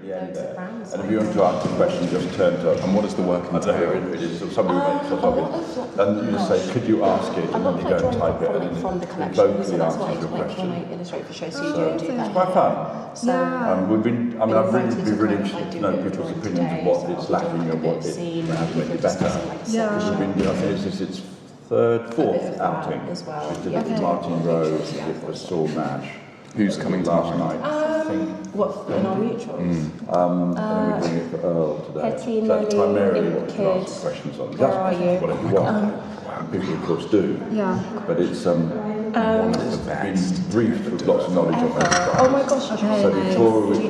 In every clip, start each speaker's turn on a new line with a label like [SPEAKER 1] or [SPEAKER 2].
[SPEAKER 1] the end there. And if you want to ask a question, just turn to.
[SPEAKER 2] And what does the work entail?
[SPEAKER 1] It is somebody makes a hobby, and you just say, "Could you ask it?" And then you go and type it, and then
[SPEAKER 3] from the collection.
[SPEAKER 1] vocally
[SPEAKER 3] So that's what
[SPEAKER 1] answers your
[SPEAKER 3] when
[SPEAKER 1] question.
[SPEAKER 3] I illustrate for SHOWstudio, I do that.
[SPEAKER 1] It's quite fun.
[SPEAKER 3] So
[SPEAKER 1] we've been. I mean, I've really been really interested to know people's opinions of what it's lacking and what it has to make it better.
[SPEAKER 3] Yeah.
[SPEAKER 1] We've been. I think this is its fourth outing.
[SPEAKER 3] As well.
[SPEAKER 1] We did it with Martin Rose, we did it with Saul Nash.
[SPEAKER 2] Who's coming
[SPEAKER 1] last
[SPEAKER 2] tonight?
[SPEAKER 1] night? I think.
[SPEAKER 3] What, in our mutuals?
[SPEAKER 1] And we're doing it for Earl today.
[SPEAKER 3] Hetty,
[SPEAKER 1] So that's
[SPEAKER 3] Molly,
[SPEAKER 1] primarily
[SPEAKER 3] Little
[SPEAKER 1] what you
[SPEAKER 3] Kid.
[SPEAKER 1] ask questions on.
[SPEAKER 3] Where are you?
[SPEAKER 1] Whatever you want. People, of course, do.
[SPEAKER 4] Yeah.
[SPEAKER 1] But it's been briefed with lots of knowledge of it.
[SPEAKER 3] Oh my gosh, okay.
[SPEAKER 1] So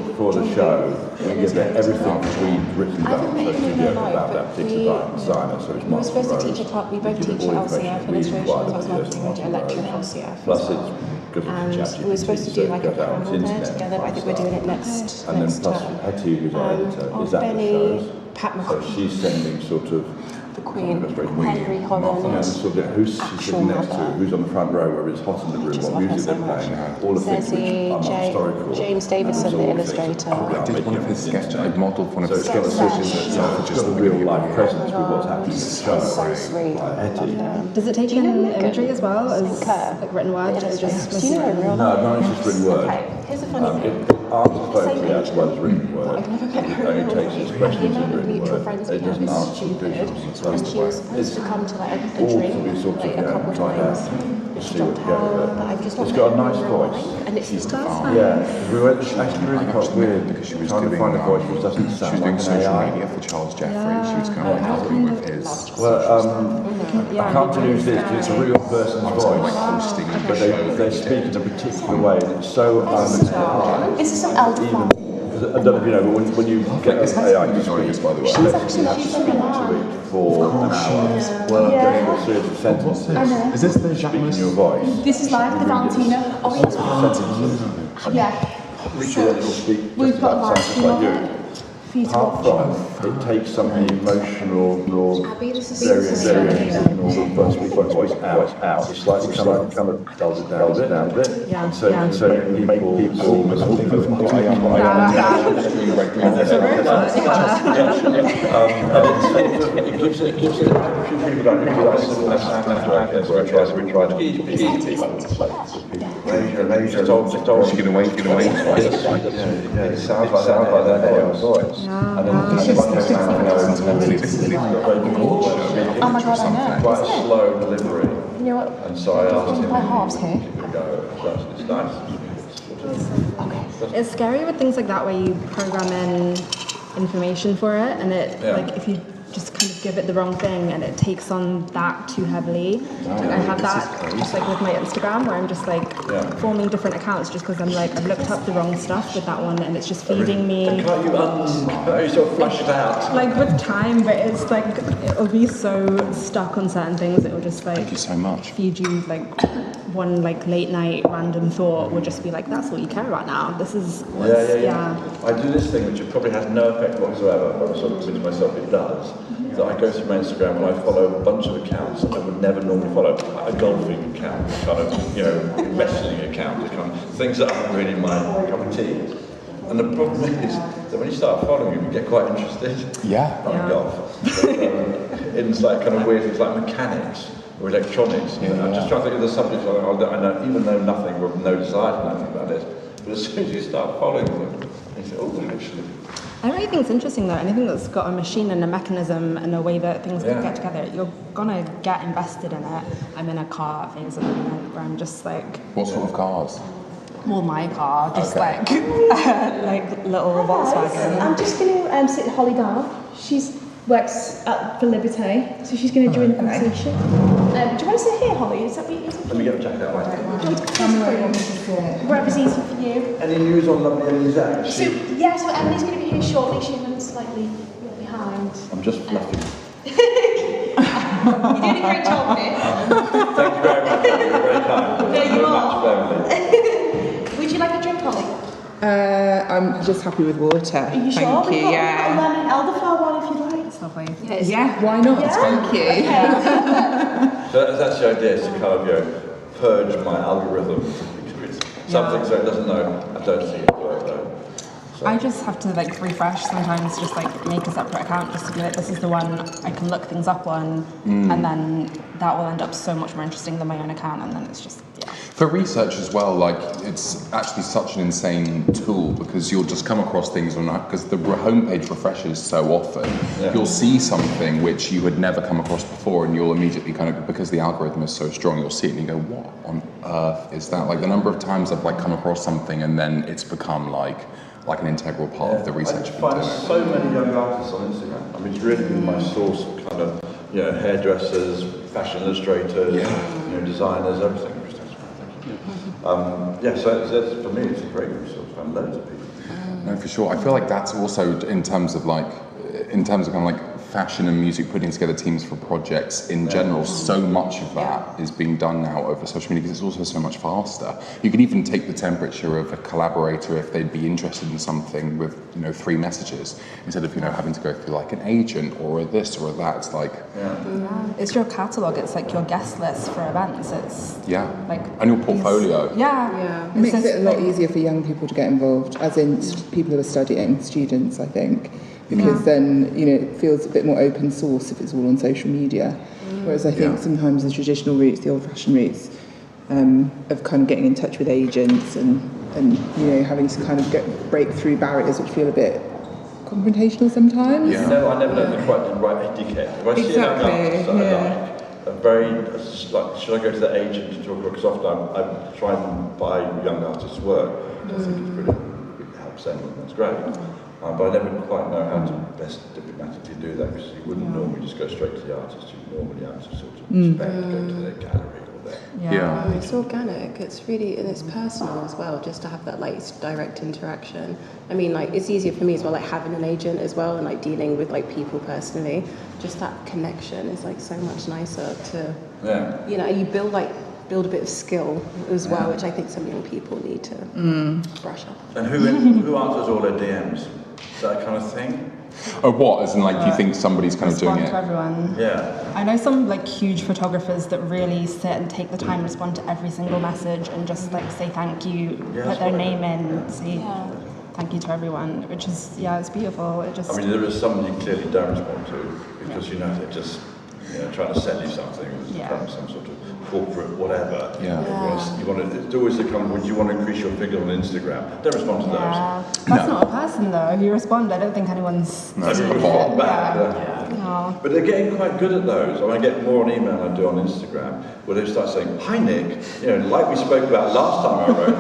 [SPEAKER 1] before the show, we give them everything we've written down. So studio about that particular designer. So it's
[SPEAKER 3] We were supposed to teach a class, we both teach at LCF illustrations, I was marketing a lecture at LCF.
[SPEAKER 1] Plus it's because
[SPEAKER 3] we were supposed to do like a panel there together, but I think we're doing it next
[SPEAKER 1] and then plus
[SPEAKER 3] term.
[SPEAKER 1] Hetty, who's our editor, is at the
[SPEAKER 3] Benny,
[SPEAKER 1] shows.
[SPEAKER 3] Pat
[SPEAKER 1] So
[SPEAKER 3] McCoy,
[SPEAKER 1] she's sending sort of
[SPEAKER 3] the Queen,
[SPEAKER 1] Queen,
[SPEAKER 3] Henry Holland,
[SPEAKER 1] sort of who's she's sitting next to, who's on the front row, where it's hot in the room,
[SPEAKER 3] Just
[SPEAKER 1] what
[SPEAKER 3] love her
[SPEAKER 1] music
[SPEAKER 3] so
[SPEAKER 1] they're
[SPEAKER 3] much.
[SPEAKER 1] playing, all the things which are not historical.
[SPEAKER 3] James Davison, the illustrator.
[SPEAKER 2] I did one of his sketches. I modelled one of
[SPEAKER 1] So
[SPEAKER 2] his
[SPEAKER 1] it's got a
[SPEAKER 2] sketches.
[SPEAKER 1] sort of just a real life presence with what's happening in the show.
[SPEAKER 3] So sweet.
[SPEAKER 1] Hetty.
[SPEAKER 4] Does it take in imagery as well as
[SPEAKER 3] Claire?
[SPEAKER 4] like written word? Or just
[SPEAKER 3] Do you know in real life?
[SPEAKER 1] No, not just written word.
[SPEAKER 3] Okay, here's a funny thing.
[SPEAKER 1] It answers vocally as well as written word.
[SPEAKER 3] I've never met her
[SPEAKER 1] It
[SPEAKER 3] in
[SPEAKER 1] only
[SPEAKER 3] real
[SPEAKER 1] takes
[SPEAKER 3] life.
[SPEAKER 1] its
[SPEAKER 3] The
[SPEAKER 1] questions in
[SPEAKER 3] amount of
[SPEAKER 1] written
[SPEAKER 3] mutual
[SPEAKER 1] word.
[SPEAKER 3] friends we
[SPEAKER 1] It
[SPEAKER 3] have
[SPEAKER 1] doesn't
[SPEAKER 3] is
[SPEAKER 1] answer
[SPEAKER 3] stupid.
[SPEAKER 1] visuals.
[SPEAKER 3] And she was supposed to come to like a
[SPEAKER 1] all
[SPEAKER 3] drink,
[SPEAKER 1] to be sort of,
[SPEAKER 3] like a couple of
[SPEAKER 1] try
[SPEAKER 3] times.
[SPEAKER 1] to
[SPEAKER 3] She
[SPEAKER 1] see what
[SPEAKER 3] dropped
[SPEAKER 1] goes
[SPEAKER 3] out,
[SPEAKER 1] with
[SPEAKER 3] but I've
[SPEAKER 1] it.
[SPEAKER 3] just
[SPEAKER 1] It's
[SPEAKER 3] not
[SPEAKER 1] got a
[SPEAKER 3] met her
[SPEAKER 1] nice
[SPEAKER 3] in real
[SPEAKER 1] voice.
[SPEAKER 3] life. And it's
[SPEAKER 1] Yeah, we were actually really quite weird
[SPEAKER 2] because she was
[SPEAKER 1] trying to
[SPEAKER 2] doing
[SPEAKER 1] find a voice which doesn't
[SPEAKER 2] she was
[SPEAKER 1] sound
[SPEAKER 2] doing
[SPEAKER 1] like an
[SPEAKER 2] social
[SPEAKER 1] AI.
[SPEAKER 2] media for Charles Jeffrey. She was kind of helping with his.
[SPEAKER 1] Well, I can't tell you who it is, it's a real person's
[SPEAKER 2] I was kind of like
[SPEAKER 1] voice.
[SPEAKER 2] hosting the
[SPEAKER 1] But
[SPEAKER 2] show.
[SPEAKER 1] they speak in a particular way, and it's so
[SPEAKER 3] This is some elder
[SPEAKER 1] even. I don't know if you know, but when you get
[SPEAKER 2] This has
[SPEAKER 1] AI
[SPEAKER 2] been
[SPEAKER 1] to
[SPEAKER 2] joining us,
[SPEAKER 1] speak,
[SPEAKER 2] by the way.
[SPEAKER 1] she's actually speaking to it for an hour. Well, going through a series of sentences.
[SPEAKER 2] Is this the
[SPEAKER 1] Speaking your voice.
[SPEAKER 5] This is live for Valentina.
[SPEAKER 3] Oh, yes.
[SPEAKER 1] Sentences.
[SPEAKER 5] Yeah.
[SPEAKER 1] Richard will speak
[SPEAKER 5] We've
[SPEAKER 1] just
[SPEAKER 5] got
[SPEAKER 1] about sounds like you.
[SPEAKER 5] for you to
[SPEAKER 1] Apart
[SPEAKER 5] watch.
[SPEAKER 1] from, it takes some of the emotional or
[SPEAKER 3] Abby, this is
[SPEAKER 1] very voice out. It slightly kind of dulls it down a bit.
[SPEAKER 4] Yeah.
[SPEAKER 1] So you make people almost think of what I am. It gives it a few people don't realise that we try to major told
[SPEAKER 2] She's going to wait.
[SPEAKER 1] it sounds like that voice. And then
[SPEAKER 5] Oh my god, I know.
[SPEAKER 1] quite a slow delivery.
[SPEAKER 3] You know what?
[SPEAKER 1] And so I asked him
[SPEAKER 3] My halves here.
[SPEAKER 1] to go. It's nice.
[SPEAKER 4] It's scary with things like that where you program in information for it and it like if you just kind of give it the wrong thing and it takes on that too heavily. Like I have that just like with my Instagram where I'm just like forming different accounts just because I'm like I've looked up the wrong stuff with that one and it's just feeding me.
[SPEAKER 1] Can't you sort of flush it out?
[SPEAKER 4] Like with time, but it's like it'll be so stuck on certain things. It'll just like
[SPEAKER 2] Thank you so much.
[SPEAKER 4] feed you like one like late night random thought will just be like that's all you care about now. This is
[SPEAKER 1] I do this thing which probably has no effect whatsoever, but I sort of convince myself it does. That I go through my Instagram and I follow a bunch of accounts that I would never normally follow. A golfing account, kind of, wrestling account, kind of things that aren't really my cup of tea. And the problem is that when you start following them, you get quite interested. Not in golf. But, in like kind of weird things like mechanics or electronics. I'm just trying to think of the subjects I know, even though nothing, or no desire to know anything about it. But as soon as you start following them, you say, oh, actually.
[SPEAKER 4] I don't really think it's interesting though. Anything that's got a machine and a mechanism and a way that things can get together, you're gonna get invested in it. I'm in a car phase at the moment where I'm just like.
[SPEAKER 2] What sort of cars?
[SPEAKER 4] Well, my car, just like little Volkswagen.
[SPEAKER 5] I'm just going to sit Hollie down. She works for Liberty, so she's going to join the conversation. Do you want to sit here, Hollie? Is that what you think?
[SPEAKER 1] Let me get the jacket out.
[SPEAKER 5] Wherever's easy for you.
[SPEAKER 1] Any news on lovely Emily Zak?
[SPEAKER 5] So Emily's going to be here shortly. She runs slightly behind.
[SPEAKER 1] I'm just fluffy.
[SPEAKER 5] You're doing a great job here.
[SPEAKER 1] Thank you very much. You're very kind.
[SPEAKER 5] There you
[SPEAKER 1] are.
[SPEAKER 5] Would you like a drink, Hollie?
[SPEAKER 6] I'm just happy with water.
[SPEAKER 5] Are you sure?
[SPEAKER 6] Thank you.
[SPEAKER 5] We've got a lemon elderflower one if you'd like.
[SPEAKER 4] It's lovely.
[SPEAKER 6] Yeah, why not?
[SPEAKER 5] Yeah.
[SPEAKER 6] Thank you.
[SPEAKER 1] So that's the idea, is to kind of purge my algorithm. Something so it doesn't know. I don't see it work though. So.
[SPEAKER 4] I just have to like refresh sometimes, just like make a separate account just to be like, this is the one I can look things up on, and then that will end up so much more interesting than my own account, and then it's just, yeah.
[SPEAKER 2] For research as well, like, it's actually such an insane tool because you'll just come across things on that, because the homepage refreshes so often. Yeah. You'll see something which you had never come across before, and you'll immediately kind of, because the algorithm is so strong, you'll see it and you go, what on earth is that? Like, the number of times I've like come across something and then it's become like an integral part of the research.
[SPEAKER 1] I find so many young artists on Instagram. I mean, it's really been my source of kind of, hairdressers, fashion illustrators, designers, everything. So for me, it's a great resource. I find loads of people.
[SPEAKER 2] No, for sure. I feel like that's also in terms of kind of like fashion and music, putting together teams for projects in general, so much of that is being done now over social media because it's also so much faster. You can even take the temperature of a collaborator if they'd be interested in something with 3 messages instead of having to go through like an agent or a this or a that. It's like
[SPEAKER 4] it's your catalogue. It's like your guest list for events. It's like
[SPEAKER 2] and your portfolio.
[SPEAKER 6] It makes it a lot easier for young people to get involved, as in people who are studying, students, I think. Because then, it feels a bit more open source if it's all on social media. Whereas I think sometimes the traditional routes, the old-fashioned routes, of kind of getting in touch with agents and having to kind of break through barriers which feel a bit confrontational sometimes.
[SPEAKER 1] Yeah. I never know quite the right etiquette. If I see an artist that I like, should I go to the agent to talk about? Because often I try and buy young artists' work. I think it's pretty, it helps them, that's great. But I never quite know how to best diplomatically do that, because you wouldn't normally just go straight to the artist. You normally have to sort of respect, go to their gallery or their...
[SPEAKER 3] It's organic. It's really, and it's personal as well, just to have that like direct interaction. I mean, like, it's easier for me as well, like having an agent as well, and like dealing with like people personally. Just that connection is like so much nicer to, you build a bit of skill as well, which I think some young people need to brush up on.
[SPEAKER 1] And who answers all their DMs? That kind of thing?
[SPEAKER 2] Oh, what? As in, like, do you think somebody's kind of doing it?
[SPEAKER 4] Respond to everyone.
[SPEAKER 1] Yeah.
[SPEAKER 4] I know some, like, huge photographers that really sit and take the time to respond to every single message and just, like, say thank you, put their name in, say thank you to everyone, which is, it's beautiful. It just...
[SPEAKER 1] I mean, there is some you clearly don't respond to, because, they're just, trying to sell you something, some sort of corporate whatever. You want to, it's always the kind of, would you want to increase your figure on Instagram? Don't respond to those.
[SPEAKER 4] That's not a person though. If you respond, I don't think anyone's...
[SPEAKER 1] respond back. But they're getting quite good at those. I get more on email than I do on Instagram, where they start saying, "Hi Nick," like we spoke about last time I wrote.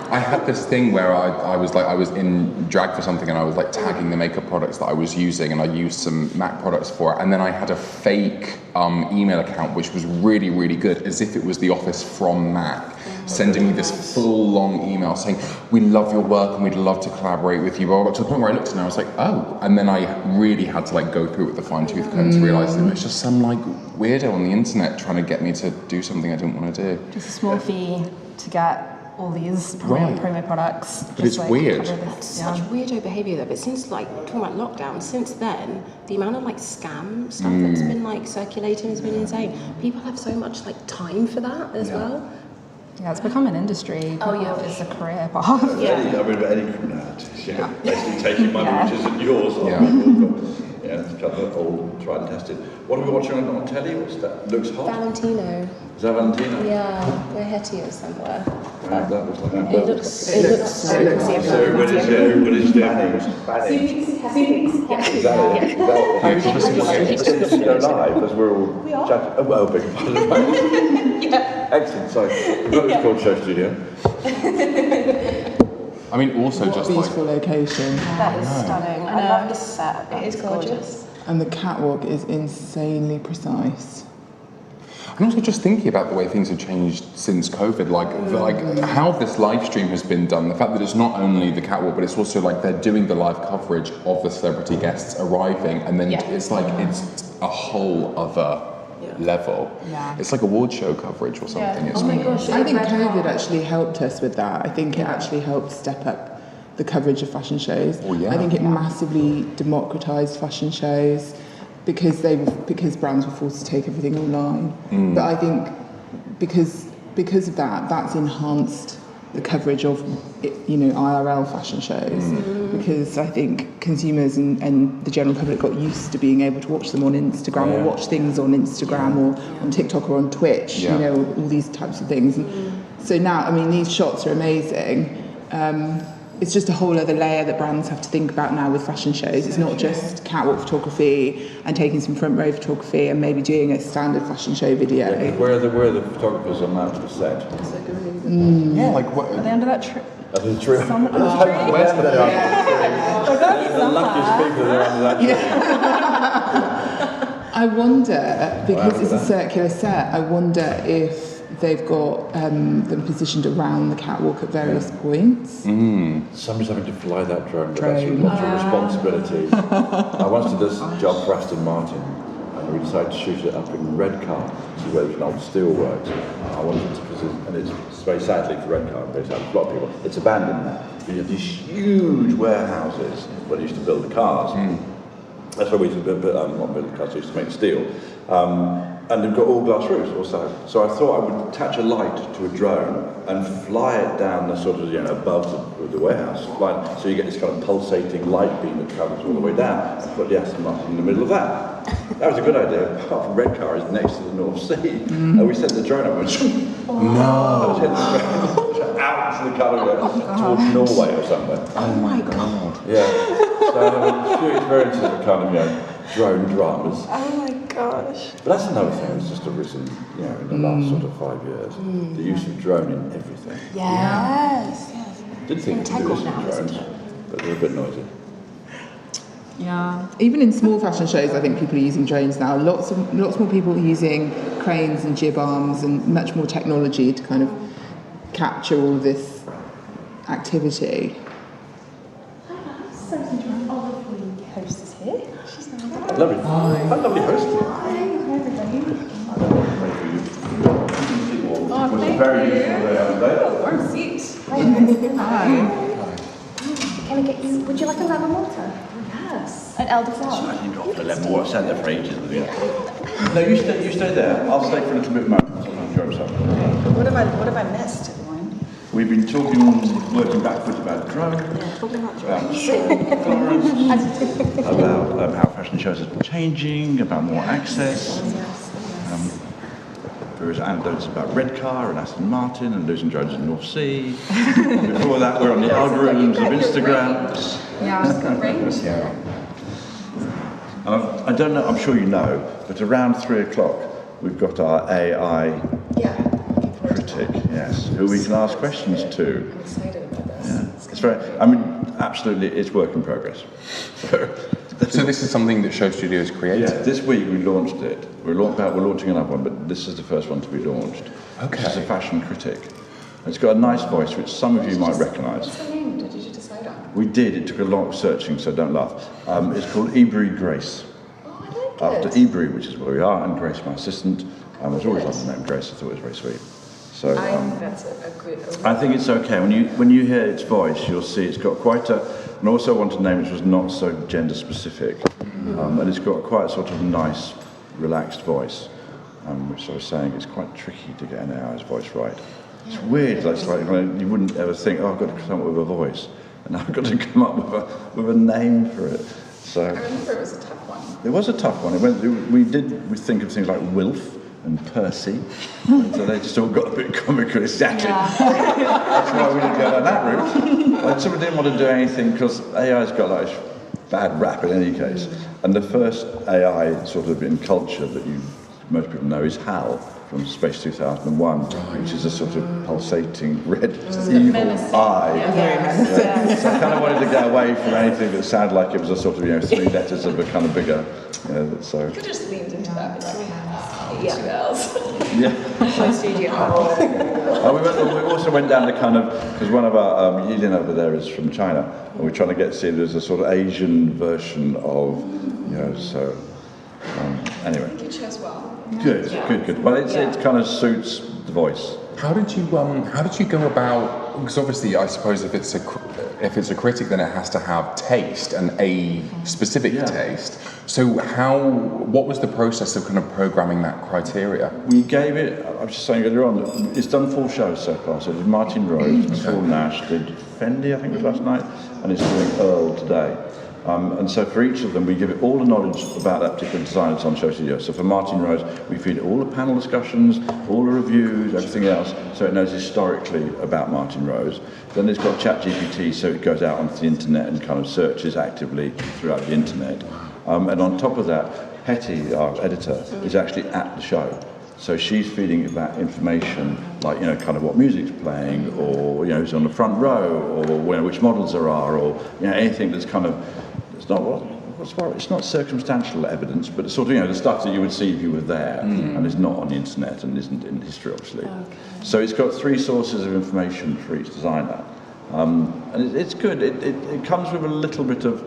[SPEAKER 2] I had this thing where I was in drag for something, and I was like tagging the makeup products that I was using, and I used some MAC products for it, and then I had a fake email account which was really, really good, as if it was the office from MAC, sending me this full long email saying, "We love your work and we'd love to collaborate with you," to the point where I looked at it and I was like, oh, and then I really had to like go through it with a fine-tooth comb to realise that it was just some like weirdo on the internet trying to get me to do something I didn't want to do.
[SPEAKER 4] Just a small fee to get all these promo products.
[SPEAKER 2] But it's weird.
[SPEAKER 3] Such weirdo behaviour though, but since like, talking about lockdown, since then, the amount of like scam stuff that's been like circulating has been insane. People have so much like time for that as well.
[SPEAKER 4] Yeah, it's become an industry. It's a career path.
[SPEAKER 1] I mean, any criminality, basically taking money which isn't yours. It's kind of old, tried and tested. What are we watching on telly? What's that? Looks hot.
[SPEAKER 3] Valentino.
[SPEAKER 1] Is that Valentino?
[SPEAKER 3] Yeah, we're Hetio somewhere.
[SPEAKER 1] That looks like that.
[SPEAKER 3] It looks so
[SPEAKER 1] everybody's banning. Is that go live as we're all chatting? Oh, well, big pardon. Excellent. So we've got this called SHOWstudio.
[SPEAKER 2] I mean, also
[SPEAKER 6] what
[SPEAKER 2] just
[SPEAKER 6] a beautiful location.
[SPEAKER 3] That is stunning. I love the set. It is gorgeous.
[SPEAKER 6] And the catwalk is insanely precise.
[SPEAKER 2] I'm also just thinking about the way things have changed since COVID, like how this live stream has been done. The fact that it's not only the catwalk, but it's also like they're doing the live coverage of the celebrity guests arriving, and then it's like it's a whole other level. It's like award show coverage or something. It's
[SPEAKER 6] my gosh! I think COVID actually helped us with that. I think it actually helped step up the coverage of fashion shows. I think it massively democratized fashion shows. Because brands were forced to take everything online, but I think because of that, that's enhanced the coverage of, IRL fashion shows, because I think consumers and the general public got used to being able to watch them on Instagram or watch things on Instagram or on TikTok or on Twitch, all these types of things. And so now, I mean, these shots are amazing. It's just a whole other layer that brands have to think about now with fashion shows. It's not just catwalk photography and taking some front row photography and maybe doing a standard fashion show video.
[SPEAKER 1] Yeah, where are the photographers on that set?
[SPEAKER 2] Yeah, like what?
[SPEAKER 4] Are they under that tree?
[SPEAKER 1] Under the tree.
[SPEAKER 2] Where's the
[SPEAKER 1] The luckiest people that are under that tree.
[SPEAKER 6] I wonder, because it's a circular set, I wonder if they've got them positioned around the catwalk at various points.
[SPEAKER 1] Somebody's having to fly that drone, but that's lots of responsibility. I once did this job for Aston Martin, and we decided to shoot it up in Redcar, which is where there's an old steelworks. I wanted to, and it's very sadly for Redcar, very sadly for a lot of people, it's abandoned now. But you have these huge warehouses where they used to build the cars. That's where we used to build, not build the cars, we used to make steel. And they've got all glass roofs also. So I thought I would attach a light to a drone and fly it down the sort of, above the warehouse. So you get this kind of pulsating light beam that travels all the way down. And put the Aston Martin in the middle of that. That was a good idea. Apart from Redcar is next to the North Sea. And we sent the drone up and out to the towards Norway or somewhere.
[SPEAKER 3] Oh my God.
[SPEAKER 1] Yeah. So I had a few experiences of kind of, drone dramas.
[SPEAKER 3] Oh my gosh.
[SPEAKER 1] But that's another thing that's just arisen, in the last sort of 5 years. The use of drone in everything.
[SPEAKER 3] Yes.
[SPEAKER 1] Didn't think to do this with drones, but they're a bit noisy.
[SPEAKER 4] Yeah.
[SPEAKER 6] Even in small fashion shows, I think people are using drones now. Lots more people are using cranes and jib arms and much more technology to kind of capture all of this activity.
[SPEAKER 5] So enjoying our lovely host is here. She's now
[SPEAKER 1] Lovely. Hi, lovely host.
[SPEAKER 5] Hi, everybody.
[SPEAKER 1] Was a very useful day on the day.
[SPEAKER 5] Warm seat. Hi. Can I get you, would you like a lemon water? Yes. An elderflower.
[SPEAKER 1] I didn't go for 11 more. I sat there for ages. No, you stay there. I'll stay for a little bit more. Enjoy yourself.
[SPEAKER 7] What have I missed?
[SPEAKER 1] We've been working backwards about drones, about tolerance, about how fashion shows are changing, about more access. There are anecdotes about Redcar and Aston Martin and losing drones in the North Sea. Before that, we're on the algorithms of Instagram.
[SPEAKER 4] Yeah.
[SPEAKER 1] And I don't know, I'm sure you know, but around 3 o'clock, we've got our AI critic, yes, who we can ask questions to.
[SPEAKER 7] I'm excited about this.
[SPEAKER 1] Yeah, it's absolutely, it's work in progress.
[SPEAKER 2] So this is something that SHOWstudio has created?
[SPEAKER 1] Yeah, this week we launched it. We're launching another one, but this is the first one to be launched.
[SPEAKER 2] Okay.
[SPEAKER 1] It's a fashion critic. It's got a nice voice, which some of you might recognise.
[SPEAKER 7] What's the name? Did you decide on?
[SPEAKER 1] We did, it took a lot of searching, so don't laugh. It's called Ibri Grace.
[SPEAKER 7] Oh, I like
[SPEAKER 1] After Ibri, which is where we are, and Grace, my assistant. I was always loved the name Grace, I thought it was very sweet. So
[SPEAKER 7] I think that's a good...
[SPEAKER 1] I think it's okay. When you hear its voice, you'll see it's got quite a... And also I wanted a name which was not so gender specific. And it's got quite a sort of nice, relaxed voice. Which I was saying, it's quite tricky to get an AI's voice right. It's weird, it's like you wouldn't ever think, oh, I've got to come up with a voice. And I've got to come up with a name for it. So
[SPEAKER 7] I remember it was a tough one.
[SPEAKER 1] it was a tough one. We think of things like Wilf and Percy, and so they just all got a bit comical. Exactly. That's why we didn't go down that route. Like, so we didn't want to do anything because AI's got like a bad rap in any case. And the first AI sort of in culture that most people know is HAL from Space 2001, which is a sort of pulsating red evil eye. So I kind of wanted to get away from anything that sounded like it was a sort of 3 letters of a kind of bigger. So.
[SPEAKER 7] You could just leaned into that. Yeah.
[SPEAKER 1] SHOWstudio. We also went down the kind of, because one of our Yilin over there is from China, and we're trying to see there's a sort of Asian version of, so anyway.
[SPEAKER 7] I think you chose well.
[SPEAKER 1] Good. Well, it kind of suits the voice.
[SPEAKER 2] How did you go about because obviously, I suppose if it's a critic, then it has to have taste and a specific taste. So what was the process of kind of programming that criteria?
[SPEAKER 1] We gave it, I was just saying earlier on, it's done 4 shows so far. So it did Martin Rose, Paul Nash, did Fendi, I think it was last night, and it's doing Earl today. And so for each of them, we give it all the knowledge about that particular design that's on SHOWstudio. So for Martin Rose, we feed it all the panel discussions, all the reviews, everything else, so it knows historically about Martin Rose. Then it's got ChatGPT, so it goes out onto the internet and kind of searches actively throughout the internet. And on top of that, Hetty, our editor, is actually at the show. So she's feeding it that information, like, kind of what music's playing, or, who's on the front row, or which models there are, or, anything that's kind of, it's not circumstantial evidence, but it's sort of, the stuff that you would see if you were there, and is not on the internet and isn't in history, obviously. Okay. So it's got 3 sources of information for each designer. And it's good. It comes with a little bit of,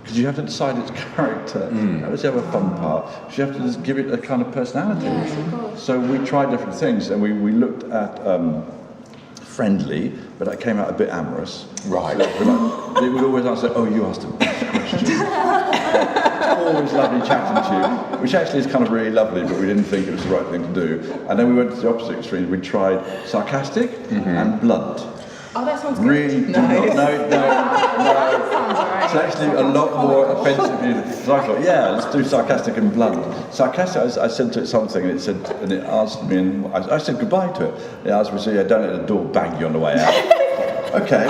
[SPEAKER 1] because you have to decide its character. That was the other fun part. You have to just give it a kind of personality.
[SPEAKER 3] Yes, of course.
[SPEAKER 1] So we tried different things, and we looked at friendly, but that came out a bit amorous.
[SPEAKER 2] Right.
[SPEAKER 1] So they would always answer, "Oh, you asked a question." It's always lovely chatting to you, which actually is kind of really lovely, but we didn't think it was the right thing to do. And then we went to the opposite extreme. We tried sarcastic and blunt.
[SPEAKER 3] Oh, that sounds good.
[SPEAKER 1] Really? No. It's actually a lot more offensive. So I thought, let's do sarcastic and blunt. Sarcastic, I said to it something, and it asked me, and I said goodbye to it. It asked me, don't let the door bang you on the way out. Okay,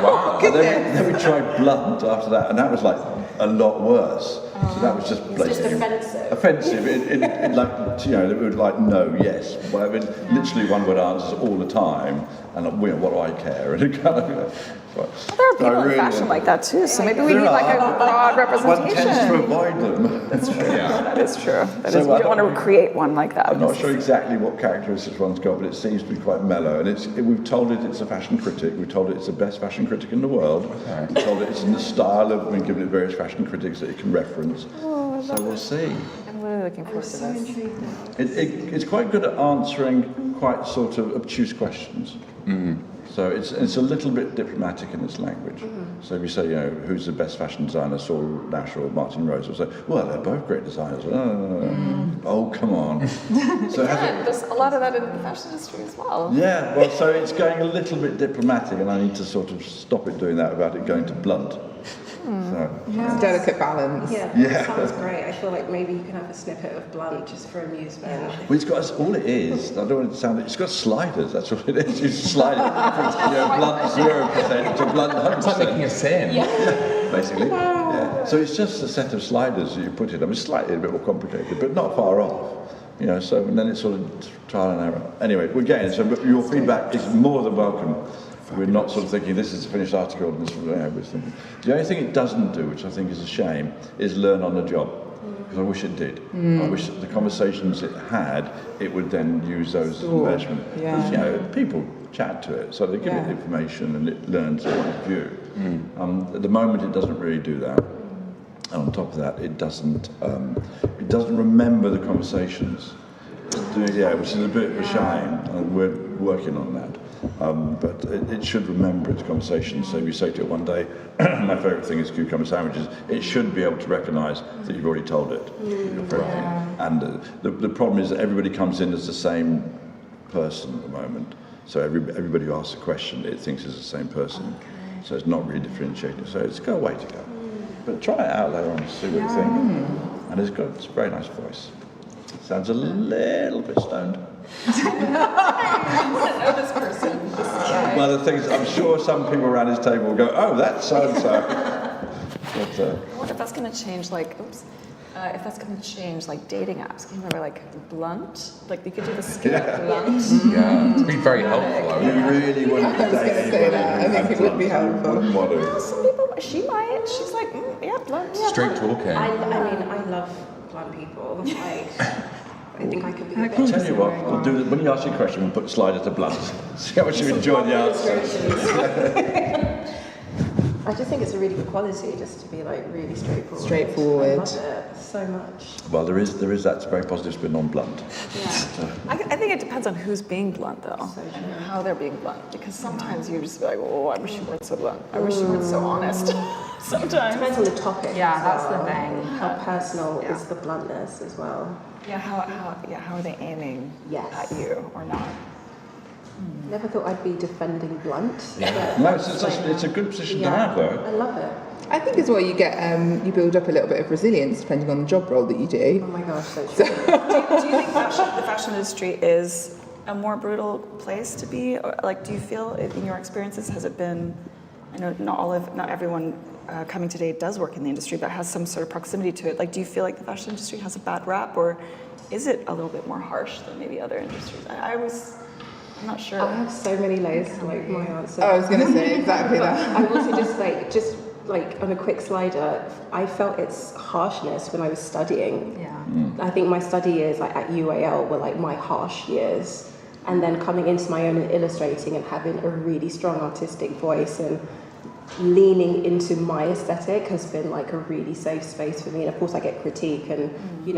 [SPEAKER 1] wow. And then we tried blunt after that, and that was like a lot worse. So that was just blatantly offensive. It like, it would like no, yes. Well, literally one word answers all the time, and what do I care? And it kind of.
[SPEAKER 7] Well, there are people in fashion like that too, so maybe we need like a broad representation.
[SPEAKER 1] One tends to avoid them.
[SPEAKER 7] That's true. That is true. You don't want to create one like that.
[SPEAKER 1] I'm not sure exactly what characteristics one's got, but it seems to be quite mellow. And we've told it it's a fashion critic. We've told it it's the best fashion critic in the world. Okay. We've told it it's in the style of, we've given it various fashion critics that it can reference. So we'll see.
[SPEAKER 7] I'm really looking forward to this.
[SPEAKER 1] It's quite good at answering quite sort of obtuse questions. So it's a little bit diplomatic in its language. So if you say, who's the best fashion designer, Saul Nash or Martin Rose, will say, well, they're both great designers. Oh, come on. So
[SPEAKER 7] there's a lot of that in the fashion industry as well.
[SPEAKER 1] Yeah, well, so it's going a little bit diplomatic, and I need to sort of stop it doing that without it going to blunt. So.
[SPEAKER 6] It's a delicate balance.
[SPEAKER 3] That sounds great. I feel like maybe you can have a snippet of blunt just for amusement.
[SPEAKER 1] Well, it's got all it is. I don't want it to sound. It's got sliders. That's what it is. You slide it from blunt 0% to blunt 100%.
[SPEAKER 2] It's like making a sin.
[SPEAKER 1] Yeah, basically. Yeah. So it's just a set of sliders that you put in. I mean, slightly a bit more complicated, but not far off. So and then it's sort of trial and error. Anyway, we're getting it. So your feedback is more than welcome. We're not sort of thinking this is a finished article. And the only thing it doesn't do, which I think is a shame, is learn on the job. Because I wish it did. I wish that the conversations it had, it would then use those measurements. Because people chat to it, so they give it information and it learns point of view. At the moment, it doesn't really do that. And on top of that, it doesn't remember the conversations. Which is a bit of a shame, and we're working on that. But it should remember its conversations. So if you say to it one day, my favourite thing is cucumber sandwiches, it should be able to recognise that you've already told it. And the problem is that everybody comes in as the same person at the moment. So everybody who asks a question, it thinks it's the same person. So it's not really differentiating. So it's got a way to go. But try it out later on to see what you think. And it's got a very nice voice. Sounds a little bit stoned.
[SPEAKER 7] I know this person.
[SPEAKER 1] Well, the thing is, I'm sure some people around this table will go, "Oh, that's so and so."
[SPEAKER 7] I wonder if that's going to change, if that's going to change, dating apps. Can you remember, blunt? You could do the skill blunt.
[SPEAKER 2] Yeah, it'd be very helpful.
[SPEAKER 1] You really wouldn't
[SPEAKER 6] I was going to say that. I think it would be helpful.
[SPEAKER 7] Well, some people, she might. She's like, blunt. Yeah,
[SPEAKER 2] straight talking.
[SPEAKER 3] I love blunt people. I think I could be a bit.
[SPEAKER 1] I'll tell you what, we'll do. When you ask your question, we'll put sliders to blunt. See how much you enjoy the answer.
[SPEAKER 3] I just think it's a really good quality just to be like really straightforward.
[SPEAKER 6] Straightforward.
[SPEAKER 3] I love it so much.
[SPEAKER 1] Well, there is that very positive spin on blunt.
[SPEAKER 7] Yeah. I think it depends on who's being blunt, though, and how they're being blunt. Because sometimes you just be like, oh, I wish you weren't so blunt. I wish you weren't so honest. Sometimes.
[SPEAKER 3] It depends on the topic.
[SPEAKER 4] Yeah, that's the thing.
[SPEAKER 3] How personal is the bluntness as well?
[SPEAKER 7] Yeah, how are they aiming at you or not?
[SPEAKER 3] Never thought I'd be defending blunt.
[SPEAKER 1] Yeah. No, it's a good position to have, though.
[SPEAKER 3] I love it.
[SPEAKER 6] I think as well you get you build up a little bit of resilience depending on the job role that you do.
[SPEAKER 3] Oh my gosh, so true.
[SPEAKER 7] Do you think the fashion industry is a more brutal place to be? Or, like, do you feel, in your experiences, has it been? I know not everyone coming today does work in the industry, but has some sort of proximity to it. Like, do you feel like the fashion industry has a bad rap, or is it a little bit more harsh than maybe other industries? I'm not sure.
[SPEAKER 3] I have so many layers to like my answer.
[SPEAKER 6] I was going to say exactly that.
[SPEAKER 3] I also just on a quick slider, I felt its harshness when I was studying.
[SPEAKER 4] Yeah.
[SPEAKER 3] I think my study years like at UAL were like my harsh years, and then coming into my own and illustrating and having a really strong artistic voice and leaning into my aesthetic has been like a really safe space for me. And of course I get critique and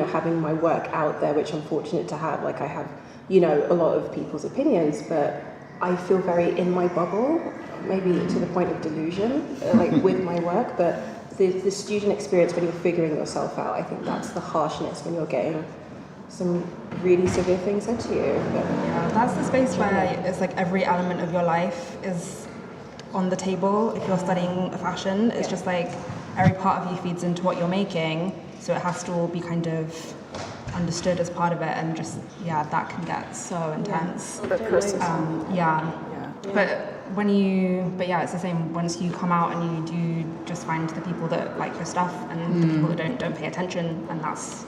[SPEAKER 3] having my work out there, which I'm fortunate to have. Like I have a lot of people's opinions, but I feel very in my bubble, maybe to the point of delusion, like with my work. But the student experience when you're figuring yourself out, I think that's the harshness when you're getting some really severe things said to you. But
[SPEAKER 4] yeah, that's the space where it's like every element of your life is on the table. If you're studying fashion, it's just like every part of you feeds into what you're making, so it has to all be kind of understood as part of it, and just that can get so intense.
[SPEAKER 7] A bit personal.
[SPEAKER 4] But it's the same. Once you come out and you do just find the people that like your stuff and the people that don't pay attention, and that's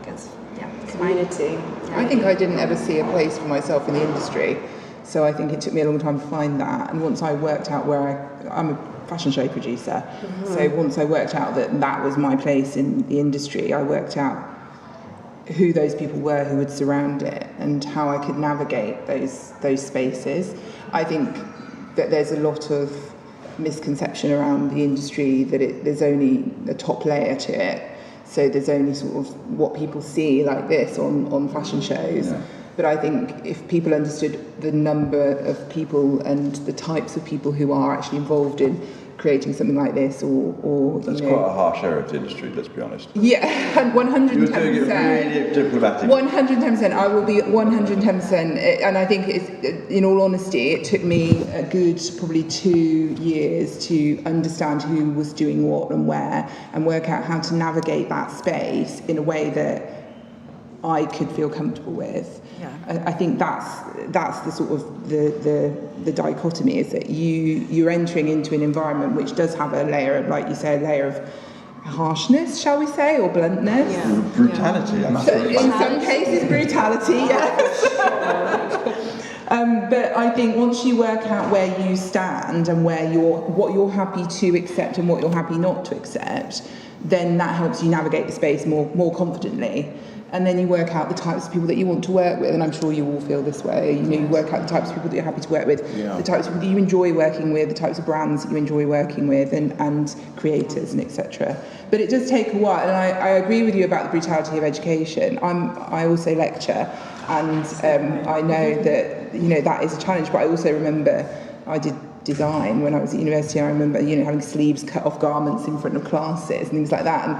[SPEAKER 4] it's
[SPEAKER 3] community.
[SPEAKER 6] I think I didn't ever see a place for myself in the industry, so I think it took me a long time to find that. And once I worked out where I'm a fashion show producer, so once I worked out that was my place in the industry, I worked out who those people were who would surround it and how I could navigate those spaces. I think that there's a lot of misconception around the industry that there's only a top layer to it. So there's only sort of what people see like this on fashion shows. Yeah. But I think if people understood the number of people and the types of people who are actually involved in creating something like this, or
[SPEAKER 1] that's quite a harsh area of the industry, let's be honest.
[SPEAKER 6] Yeah, 110%.
[SPEAKER 1] You're doing it really diplomatic.
[SPEAKER 6] 110%. I will be 110%. And I think, in all honesty, it took me a good probably 2 years to understand who was doing what and where, and work out how to navigate that space in a way that I could feel comfortable with. Yeah. I think that's the sort of the dichotomy, is that you're entering into an environment which does have a layer of, like you say, a layer of harshness, shall we say, or bluntness.
[SPEAKER 1] Yeah. Brutality. Yeah.
[SPEAKER 6] So in some cases, brutality, yes. But I think once you work out where you stand and what you're happy to accept and what you're happy not to accept, then that helps you navigate the space more confidently. And then you work out the types of people that you want to work with, and I'm sure you all feel this way. You work out the types of people that you're happy to work with, the types of people that you enjoy working with, the types of brands that you enjoy working with, and creators and etc. But it does take a while, and I agree with you about the brutality of education. I also lecture, and I know that that is a challenge. But I also remember I did design when I was at university. And I remember having sleeves cut off garments in front of classes and things like that. And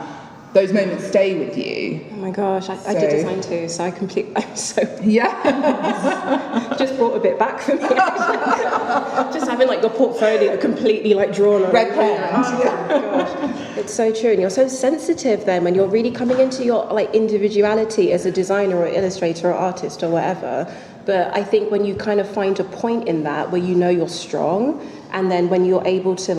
[SPEAKER 6] those moments stay with you.
[SPEAKER 3] Oh my gosh, I did design too, so I'm so...
[SPEAKER 6] Yeah.
[SPEAKER 3] Just brought a bit back for me. Just having like the portfolio completely like drawn on.
[SPEAKER 6] Red pen.
[SPEAKER 3] Oh my gosh. It's so true, and you're so sensitive then when you're really coming into your like individuality as a designer or illustrator or artist or whatever. But I think when you kind of find a point in that where you're strong, and then when you're able to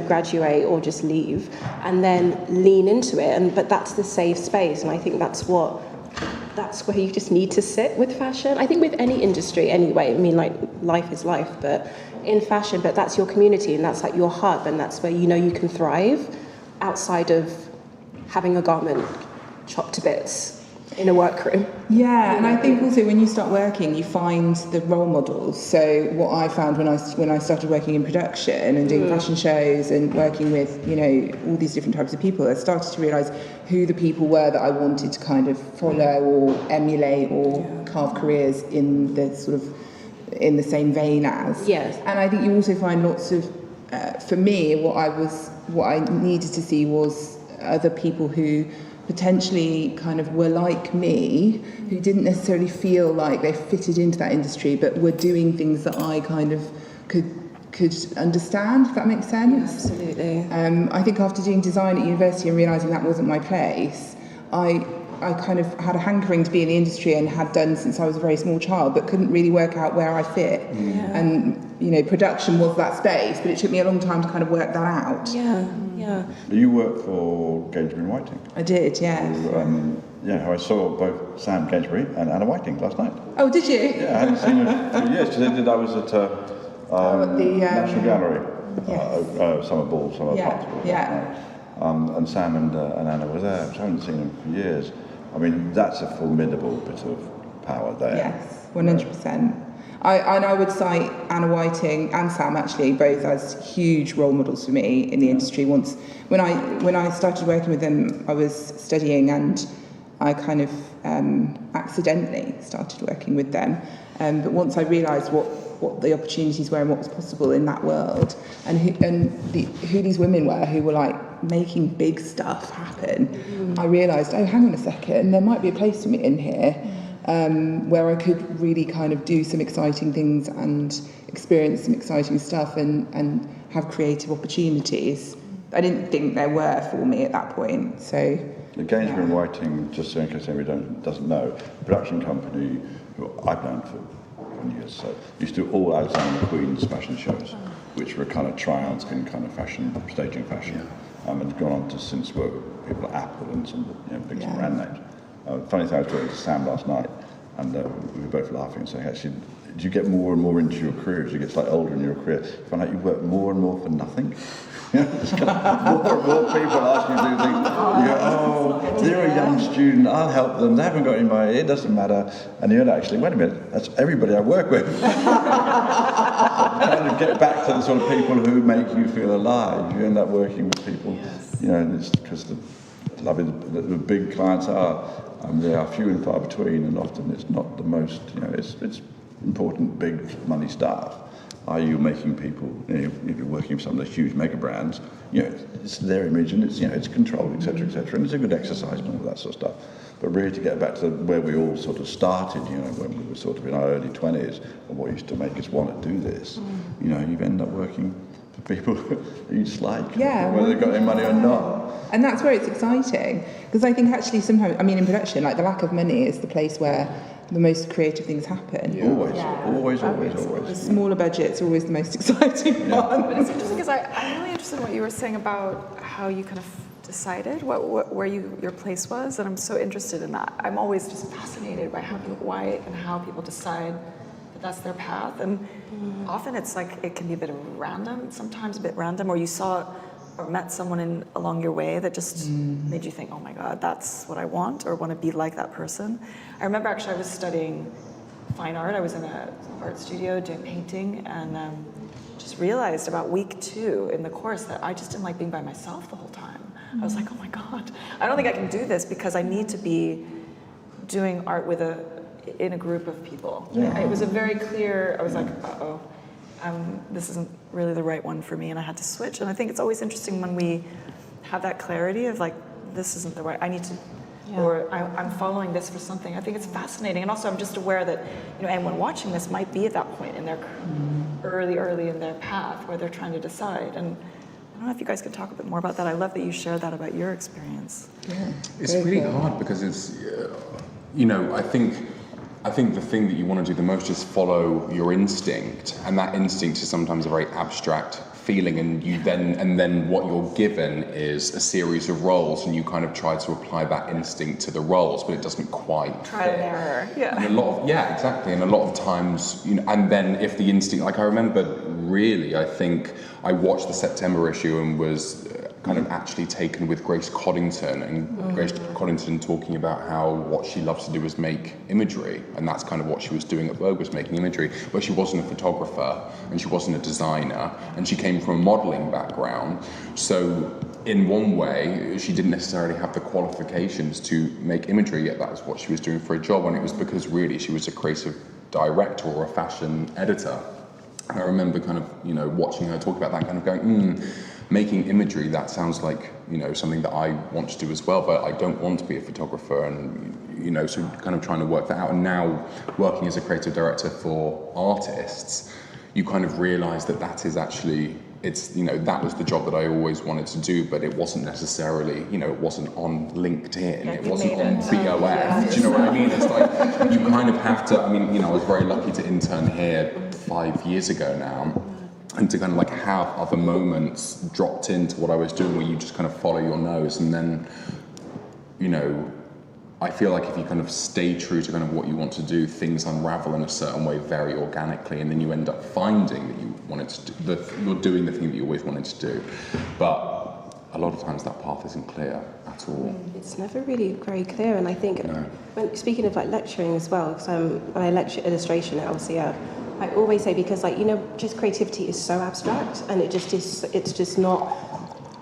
[SPEAKER 3] graduate or just leave and then lean into it, but that's the safe space, and I think that's where you just need to sit with fashion. I think with any industry anyway, I mean, like, life is life, but in fashion, but that's your community and that's like your hub, and that's where you can thrive outside of having a garment chopped to bits. in a workroom.
[SPEAKER 6] Yeah, and I think also when you start working, you find the role models. So what I found when I started working in production and doing fashion shows and working with, you know, all these different types of people, I started to realise who the people were that I wanted to kind of follow or emulate or carve careers in the sort of in the same vein as.
[SPEAKER 3] Yes.
[SPEAKER 6] And I think you also find lots of, for me, what I needed to see was other people who potentially kind of were like me, who didn't necessarily feel like they fitted into that industry, but were doing things that I kind of could understand, if that makes sense.
[SPEAKER 3] Yeah, absolutely.
[SPEAKER 6] I think after doing design at university and realising that wasn't my place, I kind of had a hankering to be in the industry and had done since I was a very small child, but couldn't really work out where I fit. Yeah. And, you know, production was that space, but it took me a long time to kind of work that out.
[SPEAKER 3] Yeah, yeah.
[SPEAKER 8] You worked for Gainsbury and Whiting.
[SPEAKER 6] I did, yes.
[SPEAKER 8] Yeah, I saw both Sam Gainsbury and Anna Whiting last night.
[SPEAKER 6] Oh, did you?
[SPEAKER 8] Yeah, I hadn't seen her for years, because I was at
[SPEAKER 6] the
[SPEAKER 8] National Gallery.
[SPEAKER 6] Yes.
[SPEAKER 8] Summer Ball, Summer Party Ball.
[SPEAKER 6] Yeah.
[SPEAKER 8] And Sam and Anna were there, so I haven't seen them for years. I mean, that's a formidable bit of power there.
[SPEAKER 6] Yes, 100%. I would cite Anna Whiting and Sam actually both as huge role models for me in the industry. Once when I started working with them, I was studying and I kind of accidentally started working with them. But once I realised what the opportunities were and what was possible in that world, and who these women were who were like making big stuff happen, I realised, oh, hang on a second, there might be a place for me in here where I could really kind of do some exciting things and experience some exciting stuff and have creative opportunities. I didn't think there were for me at that point. So
[SPEAKER 8] the Gainsbury and Whiting, just so in case anybody doesn't know, production company who I've known for years, so used to do all Alexander McQueen's fashion shows, which were kind of tryouts in kind of fashion, staging fashion, and gone on to since work with people at Apple and some big brand names. Funny thing, I was talking to Sam last night, and we were both laughing and saying, actually, do you get more and more into your career as you get slightly older in your career? You find out you work more and more for nothing. It's kind of more and more people ask you to do things. You go, oh, they're a young student, I'll help them, they haven't got any money, it doesn't matter. And you go, actually, wait a minute, that's everybody I work with. Kind of get back to the sort of people who make you feel alive. You end up working with people, and it's because the big clients they are few and far between, and often it's not the most, it's important big money stuff. Are you making people, if you're working with some of the huge mega brands, it's their image and it's controlled, etc., and it's a good exercise and all that sort of stuff. But really to get back to where we all sort of started, when we were sort of in our early 20s, and what used to make us want to do this, you end up working for people you just like, whether they've got any money or not.
[SPEAKER 6] And that's where it's exciting, because I think actually sometimes, in production, like the lack of money is the place where the most creative things happen.
[SPEAKER 8] Always.
[SPEAKER 6] The smaller budgets are always the most exciting one.
[SPEAKER 7] But it's interesting because I'm really interested in what you were saying about how you kind of decided where your place was, and I'm so interested in that. I'm always just fascinated by why and how people decide that that's their path, and often it's like it can be a bit random, sometimes a bit random, or you saw or met someone along your way that just made you think, oh my God, that's what I want, or want to be like that person. I remember actually I was studying fine art. I was in an art studio doing painting, and just realized about week 2 in the course that I just didn't like being by myself the whole time. I was like, oh my God, I don't think I can do this because I need to be doing art in a group of people. Yeah. It was a very clear, I was like, uh-oh. This isn't really the right one for me, and I had to switch. And I think it's always interesting when we have that clarity of like, this isn't the right, I need to, or I'm following this for something. I think it's fascinating. And also I'm just aware that, anyone watching this might be at that point in their early in their path where they're trying to decide. And I don't know if you guys could talk a bit more about that. I love that you shared that about your experience.
[SPEAKER 6] Yeah,
[SPEAKER 2] it's really hard because it's, I think the thing that you want to do the most is follow your instinct, and that instinct is sometimes a very abstract feeling, and then what you're given is a series of roles, and you kind of try to apply that instinct to the roles, but it doesn't quite
[SPEAKER 7] Trial and error,
[SPEAKER 2] And exactly. And a lot of times, and then if the instinct, like I remember, really, I think I watched the September issue and was kind of actually taken with Grace Coddington, and Grace Coddington talking about how what she loves to do is make imagery, and that's kind of what she was doing at Vogue, was making imagery, but she wasn't a photographer and she wasn't a designer, and she came from a modelling background, so in one way she didn't necessarily have the qualifications to make imagery, yet that was what she was doing for a job, and it was because really she was a creative director or a fashion editor. And I remember kind of, you know, watching her talk about that, kind of going, making imagery, that sounds like, you know, something that I want to do as well, but I don't want to be a photographer, and, you know, so kind of trying to work that out. And now working as a creative director for artists, you kind of realise that that is actually, it's, you know, that was the job that I always wanted to do, but it wasn't necessarily, you know, it wasn't on LinkedIn, it wasn't on BOF, do you know what I mean? It's like, you kind of have to, I mean, you know, I was very lucky to intern here 5 years ago now, and to kind of like have other moments dropped into what I was doing where you just kind of follow your nose, and then, you know, I feel like if you kind of stay true to kind of what you want to do, things unravel in a certain way very organically, and then you end up finding that you wanted to do, you're doing the thing that you always wanted to do. But a lot of times that path isn't clear at all.
[SPEAKER 3] It's never really very clear, and I think, when, speaking of like lecturing as well, because when I lecture illustration at LCF, I always say, because like, you know, just creativity is so abstract, and it just is, it's just not,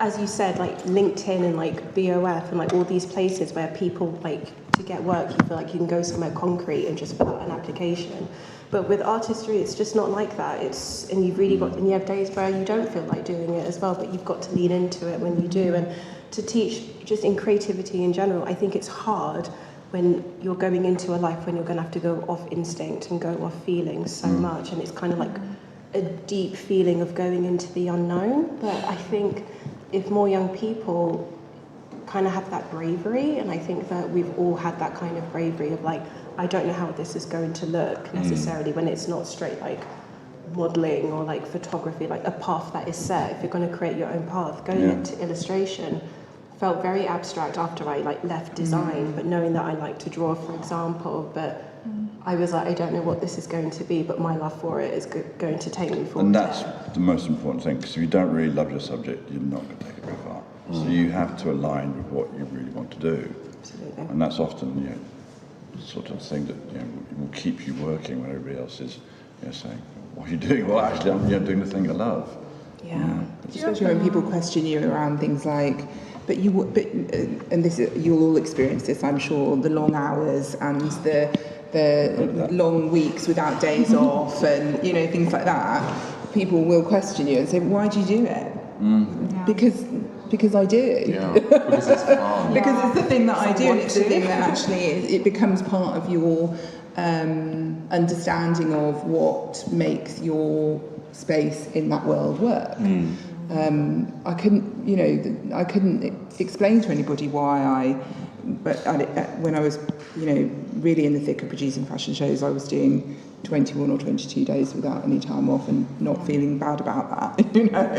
[SPEAKER 3] as you said, like LinkedIn and like BOF and like all these places where people, like, to get work, you feel like you can go somewhere concrete and just fill out an application. But with artistry, it's just not like that. It's, and you've really got, and you have days where you don't feel like doing it as well, but you've got to lean into it when you do. And to teach just in creativity in general, I think it's hard when you're going into a life when you're going to have to go off instinct and go off feeling so much, and it's kind of like a deep feeling of going into the unknown. But I think if more young people kind of have that bravery, and I think that we've all had that kind of bravery of like, I don't know how this is going to look necessarily, when it's not straight like modelling or like photography, like a path that is set. If you're going to create your own path, going into illustration felt very abstract after I like left design, but knowing that I like to draw, for example, but I was like, I don't know what this is going to be, but my love for it is going to take me forward.
[SPEAKER 8] And that's the most important thing, because if you don't really love your subject, you're not going to take it very far. So you have to align with what you really want to do.
[SPEAKER 3] Absolutely.
[SPEAKER 8] And that's often, you know, the sort of thing that, you know, will keep you working when everybody else is, you know, saying, what are you doing? Well, actually, I'm doing the thing I love.
[SPEAKER 3] Yeah.
[SPEAKER 6] Especially when people question you around things like, and this, you'll all experience this, I'm sure, the long hours and the long weeks without days off, and, you know, things like that. People will question you and say, why do you do it? Because I do.
[SPEAKER 2] Yeah, because it's fun.
[SPEAKER 6] Because it's the thing that I do, and it's the thing that actually it becomes part of your understanding of what makes your space in that world work. I couldn't explain to anybody why when I was, you know, really in the thick of producing fashion shows, I was doing 21 or 22 days without any time off and not feeling bad about that, you know.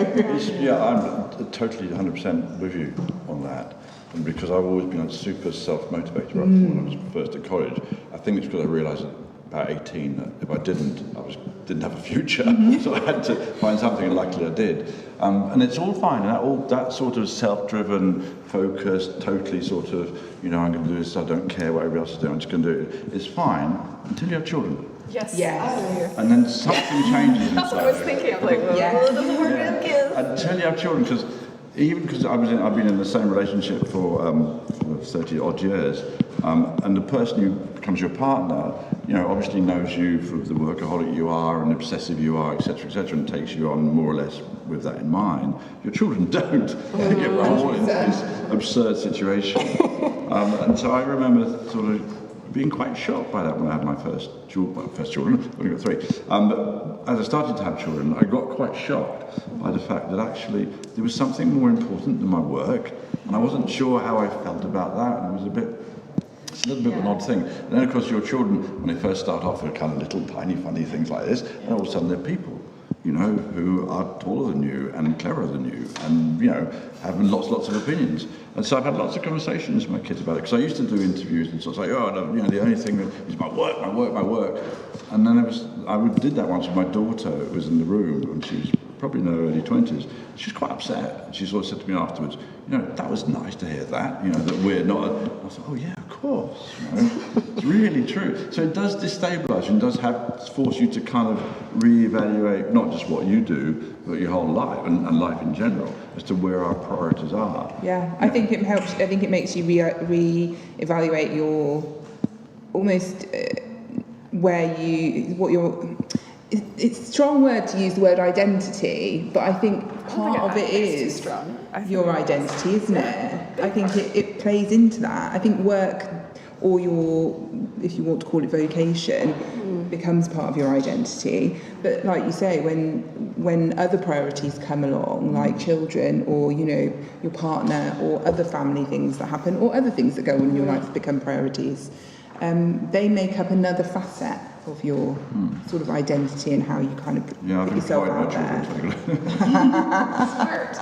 [SPEAKER 8] Yeah, I'm totally 100% with you on that. And because I've always been super self-motivated when I was first at college, I think it's because I realised at about 18 that if I didn't have a future. So I had to find something, and luckily I did. And it's all fine, and that sort of self-driven focus, totally sort of, you know, I'm going to do this, I don't care what everybody else is doing, I'm just going to do it. It's fine until you have children.
[SPEAKER 7] Yes.
[SPEAKER 8] And then something changes inside.
[SPEAKER 7] That's what I was thinking. I'm like,
[SPEAKER 8] until you have children, because I've been in the same relationship for 30 odd years, and the person who becomes your partner, you know, obviously knows you for the workaholic you are and obsessive you are, etc., and takes you on more or less with that in mind. Your children don't. They get rolled into this absurd situation. And so I remember sort of being quite shocked by that when I had my first children. I've only got 3. But as I started to have children, I got quite shocked by the fact that actually there was something more important than my work, and I wasn't sure how I felt about that, and it's a little bit of an odd thing. And then, of course, your children, when they first start off, are kind of little, tiny, funny things like this, and all of a sudden they're people. you know, who are taller than you and cleverer than you, and you know, have lots of opinions. And so I've had lots of conversations with my kids about it, because I used to do interviews and sort of say, oh, no, you know, the only thing is my work. And then I did that once with my daughter, who was in the room, and she was probably in her early 20s. She was quite upset. She sort of said to me afterwards, you know, that was nice to hear that, you know, that we're not. I thought, oh yeah, of course. You know, it's really true. So it does destabilise you and does force you to kind of reevaluate not just what you do, but your whole life and life in general, as to where our priorities are.
[SPEAKER 6] Yeah, I think it helps. I think it makes you re-evaluate your almost It's a strong word to use the word identity, but I think part of it is your identity, isn't it? I think it plays into that. I think work, or your, if you want to call it vocation, becomes part of your identity. But like you say, when other priorities come along, like children, or you know, your partner, or other family things that happen, or other things that go on in your life become priorities, they make up another facet of your sort of identity and how you kind of put yourself out there.
[SPEAKER 7] Smart.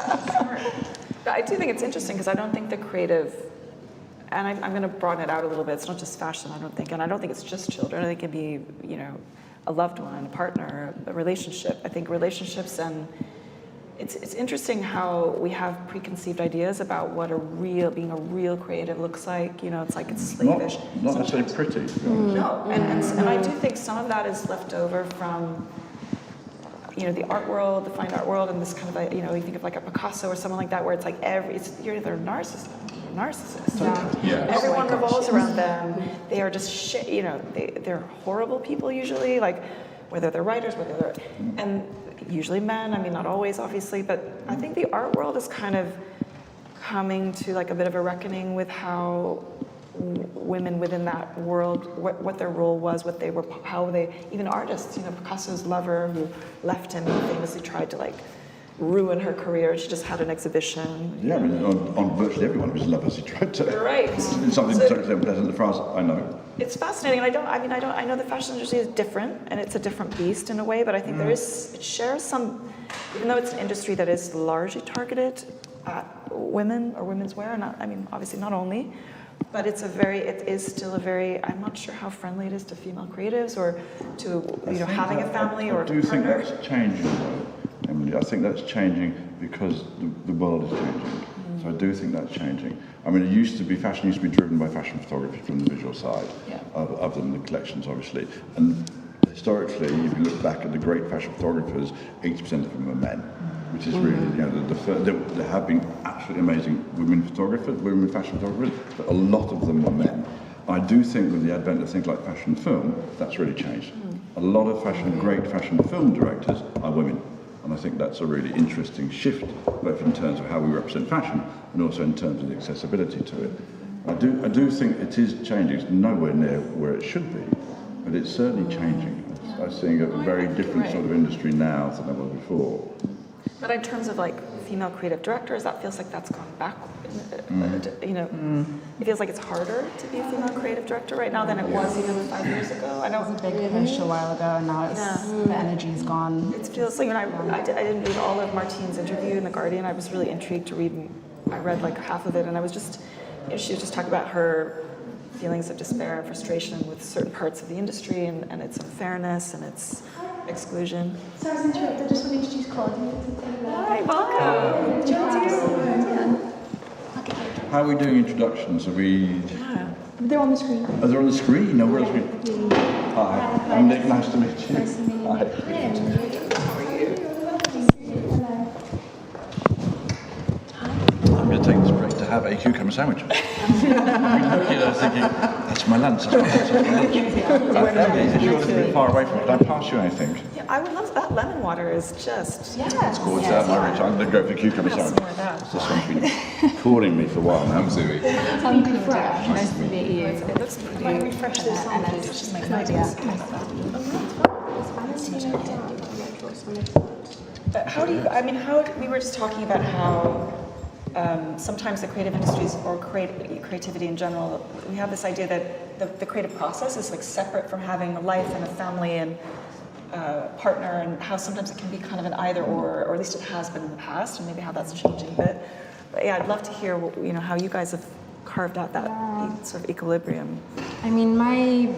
[SPEAKER 7] But I do think it's interesting, because I don't think the creative, and I'm going to broaden it out a little bit. It's not just fashion, I don't think, and I don't think it's just children. I think it can be, you know, a loved one, a partner, a relationship. I think relationships, and it's interesting how we have preconceived ideas about what being a real creative looks like. You know, it's like it's slavish.
[SPEAKER 8] Not necessarily pretty.
[SPEAKER 7] No, and I do think some of that is left over from, you know, the art world, the fine art world, and this kind of, you know, you think of like a Picasso or someone like that, where it's like you're either a narcissist.
[SPEAKER 2] Yeah.
[SPEAKER 7] Everyone revolves around them. They are just shit. You know, they're horrible people usually. Like whether they're writers, and usually men. I mean, not always, obviously, but I think the art world is kind of coming to like a bit of a reckoning with how women within that world, what their role was, what they were, how they, even artists, you know, Picasso's lover who left him and famously tried to like ruin her career. She just had an exhibition.
[SPEAKER 8] Yeah, I mean, on virtually everyone whose lovers he tried to.
[SPEAKER 7] Right.
[SPEAKER 8] It's something so unpleasant as far as I know.
[SPEAKER 7] It's fascinating, and I know the fashion industry is different, and it's a different beast in a way, but I think it shares some, even though it's an industry that is largely targeted at women or women's wear, obviously not only, but it is still a very, I'm not sure how friendly it is to female creatives or to, you know, having a family or a partner.
[SPEAKER 8] I do think that's changing though, Emily. I think that's changing because the world is changing. So I do think that's changing. I mean, fashion used to be driven by fashion photography from the visual side, other than the collections, obviously. And historically, if you look back at the great fashion photographers, 80% of them are men, which is really, you know, there have been absolutely amazing women fashion photographers, but a lot of them were men. I do think with the advent of things like fashion film, that's really changed. A lot of great fashion film directors are women. And I think that's a really interesting shift, both in terms of how we represent fashion and also in terms of the accessibility to it. I do think it is changing. It's nowhere near where it should be, but it's certainly changing. I'm seeing a very different sort of industry now than there was before.
[SPEAKER 7] But in terms of like female creative directors, that feels like that's gone backward. You know, it feels like it's harder to be a female creative director right now than it was even 5 years ago. I know
[SPEAKER 4] it was a big push a while ago, and now the energy's gone.
[SPEAKER 7] It feels like when I didn't read all of Martine's interview in The Guardian. I was really intrigued to read. I read like half of it, and I was just, you know, she was just talking about her feelings of despair and frustration with certain parts of the industry and its unfairness and its exclusion.
[SPEAKER 5] So I was interrupted. I just want to introduce Claudia.
[SPEAKER 7] Hi, welcome.
[SPEAKER 5] Do you want to
[SPEAKER 8] How are we doing introductions? Are we?
[SPEAKER 5] They're on the screen.
[SPEAKER 8] Oh, they're on the screen? No, we're on the screen. Hi, I'm Nick. Nice to meet you.
[SPEAKER 5] Nice to meet you.
[SPEAKER 8] Hi.
[SPEAKER 7] How are you?
[SPEAKER 8] I'm going to take this break to have a cucumber sandwich. I was thinking, that's my lunch. Emily, you're a bit far away from it. Can I pass you anything?
[SPEAKER 7] Yeah, I would love that. Lemon water is just.
[SPEAKER 8] It's gorgeous. I'm going to go for cucumber sandwich. This one's been calling me for a while now.
[SPEAKER 2] I'm Zooey.
[SPEAKER 4] I'm Claudia. Nice to meet you.
[SPEAKER 7] It looks pretty.
[SPEAKER 5] Might refresh this on.
[SPEAKER 4] Just make an idea.
[SPEAKER 7] But how do you? I mean, we were just talking about how sometimes the creative industries or creativity in general, we have this idea that the creative process is like separate from having a life and a family and partner, and how sometimes it can be kind of an either or at least it has been in the past, and maybe how that's changing a bit. But yeah, I'd love to hear how you guys have carved out that sort of equilibrium.
[SPEAKER 4] I mean, my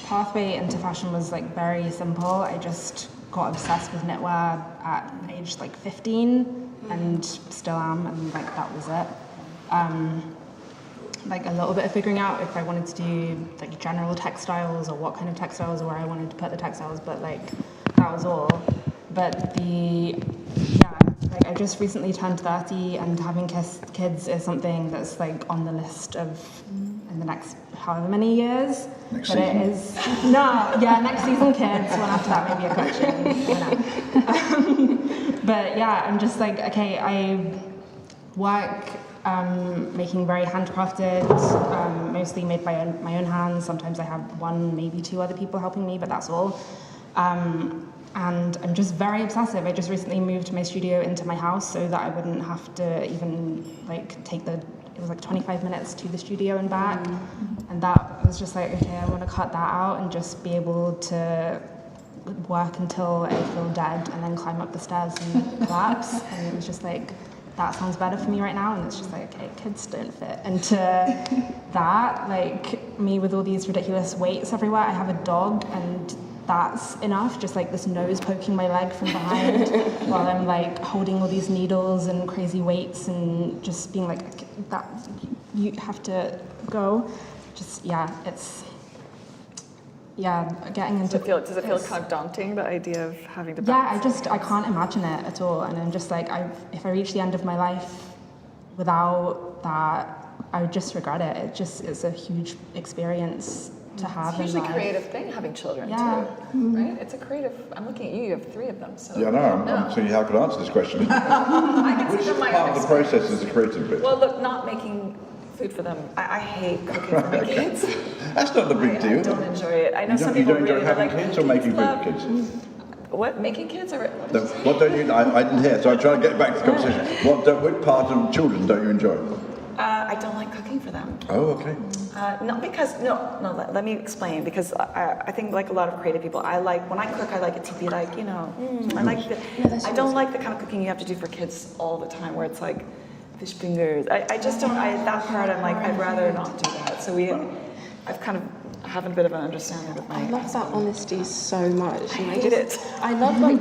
[SPEAKER 4] pathway into fashion was like very simple. I just got obsessed with knitwear at age like 15 and still am, and like that was it. Like a little bit of figuring out if I wanted to do like general textiles or what kind of textiles or where I wanted to put the textiles, but like that was all. But like I just recently turned 30, and having kids is something that's like on the list of in the next however many years.
[SPEAKER 8] Next
[SPEAKER 4] but
[SPEAKER 8] season.
[SPEAKER 4] it is next season kids. One after that maybe a coaching. But yeah, I'm just like, okay, I work making very handcrafted, mostly made by my own hands. Sometimes I have one, maybe two other people helping me, but that's all. And I'm just very obsessive. I just recently moved my studio into my house so that I wouldn't have to even like it was like 25 minutes to the studio and back. And that was just like, okay, I want to cut that out and just be able to work until I feel dead and then climb up the stairs and collapse. And it was just like, that sounds better for me right now. And it's just like, okay, kids don't fit into that. Like me with all these ridiculous weights everywhere. I have a dog, and that's enough. Just like this nose poking my leg from behind while I'm like holding all these needles and crazy weights and just being like, okay, that you have to go. Just getting into.
[SPEAKER 7] Does it feel kind of daunting, the idea of having to balance?
[SPEAKER 4] I can't imagine it at all. And I'm just like, if I reach the end of my life without that, I would just regret it. It's a huge experience to have.
[SPEAKER 7] It's usually a creative thing, having children too, right? It's a creative. I'm looking at you. You have 3 of them. So
[SPEAKER 8] Yeah, no, I'm seeing how I could answer this question.
[SPEAKER 7] I can see from my
[SPEAKER 8] Part
[SPEAKER 7] own
[SPEAKER 8] of the process is the creative bit.
[SPEAKER 7] Well, look, not making food for them. I hate cooking for my kids.
[SPEAKER 8] That's not the big deal.
[SPEAKER 7] I don't enjoy it. I know
[SPEAKER 8] You
[SPEAKER 7] some
[SPEAKER 8] don't
[SPEAKER 7] people
[SPEAKER 8] enjoy
[SPEAKER 7] really
[SPEAKER 8] having
[SPEAKER 7] like
[SPEAKER 8] kids or making food
[SPEAKER 7] love-
[SPEAKER 8] for kids?
[SPEAKER 7] What, making kids? Or what did you say?
[SPEAKER 8] What don't you? I didn't hear, so I'm trying to get back to the conversation. What part of children don't you enjoy?
[SPEAKER 7] I don't like cooking for them.
[SPEAKER 8] Oh, okay.
[SPEAKER 7] Not because, no, let me explain, because I think like a lot of creative people, when I cook, I like it to be like, I don't like the kind of cooking you have to do for kids all the time, where it's like fish fingers. I just don't, that part I'm like, I'd rather not do that. So I've kind of have a bit of an understanding with my
[SPEAKER 3] I love that honesty so much.
[SPEAKER 7] I hate it.
[SPEAKER 3] I love I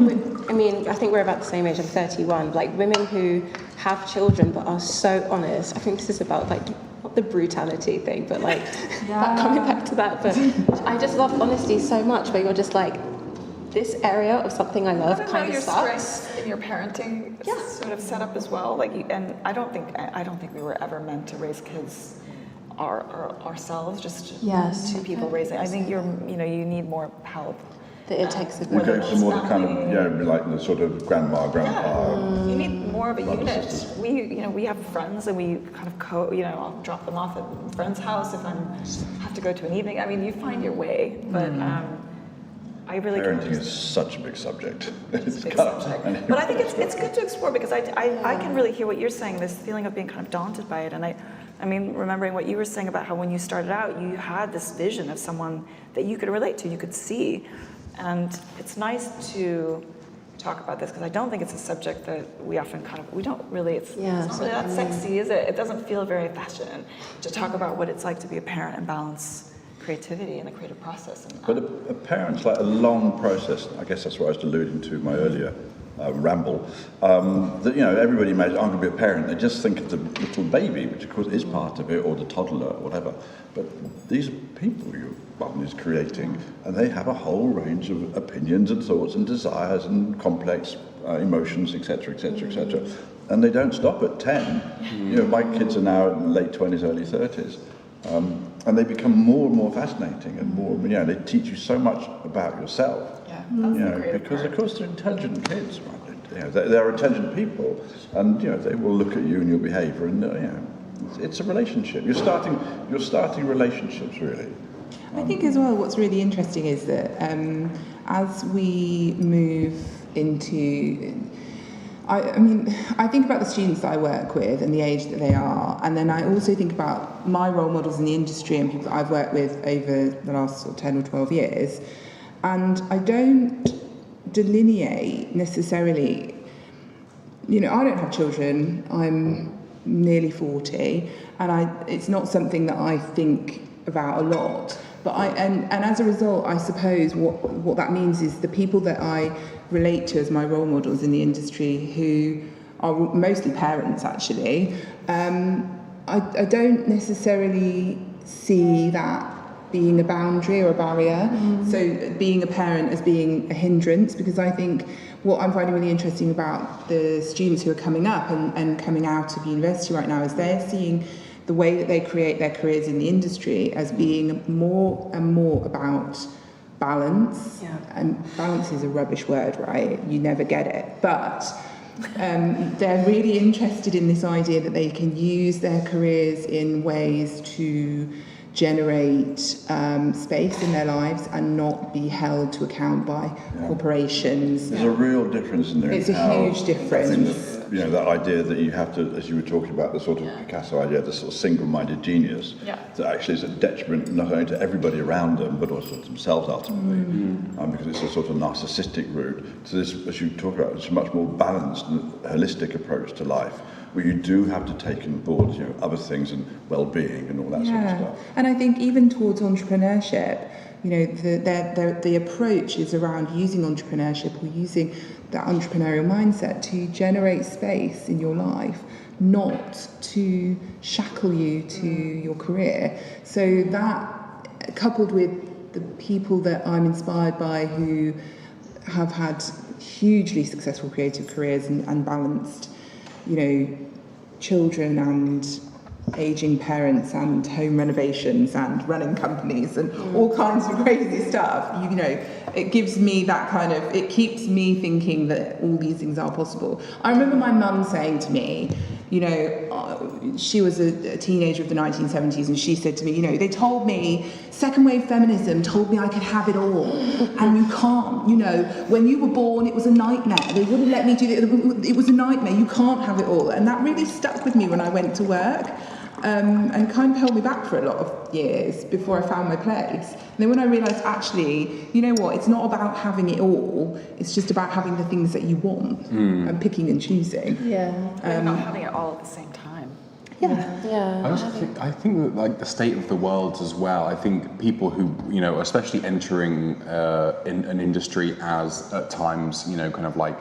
[SPEAKER 3] think we're about the same age, I'm 31, like women who have children but are so honest. I think this is about like, not the brutality thing, but like, coming back to that, but I just love honesty so much, where you're just like, this area of something I love kind of
[SPEAKER 7] your
[SPEAKER 3] sucks.
[SPEAKER 7] strengths in your parenting sort of set up as well. Like, and I don't think we were ever meant to raise kids ourselves, just two people raising. I think you need more help.
[SPEAKER 3] That it takes a
[SPEAKER 8] You go to more the kind of, like the sort of grandma, grandpa.
[SPEAKER 7] You need more of a unit.
[SPEAKER 8] sisters.
[SPEAKER 7] We have friends, and we kind of I'll drop them off at a friend's house if have to go to an evening. I mean, you find your way, but I really
[SPEAKER 8] Parenting is such a big subject.
[SPEAKER 7] It's a big subject. But I think it's good to explore, because I can really hear what you're saying, this feeling of being kind of daunted by it. And I mean, remembering what you were saying about how when you started out, you had this vision of someone that you could relate to, you could see. And it's nice to talk about this, because I don't think it's a subject that we often we don't really, it's not really that sexy, is it? It doesn't feel very fashion to talk about what it's like to be a parent and balance creativity and the creative process.
[SPEAKER 8] But a parent's like a long process. I guess that's what I was alluding to in my earlier ramble. That everybody imagines, I'm going to be a parent. They just think of the little baby, which of course is part of it, or the toddler, or whatever. But these are people your button is creating, and they have a whole range of opinions and thoughts and desires and complex emotions, etc., etc., etc. And they don't stop at 10. My kids are now in late 20s, early 30s. And they become more and more fascinating, and more, they teach you so much about yourself. Because of course they're intelligent kids, right? They're intelligent people, and they will look at you and your behaviour, and it's a relationship. You're starting relationships, really.
[SPEAKER 6] I think as well, what's really interesting is that as we move into, I think about the students that I work with and the age that they are, and then I also think about my role models in the industry and people that I've worked with over the last 10 or 12 years, and I don't delineate necessarily. You know, I don't have children. I'm nearly 40, and it's not something that I think about a lot. But and as a result, I suppose what that means is the people that I relate to as my role models in the industry, who are mostly parents actually, I don't necessarily see that being a boundary or a barrier. So being a parent as being a hindrance, because I think what I'm finding really interesting about the students who are coming up and coming out of university right now is they're seeing the way that they create their careers in the industry as being more and more about balance. And balance is a rubbish word, right? You never get it. But they're really interested in this idea that they can use their careers in ways to generate space in their lives and not be held to account by corporations.
[SPEAKER 8] There's a real difference in there.
[SPEAKER 6] It's a huge difference.
[SPEAKER 8] You know, that idea that you have to, as you were talking about, the sort of Picasso idea, the sort of single-minded genius, that actually is a detriment not only to everybody around them, but also to themselves ultimately, because it's a sort of narcissistic route. So this, as you talk about, it's a much more balanced and holistic approach to life, where you do have to take on board, you know, other things and well-being and all that sort of stuff.
[SPEAKER 6] And I think even towards entrepreneurship, you know, the approach is around using entrepreneurship or using that entrepreneurial mindset to generate space in your life, not to shackle you to your career. So that, coupled with the people that I'm inspired by who have had hugely successful creative careers and balanced, you know, children and aging parents and home renovations and running companies and all kinds of crazy stuff, you know, it gives me that kind of, it keeps me thinking that all these things are possible. I remember my mum saying to me, you know, she was a teenager of the 1970s, and she said to me, you know, they told me, second wave feminism told me I could have it all, and you can't, you know, when you were born it was a nightmare, they wouldn't let me do it, it was a nightmare, you can't have it all. And that really stuck with me when I went to work. And kind of held me back for a lot of years before I found my place. And then when I realised, actually, you know what, it's not about having it all, it's just about having the things that you want and picking and choosing.
[SPEAKER 7] Not having it all at the same time.
[SPEAKER 2] I think that, like, the state of the world as well, I think people who, you know, especially entering in an industry as at times, you know, kind of like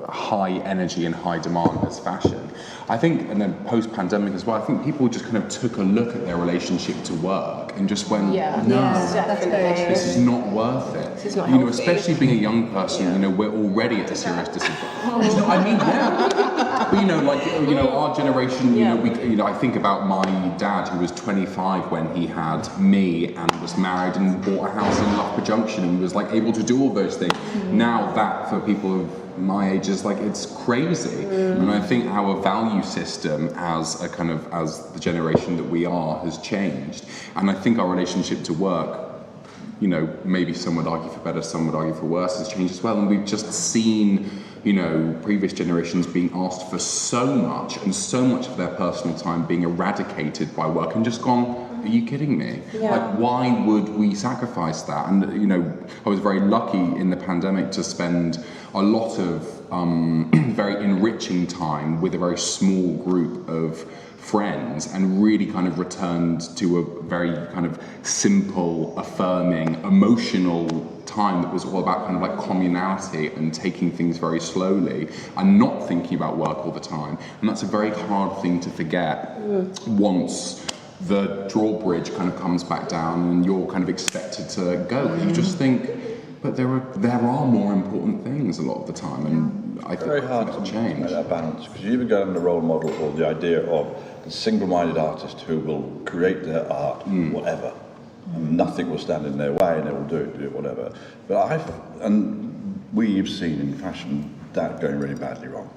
[SPEAKER 2] high energy and high demand as fashion, I think, and then post-pandemic as well, I think people just kind of took a look at their relationship to work and just went, this is not worth it.
[SPEAKER 3] This is not
[SPEAKER 2] you know,
[SPEAKER 3] healthy.
[SPEAKER 2] Especially being a young person, you know, we're already at a serious disadvantage. I mean, but, you know, like, you know, our generation, you know, I think about my dad, who was 25 when he had me and was married and bought a house in Loughborough Junction and was like able to do all those things. Now that for people of my age is like, it's crazy. And I think our value system as a kind of, as the generation that we are, has changed. And I think our relationship to work, you know, maybe some would argue for better, some would argue for worse, has changed as well. And we've just seen, you know, previous generations being asked for so much, and so much of their personal time being eradicated by work, and just gone, are you kidding me? Like, why would we sacrifice that? And, you know, I was very lucky in the pandemic to spend a lot of very enriching time with a very small group of friends, and really kind of returned to a very kind of simple, affirming, emotional time that was all about kind of like communality and taking things very slowly and not thinking about work all the time. And that's a very hard thing to forget once the drawbridge kind of comes back down and you're kind of expected to go. You just think, but there are more important things a lot of the time, and I think
[SPEAKER 8] very hard
[SPEAKER 2] that'll
[SPEAKER 8] to
[SPEAKER 2] change.
[SPEAKER 8] make that balance, because you even go on the role model or the idea of the single-minded artist who will create their art, whatever, and nothing will stand in their way, and they will do it whatever. But we've seen in fashion that going really badly wrong.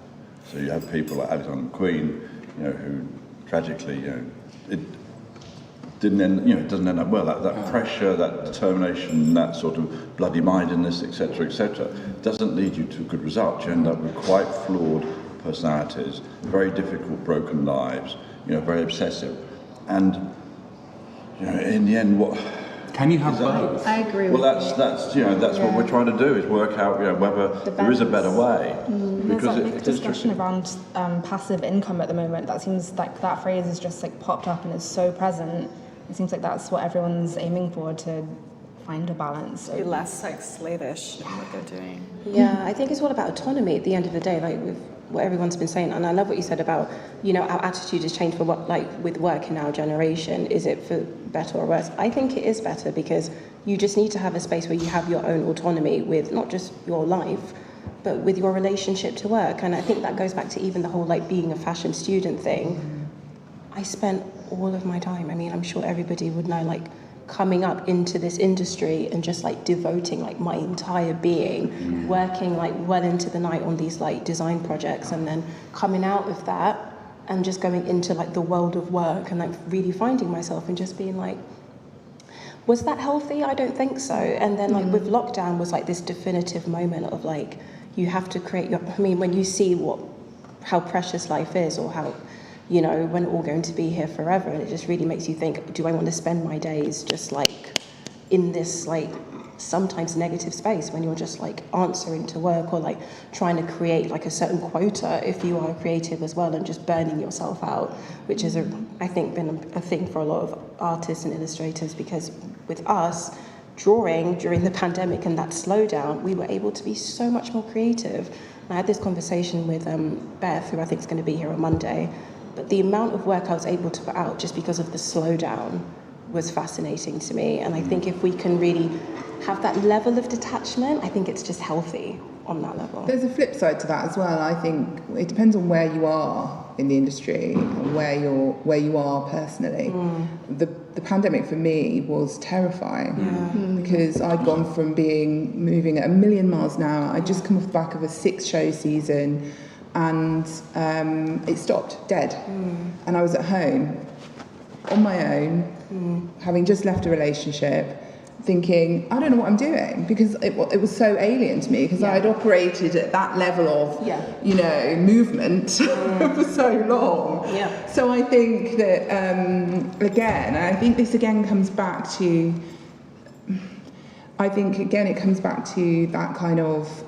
[SPEAKER 8] So you have people like Alexander McQueen, you know, who tragically, you know, it doesn't end up well. That pressure, that determination, that sort of bloody-mindedness, etc., doesn't lead you to a good result. You end up with quite flawed personalities, very difficult, broken lives, you know, very obsessive. And, you know, in the end, what
[SPEAKER 2] Can you have both?
[SPEAKER 4] I agree
[SPEAKER 8] Well,
[SPEAKER 4] with
[SPEAKER 8] that's what we're trying to do, is work out whether there is a better way.
[SPEAKER 4] There's that big discussion around passive income at the moment. That seems like that phrase is just like popped up and is so present. It seems like that's what everyone's aiming for, to find a balance.
[SPEAKER 7] Be less like slavish in what they're doing.
[SPEAKER 3] Yeah, I think it's all about autonomy at the end of the day, like with what everyone's been saying. And I love what you said about, our attitude has changed for what, like with work in our generation. Is it for better or worse? I think it is better, because you just need to have a space where you have your own autonomy with not just your life, but with your relationship to work. And I think that goes back to even the whole like being a fashion student thing. I spent all of my time, I mean, I'm sure everybody would know, like coming up into this industry and just like devoting like my entire being, working like well into the night on these like design projects, and then coming out of that and just going into like the world of work and like really finding myself and just being like, was that healthy? I don't think so. And then like with lockdown was like this definitive moment of like, you have to create your, I mean, when you see how precious life is, or how, we're not all going to be here forever, and it just really makes you think, do I want to spend my days just like in this like sometimes negative space when you're just like answering to work, or like trying to create like a certain quota if you are creative as well, and just burning yourself out, which is I think been a thing for a lot of artists and illustrators, because with us drawing during the pandemic and that slowdown, we were able to be so much more creative. And I had this conversation with Beth, who I think is going to be here on Monday, but the amount of work I was able to put out just because of the slowdown was fascinating to me. And I think if we can really have that level of detachment, I think it's just healthy on that level.
[SPEAKER 6] There's a flip side to that as well. I think it depends on where you are in the industry and where you are personally. The pandemic for me was terrifying because I'd gone from moving at a million miles an hour. I'd just come off the back of a 6-show season, and it stopped dead. And I was at home on my own, having just left a relationship, thinking, I don't know what I'm doing, because it was so alien to me, because I'd operated at that level of, movement for so long. So I think that, again, I think this again comes back to, that kind of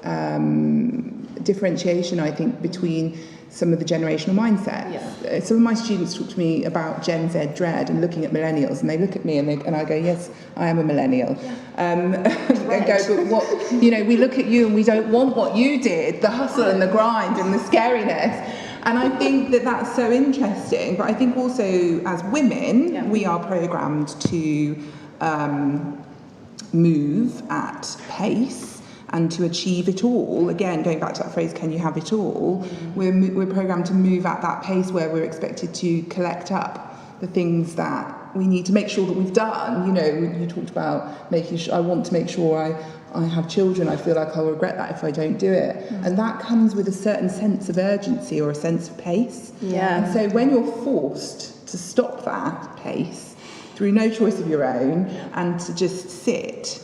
[SPEAKER 6] differentiation, I think, between some of the generational mindsets. Some of my students talk to me about Gen Z dread and looking at millennials, and they look at me and I go, yes, I am a millennial. They go, but what, we look at you and we don't want what you did, the hustle and the grind and the scariness. And I think that that's so interesting. But I think also as women, we are programmed to move at pace and to achieve it all. Again, going back to that phrase, can you have it all? We're programmed to move at that pace where we're expected to collect up the things that we need to make sure that we've done. You talked about making sure, I want to make sure I have children. I feel like I'll regret that if I don't do it. And that comes with a certain sense of urgency or a sense of pace. And so when you're forced to stop that pace through no choice of your own, and to just sit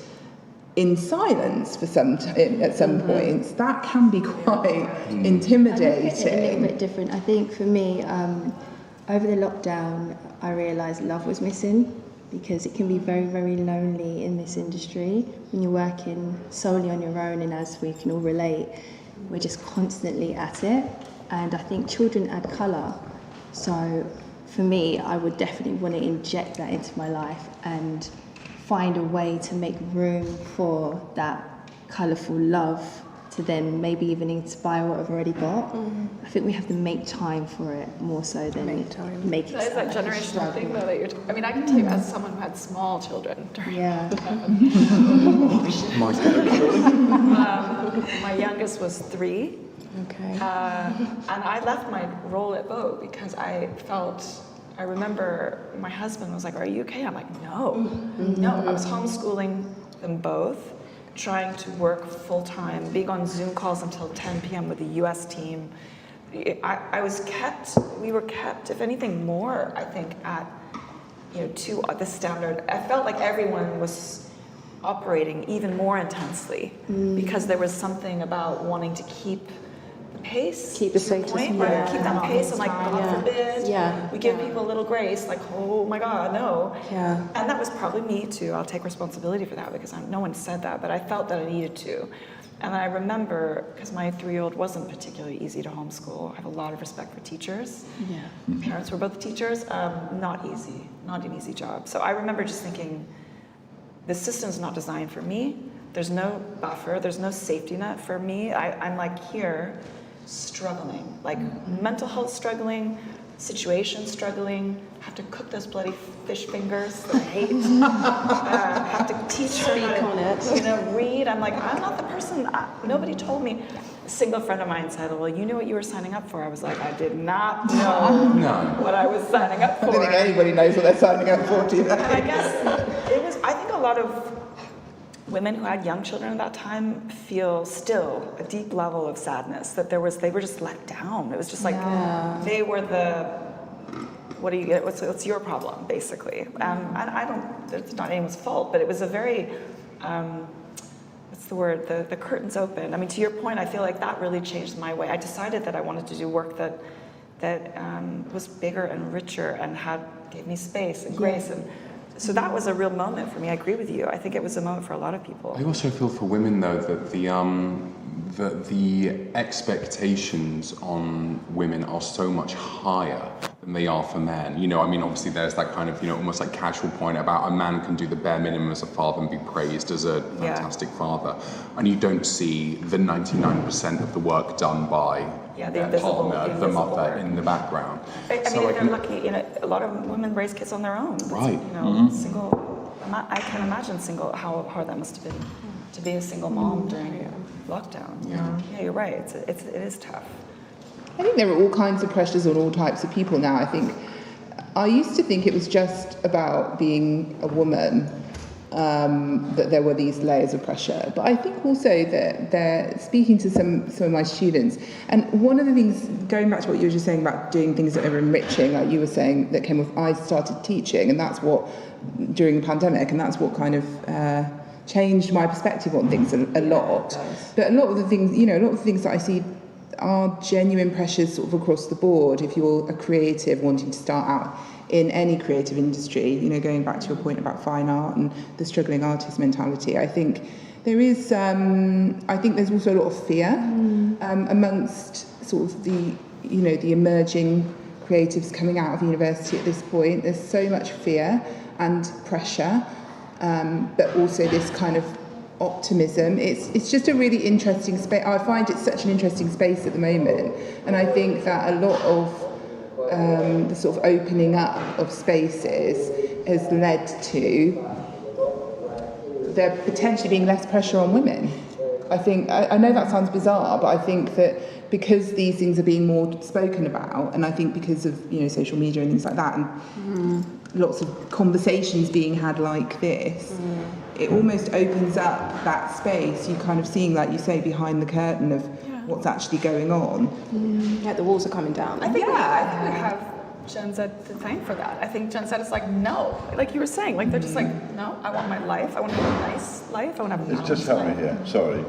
[SPEAKER 6] in silence for at some points, that can be quite intimidating.
[SPEAKER 9] It's a little bit different. I think for me, over the lockdown, I realised love was missing, because it can be very, very lonely in this industry when you're working solely on your own, and as we can all relate, we're just constantly at it. And I think children add colour. So for me, I would definitely want to inject that into my life and find a way to make room for that colourful love to then maybe even inspire what I've already got. I think we have to make time for it more so than make it.
[SPEAKER 10] That is that generational thing, though. That I mean, I can tell you as someone who had small children. My youngest was 3.
[SPEAKER 3] Okay.
[SPEAKER 10] And I left my role at Vogue because I remember my husband was like, are you okay? I'm like, no. I was homeschooling them both, trying to work full-time, being on Zoom calls until 10 p.m. with the US team. We were kept, if anything more, I think, at, to the standard. I felt like everyone was operating even more intensely because there was something about wanting to keep the pace.
[SPEAKER 3] Keep the
[SPEAKER 10] to your
[SPEAKER 3] status
[SPEAKER 10] point,
[SPEAKER 3] quo.
[SPEAKER 10] right? Keep that pace, and like, God forbid,
[SPEAKER 3] Yeah.
[SPEAKER 10] we give people a little grace, like, oh my God, no.
[SPEAKER 3] Yeah.
[SPEAKER 10] And that was probably me too. I'll take responsibility for that because no one said that, but I felt that I needed to. And I remember, because my 3-year-old wasn't particularly easy to homeschool. I have a lot of respect for teachers.
[SPEAKER 3] Yeah.
[SPEAKER 10] Parents were both teachers. Not easy, not an easy job. So I remember just thinking, the system's not designed for me. There's no buffer, there's no safety net for me. I'm like here, struggling, like mental health struggling, situation struggling, have to cook those bloody fish fingers that I hate, have to teach her how to read. I'm like, I'm not the person, nobody told me. A single friend of mine said, well, you knew what you were signing up for. I was like, I did not know what I was signing up for.
[SPEAKER 6] I don't think anybody knows what they're signing up for, do they?
[SPEAKER 10] And I guess it was, I think a lot of women who had young children at that time feel still a deep level of sadness that they were just let down. It was just like they were what do you get? What's your problem, basically? And I don't. It's not anyone's fault, but it was a very what's the word? The curtains open. I mean, to your point, I feel like that really changed my way. I decided that I wanted to do work that was bigger and richer and gave me space and grace and. So that was a real moment for me. I agree with you. I think it was a moment for a lot of people.
[SPEAKER 2] I also feel for women though that the expectations on women are so much higher than they are for men. You know, I mean, obviously there's that kind of, you know, almost like casual point about a man can do the bare minimum as a father and be praised as a fantastic father, and you don't see the 99% of the work done by the partner, the mother in the background.
[SPEAKER 10] I mean, if they're lucky, you know, a lot of women raise kids on their own.
[SPEAKER 2] Right.
[SPEAKER 10] You know, single. I can imagine how hard that must have been to be a single mom during lockdown. Yeah, you're right. It is tough.
[SPEAKER 6] I think there are all kinds of pressures on all types of people now. I used to think it was just about being a woman, that there were these layers of pressure. But I think also that they're speaking to some of my students. And one of the things, going back to what you were just saying about doing things that are enriching, like you were saying, that came with, I started teaching, and that's what, during the pandemic, and that's what kind of changed my perspective on things a lot. But a lot of the things that I see are genuine pressures sort of across the board. If you're a creative wanting to start out in any creative industry, you know, going back to your point about fine art and the struggling artist mentality, I think there is, I think there's also a lot of fear amongst sort of the emerging creatives coming out of university at this point. There's so much fear and pressure, but also this kind of optimism. It's just a really interesting space. I find it such an interesting space at the moment, and I think that a lot of the sort of opening up of spaces has led to there potentially being less pressure on women. I think, I know that sounds bizarre, but I think that because these things are being more spoken about, and I think because of, you know, social media and things like that, and lots of conversations being had like this, it almost opens up that space. You kind of seeing, like you say, behind the curtain of what's actually going on.
[SPEAKER 3] Yeah, the walls are coming down.
[SPEAKER 10] I think we have Jenn Z to thank for that. I think Jenn Z is like, no, like you were saying, like they're just like, no, I want my life. I want to have a nice life. I want to have a
[SPEAKER 8] It's just help me here. Sorry.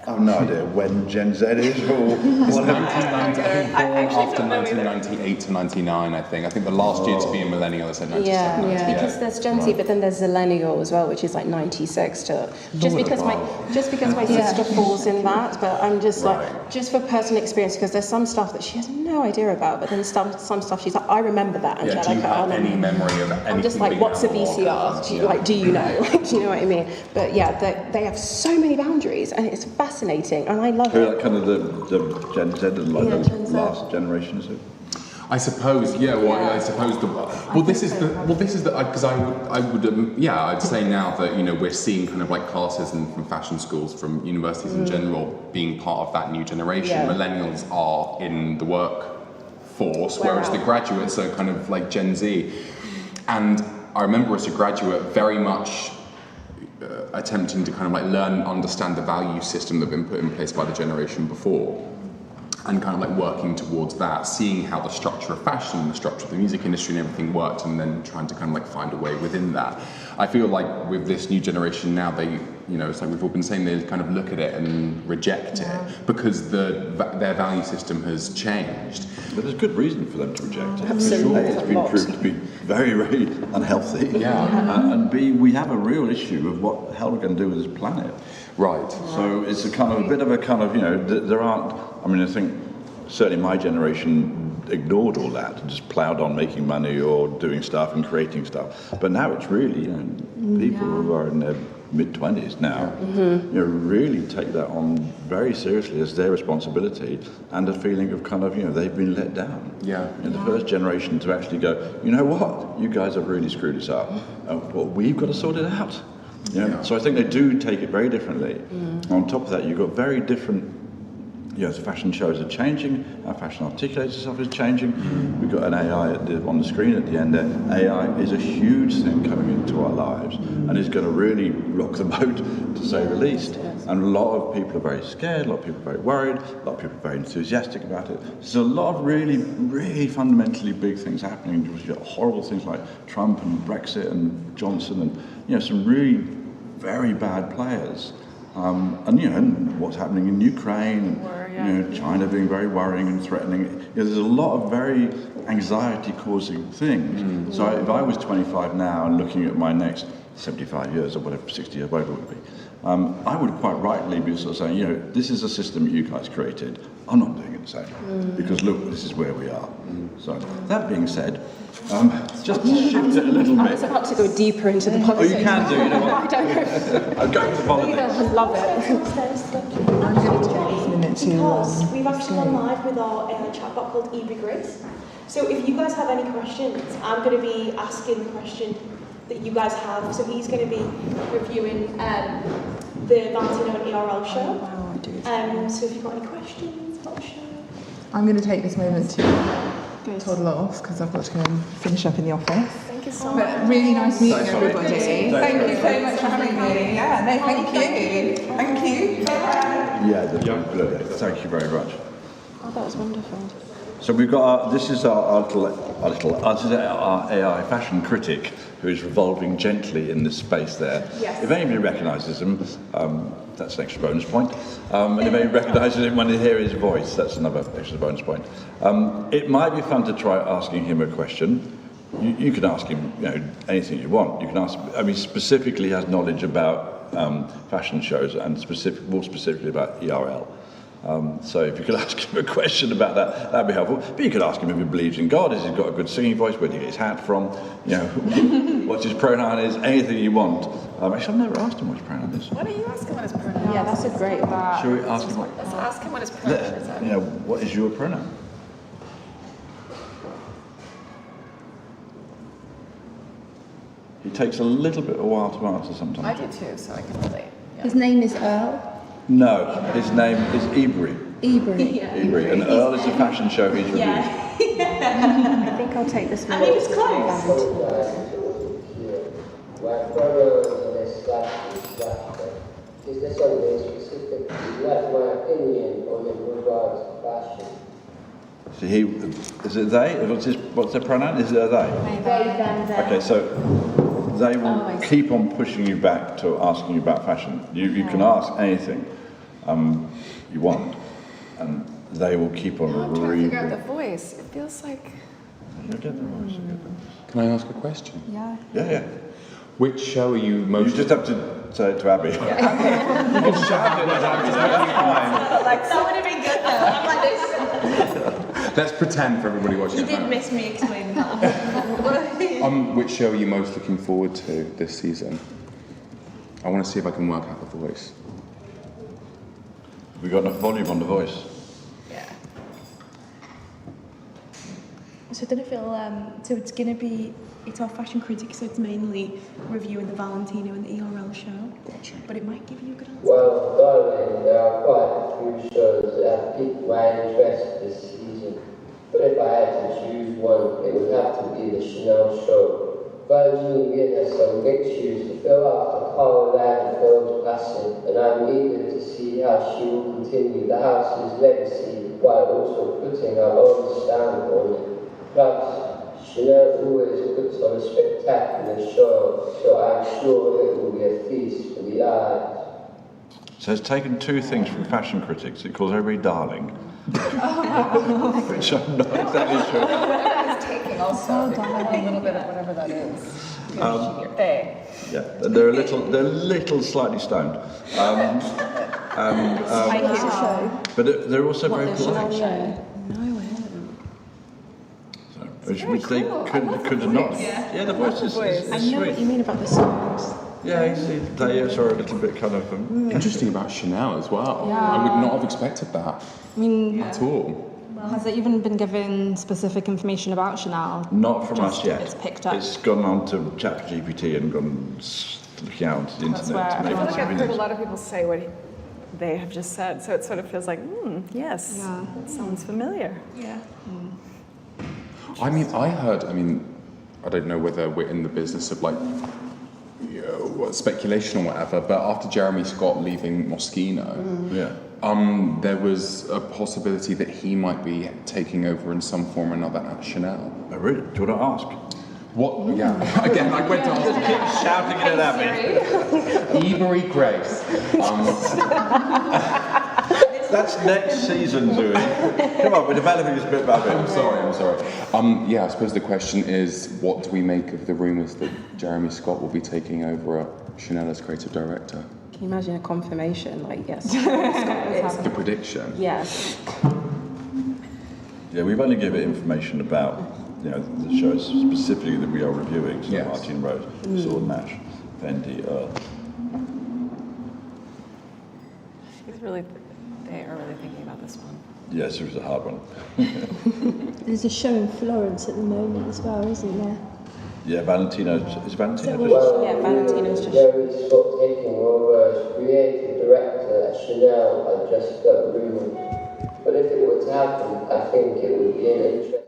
[SPEAKER 8] I have no idea when Gen Z is or whatever.
[SPEAKER 2] After 1998 to 99, I think. I think the last year to be a millennial is at 97.
[SPEAKER 3] Because there's Gen Z, but then there's Zillennial as well, which is like 96 to. Just because my sister falls in that, but I'm just like, just for personal experience, because there's some stuff that she has no idea about, but then some stuff she's like, I remember that, Anjelica.
[SPEAKER 2] Do you have any memory of anything?
[SPEAKER 3] I'm just like, what's a VCR? Do you know? Do you know what I mean? But yeah, they have so many boundaries, and it's fascinating, and I love it.
[SPEAKER 8] Like kind of the Gen Z and like the last generation, is it?
[SPEAKER 2] I suppose, I suppose this is because I'd say now that, you know, we're seeing kind of like classes from fashion schools, from universities in general, being part of that new generation. Millennials are in the workforce, whereas the graduates are kind of like Gen Z. And I remember as a graduate very much attempting to kind of like learn and understand the value system that had been put in place by the generation before. and kind of like working towards that, seeing how the structure of fashion and the structure of the music industry and everything worked, and then trying to kind of like find a way within that. I feel like with this new generation now, they, you know, it's like we've all been saying, they kind of look at it and reject it because their value system has changed.
[SPEAKER 8] But there's good reason for them to reject it.
[SPEAKER 3] Absolutely.
[SPEAKER 8] A, it's been proved to be very, very unhealthy.
[SPEAKER 2] Yeah.
[SPEAKER 8] And B, we have a real issue of what the hell we're going to do with this planet.
[SPEAKER 2] Right.
[SPEAKER 8] So it's a kind of a bit of a kind of, you know, there aren't, I mean, I think certainly my generation ignored all that and just ploughed on making money or doing stuff and creating stuff. But now it's really, you know, people who are in their mid-20s now, you know, really take that on very seriously as their responsibility and a feeling of kind of, you know, they've been let down.
[SPEAKER 2] Yeah.
[SPEAKER 8] And the first generation to actually go, you know what, you guys have really screwed us up. Well, we've got to sort it out. You know? Yeah. So I think they do take it very differently. On top of that, you've got very different, you know, fashion shows are changing, how fashion articulates itself is changing. We've got an AI on the screen at the end there. AI is a huge thing coming into our lives and is going to really rock the boat, to say the least. And a lot of people are very scared, a lot of people are very worried, a lot of people are very enthusiastic about it. There's a lot of really, really fundamentally big things happening. You've got horrible things like Trump and Brexit and Johnson and, you know, some really very bad players. And you know, what's happening in Ukraine, and you know, China being very worrying and threatening. You know, there's a lot of very anxiety-causing things. So if I was 25 now and looking at my next 75 years or whatever, 60 years, whatever it would be, I would quite rightly be sort of saying, you know, this is a system that you guys created. I'm not doing it the same because look, this is where we are. So that being said, just to shift it a little bit.
[SPEAKER 3] I was about to go deeper into the politics.
[SPEAKER 8] Oh, you can do, you know what?
[SPEAKER 3] I don't know.
[SPEAKER 8] I'm going to politics.
[SPEAKER 3] I love it.
[SPEAKER 6] I'm going to take this minute to...
[SPEAKER 5] Because we've actually gone live with our chatbot called eBigrid. So if you guys have any questions, I'm going to be asking the question that you guys have. So he's going to be reviewing the Valentino and ERL show.
[SPEAKER 6] Oh, I do.
[SPEAKER 5] So if you've got any questions about the show.
[SPEAKER 6] I'm going to take this moment to toddle off because I've got to go and finish up in the office.
[SPEAKER 5] Thank you so much.
[SPEAKER 6] But really nice meeting everybody.
[SPEAKER 11] Thank you so much for having me. Yeah, no, thank you. Thank you.
[SPEAKER 8] Yeah, thank you very much.
[SPEAKER 3] Oh, that was wonderful.
[SPEAKER 8] So we've got this is our AI fashion critic who is revolving gently in this space there.
[SPEAKER 5] Yes.
[SPEAKER 8] If anybody recognises him, that's an extra bonus point. And if anybody recognises him when they hear his voice, that's another extra bonus point. It might be fun to try asking him a question. You can ask him, you know, anything you want. You can ask. I mean, specifically has knowledge about fashion shows and more specifically about ERL. So if you could ask him a question about that, that'd be helpful. But you could ask him if he believes in God, has he got a good singing voice, where did he get his hat from, you know, what his pronoun is, anything you want. Actually, I've never asked him what his pronoun is.
[SPEAKER 10] Why don't you ask him what his pronoun is?
[SPEAKER 3] Yeah, that's a great one.
[SPEAKER 8] Shall we ask him what?
[SPEAKER 10] Let's ask him what his pronoun is.
[SPEAKER 8] You know, what is your pronoun? It takes a little bit of a while to answer sometimes.
[SPEAKER 10] I do too, so I can relate. Yeah.
[SPEAKER 9] His name is Earl.
[SPEAKER 8] No, his name is Ibri.
[SPEAKER 9] Ibri.
[SPEAKER 8] Ibri, and Earl is a fashion show he's reviewed.
[SPEAKER 3] I think I'll take this one.
[SPEAKER 5] I think it's close.
[SPEAKER 12] My pronoun in this slide is there something specific? You like my opinion on in regards to fashion?
[SPEAKER 8] So is it they? What's their pronoun? Is it a they?
[SPEAKER 5] They, them, them.
[SPEAKER 8] Okay, so they will keep on pushing you back to asking you about fashion. You can ask anything you want, and they will keep on
[SPEAKER 10] I'm trying to figure out the voice. It feels like...
[SPEAKER 8] You'll get the voice.
[SPEAKER 2] Can I ask a question?
[SPEAKER 10] Yeah.
[SPEAKER 8] Yeah.
[SPEAKER 2] Which show are you most...
[SPEAKER 8] You just have to say it to Abby.
[SPEAKER 10] You can shout it at Abby.
[SPEAKER 5] That would have been good though. I'm like this.
[SPEAKER 2] Let's pretend for everybody watching.
[SPEAKER 5] You did miss me explaining that.
[SPEAKER 2] Which show are you most looking forward to this season? I want to see if I can work out the voice.
[SPEAKER 8] We got enough volume on the voice.
[SPEAKER 10] Yeah.
[SPEAKER 5] So I don't feel, so it's going to be, it's our fashion critic, so it's mainly reviewing the Valentino and the ERL show.
[SPEAKER 2] Gotcha.
[SPEAKER 5] But it might give you a good answer.
[SPEAKER 12] Well, darling, there are quite a few shows that have piqued my interest this season. But if I had to choose one, it would have to be the Chanel show. Virginia Guinness on mixtures to fill out the Carl Lagerfeld classic, and I'm eager to see how she will continue the house's legacy while also putting her own stamp on it. Plus, Chanel always puts on a spectacular show, so I'm sure it will be a feast for the eyes.
[SPEAKER 8] So it's taken two things from fashion critics. It calls everybody darling, which I'm not exactly sure.
[SPEAKER 11] It's taking also a little bit of whatever that is.
[SPEAKER 8] Yeah, they're a little slightly stoned. But they're also very polite. Which they could not. Yeah, the voice is
[SPEAKER 3] I know
[SPEAKER 8] sweet.
[SPEAKER 3] what you mean about the songs.
[SPEAKER 8] Yeah, they are a little bit kind of...
[SPEAKER 2] Interesting about Chanel as well.
[SPEAKER 4] Yeah.
[SPEAKER 2] I would not have expected that
[SPEAKER 4] I mean,
[SPEAKER 2] at all.
[SPEAKER 4] has it even been given specific information about Chanel?
[SPEAKER 8] Not from us yet.
[SPEAKER 4] It's picked up.
[SPEAKER 8] It's gone on to ChatGPT and gone looking out onto the internet to make
[SPEAKER 10] I
[SPEAKER 8] its
[SPEAKER 10] feel like I've heard a
[SPEAKER 8] opinions.
[SPEAKER 10] lot of people say what they have just said, so it sort of feels like, yes, that sounds familiar.
[SPEAKER 11] Yeah.
[SPEAKER 2] I don't know whether we're in the business of speculation or whatever, but after Jeremy Scott leaving Moschino, there was a possibility that he might be taking over in some form or another at Chanel.
[SPEAKER 8] Oh, really? Do you want to ask?
[SPEAKER 2] What? Yeah. Again, I went to ask.
[SPEAKER 8] Just keep shouting it at me.
[SPEAKER 2] Ebury Grace.
[SPEAKER 8] That's next season, Zoe. Come on, we're developing this bit by bit.
[SPEAKER 2] I'm sorry. I suppose the question is, what do we make of the rumours that Jeremy Scott will be taking over Chanel as creative director?
[SPEAKER 3] Can you imagine a confirmation? Like, yes.
[SPEAKER 2] The prediction?
[SPEAKER 3] Yes.
[SPEAKER 8] Yeah, we've only given information about the shows specifically that we are reviewing. So Martin Rose, Sword Match, Fendi,
[SPEAKER 10] They are really thinking about this one.
[SPEAKER 8] Yes, it was a hard one.
[SPEAKER 9] There's a show in Florence at the moment as well, isn't there?
[SPEAKER 8] Yeah, Valentino. Is Valentino?
[SPEAKER 3] Valentino's just...
[SPEAKER 12] Jeremy Scott taking over as creative director at Chanel are just a rumour. But if it were to happen, I think it would be an interesting.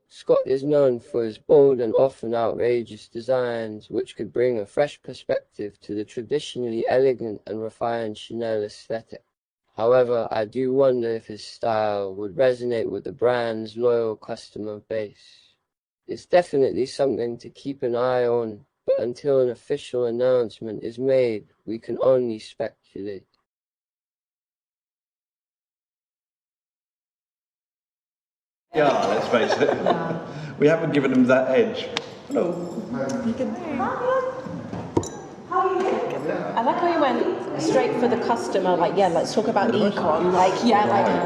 [SPEAKER 12] Scott is known for his bold and often outrageous designs, which could bring a fresh perspective to the traditionally elegant and refined Chanel aesthetic. However, I do wonder if his style would resonate with the brand's loyal customer base. It's definitely something to keep an eye on, but until an official announcement is made, we can only speculate.
[SPEAKER 8] Yeah, let's face it. We haven't given them that edge. Hello.
[SPEAKER 3] I like how you went straight for the customer, let's talk about econ,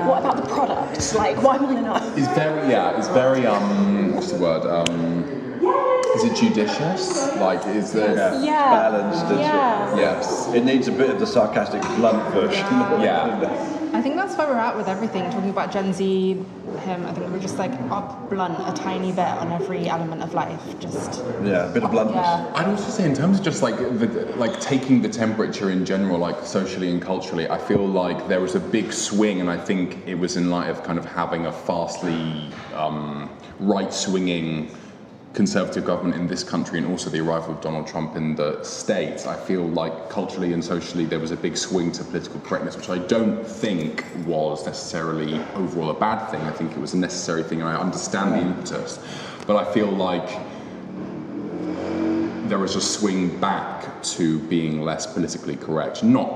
[SPEAKER 3] what about the product? Like, what I want to know.
[SPEAKER 2] It's very, what's the word? Is it judicious? Like, is there...
[SPEAKER 8] Balanced.
[SPEAKER 2] Yes.
[SPEAKER 8] It needs a bit of the sarcastic, blunt version.
[SPEAKER 4] I think that's where we're at with everything. Talking about Gen Z, him, I think we're just up blunt a tiny bit on every element of life. Just
[SPEAKER 8] a bit of bluntness.
[SPEAKER 4] Yeah.
[SPEAKER 2] I'd also say in terms of just taking the temperature in general, socially and culturally, I feel like there was a big swing, and I think it was in light of kind of having a fastly right-swinging Conservative government in this country, and also the arrival of Donald Trump in the States. I feel like culturally and socially there was a big swing to political correctness, which I don't think was necessarily overall a bad thing. I think it was a necessary thing, and I understand the impetus. But I feel like there was a swing back to being less politically correct, not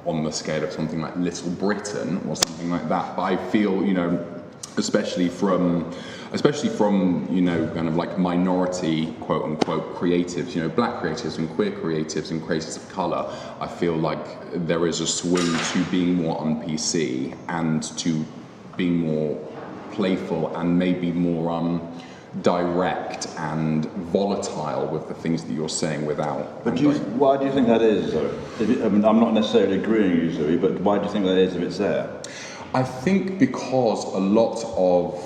[SPEAKER 2] on the scale of something like Little Britain or something like that, but I feel, especially from kind of minority quote unquote creatives, black creatives and queer creatives and creators of colour, I feel like there is a swing to being more on PC and to being more playful and maybe more direct and volatile with the things that you're saying without.
[SPEAKER 8] But why do you think that is, though? I'm not necessarily agreeing with you, Zoe, but why do you think that is if it's there?
[SPEAKER 2] I think because a lot of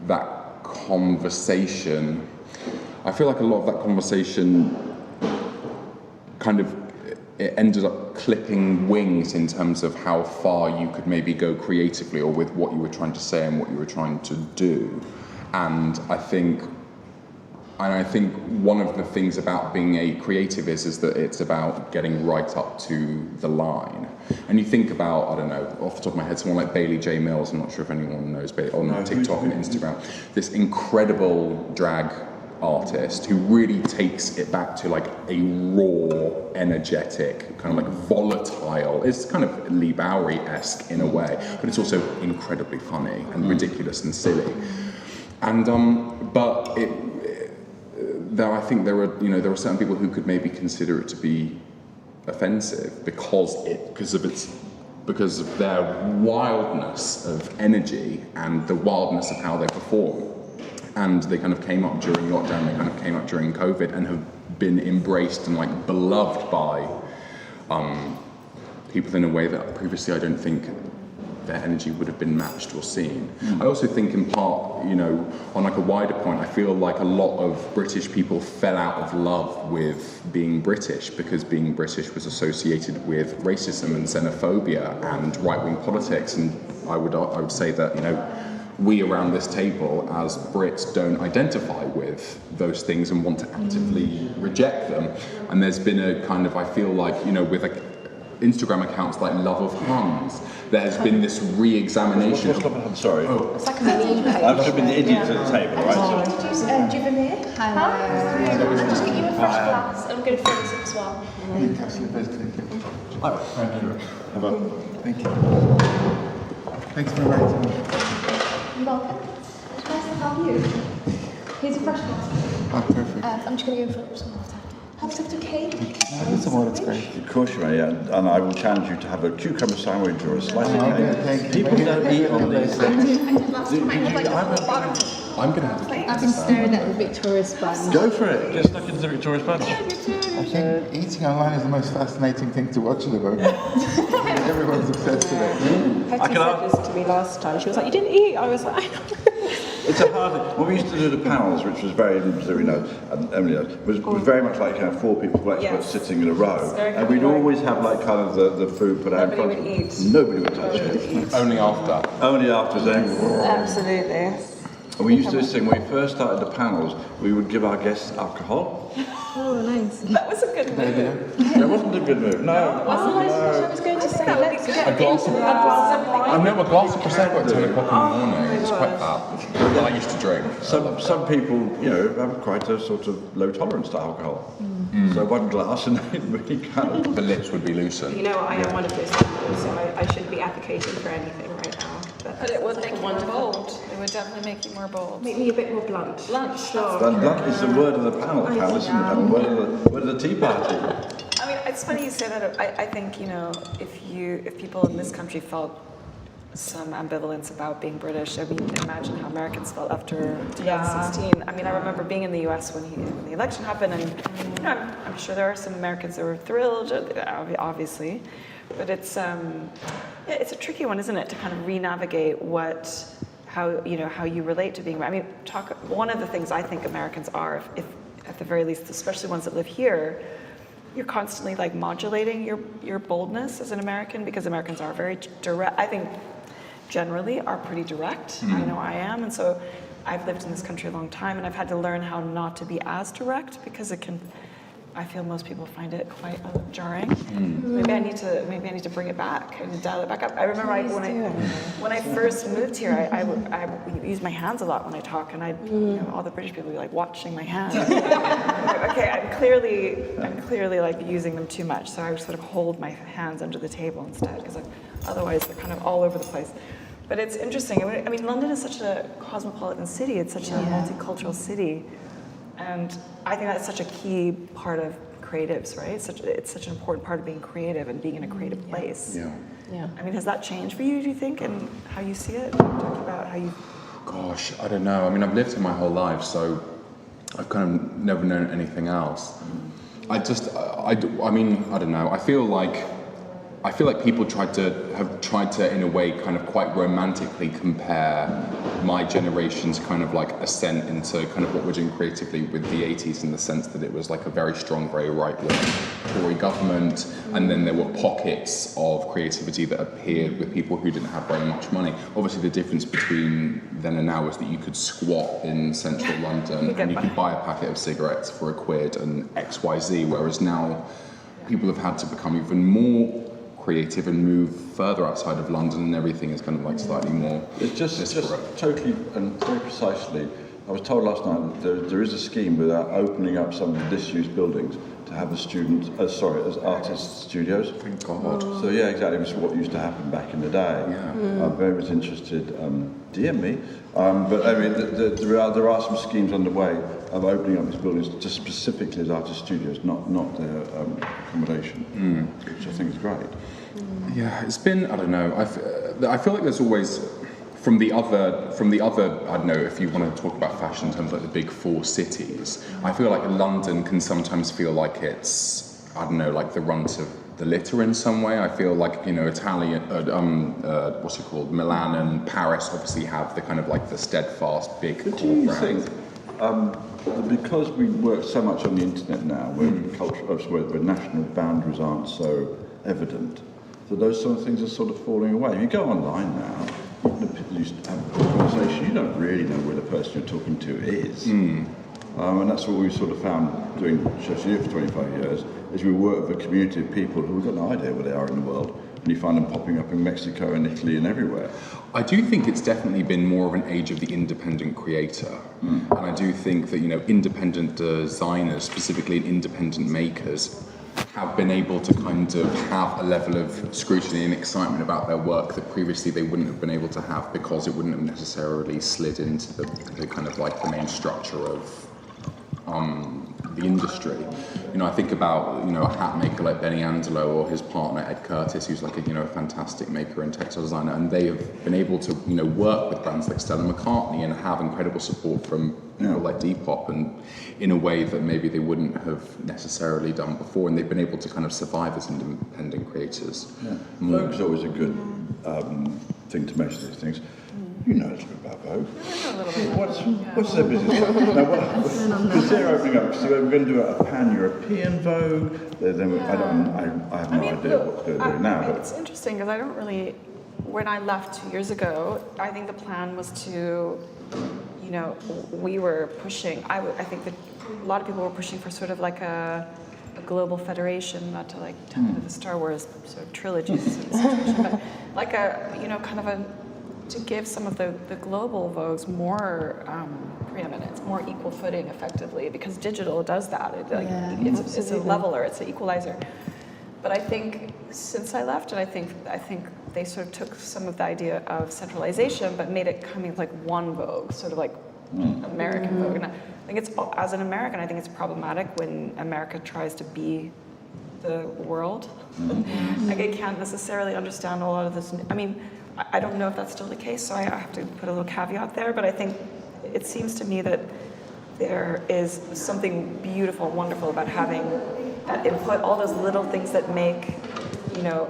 [SPEAKER 2] that conversation, I feel like a lot of that conversation kind of it ended up clipping wings in terms of how far you could maybe go creatively or with what you were trying to say and what you were trying to do. And I think I think one of the things about being a creative is that it's about getting right up to the line. And you think about, I don't know, off the top of my head, someone like Bailey J. Mills, I'm not sure if anyone knows, on TikTok and Instagram, this incredible drag artist who really takes it back to like a raw, energetic, kind of like volatile, it's kind of Lee Bowery-esque in a way, but it's also incredibly funny and ridiculous and silly. And, I think there are certain people who could maybe consider it to be offensive because of their wildness of energy and the wildness of how they perform. And they kind of came up during lockdown, they kind of came up during COVID and have been embraced and like beloved by people in a way that previously I don't think their energy would have been matched or seen. I also think in part, on like a wider point, I feel like a lot of British people fell out of love with being British because being British was associated with racism and xenophobia and right-wing politics. And I would say that, we around this table as Brits don't identify with those things and want to actively reject them. And there's been a kind of, I feel like, with like Instagram accounts like Love of Huns, there has been this re-examination.
[SPEAKER 8] I'm sorry.
[SPEAKER 3] Oh. It's like a meme page.
[SPEAKER 8] I've just been the idiot at the table, right?
[SPEAKER 5] Jivomir? Hi. I'll just get you a fresh glass. I'm going to fill this up as well.
[SPEAKER 13] Thank you. Thanks for inviting me.
[SPEAKER 5] You're welcome. It's nice to have you. Here's a fresh glass.
[SPEAKER 13] Oh, perfect.
[SPEAKER 5] I'm just going to go and fill up some water. Is that okay?
[SPEAKER 13] This water's great.
[SPEAKER 8] Of course you may, and I will challenge you to have a cucumber sandwich or a slice of cake.
[SPEAKER 13] Thank you.
[SPEAKER 8] People don't eat on these things.
[SPEAKER 2] I'm going to have to
[SPEAKER 3] I've been staring at the Victoria sponge.
[SPEAKER 8] Go for it. Get stuck into the Victoria sponge.
[SPEAKER 13] I think eating online is the most fascinating thing to watch at the moment. Everyone's obsessed with it.
[SPEAKER 3] Hetty said this to me last time. She was like, "You didn't eat." I was like, "I know."
[SPEAKER 8] It's a hard thing. When we used to do the panels, which was very, and Emily knows, was very much like four people experts sitting in a row, and we'd always have like kind of the food put out in front of us. Nobody would touch it.
[SPEAKER 2] Only after.
[SPEAKER 8] Only after.
[SPEAKER 10] Absolutely.
[SPEAKER 8] And we used to do this thing when we first started the panels, we would give our guests alcohol.
[SPEAKER 4] Oh, nice.
[SPEAKER 10] That was a good move.
[SPEAKER 8] It wasn't a good move. No.
[SPEAKER 3] I was going to say, let's get
[SPEAKER 2] A glass of Prosecco at 10 o'clock in the morning. It's quite bad. I used to drink.
[SPEAKER 8] Some people, have quite a sort of low tolerance to alcohol. So one glass and it really kind of...
[SPEAKER 2] The lips would be loosened.
[SPEAKER 3] You know what, I am one of those people, so I shouldn't be advocating for anything right now.
[SPEAKER 10] But it would make you more bold. It would definitely make you more bold.
[SPEAKER 3] Make me a bit more blunt.
[SPEAKER 10] Blunt,
[SPEAKER 3] sure.
[SPEAKER 8] Blunt is the word of the panel, isn't it? Word of the tea party.
[SPEAKER 10] I mean, it's funny you say that. I think, if people in this country felt some ambivalence about being British, I mean, imagine how Americans felt after 2016. I mean, I remember being in the US when the election happened, and I'm sure there are some Americans that were thrilled, obviously, but it's a tricky one, isn't it, to kind of re-navigate how you relate to being. I mean, one of the things I think Americans are, if at the very least, especially ones that live here, you're constantly like modulating your boldness as an American, because Americans are very direct. I think generally are pretty direct. I know I am, and so I've lived in this country a long time, and I've had to learn how not to be as direct, because I feel most people find it quite jarring. Maybe I need to bring it back and dial it back up. I remember when I first moved here, I use my hands a lot when I talk, and all the British people would be like watching my hands. Okay, I'm clearly like using them too much, so I would sort of hold my hands under the table instead, because otherwise they're kind of all over the place. But it's interesting. I mean, London is such a cosmopolitan city. It's such a multicultural city. And I think that's such a key part of creatives, right? It's such an important part of being creative and being in a creative place. Yeah. I mean, has that changed for you, do you think, and how you see it? Talk about how you...
[SPEAKER 2] Gosh, I don't know. I mean, I've lived here my whole life, so I've kind of never known anything else. I mean, I don't know. I feel like I feel like people have tried to, in a way, kind of quite romantically compare my generation's kind of like ascent into kind of what we're doing creatively with the 80s, in the sense that it was like a very strong, very right-wing Tory government, and then there were pockets of creativity that appeared with people who didn't have very much money. Obviously, the difference between then and now is that you could squat in central London and you could buy a packet of cigarettes for £1 and XYZ, whereas now people have had to become even more creative and move further outside of London, and everything is kind of like slightly more.
[SPEAKER 8] It's just totally and very precisely. I was told last night that there is a scheme without opening up some of the disused buildings to have as artist studios.
[SPEAKER 2] Thank God.
[SPEAKER 8] So yeah, exactly. Which is what used to happen back in the day.
[SPEAKER 2] Yeah.
[SPEAKER 8] I'm very much interested. DM me. But I mean, there are some schemes underway of opening up these buildings just specifically as artist studios, not their accommodation, which I think is great.
[SPEAKER 2] Yeah, it's been, I don't know, I feel like there's always, from the other, I don't know, if you want to talk about fashion in terms of like the big four cities, I feel like London can sometimes feel like it's, I don't know, like the runt of the litter in some way. I feel like, you know, Milan and Paris obviously have the kind of like the steadfast big core
[SPEAKER 8] do you
[SPEAKER 2] brands.
[SPEAKER 8] think, because we work so much on the internet now, where national boundaries aren't so evident, that those sort of things are sort of falling away. If you go online now, you used to have a conversation, you don't really know where the person you're talking to is. And that's what we sort of found doing SHOWstudio for 25 years, is we work with a community of people who've got no idea where they are in the world, and you find them popping up in Mexico and Italy and everywhere.
[SPEAKER 2] I do think it's definitely been more of an age of the independent creator. And I do think that, you know, independent designers, specifically independent makers, have been able to kind of have a level of scrutiny and excitement about their work that previously they wouldn't have been able to have, because it wouldn't have necessarily slid into the kind of like the main structure of the industry. You know, I think about, you know, a hat maker like Benny Angelo or his partner Ed Curtis, who's like a, you know, a fantastic maker and textile designer, and they have been able to, you know, work with brands like Stella McCartney and have incredible support from people like Depop, and in a way that maybe they wouldn't have necessarily done before, and they've been able to kind of survive as independent creators.
[SPEAKER 8] Vogue's always a good thing to measure these things. You know a little bit about Vogue. What's their business? Because they're opening up, so we're going to do a pan-European Vogue. Then I have no idea what they're doing now. But
[SPEAKER 10] it's interesting because I don't really. When I left 2 years ago, I think the plan was to, you know, we were pushing. I think that a lot of people were pushing for sort of like a global federation, not to like tell you the Star Wars sort of trilogies, but like a, you know, kind of to give some of the global Vogues more preeminence, more equal footing effectively, because digital does that. It's a leveler, it's an equalizer. But I think since I left, and I think they sort of took some of the idea of centralization, but made it coming like one Vogue, sort of like American Vogue. And I think it's, as an American, I think it's problematic when America tries to be the world. Like, I can't necessarily understand a lot of this. I mean, I don't know if that's still the case, so I have to put a little caveat there, but I think it seems to me that there is something beautiful, wonderful about having that input, all those little things that make, you know,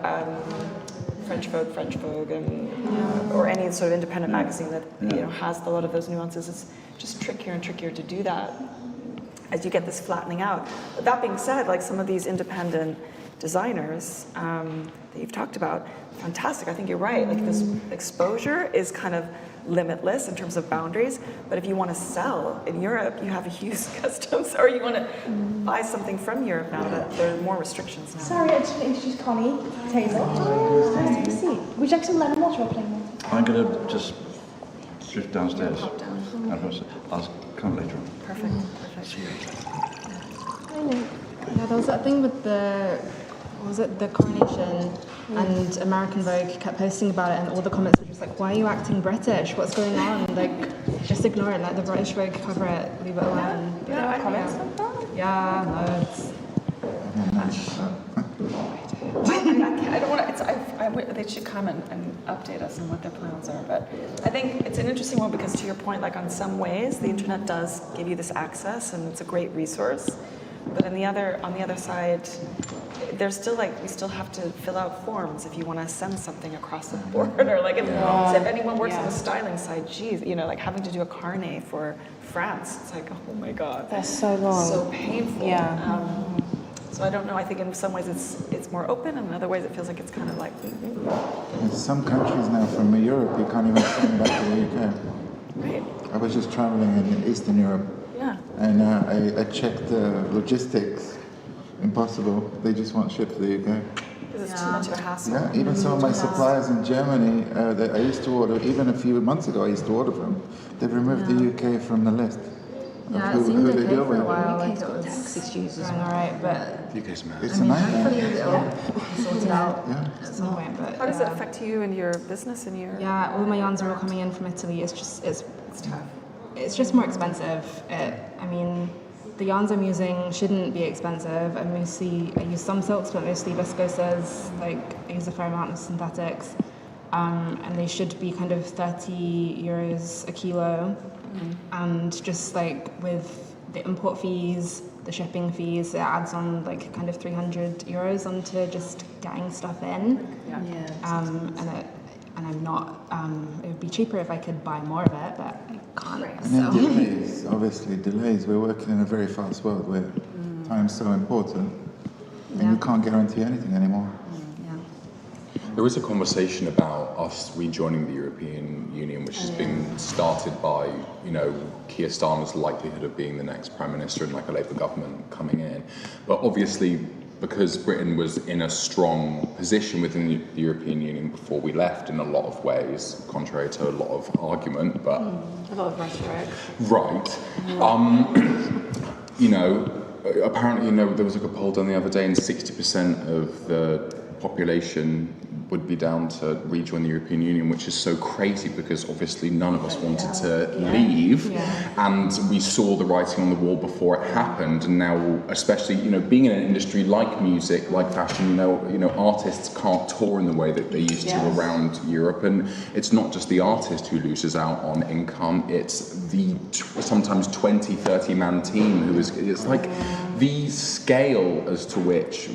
[SPEAKER 10] French Vogue, and or any sort of independent magazine that you know has a lot of those nuances. It's just trickier and trickier to do that as you get this flattening out. But that being said, like some of these independent designers that you've talked about, fantastic. I think you're right. Like this exposure is kind of limitless in terms of boundaries, but if you want to sell in Europe, you have a huge customs, or you want to buy something from Europe now, that there are more restrictions now.
[SPEAKER 5] Sorry, I just want to introduce Connie Taylor. Nice to see you. Would you like some lemon water or plain water?
[SPEAKER 8] I'm going to just drift downstairs.
[SPEAKER 10] Pop down.
[SPEAKER 8] I'll come later on.
[SPEAKER 10] Perfect.
[SPEAKER 8] See you later.
[SPEAKER 4] Yeah, there was that thing with the coronation, and American Vogue kept posting about it, and all the comments were just like, why are you acting British? What's going on? Like, just ignore it. Let the British Vogue cover it. Leave it alone.
[SPEAKER 10] Yeah, comments like that?
[SPEAKER 4] Yeah, no, it's...
[SPEAKER 10] I don't want to. They should come and update us on what their plans are. But I think it's an interesting one because, to your point, like on some ways, the internet does give you this access, and it's a great resource. But on the other side, there's still like, we still have to fill out forms if you want to send something across the border. Like if anyone works on the styling side, geez, you know, like having to do a carnet for France, it's like, oh my God.
[SPEAKER 3] That's so long.
[SPEAKER 10] So painful.
[SPEAKER 3] Yeah.
[SPEAKER 10] So I don't know, I think in some ways it's more open, and in other ways it feels like it's kind of like...
[SPEAKER 13] In some countries now from Europe, you can't even send back to the UK.
[SPEAKER 10] Right.
[SPEAKER 13] I was just traveling in Eastern Europe, and I checked the logistics. Impossible. They just won't ship to the UK.
[SPEAKER 10] Because it's too much of a hassle.
[SPEAKER 13] Yeah, even some of my suppliers in Germany that I used to order, even a few months ago I used to order from, they've removed the UK from the list.
[SPEAKER 4] Yeah, it seemed okay for a while, like it was tax issues going alright, but
[SPEAKER 13] UK's mad. It's a nightmare.
[SPEAKER 4] Hopefully it'll sort it out at some point. But
[SPEAKER 10] how does it affect you and your business and your...
[SPEAKER 4] Yeah, all my yarns are all coming in from Italy. It's
[SPEAKER 10] tough.
[SPEAKER 4] It's just more expensive. I mean, the yarns I'm using shouldn't be expensive. I use some silks, but mostly viscoses. Like I use a fair amount of synthetics, and they should be kind of 30 euros a kilo. And just like with the import fees, the shipping fees, it adds on like kind of 300 euros onto just getting stuff in. And I'm not. It would be cheaper if I could buy more of it, but I can't.
[SPEAKER 13] And then delays, obviously delays. We're working in a very fast world where time's so important, and you can't guarantee anything anymore.
[SPEAKER 2] There is a conversation about us rejoining the European Union, which has been started by, you know, Keir Starmer's likelihood of being the next Prime Minister and like a Labour government coming in. But obviously, because Britain was in a strong position within the European Union before we left in a lot of ways, contrary to a lot of argument, but...
[SPEAKER 3] A lot of rhetoric.
[SPEAKER 2] Right. You know, apparently, you know, there was like a poll done the other day and 60% of the population would be down to rejoin the European Union, which is so crazy because obviously none of us wanted to leave, and we saw the writing on the wall before it happened. And now, especially, you know, being in an industry like music, like fashion, you know, artists can't tour in the way that they used to around Europe, and it's not just the artist who loses out on income; it's the sometimes 20, 30-man team who is. It's like the scale as to which,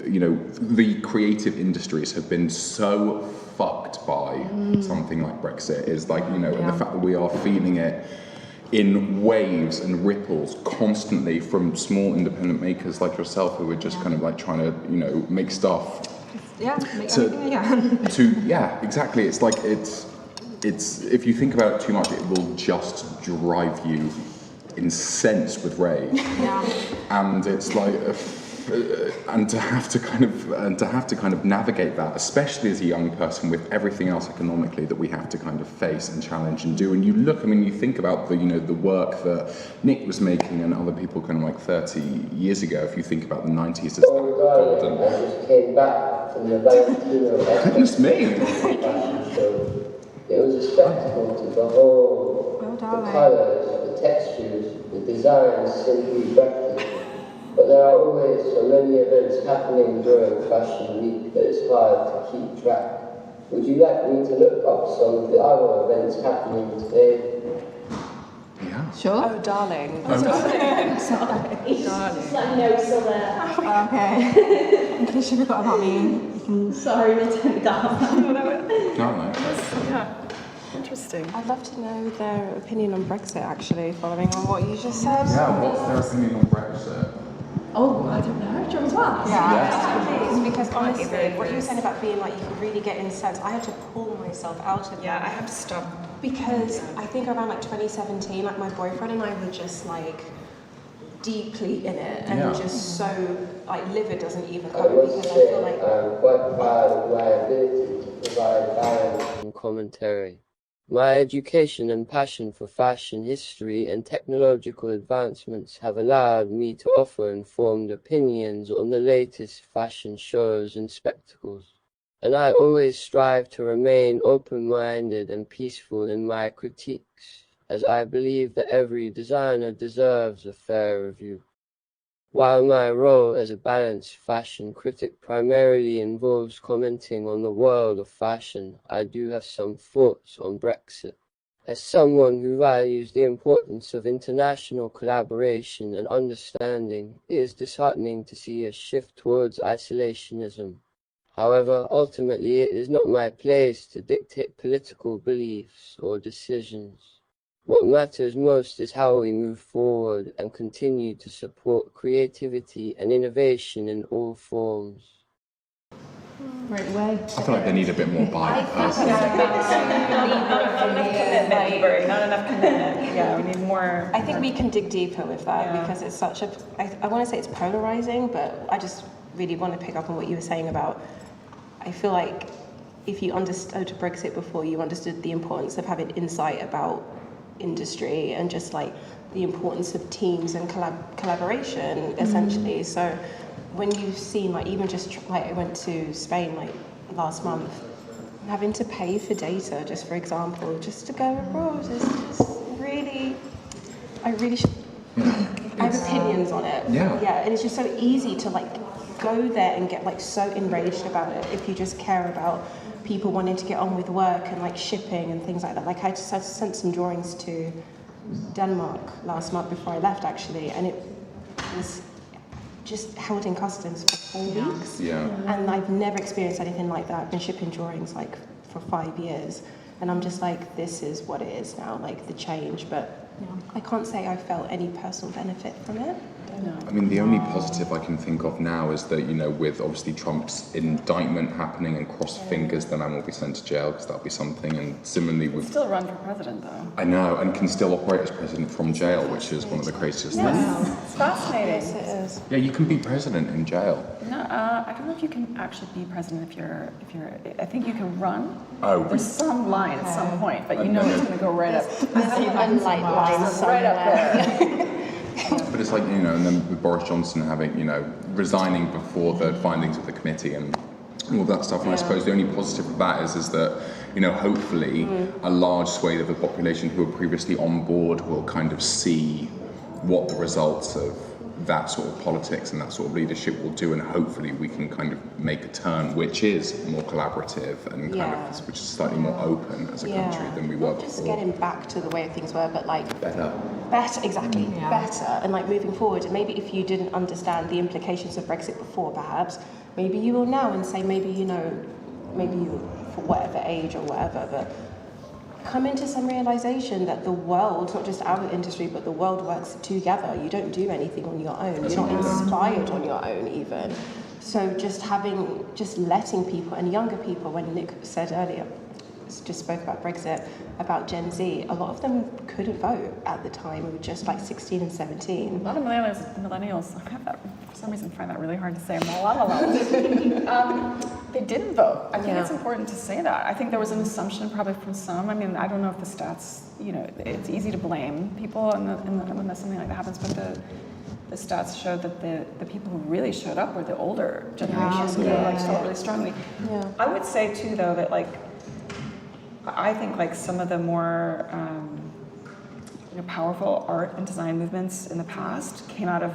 [SPEAKER 2] you know, the creative industries have been so fucked by something like Brexit is like, you know, and the fact that we are feeling it in waves and ripples constantly from small independent makers like yourself who are just kind of like trying to, you know, make stuff.
[SPEAKER 4] Make anything again.
[SPEAKER 2] Exactly. It's like, it's if you think about it too much, it will just drive you incensed with rage. And it's like... and to have to kind of navigate that, especially as a young person, with everything else economically that we have to kind of face and challenge and do. And you look, I mean, you think about the, you know, the work that Nick was making and other people kind of like 30 years ago. If you think about the 90s as that golden.
[SPEAKER 12] I just came back from the Valentino.
[SPEAKER 2] Goodness me!
[SPEAKER 12] It was a spectacle to behold. The colours, the textures, the designs simply breathtaking. But there are always so many events happening during Fashion Week that it's hard to keep track. Would you like me to look up some of the other events happening today?
[SPEAKER 2] Yeah.
[SPEAKER 3] Sure. Oh, darling.
[SPEAKER 5] Sorry. Just let me know he's still there.
[SPEAKER 4] Okay. In case you forgot about me.
[SPEAKER 5] Sorry, we turned down.
[SPEAKER 2] No.
[SPEAKER 10] Yeah. Interesting.
[SPEAKER 3] I'd love to know their opinion on Brexit, actually, following on what you just said.
[SPEAKER 2] Yeah, what's their opinion on Brexit?
[SPEAKER 5] Oh, I don't know. Do you want to ask?
[SPEAKER 3] Yeah, because honestly, what you were saying about being like, you could really get incensed, I had to pull myself out of that.
[SPEAKER 10] I had to stop.
[SPEAKER 3] Because I think around like 2017, like my boyfriend and I were just like deeply in it, and just so like livid doesn't even come because I feel like
[SPEAKER 12] I'm quite proud of my ability to provide balance and commentary. My education and passion for fashion history and technological advancements have allowed me to offer informed opinions on the latest fashion shows and spectacles. And I always strive to remain open-minded and peaceful in my critiques, as I believe that every designer deserves a fair review. While my role as a balanced fashion critic primarily involves commenting on the world of fashion, I do have some thoughts on Brexit. As someone who values the importance of international collaboration and understanding, it is disheartening to see a shift towards isolationism. However, ultimately it is not my place to dictate political beliefs or decisions. What matters most is how we move forward and continue to support creativity and innovation in all forms.
[SPEAKER 4] Right way.
[SPEAKER 2] I feel like they need a bit more bite.
[SPEAKER 10] Not enough commitment. Yeah, we need more.
[SPEAKER 3] I think we can dig deeper with that because it's such a. I want to say it's polarizing, but I just really want to pick up on what you were saying about. I feel like if you understood Brexit before, you understood the importance of having insight about industry and just like the importance of teams and collaboration, essentially. So when you've seen, like, even just like I went to Spain like last month, having to pay for data, just for example, just to go abroad is just really, I have opinions on it. Yeah, and it's just so easy to like go there and get like so enraged about it if you just care about people wanting to get on with work and like shipping and things like that. Like I sent some drawings to Denmark last month before I left actually, and it was just held in customs for 4 weeks. And I've never experienced anything like that. I've been shipping drawings like for 5 years, and I'm just like, this is what it is now, like the change. But I can't say I felt any personal benefit from it.
[SPEAKER 2] I mean, the only positive I can think of now is that, you know, with obviously Trump's indictment happening, and cross fingers, the man will be sent to jail because that'll be something. And similarly with...
[SPEAKER 10] Still run for president, though.
[SPEAKER 2] I know, and can still operate as president from jail, which is one of the craziest things.
[SPEAKER 10] It's fascinating.
[SPEAKER 3] Yes, it is.
[SPEAKER 2] Yeah, you can be president in jail.
[SPEAKER 10] No, I don't know if you can actually be president if you're. I think you can run.
[SPEAKER 2] Oh.
[SPEAKER 10] There's some line at some point, but you know it's going to go right up.
[SPEAKER 3] There's an unlight line somewhere.
[SPEAKER 10] Right up there.
[SPEAKER 2] But it's like, you know, and then with Boris Johnson having, you know, resigning before the findings of the committee and all of that stuff. And I suppose the only positive of that is that, you know, hopefully a large swathe of the population who were previously on board will kind of see what the results of that sort of politics and that sort of leadership will do, and hopefully we can kind of make a turn which is more collaborative and kind of which is slightly more open as a country than we were before.
[SPEAKER 3] Just getting back to the way things were, but like
[SPEAKER 2] better,
[SPEAKER 3] exactly, better, and like moving forward. And maybe if you didn't understand the implications of Brexit before, perhaps maybe you will now, and say maybe, you know, maybe you, for whatever age or whatever, but come into some realization that the world, not just our industry, but the world works together. You don't do anything on your own. You're not inspired on your own even. So just letting people, and younger people, when Nick said earlier, just spoke about Brexit, about Gen Z, a lot of them couldn't vote at the time. We were just like 16 and 17.
[SPEAKER 10] A lot of millennials, I have that, for some reason, find that really hard to say. They didn't vote. I think it's important to say that. I think there was an assumption probably from some. I mean, I don't know if the stats, you know, it's easy to blame people when something like that happens, but the stats showed that the people who really showed up were the older generations who felt really strongly. I would say too, though, that like, I think like some of the more powerful art and design movements in the past came out of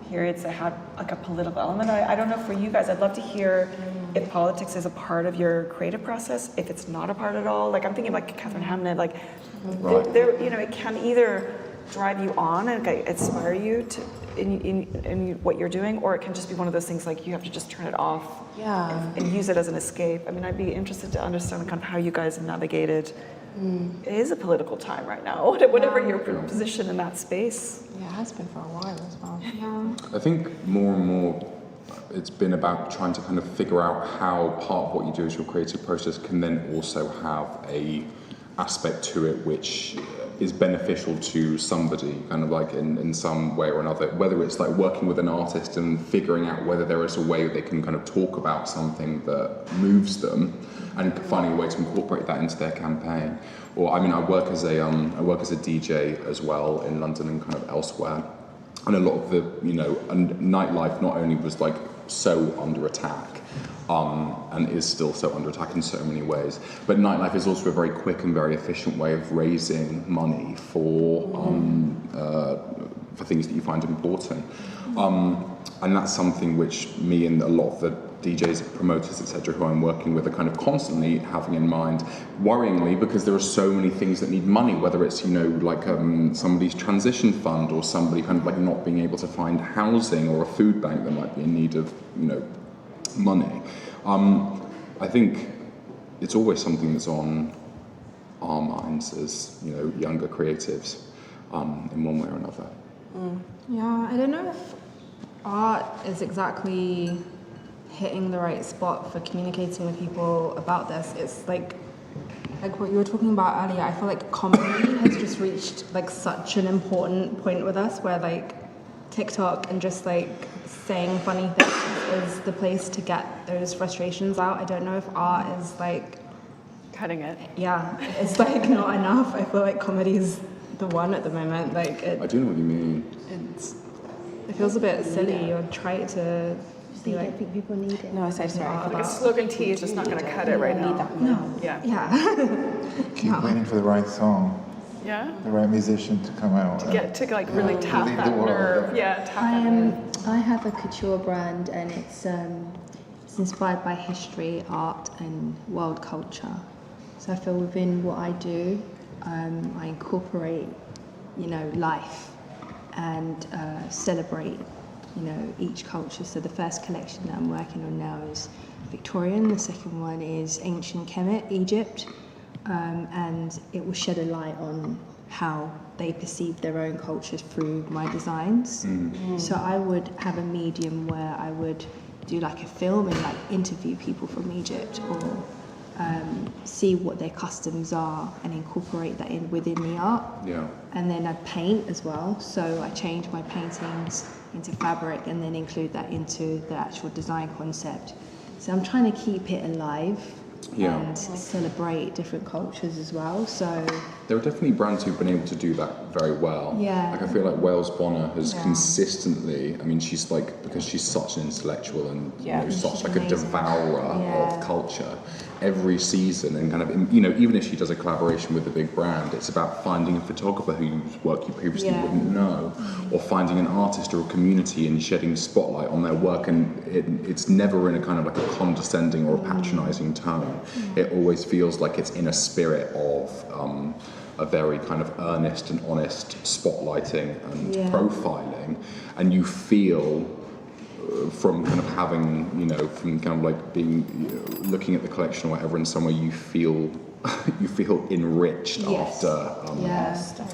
[SPEAKER 10] periods that had like a political element. I don't know, for you guys, I'd love to hear if politics is a part of your creative process, if it's not a part at all. Like I'm thinking like Catherine Hamnett, like there, you know, it can either drive you on and like, inspire you to in what you're doing, or it can just be one of those things like you have to just turn it off and use it as an escape. I mean, I'd be interested to understand kind of how you guys have navigated. It is a political time right now, whatever your position in that space.
[SPEAKER 3] Yeah, it has been for a while as well.
[SPEAKER 2] I think more and more it's been about trying to kind of figure out how part of what you do as your creative process can then also have a aspect to it which is beneficial to somebody, kind of like in some way or another, whether it's like working with an artist and figuring out whether there is a way they can kind of talk about something that moves them and finding a way to incorporate that into their campaign. Or I mean, I work as a DJ as well in London and kind of elsewhere, and a lot of the, you know, and nightlife not only was like so under attack, and is still so under attack in so many ways, but nightlife is also a very quick and very efficient way of raising money for things that you find important. And that's something which me and a lot of the DJs, promoters, etc., who I'm working with are kind of constantly having in mind, worryingly, because there are so many things that need money, whether it's, like somebody's transition fund or somebody kind of like not being able to find housing or a food bank that might be in need of, money. I think it's always something that's on our minds as, younger creatives, in one way or another.
[SPEAKER 4] Yeah, I don't know if art is exactly hitting the right spot for communicating with people about this. It's like what you were talking about earlier. I feel like comedy has just reached like such an important point with us, where like TikTok and just like saying funny things is the place to get those frustrations out. I don't know if art is like
[SPEAKER 10] cutting it.
[SPEAKER 4] Yeah, it's like not enough. I feel like comedy is the one at the moment. Like
[SPEAKER 2] I do know what you mean.
[SPEAKER 4] It feels a bit silly or try to be like.
[SPEAKER 9] I think people need it.
[SPEAKER 3] No, I say sorry.
[SPEAKER 10] Like a slogan T is just not going to cut it right now.
[SPEAKER 4] No.
[SPEAKER 10] Yeah.
[SPEAKER 13] Keep waiting for the right song.
[SPEAKER 10] Yeah.
[SPEAKER 13] The right musician to come out.
[SPEAKER 10] To get to like really tap
[SPEAKER 13] leave
[SPEAKER 10] that
[SPEAKER 13] the world.
[SPEAKER 10] nerve. Yeah, tap that nerve.
[SPEAKER 9] I have a couture brand, and it's inspired by history, art, and world culture. So I feel within what I do, I incorporate, life and celebrate, each culture. So the first collection that I'm working on now is Victorian. The second one is ancient Kemet, Egypt, and it will shed a light on how they perceive their own cultures through my designs. So I would have a medium where I would do like a film and like interview people from Egypt, or see what their customs are and incorporate that in within the art.
[SPEAKER 2] Yeah.
[SPEAKER 9] And then I paint as well, so I change my paintings into fabric and then include that into the actual design concept. So I'm trying to keep it alive and celebrate different cultures as well. So
[SPEAKER 2] there are definitely brands who've been able to do that very well.
[SPEAKER 9] Yeah.
[SPEAKER 2] Like I feel like Wales Bonner has consistently, I mean, she's like, because she's such an intellectual and such like a devourer of culture, every season, and kind of, even if she does a collaboration with a big brand, it's about finding a photographer whose work you previously wouldn't know, or finding an artist or a community and shedding spotlight on their work, and it's never in a kind of like a condescending or a patronising tone. It always feels like it's in a spirit of a very kind of earnest and honest spotlighting and profiling, and you feel from kind of having, from kind of like being, looking at the collection or whatever, and somewhere you feel enriched after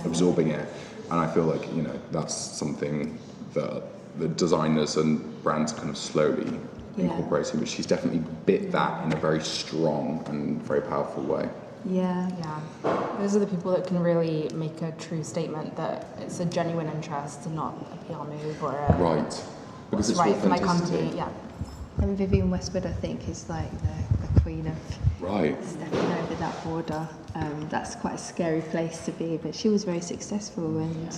[SPEAKER 2] absorbing it. And I feel like, that's something that the designers and brands kind of slowly incorporating, but she's definitely bit that in a very strong and very powerful way.
[SPEAKER 4] Yeah. Those are the people that can really make a true statement that it's a genuine interest and not a PR move or a...
[SPEAKER 2] Right. Because it's
[SPEAKER 4] right for my
[SPEAKER 2] authenticity.
[SPEAKER 4] company, yeah.
[SPEAKER 9] And Vivienne Westwood, I think, is like the queen of stepping over that border. That's quite a scary place to be, but she was very successful and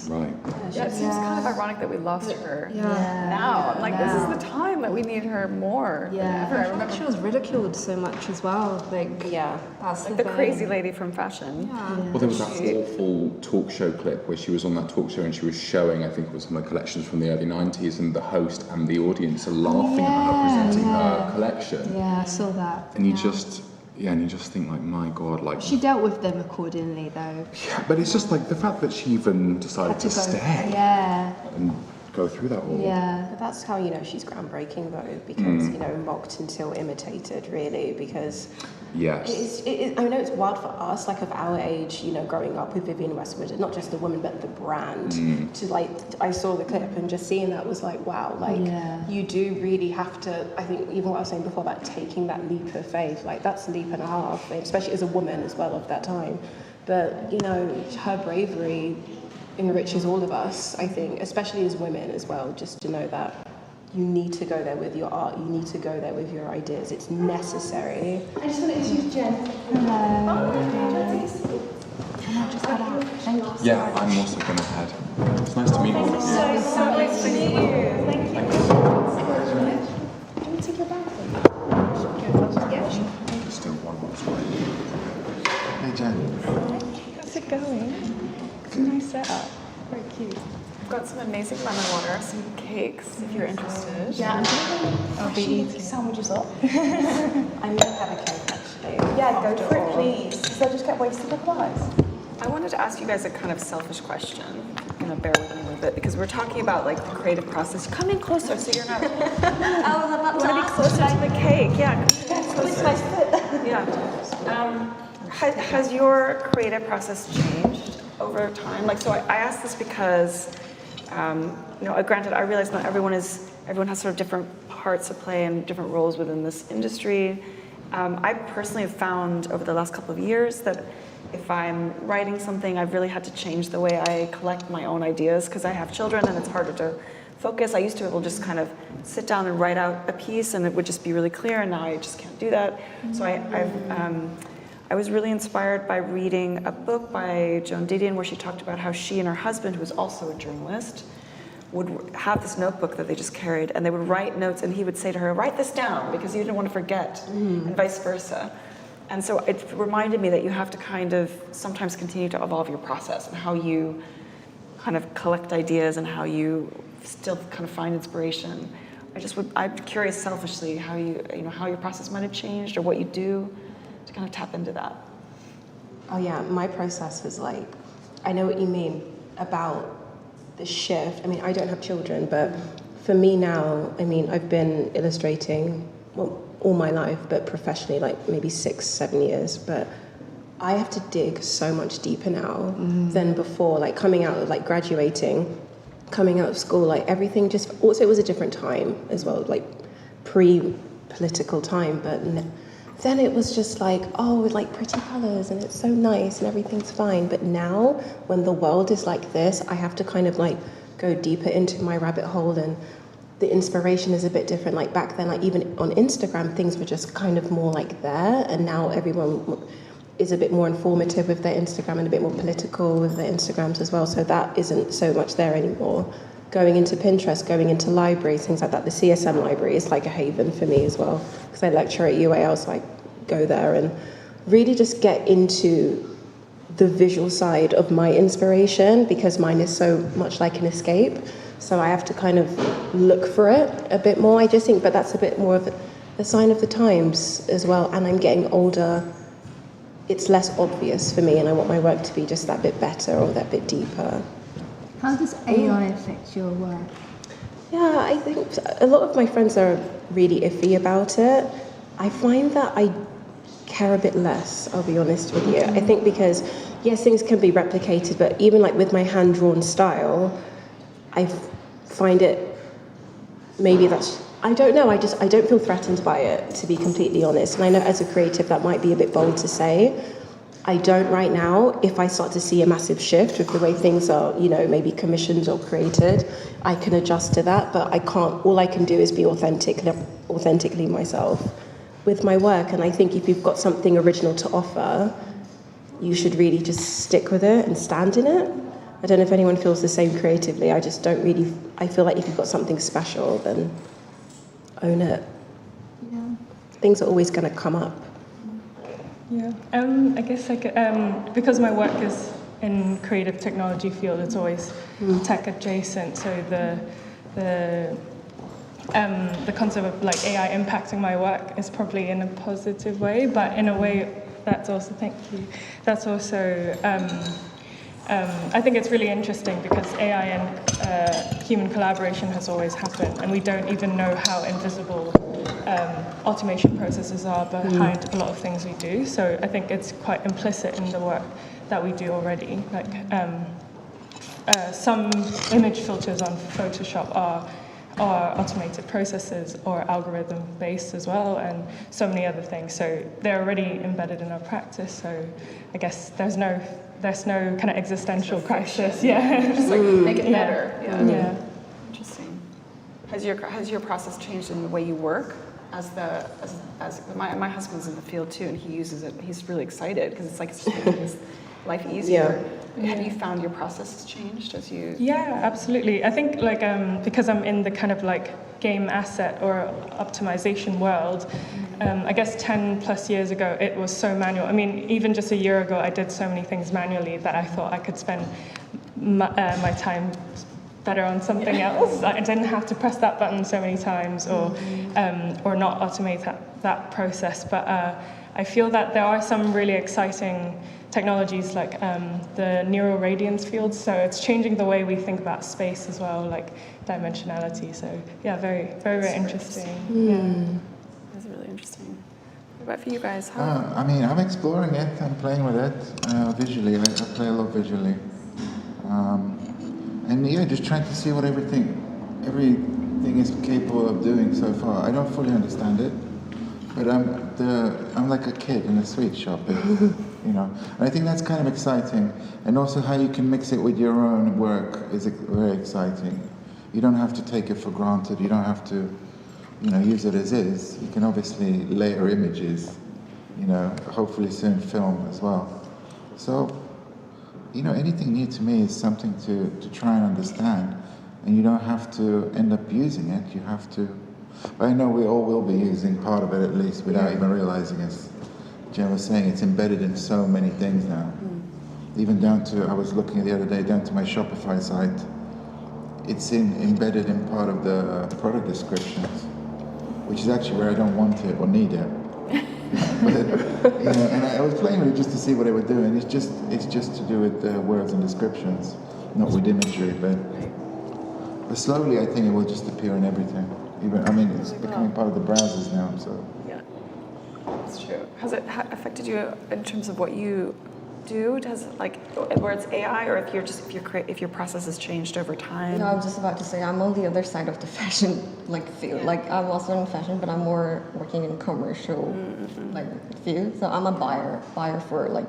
[SPEAKER 10] Yeah, it seems kind of ironic that we lost her now. I'm like, this is the time that we need her more than ever.
[SPEAKER 4] I remember she was ridiculed so much as well.
[SPEAKER 10] That's like the crazy lady from fashion.
[SPEAKER 2] Well, there was that awful talk show clip where she was on that talk show and she was showing, I think it was some of the collections from the early 90s, and the host and the audience are laughing at her presenting her collection.
[SPEAKER 9] Yeah, I saw that.
[SPEAKER 2] And you just think like, my God, like...
[SPEAKER 9] She dealt with them accordingly, though.
[SPEAKER 2] Yeah, but it's just like the fact that she even decided to stay and go through that all.
[SPEAKER 3] Yeah. But that's how, she's groundbreaking, though, because, mocked until imitated, really, because...
[SPEAKER 2] Yes.
[SPEAKER 3] I know it's wild for us, like of our age, growing up with Vivienne Westwood, not just the woman, but the brand. I saw the clip and just seeing that was like, wow, you do really have to, I think even what I was saying before about taking that leap of faith, like that's a leap and a half, especially as a woman as well of that time. But, her bravery enriches all of us, I think, especially as women as well, just to know that you need to go there with your art, you need to go there with your ideas, it's necessary.
[SPEAKER 5] I just want to introduce Jenn.
[SPEAKER 4] Hello. Can I just head out? Thank you.
[SPEAKER 2] Yeah, I'm also going to head. It's nice to meet all of you.
[SPEAKER 5] So nice to meet you. Thank you. Can you take your bag?
[SPEAKER 2] There's still one more story.
[SPEAKER 13] Hey, Jen.
[SPEAKER 11] How's it going? It's a nice setup.
[SPEAKER 4] Very cute.
[SPEAKER 10] I've got some amazing lemon water, some cakes, if you're interested.
[SPEAKER 5] Yeah, I'm
[SPEAKER 4] I'll be eating
[SPEAKER 5] sandwiches up.
[SPEAKER 3] I'm gonna have a cake actually.
[SPEAKER 5] Yeah, go for it, please. Because they'll just get wasted otherwise.
[SPEAKER 10] I wanted to ask you guys a kind of selfish question. You're gonna bear with me a little bit because we're talking about like the creative process. Come in closer so you're not.
[SPEAKER 5] I was about
[SPEAKER 10] to be closer to the cake. Yeah. Yeah. Has your creative process changed over time? Like, so I asked this because, granted, I realize not everyone has sort of different parts to play and different roles within this industry. I personally have found over the last couple of years that if I'm writing something, I've really had to change the way I collect my own ideas because I have children and it's harder to focus. I used to be able to just kind of sit down and write out a piece and it would just be really clear, and now I just can't do that. So I was really inspired by reading a book by Joan Didion where she talked about how she and her husband, who was also a journalist, would have this notebook that they just carried, and they would write notes, and he would say to her, write this down, because you didn't want to forget, and vice versa. And so it reminded me that you have to kind of sometimes continue to evolve your process and how you kind of collect ideas and how you still kind of find inspiration. I'm curious selfishly how how your process might have changed or what you do to kind of tap into that.
[SPEAKER 3] Oh yeah, my process was like, I know what you mean about the shift. I mean, I don't have children, but for me now, I mean, I've been illustrating all my life, but professionally like maybe 6-7 years, but I have to dig so much deeper now than before, like coming out of like graduating, coming out of school, like everything just, also it was a different time as well, like pre-political time, but then it was just like, oh, like pretty colors and it's so nice and everything's fine. But now when the world is like this, I have to kind of like go deeper into my rabbit hole, and the inspiration is a bit different. Like back then, like even on Instagram, things were just kind of more like there, and now everyone is a bit more informative with their Instagram and a bit more political with their Instagrams as well. So that isn't so much there anymore. Going into Pinterest, going into libraries, things like that. The CSM library is like a haven for me as well, because I lecture at UA. I was like, go there and really just get into the visual side of my inspiration, because mine is so much like an escape. So I have to kind of look for it a bit more, I just think, but that's a bit more of a sign of the times as well. And I'm getting older. It's less obvious for me, and I want my work to be just that bit better or that bit deeper.
[SPEAKER 9] How does AI affect your work?
[SPEAKER 3] Yeah, I think a lot of my friends are really iffy about it. I find that I care a bit less, I'll be honest with you. I think because, yes, things can be replicated, but even like with my hand-drawn style, I find it, maybe that's, I don't know, I don't feel threatened by it, to be completely honest. And I know as a creative that might be a bit bold to say. I don't right now. If I start to see a massive shift with the way things are, maybe commissioned or created, I can adjust to that, but I can't, all I can do is be authentically myself with my work. And I think if you've got something original to offer, you should really just stick with it and stand in it. I don't know if anyone feels the same creatively. I just don't really, I feel like if you've got something special, then own it.
[SPEAKER 9] Yeah.
[SPEAKER 3] Things are always going to come up.
[SPEAKER 14] Yeah, I guess because my work is in creative technology field, it's always tech adjacent. So the concept of like AI impacting my work is probably in a positive way, but in a way that's also, thank you, that's also, I think it's really interesting because AI and human collaboration has always happened, and we don't even know how invisible automation processes are behind a lot of things we do. So I think it's quite implicit in the work that we do already. Like some image filters on Photoshop are automated processes or algorithm-based as well, and so many other things. So they're already embedded in our practice. So I guess there's no kind of existential crisis. Yeah,
[SPEAKER 10] just like make it better.
[SPEAKER 14] Yeah.
[SPEAKER 10] Interesting. Has your process changed in the way you work? As my husband's in the field too, and he uses it. He's really excited because it's like it's just making his life easier. Yeah. Have you found your process has changed as you?
[SPEAKER 14] Yeah, absolutely. I think like because I'm in the kind of like game asset or optimization world, I guess 10 plus years ago it was so manual. I mean, even just a year ago I did so many things manually that I thought I could spend my time better on something else. I didn't have to press that button so many times or not automate that process. But I feel that there are some really exciting technologies like the neural radiance fields. So it's changing the way we think about space as well, like dimensionality. So yeah, very, very, very interesting. Yeah.
[SPEAKER 7] That's really interesting. What about for you guys?
[SPEAKER 13] I mean, I'm exploring it. I'm playing with it visually. I play a lot visually. And yeah, just trying to see what everything is capable of doing so far. I don't fully understand it, but I'm like a kid in a sweet shop, you know. And I think that's kind of exciting. And also how you can mix it with your own work is very exciting. You don't have to take it for granted. You don't have to, you know, use it as is. You can obviously layer images, you know, hopefully soon film as well. So, you know, anything new to me is something to try and understand, and you don't have to end up using it. You have to. But I know we all will be using part of it at least without even realizing it. Jen was saying it's embedded in so many things now. Even down to, I was looking the other day, down to my Shopify site. It's embedded in part of the product descriptions, which is actually where I don't want it or need it. But, you know, and I was playing with it just to see what it would do, and it's just to do with the words and descriptions, not with imagery. But slowly, I think it will just appear in everything. Even, I mean, it's becoming part of the browsers now. So
[SPEAKER 7] yeah, that's true. Has it affected you in terms of what you do? Does it, like, where it's AI, or if your process has changed over time?
[SPEAKER 15] No, I was just about to say I'm on the other side of the fashion field.
[SPEAKER 7] Yeah.
[SPEAKER 15] Like I'm also in fashion, but I'm more working in commercial field. So I'm a buyer for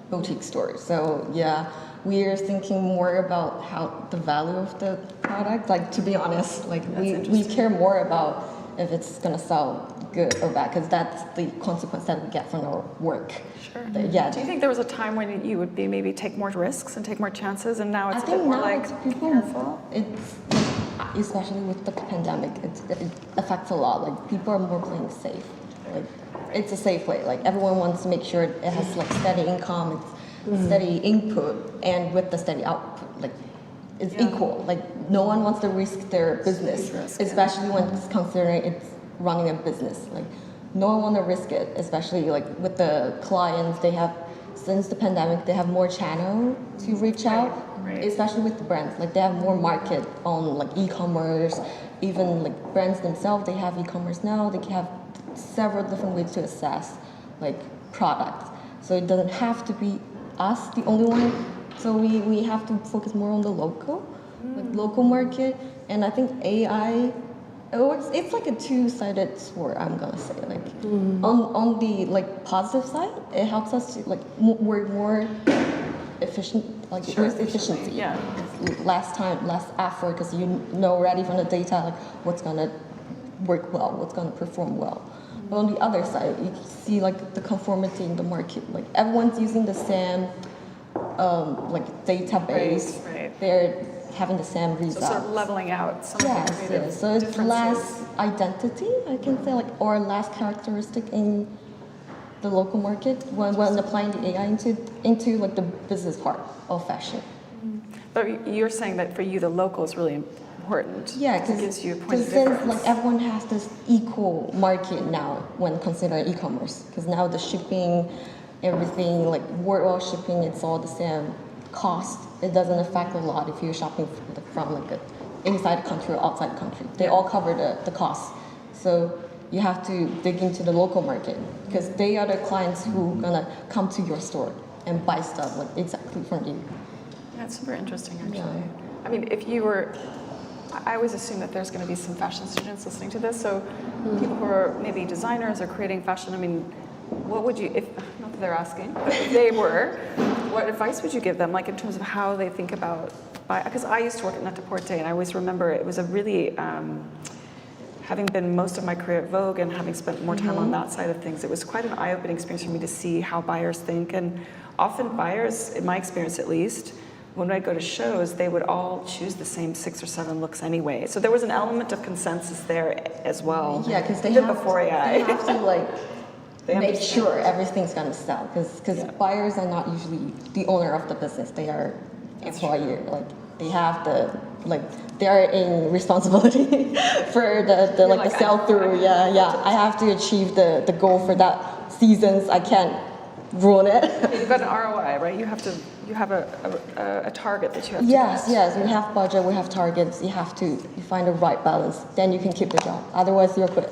[SPEAKER 15] boutique stores. So yeah, we're thinking more about how the value of the product. Like, to be honest, like we care more about if it's gonna sell good or bad, because that's the consequence that we get from our work.
[SPEAKER 7] Sure.
[SPEAKER 15] Yeah.
[SPEAKER 7] Do you think there was a time when you would be maybe take more risks and take more chances, and now it's a bit more careful?
[SPEAKER 15] It's especially with the pandemic, it affects a lot. Like, people are more playing safe. Like, it's a safe way. Like, everyone wants to make sure it has like steady income, it's steady input, and with the steady output, like it's equal. Like, no one wants to risk their business, especially when it's considering it's running a business. Like, no one want to risk it, especially like with the clients. They have, since the pandemic, they have more channel to reach out, especially with the brands. Like, they have more market on like e-commerce, even like brands themselves, they have e-commerce now. They have several different ways to assess like products. So it doesn't have to be us, the only one. So we have to focus more on the local market. And I think AI, it's like a two-sided sword, I'm gonna say. Like, on the like positive side, it helps us to like work more efficient, like with efficiency.
[SPEAKER 7] Yeah.
[SPEAKER 15] Less effort, because you know already from the data like what's gonna work well, what's gonna perform well. But on the other side, you see like the conformity in the market. Like, everyone's using the same like database. Right. They're having the same results.
[SPEAKER 7] So sort of leveling out some of the creative
[SPEAKER 15] yes. So it's less identity, I can say, like, or less characteristic in the local market when applying the AI into like the business part of fashion.
[SPEAKER 7] But you're saying that for you, the local is really important.
[SPEAKER 15] Yeah, because
[SPEAKER 7] it gives you a point of difference.
[SPEAKER 15] Like, everyone has this equal market now when considering e-commerce, because now the shipping, everything, like worldwide shipping, it's all the same cost. It doesn't affect a lot if you're shopping from like inside the country or outside the country. They all cover the cost. So you have to dig into the local market, because they are the clients who are gonna come to your store and buy stuff like exactly from you.
[SPEAKER 7] Yeah, it's super interesting, actually. Yeah. I mean, if you were, I always assume that there's going to be some fashion students listening to this. So people who are maybe designers or creating fashion, I mean, what would you, if not that they're asking, but if they were, what advice would you give them, like in terms of how they think about, because I used to work at Net-a-Porter, and I always remember it was a really, having been most of my career at Vogue and having spent more time on that side of things, it was quite an eye-opening experience for me to see how buyers think. And often buyers, in my experience at least, when I go to shows, they would all choose the same 6 or 7 looks anyway. So there was an element of consensus there as well.
[SPEAKER 15] Yeah, because they
[SPEAKER 7] even
[SPEAKER 15] have
[SPEAKER 7] before AI.
[SPEAKER 15] They have to like make sure everything's gonna sell, because buyers are not usually the owner of the business. They are employer. Like they have they're in responsibility for the sell through. I have to achieve the goal for that seasons. I can't ruin it.
[SPEAKER 10] You've got an ROI, right? You have a target that you have to
[SPEAKER 15] Yes, we have budget, we have targets, you find the right balance, then you can keep the job. Otherwise you're quit.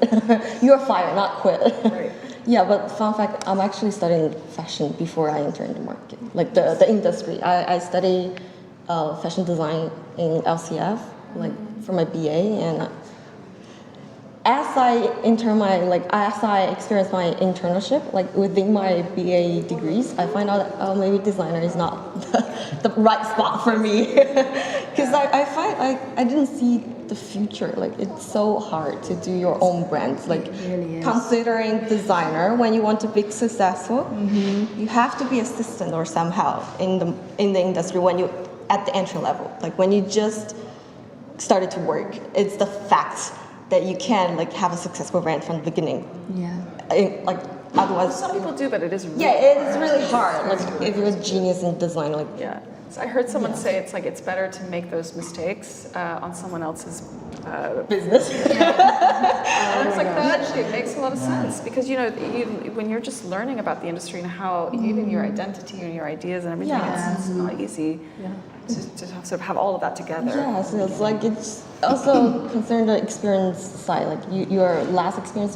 [SPEAKER 15] You're fired, not quit.
[SPEAKER 10] Right.
[SPEAKER 15] Yeah, but fun fact, I'm actually studying fashion before I entered the market, like the industry. I study fashion design in LCF, like for my BA, and as I experience my internship, like within my BA degrees, I find out that maybe designer is not the right spot for me, because I find I didn't see the future. Like it's so hard to do your own brands. Like
[SPEAKER 9] really
[SPEAKER 15] considering designer, when you want to be successful, you have to be assistant or somehow in the industry when you at the entry level. Like when you just started to work, it's the fact that you can like have a successful brand from the beginning.
[SPEAKER 9] Yeah.
[SPEAKER 15] Otherwise,
[SPEAKER 10] some people do, but it is really
[SPEAKER 15] it's really hard. Like if you're a genius in design, like
[SPEAKER 10] So I heard someone say it's better to make those mistakes on someone else's
[SPEAKER 15] business.
[SPEAKER 10] And it's like that actually makes a lot of sense because when you're just learning about the industry and how even your identity and your ideas and everything, it's not easy to sort of have all of that together.
[SPEAKER 15] Yeah, so it's also concerned the experience side. Like your last experience,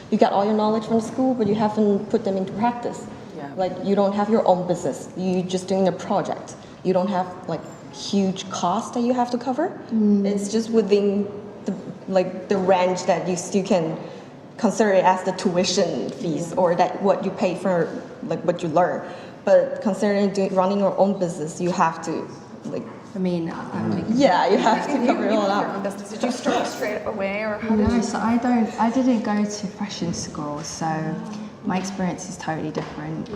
[SPEAKER 15] you got all your knowledge from school, but you haven't put them into practice.
[SPEAKER 10] Yeah.
[SPEAKER 15] Like you don't have your own business. You just doing a project. You don't have like huge cost that you have to cover. It's just within the range that you still can consider it as the tuition fees or that what you pay for like what you learn. But considering running your own business, you have to you have to cover it all out.
[SPEAKER 10] Did you start straight away or how did
[SPEAKER 9] No,
[SPEAKER 10] you?
[SPEAKER 9] so I didn't go to fashion school, so my experience is totally different.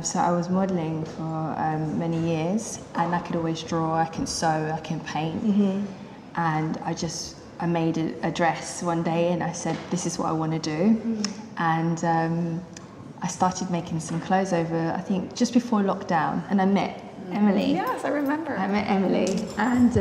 [SPEAKER 9] So I was modelling for many years, and I could always draw, I can sew, I can paint, and I made a dress one day, and I said, "This is what I want to do," and I started making some clothes over, I think, just before lockdown, and I met Emily.
[SPEAKER 10] Yes, I remember.
[SPEAKER 9] I met Emily, and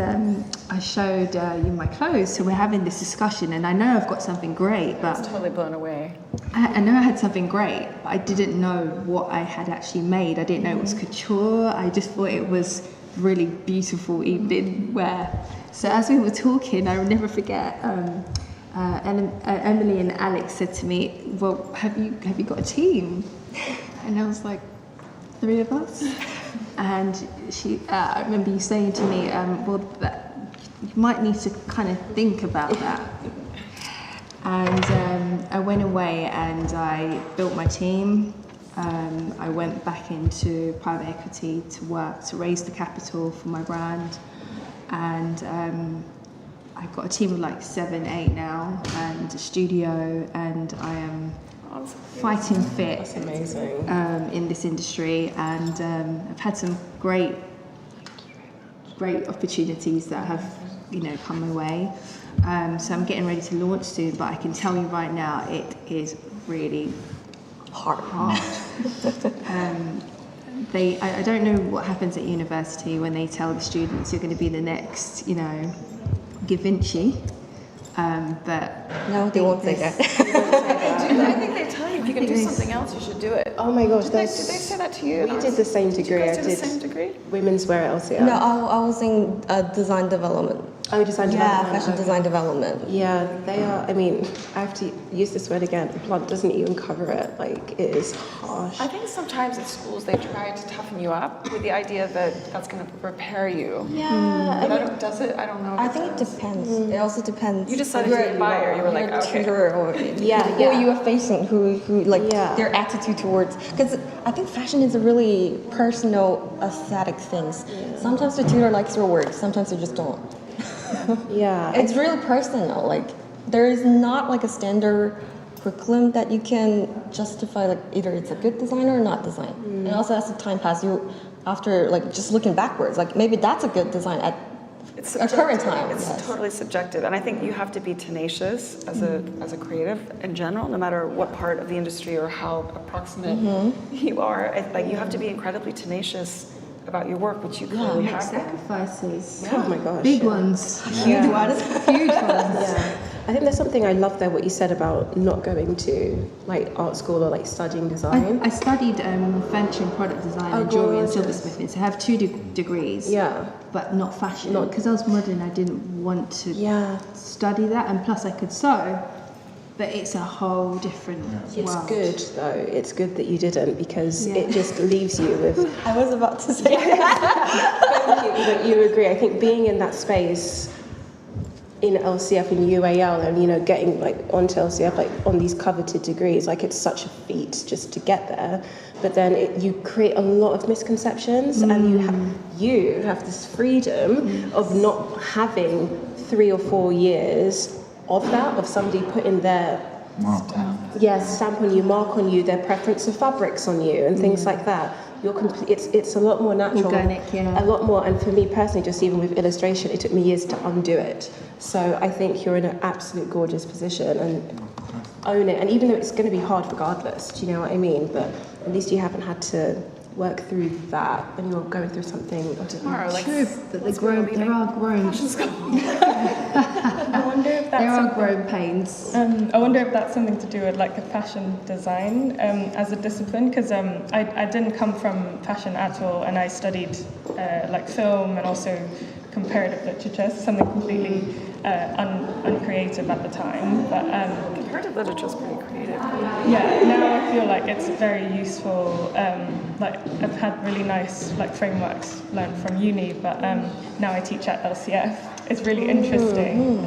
[SPEAKER 9] I showed you my clothes, so we're having this discussion, and I know I've got something great, but
[SPEAKER 10] I was totally blown away.
[SPEAKER 9] I know I had something great, but I didn't know what I had actually made. I didn't know it was couture. I just thought it was really beautiful evening wear. So as we were talking, I will never forget. Emily and Alex said to me, "Well, have you got a team?" And I was like, 3 of us. And I remember you saying to me, "Well, you might need to kind of think about that." And I went away and I built my team. I went back into private equity to work to raise the capital for my brand, and I've got a team of like 7, 8 now, and a studio, and I am fighting fit.
[SPEAKER 3] That's amazing.
[SPEAKER 9] In this industry, and I've had some great opportunities that have come my way. So I'm getting ready to launch soon, but I can tell you right now it is really hard. I don't know what happens at university when they tell the students you're going to be the next Da Vinci, but
[SPEAKER 15] no, they won't say that.
[SPEAKER 10] I think they tell you if you can do something else, you should do it.
[SPEAKER 3] Oh my gosh,
[SPEAKER 10] did they say that to you?
[SPEAKER 3] We did the same degree.
[SPEAKER 10] Did you guys do the same degree?
[SPEAKER 3] Women's wear at LCF.
[SPEAKER 15] No, I was in design development.
[SPEAKER 3] Oh, design development.
[SPEAKER 15] Yeah, fashion design development.
[SPEAKER 3] Yeah, they are. I mean, I have to use this word again. Blunt doesn't even cover it. Like, it is harsh.
[SPEAKER 10] I think sometimes at schools they try to toughen you up with the idea that that's going to prepare you.
[SPEAKER 15] Yeah.
[SPEAKER 10] Does it? I don't know.
[SPEAKER 15] I think it depends. It also depends.
[SPEAKER 10] You decided to admire. You were like, okay.
[SPEAKER 15] Tutor or who you are facing, who their attitude towards. Because I think fashion is a really personal, aesthetic things. Yeah. Sometimes the tutor likes your work. Sometimes they just don't. It's really personal. Like there is not like a standard curriculum that you can justify like either it's a good design or not design. And also as the time passes, you after like just looking backwards, like maybe that's a good design at a current time.
[SPEAKER 10] It's totally subjective, and I think you have to be tenacious as a creative in general, no matter what part of the industry or how approximate you are. Like you have to be incredibly tenacious about your work, which you
[SPEAKER 9] Yeah,
[SPEAKER 10] clearly
[SPEAKER 9] make
[SPEAKER 10] have.
[SPEAKER 9] sacrifices.
[SPEAKER 3] Oh my gosh.
[SPEAKER 9] Big ones. Huge ones. Huge ones.
[SPEAKER 3] Yeah. I think there's something I love there, what you said about not going to like art school or like studying design.
[SPEAKER 9] I studied French and product design and jewelry and silversmithing, so I have two degrees.
[SPEAKER 3] Yeah.
[SPEAKER 9] But not fashion. Because I was modern, I didn't want to study that, and plus I could sew. But it's a whole different world.
[SPEAKER 3] It's good though. It's good that you didn't, because it just leaves you with.
[SPEAKER 15] I was about to say
[SPEAKER 3] Thank you, but you agree. I think being in that space in LCF and UAL, and getting like onto LCF, like on these coveted degrees, like it's such a feat just to get there. But then you create a lot of misconceptions, and you have this freedom of not having 3 or 4 years of somebody putting their stamp on you, mark on you, their preference of fabrics on you, and things like that. It's a lot more natural,
[SPEAKER 9] organic,
[SPEAKER 3] a lot more. And for me personally, just even with illustration, it took me years to undo it. So I think you're in an absolute gorgeous position, and own it. And even though it's going to be hard regardless, do you know what I mean? But at least you haven't had to work through that, and you're going through something.
[SPEAKER 10] Tomorrow, like,
[SPEAKER 9] true, but there are grown.
[SPEAKER 14] I wonder if that's
[SPEAKER 9] there are grown pains.
[SPEAKER 14] I wonder if that's something to do with like the fashion design as a discipline, because I didn't come from fashion at all, and I studied like film and also comparative literature, so something completely uncreative at the time. But
[SPEAKER 10] comparative literature is pretty creative.
[SPEAKER 14] Yeah, now I feel like it's very useful. Like I've had really nice like frameworks learned from uni, but now I teach at LCF. It's really interesting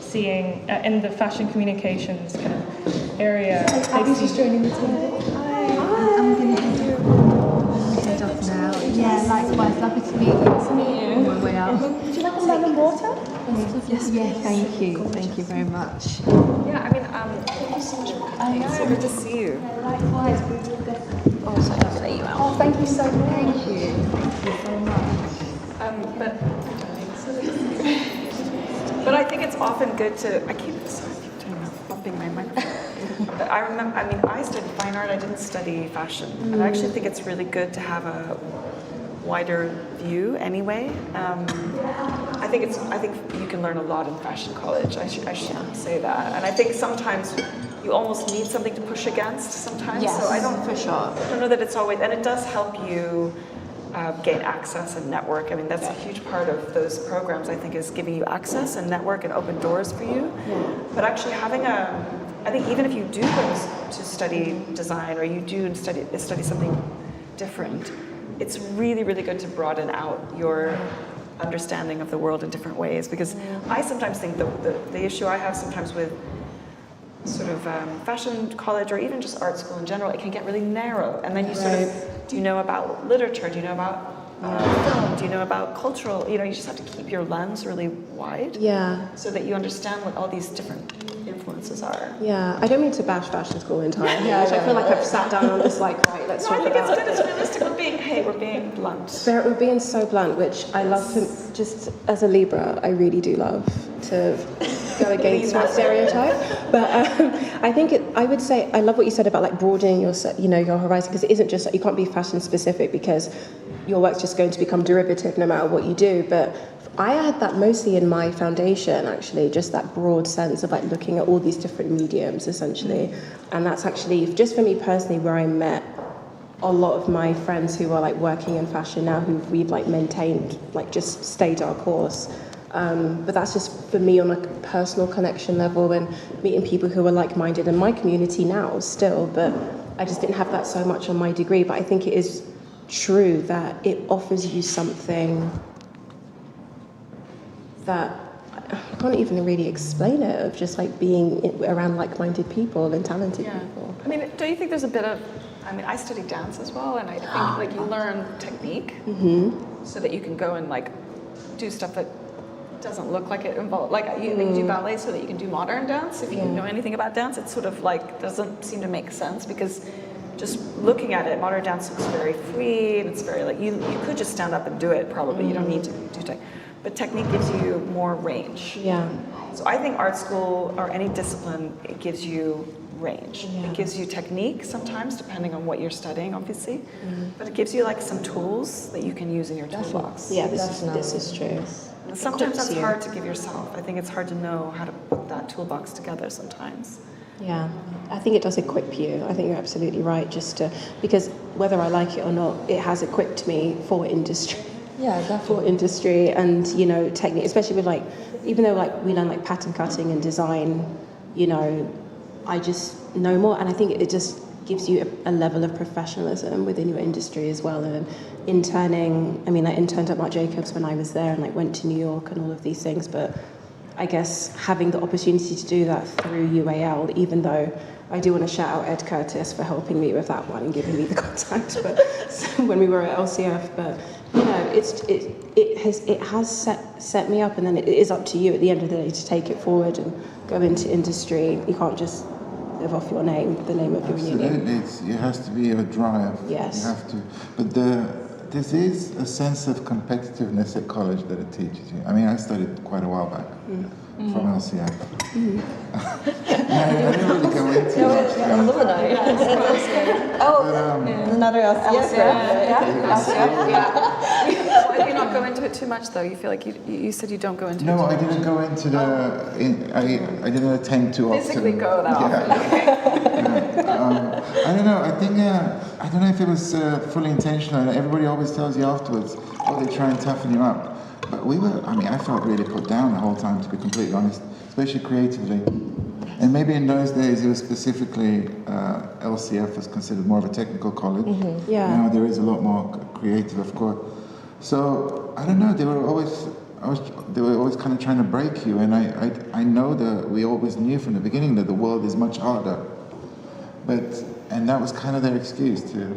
[SPEAKER 14] seeing in the fashion communications kind of area.
[SPEAKER 9] Abby's just joining the team. Hi. I'm going to head off now. Yeah, likewise. Lovely to meet you. Nice to meet you. On my way out.
[SPEAKER 10] Would you like a lemon water?
[SPEAKER 9] Yes, thank you. Thank you very much.
[SPEAKER 10] Yeah, I mean, thank you so much for coming. It's so good to see you.
[SPEAKER 9] Likewise, we will definitely.
[SPEAKER 10] Oh, so nice to meet you out.
[SPEAKER 9] Oh, thank you so much. Thank you. Thank you so much.
[SPEAKER 10] But I think it's often good to. I keep bumping my microphone. But I remember. I mean, I studied fine art. I didn't study fashion, and I actually think it's really good to have a wider view. Anyway, I think you can learn a lot in fashion college. I should say that. And I think sometimes you almost need something to push against. Sometimes,
[SPEAKER 3] yes,
[SPEAKER 10] so I don't
[SPEAKER 3] for sure.
[SPEAKER 10] I don't know that it's always, and it does help you. Gain access and network. I mean, that's a huge part of those programs, I think, is giving you access and network and open doors for you. Yeah. But actually having I think even if you do go to study design, or you do study something different, it's really, really good to broaden out your understanding of the world in different ways. Because I sometimes think the issue I have sometimes with sort of fashion college, or even just art school in general, it can get really narrow. And then you sort of, do you know about literature? Do you know about film? Do you know about cultural? You just have to keep your lens really wide.
[SPEAKER 3] Yeah.
[SPEAKER 10] So that you understand what all these different influences are.
[SPEAKER 3] Yeah. I don't mean to bash fashion school entirely. I feel like I've sat down and just like, right, let's talk about it.
[SPEAKER 10] I think it's good. It's realistic. We're being blunt.
[SPEAKER 3] We're being so blunt, which I love to, just as a Libra, I really do love to go against my stereotype. But I think I would say, I love what you said about like broadening your horizon, because it isn't just, you can't be fashion specific because your work's just going to become derivative no matter what you do. But I had that mostly in my foundation, actually, just that broad sense of like looking at all these different mediums, essentially. And that's actually, just for me personally, where I met a lot of my friends who are like working in fashion now, who we've like maintained, like just stayed our course. But that's just for me on like a personal connection level, and meeting people who are like-minded in my community now still, but I just didn't have that so much on my degree. But I think it is true that it offers you something that I can't even really explain it, of just like being around like-minded people and talented people.
[SPEAKER 10] I mean, don't you think there's a bit of, I mean, I studied dance as well, and I think like you learn technique so that you can go and like do stuff that doesn't look like it involves, like you do ballet so that you can do modern dance. If you know anything about dance, it's sort of like doesn't seem to make sense, because just looking at it, modern dance looks very free, and it's very like you could just stand up and do it probably. You don't need to do tech, but technique gives you more range.
[SPEAKER 3] Yeah.
[SPEAKER 10] So I think art school or any discipline, it gives you range. It gives you technique sometimes, depending on what you're studying, obviously, but it gives you like some tools that you can use in your toolbox.
[SPEAKER 3] Yeah, this is true.
[SPEAKER 10] And sometimes that's hard to give yourself. I think it's hard to know how to put that toolbox together sometimes.
[SPEAKER 3] Yeah, I think it does equip you. I think you're absolutely right. Because whether I like it or not, it has equipped me for industry.
[SPEAKER 15] Yeah, definitely.
[SPEAKER 3] For industry and, you know, technique, especially with like, even though like we learn like pattern cutting and design, you know, I just know more, and I think it just gives you a level of professionalism within your industry as well. And I interned at Marc Jacobs when I was there, and like went to New York and all of these things. But I guess having the opportunity to do that through UAL, even though I do want to shout out Ed Curtis for helping me with that one and giving me the contact. But when we were at LCF, but you know, it has set me up, and then it is up to you at the end of the day to take it forward and go into industry. You can't just live off the name of your uni.
[SPEAKER 13] Absolutely, it has to be a drive.
[SPEAKER 3] Yes.
[SPEAKER 13] You have to. But there is a sense of competitiveness at college that it teaches you. I mean, I studied quite a while back from LCF. I didn't really go into it.
[SPEAKER 15] Another LCF.
[SPEAKER 10] Why do you not go into it too much, though? You feel like you said you don't go into it too
[SPEAKER 13] No,
[SPEAKER 10] much.
[SPEAKER 13] I didn't go into I didn't attend too often.
[SPEAKER 10] Physically go that often.
[SPEAKER 13] I don't know. I think I don't know if it was fully intentional. Everybody always tells you afterwards, oh, they try and toughen you up. But I felt really put down the whole time, to be completely honest, especially creatively. And maybe in those days it was specifically LCF was considered more of a technical college.
[SPEAKER 3] Yeah.
[SPEAKER 13] Now there is a lot more creative, of course. So I don't know. They were always kind of trying to break you, and I know that we always knew from the beginning that the world is much harder. And that was kind of their excuse too.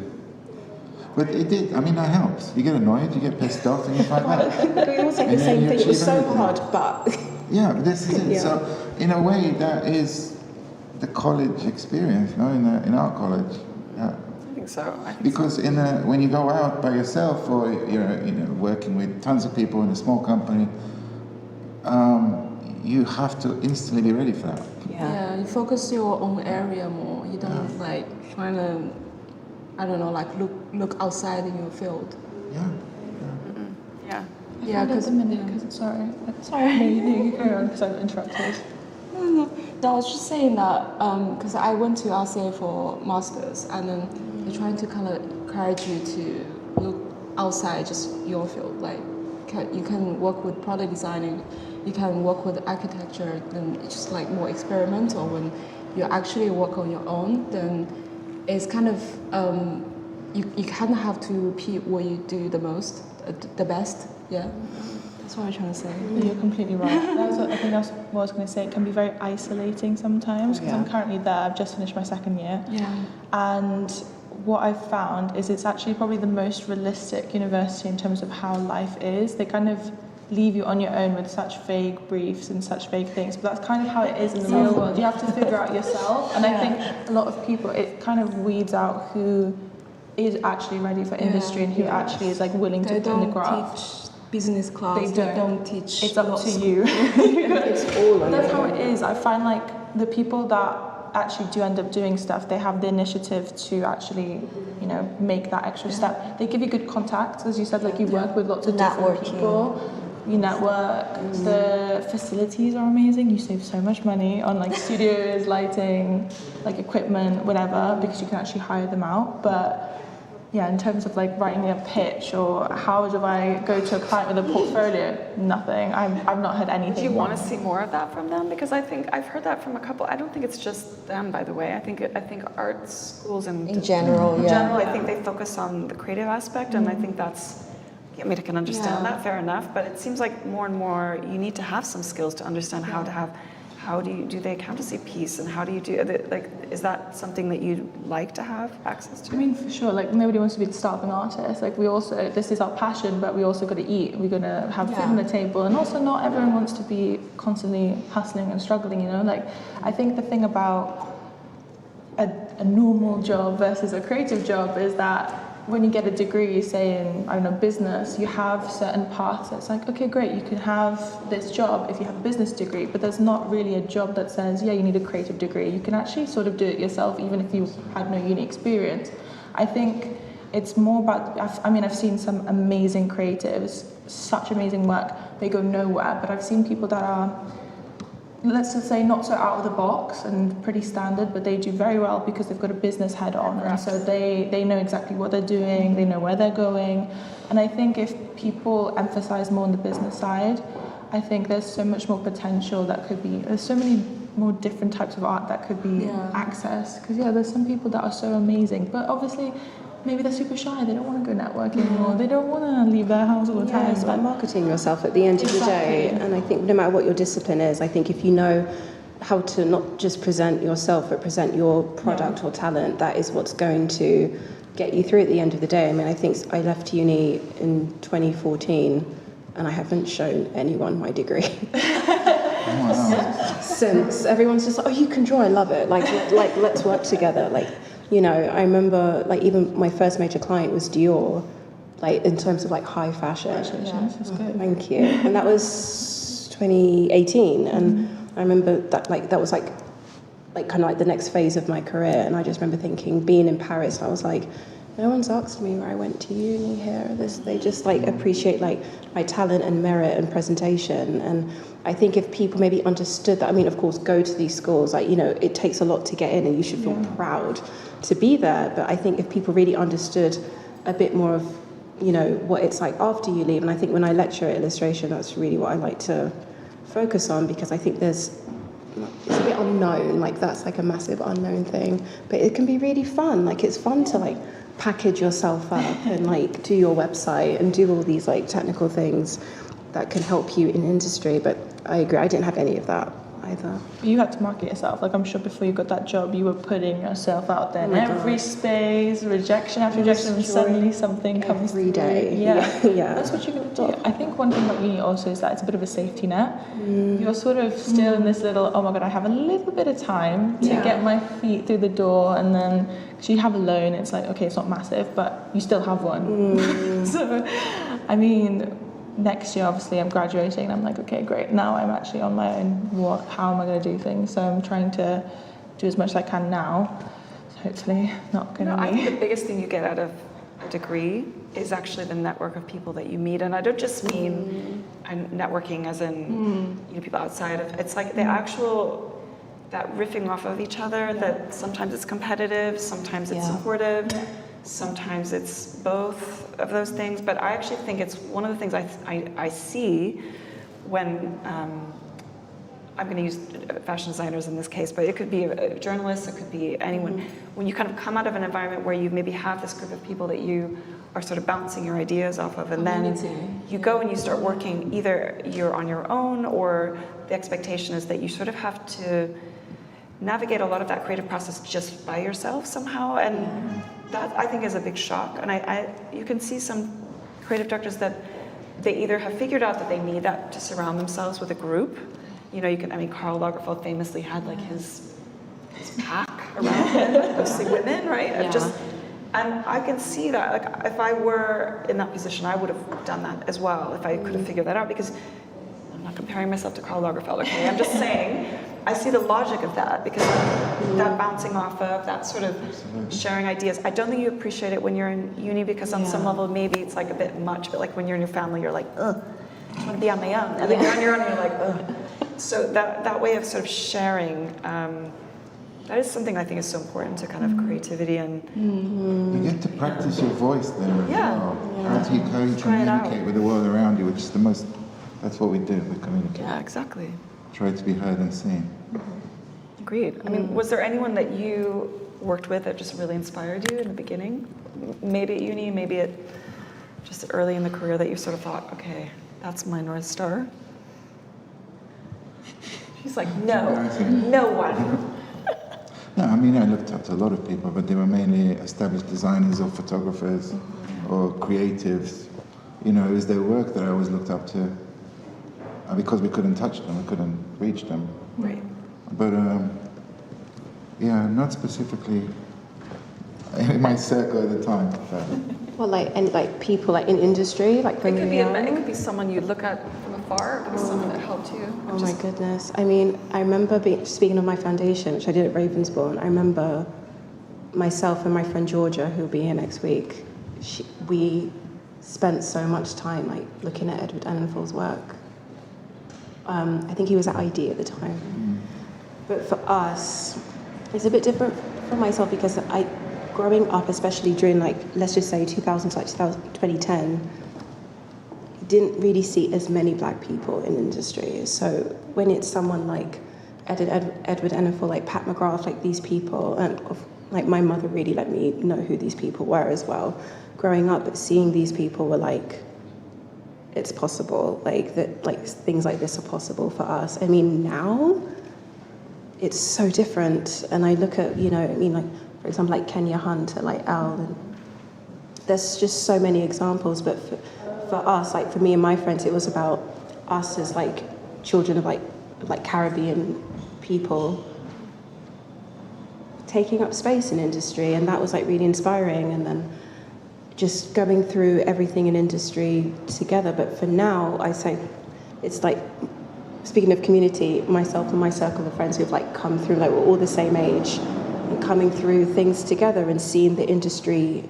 [SPEAKER 13] But it did. I mean, that helps. You get annoyed, you get pissed off, and you find out.
[SPEAKER 3] We all say the same thing. It was so hard, but
[SPEAKER 13] yeah, this is it.
[SPEAKER 3] Yeah.
[SPEAKER 13] So in a way, that is the college experience, no? In our college. Yeah.
[SPEAKER 10] I think so.
[SPEAKER 13] Because when you go out by yourself, or you're working with tons of people in a small company, you have to instantly be ready for that.
[SPEAKER 16] Yeah, you focus your own area more. You don't like trying to, I don't know, like look outside in your field.
[SPEAKER 10] Yeah.
[SPEAKER 16] Yeah, because
[SPEAKER 4] sorry, you carry on because I'm interrupted.
[SPEAKER 16] No, I was just saying that because I went to RCA for masters, and then they're trying to kind of encourage you to look outside just your field. Like you can work with product designing, you can work with architecture, then it's just like more experimental. When you actually work on your own, then it's kind of you kind of have to repeat what you do the most, the best. Yeah, that's what I'm trying to say.
[SPEAKER 4] You're completely right. I think that's what I was going to say. It can be very isolating sometimes, because I'm currently there. I've just finished my second year.
[SPEAKER 16] Yeah.
[SPEAKER 4] And what I've found is it's actually probably the most realistic university in terms of how life is. They kind of leave you on your own with such vague briefs and such vague things, but that's kind of how it is in the real world. You have to figure out yourself, and I think a lot of people, it kind of weeds out who is actually ready for industry and who actually is like willing to put in the graft.
[SPEAKER 16] Business class, they don't teach.
[SPEAKER 4] It's up to you.
[SPEAKER 3] It's all on
[SPEAKER 4] That's how it is. I find like the people that actually do end up doing stuff, they have the initiative to actually, make that extra step. They give you good contacts, as you said, like you work with lots of different people. You network. The facilities are amazing. You save so much money on like studios, lighting, like equipment, whatever, because you can actually hire them out. But yeah, in terms of like writing a pitch or how do I go to a client with a portfolio, nothing. I've not heard anything.
[SPEAKER 10] Do you want to see more of that from them? Because I think I've heard that from a couple. I don't think it's just them, by the way. I think art schools in
[SPEAKER 15] general,
[SPEAKER 10] I think they focus on the creative aspect, and I think that's. I mean, I can understand that, fair enough. But it seems like more and more you need to have some skills to understand how to have. How do you do the accountancy piece, and how do you do is that something that you'd like to have access to?
[SPEAKER 4] I mean, for sure. Like nobody wants to be the starving artist. Like this is our passion, but we also got to eat. We're gonna have food on the table, and also not everyone wants to be constantly hustling and struggling. Like I think the thing about a normal job versus a creative job is that
[SPEAKER 17] when you get a degree, say in, I don't know, business, you have certain paths. It's like, okay, great, you can have this job if you have a business degree, but there's not really a job that says, yeah, you need a creative degree. You can actually sort of do it yourself, even if you had no uni experience. I think it's more about, I've seen some amazing creatives, such amazing work, they go nowhere, but I've seen people that are, let's just say, not so out of the box and pretty standard, but they do very well because they've got a business head on, and so they know exactly what they're doing, they know where they're going. And I think if people emphasize more on the business side, I think there's so much more potential that could be, there's so many more different types of art that could be accessed, because there's some people that are so amazing, but obviously maybe they're super shy, they don't want to go networking anymore, they don't want to leave their house all the time.
[SPEAKER 3] It's about marketing yourself at the end of the day. And I think no matter what your discipline is, I think if you know how to not just present yourself, but present your product or talent, that is what's going to get you through at the end of the day. I mean, I think I left uni in 2014 and I haven't shown anyone my degree. Since everyone's just like, oh, you can draw, I love it. Like let's work together. Like, you know, I remember like even my first major client was Dior, like in terms of like high fashion.
[SPEAKER 17] That's good.
[SPEAKER 3] Thank you. And that was 2018, and I remember that that was like kind of like the next phase of my career. And I just remember thinking, being in Paris, I was like, no one's asked me where I went to uni here. They just like appreciate like my talent and merit and presentation. And I think if people maybe understood that, I mean, of course, go to these schools, like, you know, it takes a lot to get in and you should feel proud to be there. But I think if people really understood a bit more of, you know, what it's like after you leave, and I think when I lecture at illustration, that's really what I like to focus on, because I think it's a bit unknown, like that's like a massive unknown thing, but it can be really fun. Like it's fun to like package yourself up and like do your website and do all these like technical things that can help you in industry. But I agree, I didn't have any of that either.
[SPEAKER 17] You had to market yourself. Like I'm sure before you got that job, you were putting yourself out there in every space, rejection after rejection, and suddenly something comes
[SPEAKER 3] every day.
[SPEAKER 17] Yeah. That's what you're going to do. I think one thing about uni also is that it's a bit of a safety net. You're sort of still in this little, oh my God, I have a little bit of time to get my feet through the door, and then because you have a loan, it's like, okay, it's not massive, but you still have one. So, I mean, next year, obviously, I'm graduating, and I'm like, okay, great. Now I'm actually on my own. How am I going to do things? So I'm trying to do as much as I can now. So hopefully, not going to be.
[SPEAKER 10] I think the biggest thing you get out of a degree is actually the network of people that you meet, and I don't just mean networking as in you know, people outside of. It's like the actual that riffing off of each other. That sometimes it's competitive, sometimes it's supportive. Sometimes it's both of those things, but I actually think it's one of the things I see when I'm going to use fashion designers in this case, but it could be a journalist, it could be anyone. When you kind of come out of an environment where you maybe have this group of people that you are sort of bouncing your ideas off of, and then you go and you start working, either you're on your own or the expectation is that you sort of have to navigate a lot of that creative process just by yourself somehow, and that I think is a big shock. And you can see some creative directors that they either have figured out that they need that to surround themselves with a group. You know, Karl Lagerfeld famously had like his pack around him, mostly women, right? And I can see that. Like, if I were in that position, I would have done that as well if I could have figured that out. Because I'm not comparing myself to Karl Lagerfeld, okay? I'm just saying, I see the logic of that, because that bouncing off of, that sort of sharing ideas. I don't think you appreciate it when you're in uni, because on some level maybe it's like a bit much, but like when you're in your family, you're like, ugh, I just want to be on my own. And then you're on your own and you're like, ugh. So that way of sort of sharing, that is something I think is so important to kind of creativity and...
[SPEAKER 13] You get to practice your voice there as well. How you communicate with the world around you, which is that's what we do, we communicate.
[SPEAKER 10] Yeah, exactly.
[SPEAKER 13] Try to be heard and seen.
[SPEAKER 10] Agreed. I mean, was there anyone that you worked with that just really inspired you in the beginning? Maybe at uni, maybe at just early in the career, that you sort of thought, okay, that's my North Star? She's like, no one.
[SPEAKER 13] No, I mean, I looked up to a lot of people, but they were mainly established designers or photographers or creatives. You know, it was their work that I always looked up to. Because we couldn't touch them, we couldn't reach them.
[SPEAKER 10] Right.
[SPEAKER 13] But, not specifically in my circle at the time.
[SPEAKER 3] Well, like, and like people like in industry, like from
[SPEAKER 10] It could be
[SPEAKER 3] young?
[SPEAKER 10] it could be someone you look at from afar. It could be someone that helped you.
[SPEAKER 3] Oh my goodness. I mean, I remember speaking of my foundation, which I did at Ravensbourne, I remember myself and my friend Georgia, who will be here next week, we spent so much time like looking at Edward Enninful's work. I think he was at ID at the time. But for us, it's a bit different for myself because growing up, especially during like, let's just say 2000 to like 2010, didn't really see as many black people in industry. So when it's someone like Edward Enninful, like Pat McGrath, like these people, and like my mother really let me know who these people were as well. Growing up, seeing these people were like, it's possible, like that, like things like this are possible for us. I mean, now it's so different. And I look at, you know, I mean, like, for example, like Kenya Hunt at like Elle, and there's just so many examples. But for us, like for me and my friends, it was about us as like children of like Caribbean people taking up space in industry, and that was like really inspiring. And then just going through everything in industry together. But for now, I say it's like, speaking of community, myself and my circle of friends who've like come through, like we're all the same age, and coming through things together and seeing the industry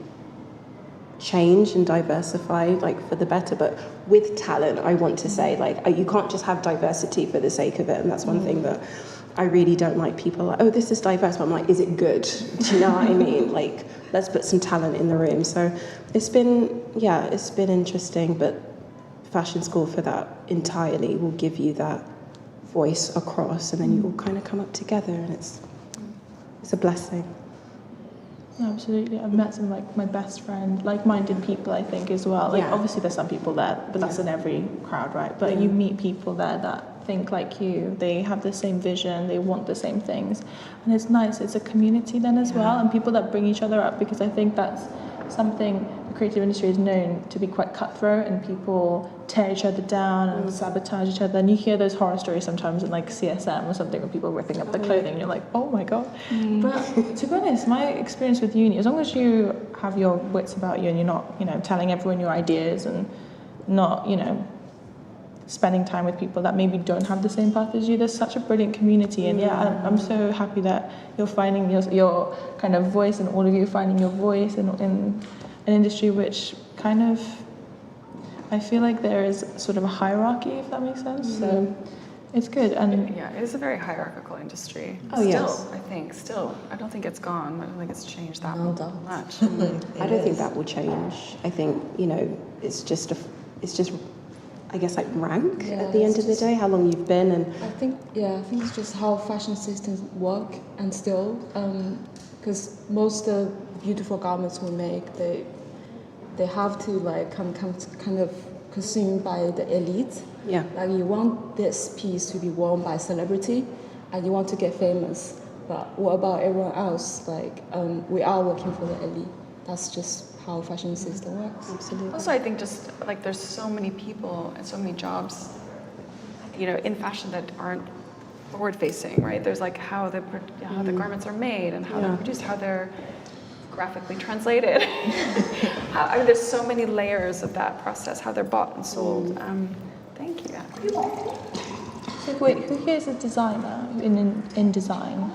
[SPEAKER 3] change and diversify, like for the better. But with talent, I want to say, like, you can't just have diversity for the sake of it. And that's one thing that I really don't like. People are like, oh, this is diverse, but I'm like, is it good? Do you know what I mean? Like, let's put some talent in the room. So it's been interesting, but fashion school for that entirely will give you that voice across, and then you all kind of come up together, and it's a blessing.
[SPEAKER 17] Absolutely. I've met some like my best friend, like-minded people, I think, as well. Like obviously there's some people there, but that's in every crowd, right? But you meet people there that think like you, they have the same vision, they want the same things. And it's nice, it's a community then as well, and people that bring each other up, because I think that's something the creative industry is known to be quite cutthroat, and people tear each other down and sabotage each other. And you hear those horror stories sometimes in like CSM or something, where people are ripping up the clothing, and you're like, oh my god. But to be honest, my experience with uni, as long as you have your wits about you and you're not, you know, telling everyone your ideas and not, you know, spending time with people that maybe don't have the same path as you, there's such a brilliant community. And I'm so happy that you're finding your kind of voice, and all of you finding your voice in an industry which kind of, I feel like there is sort of a hierarchy, if that makes sense. So it's good. And
[SPEAKER 10] yeah, it is a very hierarchical industry.
[SPEAKER 3] Oh, yes.
[SPEAKER 10] I think I don't think it's gone. I don't think it's changed that much.
[SPEAKER 3] I don't think that will change. I think, you know, it's just I guess like rank at the end of the day, how long you've been. And
[SPEAKER 16] I think it's just how fashion systems work, and still, because most of the beautiful garments we make, they have to like come kind of consumed by the elite.
[SPEAKER 3] Yeah.
[SPEAKER 16] Like you want this piece to be worn by a celebrity, and you want to get famous. But what about everyone else? Like we are working for the elite. That's just how fashion system works.
[SPEAKER 3] Absolutely.
[SPEAKER 10] Also, I think just like there's so many people and so many jobs, you know, in fashion that aren't forward-facing, right? There's like how the garments are made, and how they're produced, how they're graphically translated. I mean, there's so many layers of that process, how they're bought and sold. Thank you.
[SPEAKER 17] so wait, who here is a designer in design?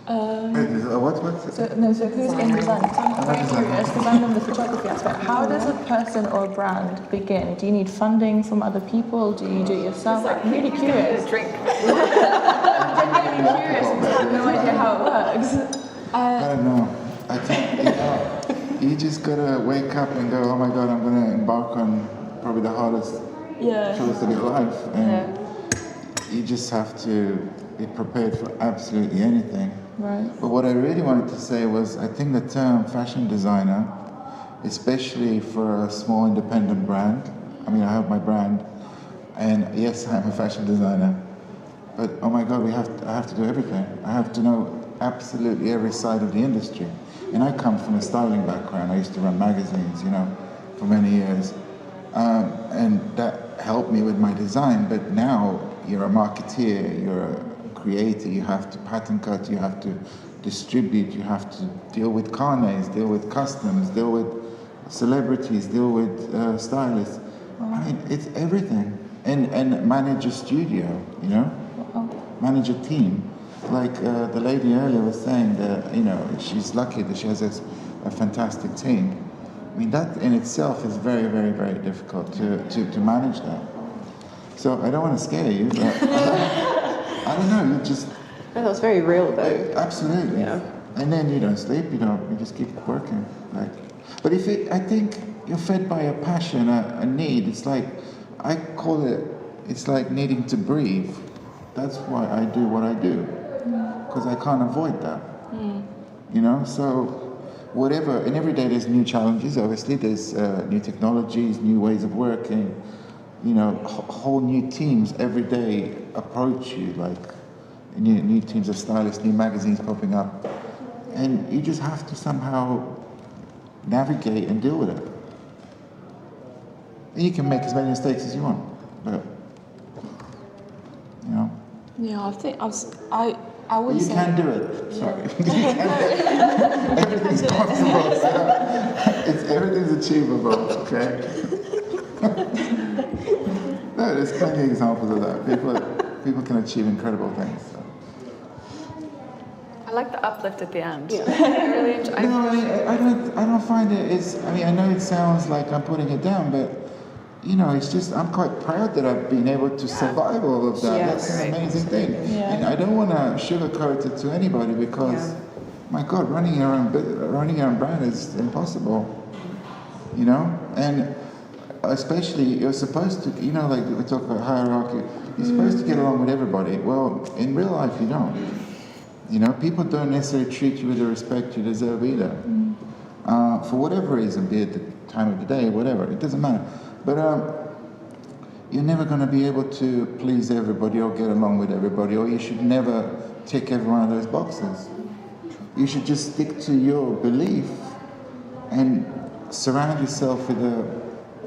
[SPEAKER 13] What's
[SPEAKER 17] So who's in design? I'm very curious, because I'm in the photography aspect. How does a person or a brand begin? Do you need funding from other people? Do you do it yourself? I'm really curious.
[SPEAKER 10] Drink.
[SPEAKER 17] I'm genuinely curious, and I have no idea how it works.
[SPEAKER 13] I don't know. I think you just gotta wake up and go, oh my god, I'm gonna embark on probably the hardest choice of your life. And you just have to be prepared for absolutely anything.
[SPEAKER 17] Right.
[SPEAKER 13] But what I really wanted to say was, I think the term fashion designer, especially for a small independent brand, I mean, I have my brand, and yes, I'm a fashion designer, but oh my God, I have to do everything. I have to know absolutely every side of the industry. And I come from a styling background. I used to run magazines, you know, for many years. And that helped me with my design, but now you're a marketeer, you're a creator, you have to pattern cut, you have to distribute, you have to deal with carnets, deal with customs, deal with celebrities, deal with stylists. I mean, it's everything. And manage a studio, you know? Manage a team. Like the lady earlier was saying that, you know, she's lucky that she has a fantastic team. I mean, that in itself is very, very, very difficult to manage that. So I don't want to scare you, but I don't know, you just...
[SPEAKER 3] That was very real though.
[SPEAKER 13] Absolutely. Yeah. And then you don't sleep, you just keep working. Like, but I think you're fed by a passion, a need. It's like, I call it, it's like needing to breathe. That's why I do what I do, because I can't avoid that. You know, so whatever, and every day there's new challenges, obviously, there's new technologies, new ways of working, you know, whole new teams every day approach you, like new teams of stylists, new magazines popping up, and you just have to somehow navigate and deal with it. And you can make as many mistakes as you want, but, you know.
[SPEAKER 16] Yeah, I think I would
[SPEAKER 13] you
[SPEAKER 16] say...
[SPEAKER 13] You can do it, sorry. Everything's possible, so everything's achievable, okay? No, there's plenty of examples of that. People can achieve incredible things. So.
[SPEAKER 10] I like the uplift at the end. Yeah. I really enjoy.
[SPEAKER 13] I don't find it. I know it sounds like I'm putting it down, but you know, it's just I'm quite proud that I've been able to survive all of that. That's an amazing thing. Yeah. And I don't want to sugarcoat it to anybody because, my God, running your own brand is impossible. You know, and especially you're supposed to, you know, like we talk about hierarchy. You're supposed to get along with everybody. Well, in real life, you don't. You know, people don't necessarily treat you with the respect you deserve either. For whatever reason, be it the time of the day, whatever, it doesn't matter. But you're never going to be able to please everybody or get along with everybody, or you should never tick every one of those boxes. You should just stick to your belief and surround yourself with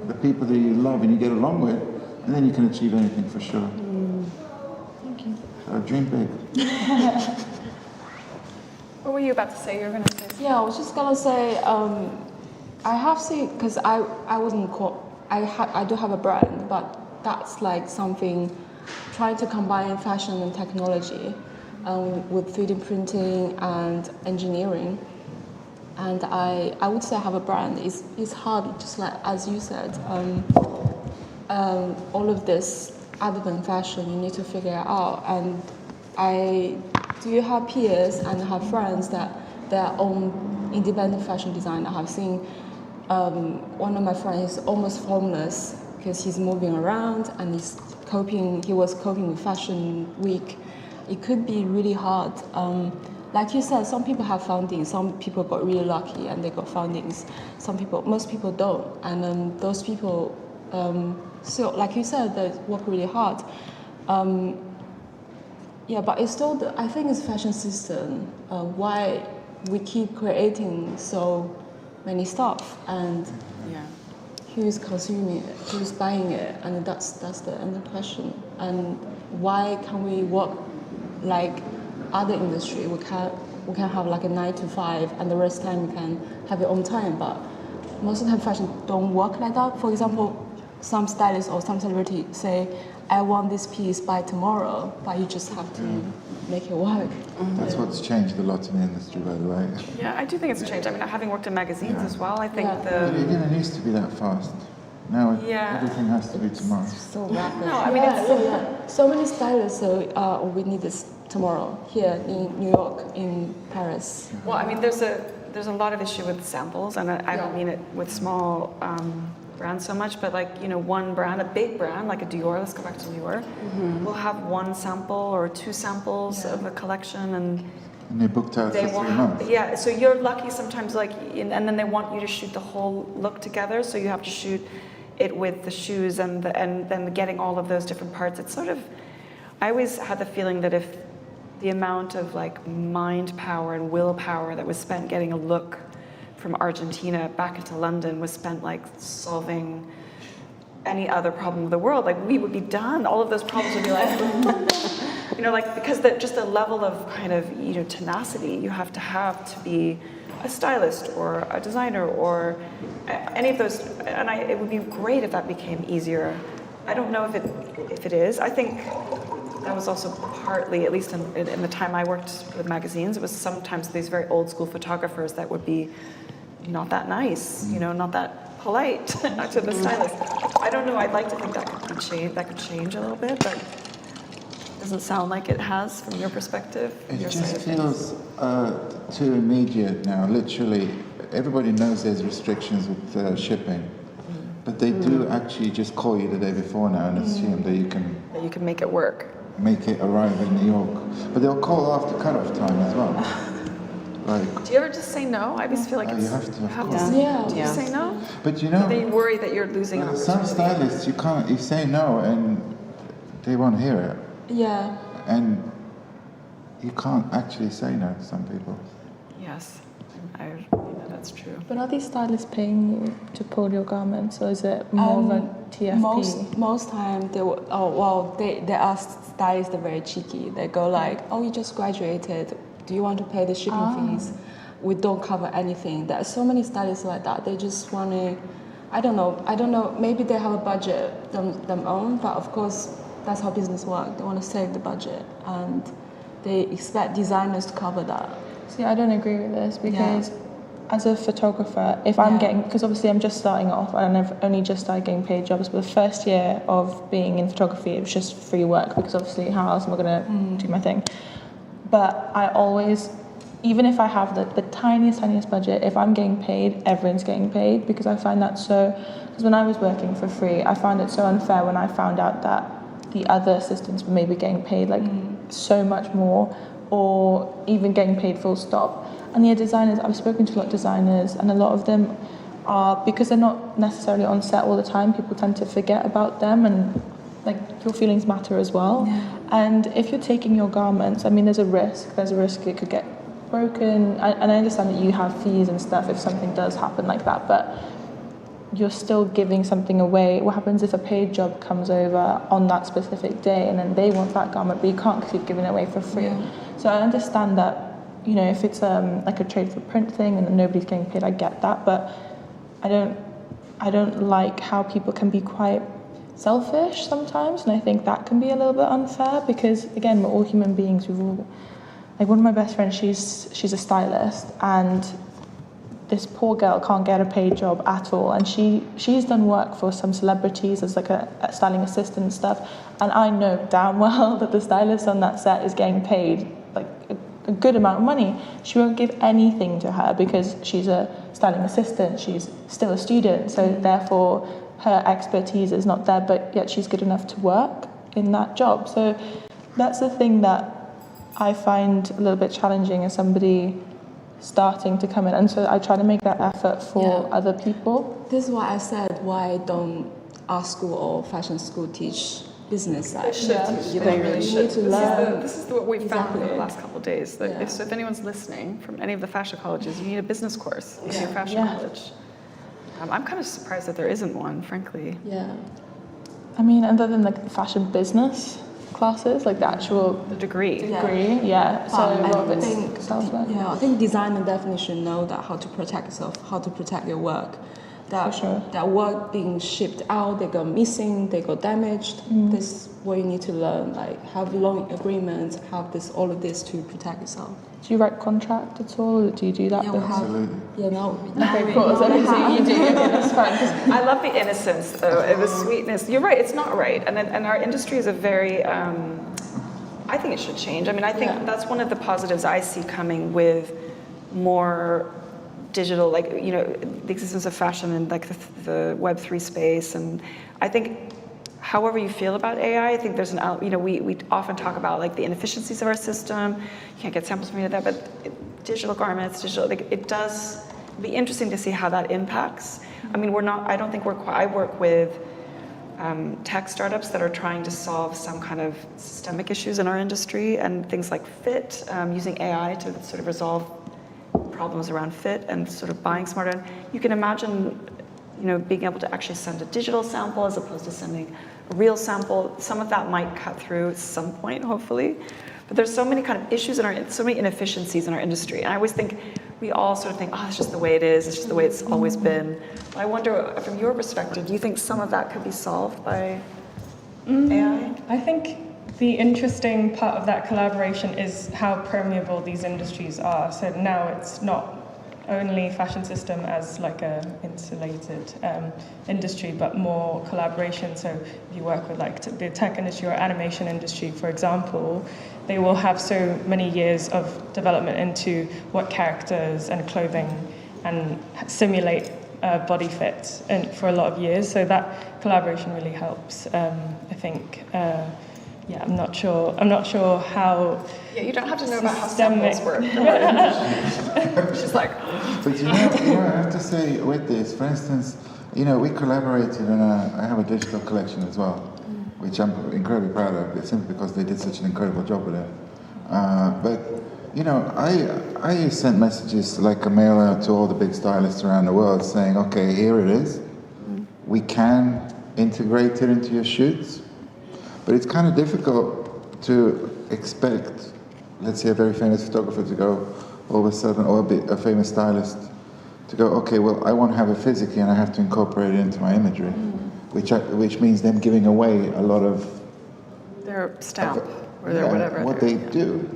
[SPEAKER 13] the people that you love and you get along with, and then you can achieve anything for sure.
[SPEAKER 16] Thank you.
[SPEAKER 13] So dream big.
[SPEAKER 10] What were you about to say? You were going to say something?
[SPEAKER 16] Yeah, I was just going to say, I have seen, because I do have a brand, but that's like something trying to combine fashion and technology with 3D printing and engineering. And I would say I have a brand. It's hard, just like as you said, all of this other than fashion, you need to figure it out. And I do have peers and I have friends that their own independent fashion designer. I have seen one of my friends is almost homeless because he's moving around and he was coping with Fashion Week. It could be really hard. Like you said, some people have funding, some people got really lucky and they got fundings. Most people don't. And those people, still, like you said, they work really hard. Yeah, but it's still, I think it's fashion system, why we keep creating so many stuff and who's consuming it, who's buying it, and that's the end question. And why can we work like other industry? We can have like a 9 to 5 and the rest of the time we can have your own time, but most of the time fashion don't work like that. For example, some stylists or some celebrity say, I want this piece by tomorrow, but you just have to make it work.
[SPEAKER 13] That's what's changed a lot in the industry, by the way.
[SPEAKER 10] Yeah, I do think it's changed. I mean, having worked in magazines as well, I think
[SPEAKER 13] It didn't used to be that fast. Now everything has to be tomorrow.
[SPEAKER 15] So rapid.
[SPEAKER 10] No, I mean,
[SPEAKER 16] so many stylists say, we need this tomorrow, here in New York, in Paris.
[SPEAKER 10] Well, I mean, there's a lot of issue with samples, and I don't mean it with small brands so much, but like, you know, one brand, a big brand like a Dior, let's go back to Dior, will have one sample or 2 samples of a collection, and
[SPEAKER 13] they're booked out for 3 months.
[SPEAKER 10] Yeah, so you're lucky sometimes, like, and then they want you to shoot the whole look together, so you have to shoot it with the shoes and then getting all of those different parts. It's sort of, I always had the feeling that if the amount of like mind power and willpower that was spent getting a look from Argentina back into London was spent like solving any other problem of the world, like we would be done. All of those problems would be like, you know, like because just the level of kind of, you know, tenacity you have to be a stylist or a designer or any of those. And it would be great if that became easier. I don't know if it is. I think that was also partly, at least in the time I worked with magazines, it was sometimes these very old school photographers that would be not that nice, you know, not that polite to the stylist. I don't know. I'd like to think that could change a little bit, but it doesn't sound like it has from your perspective.
[SPEAKER 13] It just feels too immediate now. Literally, everybody knows there's restrictions with shipping, but they do actually just call you the day before now and assume that you can
[SPEAKER 10] make it work.
[SPEAKER 13] Make it arrive in New York, but they'll call after cut-off time as well. Like,
[SPEAKER 10] do you ever just say no? I just feel like
[SPEAKER 13] you have to.
[SPEAKER 10] Do you say no?
[SPEAKER 13] But you know,
[SPEAKER 10] they worry that you're losing an opportunity.
[SPEAKER 13] Some stylists, you say no and they won't hear it.
[SPEAKER 16] Yeah.
[SPEAKER 13] And you can't actually say no to some people.
[SPEAKER 10] Yes, that's true.
[SPEAKER 17] But are these stylists paying you to pull your garments, or is it more of a TFP?
[SPEAKER 16] Most time they ask stylists, they're very cheeky. They go like, oh, you just graduated. Do you want to pay the shipping fees? We don't cover anything. There are so many stylists like that. They just want to, I don't know. Maybe they have a budget them own, but of course that's how business works. They want to save the budget, and they expect designers to cover that.
[SPEAKER 17] See, I don't agree with this because as a photographer, if I'm getting, because obviously I'm just starting off and I've only just started getting paid jobs, but the first year of being in photography, it was just free work because obviously how else am I going to do my thing? But I always, even if I have the tiniest budget, if I'm getting paid, everyone's getting paid, because I find that because when I was working for free, I found it so unfair when I found out that the other assistants were maybe getting paid like so much more, or even getting paid full stop. And the designers, I've spoken to a lot of designers, and a lot of them are, because they're not necessarily on set all the time, people tend to forget about them, and like your feelings matter as well. And if you're taking your garments, I mean, there's a risk it could get broken, and I understand that you have fees and stuff if something does happen like that, but you're still giving something away. What happens if a paid job comes over on that specific day and then they want that garment, but you can't because you've given it away for free? So I understand that, you know, if it's like a trade for print thing and nobody's getting paid, I get that, but I don't like how people can be quite selfish sometimes, and I think that can be a little bit unfair because, again, we're all human beings. We've all, like, one of my best friends, she's a stylist, and this poor girl can't get a paid job at all, and she's done work for some celebrities as like a styling assistant and stuff, and I know damn well that the stylist on that set is getting paid like a good amount of money. She won't give anything to her because she's a styling assistant, she's still a student, so therefore her expertise is not there, but yet she's good enough to work in that job. So that's the thing that I find a little bit challenging as somebody starting to come in, and so I try to make that effort for other people.
[SPEAKER 16] This is why I said, why don't art school or fashion school teach business side?
[SPEAKER 10] They really should.
[SPEAKER 16] To learn.
[SPEAKER 10] This is what we've found in the last couple of days. That if anyone's listening from any of the fashion colleges, you need a business course in your fashion college. I'm kind of surprised that there isn't one, frankly.
[SPEAKER 17] I mean, other than like the fashion business classes, like the actual
[SPEAKER 10] degree.
[SPEAKER 17] So a lot of it's self-led.
[SPEAKER 16] I think designer definitely should know that how to protect yourself, how to protect your work. That work being shipped out, they go missing, they go damaged. This is what you need to learn, like have long agreements, have all of this to protect yourself.
[SPEAKER 17] Do you write contract at all, or do you do that?
[SPEAKER 13] Absolutely.
[SPEAKER 17] Okay, cool. So you do. Okay, that's fine.
[SPEAKER 10] I love the innocence, though, and the sweetness. You're right, it's not right. And our industry is a very, I think it should change. I mean, I think that's one of the positives I see coming with more digital, like, you know, the existence of fashion and like the Web3 space. And I think however you feel about AI, I think there's we often talk about like the inefficiencies of our system. You can't get samples from any of that, but digital garments, it does be interesting to see how that impacts. I mean, I work with tech startups that are trying to solve some kind of systemic issues in our industry, and things like fit, using AI to sort of resolve problems around fit and sort of buying smarter. You can imagine
[SPEAKER 7] being able to actually send a digital sample as opposed to sending a real sample. Some of that might cut through at some point, hopefully. But there's so many kind of issues so many inefficiencies in our industry. And I always think, we all sort of think, oh, it's just the way it is, it's just the way it's always been. But I wonder, from your perspective, do you think some of that could be solved by AI?
[SPEAKER 14] I think the interesting part of that collaboration is how permeable these industries are. So now it's not only fashion system as like a insulated industry, but more collaboration. So if you work with like the tech industry or animation industry, for example, they will have so many years of development into what characters and clothing and simulate body fit and for a lot of years. So that collaboration really helps. I think. I'm not sure how.
[SPEAKER 10] Yeah, you don't have to know about how samples work. She's like.
[SPEAKER 13] But you know, I have to say with this, for instance, we collaborated and I have a digital collection as well, which I'm incredibly proud of, simply because they did such an incredible job with it. But I sent messages like a mailer to all the big stylists around the world saying, okay, here it is. We can integrate it into your shoots. But it's kind of difficult to expect, let's say, a very famous photographer to go all of a sudden, or a famous stylist to go, okay, well, I want to have it physically and I have to incorporate it into my imagery, which means them giving away a lot of
[SPEAKER 10] their stamp or their whatever.
[SPEAKER 13] What they do.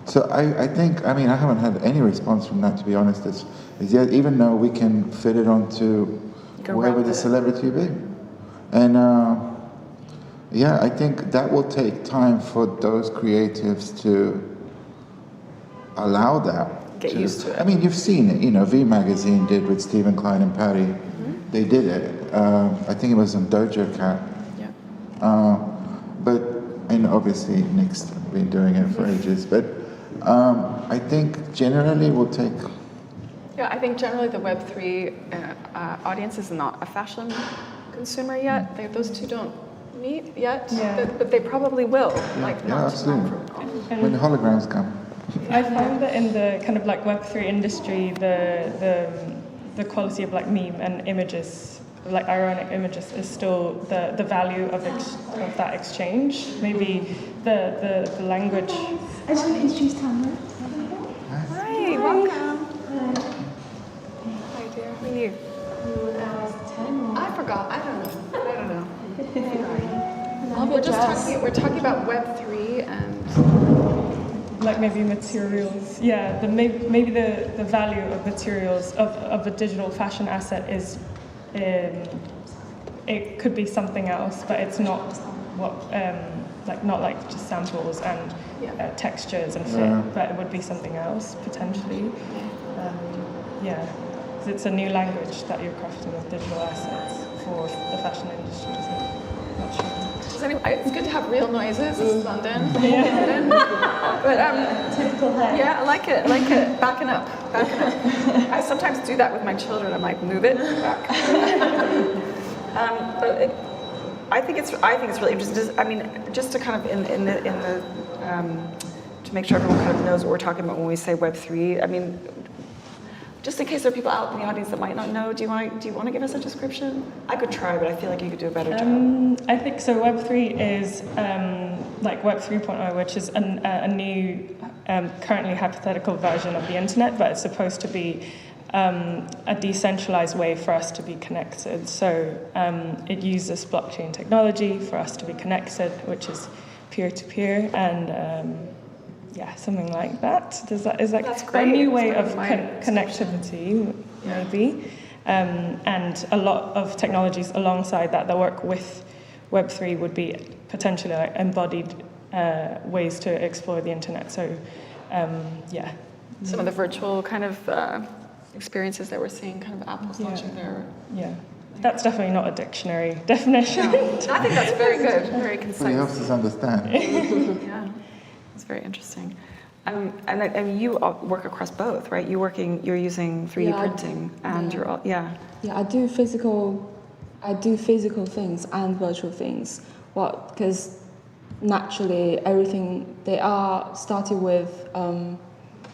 [SPEAKER 13] So I think, I haven't had any response from that, to be honest, is yet, even though we can fit it onto wherever the celebrity be. And I think that will take time for those creatives to allow that.
[SPEAKER 10] Get used to it.
[SPEAKER 13] You've seen it. V Magazine did with Stephen Klein and Patty. They did it. I think it was on Doja Cat. And obviously Nick's been doing it for ages. But I think generally will take.
[SPEAKER 10] Yeah, I think generally the Web3 audience is not a fashion consumer yet. Those two don't meet yet, but they probably will.
[SPEAKER 13] Absolutely. When the holograms come.
[SPEAKER 14] I find that in the kind of like Web3 industry, the quality of like meme and images, like ironic images, is still the value of that exchange. Maybe the language.
[SPEAKER 9] I just want to introduce Tamara.
[SPEAKER 10] Hi, welcome. Hi, dear. Who are you? I forgot. I don't know. We're talking about Web3 and
[SPEAKER 14] like maybe materials. Yeah, maybe the value of materials of a digital fashion asset is it could be something else, but it's not what not like just samples and textures and fit, but it would be something else potentially. Because it's a new language that you're crafting with digital assets for the fashion industry. So not sure.
[SPEAKER 10] It's good to have real noises. This is London. But
[SPEAKER 9] typical hair.
[SPEAKER 10] Yeah, I like it. Backing up. I sometimes do that with my children. I'm like, move it back. But I think it's really interesting. Just to kind of to make sure everyone kind of knows what we're talking about when we say Web3. Just in case there are people out in the audience that might not know, do you want to give us a description? I could try, but I feel like you could do a better job.
[SPEAKER 14] I think so. Web3 is like Web 3.0, which is a new, currently hypothetical version of the internet, but it's supposed to be a decentralized way for us to be connected. So it uses blockchain technology for us to be connected, which is peer-to-peer and something like that. Is a new way of connectivity, maybe. And a lot of technologies alongside that work with Web3 would be potentially like embodied ways to explore the internet. So,
[SPEAKER 10] Some of the virtual kind of experiences that we're seeing, kind of Apple's launching their.
[SPEAKER 14] Yeah. That's definitely not a dictionary definition.
[SPEAKER 10] No. I think that's very good, very concise.
[SPEAKER 13] Everybody else does understand.
[SPEAKER 10] Yeah. It's very interesting. And you work across both, right? You're using 3D printing, and you're all,
[SPEAKER 16] I do physical things and virtual things. Because naturally everything they are started with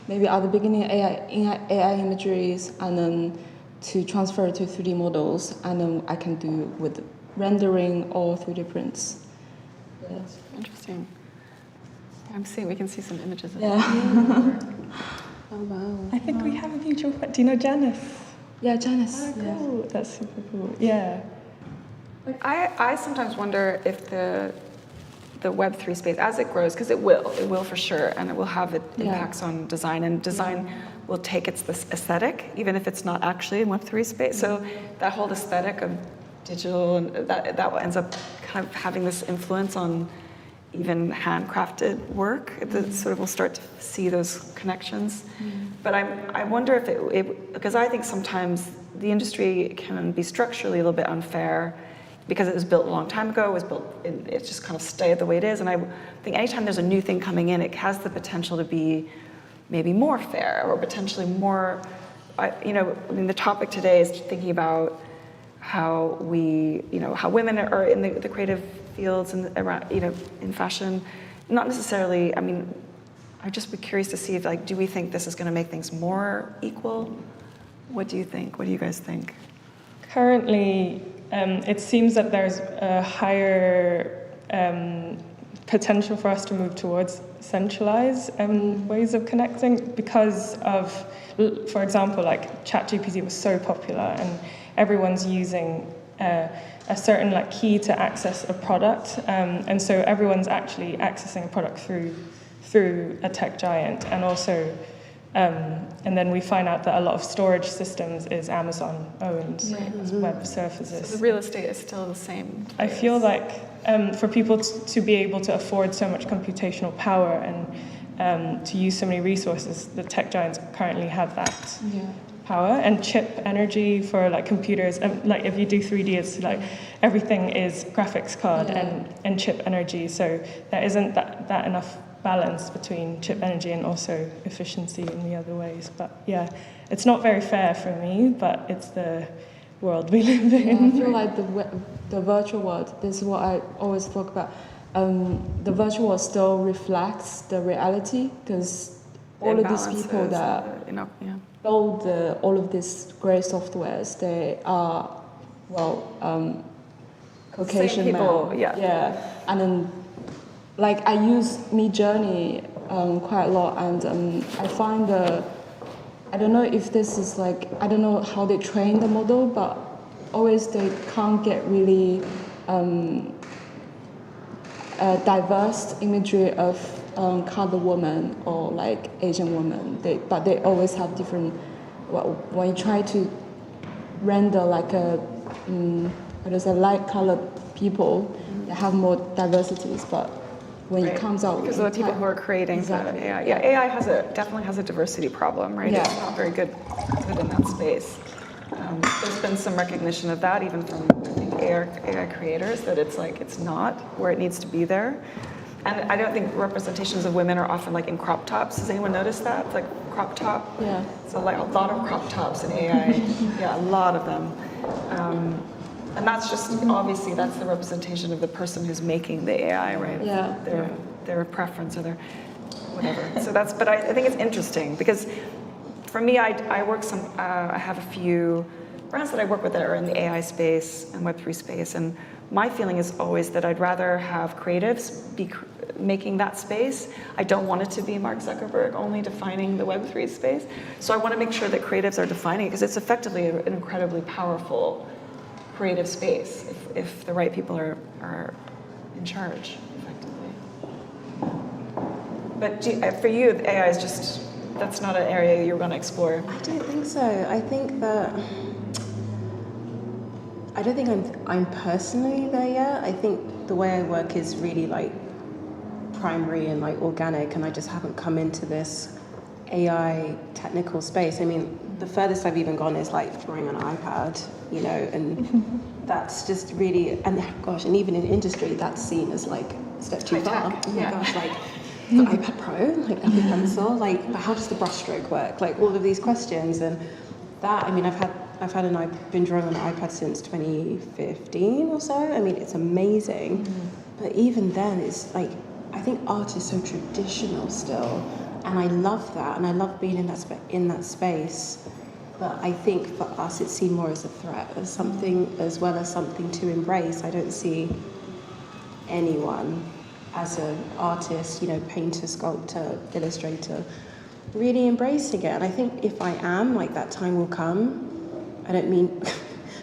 [SPEAKER 16] maybe at the beginning AI imageries, and then to transfer it to 3D models, and then I can do with rendering or 3D prints.
[SPEAKER 10] Yeah. Interesting. We can see some images of
[SPEAKER 16] it.
[SPEAKER 3] Oh wow.
[SPEAKER 14] I think we have a mutual friend. Do you know Janice?
[SPEAKER 16] Yeah, Janice.
[SPEAKER 14] Oh, cool. Yeah. That's super cool. Yeah.
[SPEAKER 10] I sometimes wonder if the Web3 space, as it grows, because it will for sure, and it will have impacts on design, and design will take this aesthetic, even if it's not actually in Web3 space. So that whole aesthetic of digital, and that ends up kind of having this influence on even handcrafted work. That sort of will start to see those connections. But I wonder if it because I think sometimes the industry can be structurally a little bit unfair, because it was built a long time ago, it's just kind of stayed the way it is. And I think anytime there's a new thing coming in, it has the potential to be maybe more fair, or potentially more, the topic today is thinking about how how women are in the creative fields and around, in fashion. Not necessarily, I'd just be curious to see if, do we think this is going to make things more equal? What do you think? What do you guys think?
[SPEAKER 14] Currently, it seems that there's a higher potential for us to move towards centralized ways of connecting, because of, for example, ChatGPT was so popular and everyone's using a certain key to access a product, and so everyone's actually accessing a product through a tech giant, and also and then we find out that a lot of storage systems is Amazon owned as web surfaces.
[SPEAKER 10] So the real estate is still the same.
[SPEAKER 14] I feel like for people to be able to afford so much computational power and to use so many resources, the tech giants currently have that power, and chip energy for computers. If you do 3D, it's everything is graphics card and chip energy. So there isn't that enough balance between chip energy and also efficiency in the other ways. But yeah, it's not very fair for me, but it's the world we live in.
[SPEAKER 16] I feel like the virtual world, this is what I always talk about, the virtual world still reflects the reality, because all of these people that build all of these great softwares, they are, Caucasian
[SPEAKER 10] people,
[SPEAKER 16] men. Yeah. And then I use Midjourney quite a lot, and I find I don't know if this is I don't know how they train the model, but always they can't get really diverse imagery of colored woman or Asian woman. But they always have different. When you try to render light colored people, they have more diversities, but when it comes out,
[SPEAKER 10] because of the people who are creating the AI. Yeah, AI definitely has a diversity problem, right?
[SPEAKER 16] Yeah.
[SPEAKER 10] It's not very good in that space. There's been some recognition of that, even from AI creators, that it's not where it needs to be there. And I don't think representations of women are often in crop tops. Has anyone noticed that? It's crop top.
[SPEAKER 16] Yeah.
[SPEAKER 10] So a lot of crop tops in AI. Yeah, a lot of them. And that's just, obviously, that's the representation of the person who's making the AI, right?
[SPEAKER 16] Yeah.
[SPEAKER 10] Their preference or their whatever. So but I think it's interesting, because for me, I have a few brands that I work with that are in the AI space and Web3 space, and my feeling is always that I'd rather have creatives be making that space. I don't want it to be Mark Zuckerberg only defining the Web3 space. So I want to make sure that creatives are defining it, because it's effectively an incredibly powerful creative space if the right people are in charge, effectively. But for you, the AI is just, that's not an area you're going to explore.
[SPEAKER 3] I don't think so. I don't think I'm personally there yet. I think the way I work is really primary and organic, and I just haven't come into this AI technical space. The furthest I've even gone is drawing on an iPad, and that's just really, and gosh, and even in industry, that's seen as a step too far. Oh my gosh, the iPad Pro, Apple Pencil, but how does the brushstroke work? All of these questions, and that, I've been drawing on an iPad since 2015 or so. It's amazing, but even then, it's I think art is so traditional still, and I love that, and I love being in that space. But I think for us, it's seen more as a threat, as something, as well as something to embrace. I don't see anyone as an artist, painter, sculptor, illustrator, really embracing it. And I think if I am, that time will come. I don't mean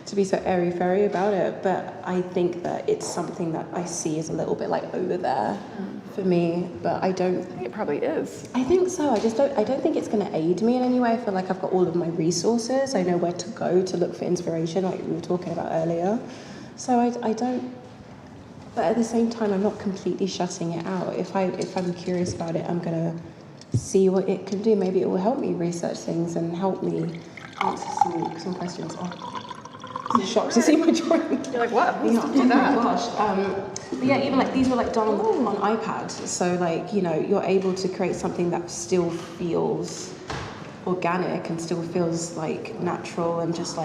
[SPEAKER 3] to be so airy-fairy about it, but I think that it's something that I see as a little bit over there for me, but I don't...
[SPEAKER 10] I think it probably is.
[SPEAKER 3] I think so. I don't think it's going to aid me in any way. I feel like I've got all of my resources. I know where to go to look for inspiration, like we were talking about earlier. So I don't... But at the same time, I'm not completely shutting it out. If I'm curious about it, I'm going to see what it can do. Maybe it will help me research things and help me answer some questions. I'm shocked to see my drawing.
[SPEAKER 10] You're like, what?
[SPEAKER 3] Yeah,
[SPEAKER 10] Do that.
[SPEAKER 3] Oh my gosh. But yeah, even these were done on iPad. So you're able to create something that still feels organic and still feels natural and just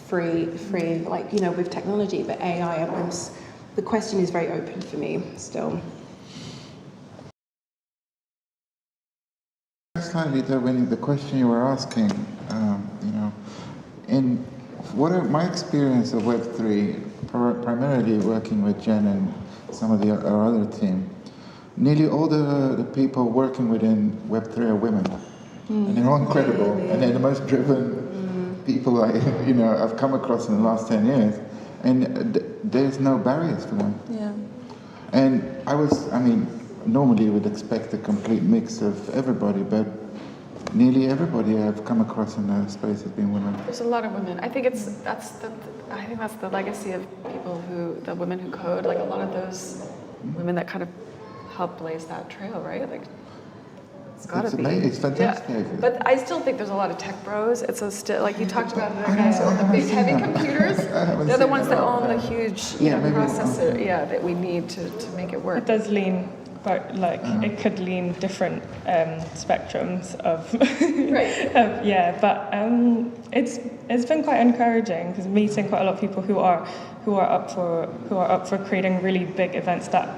[SPEAKER 3] free, with technology. But AI, the question is very open for me still.
[SPEAKER 13] Slightly though, when the question you were asking, in my experience of Web3, primarily working with Jenn and some of our other team, nearly all the people working within Web3 are women, and they're all incredible, and they're the most driven people I've come across in the last 10 years, and there's no barriers for them.
[SPEAKER 17] Yeah.
[SPEAKER 13] And normally you would expect a complete mix of everybody, but nearly everybody I've come across in the space has been women.
[SPEAKER 10] There's a lot of women. I think that's the legacy of the women who code. A lot of those women that kind of help blaze that trail, right? It's gotta be.
[SPEAKER 13] It's fantastic.
[SPEAKER 10] Yeah. But I still think there's a lot of tech bros. It's still you talked about the guys who own the big heavy computers. They're the ones that own the huge processor. That we need to make it work.
[SPEAKER 14] It does lean. But it could lean different spectrums of,
[SPEAKER 10] right.
[SPEAKER 14] But it's been quite encouraging because meeting quite a lot of people who are up for creating really big events that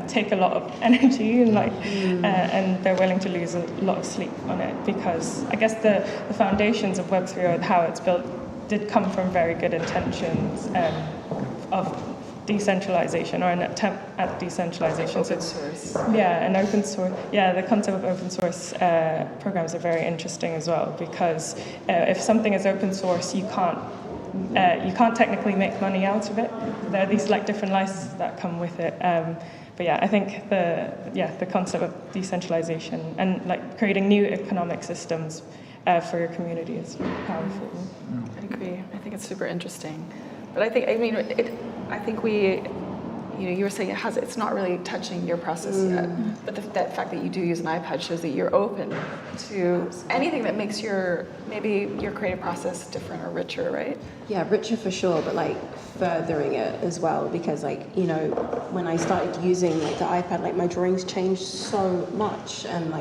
[SPEAKER 14] take a lot of energy and they're willing to lose a lot of sleep on it, because I guess the foundations of Web3 or how it's built did come from very good intentions of decentralization or an attempt at decentralization.
[SPEAKER 10] Open source.
[SPEAKER 14] And open source. The concept of open source programs are very interesting as well, because if something is open source, you can't technically make money out of it. There are these different licenses that come with it. I think the concept of decentralization and creating new economic systems for your community is powerful.
[SPEAKER 10] I agree. I think it's super interesting. But I think we, you were saying it's not really touching your process yet. But that fact that you do use an iPad shows that you're open to anything that makes your creative process different or richer, right?
[SPEAKER 3] Yeah, richer for sure, but furthering it as well, because when I started using the iPad, my drawings changed so much, and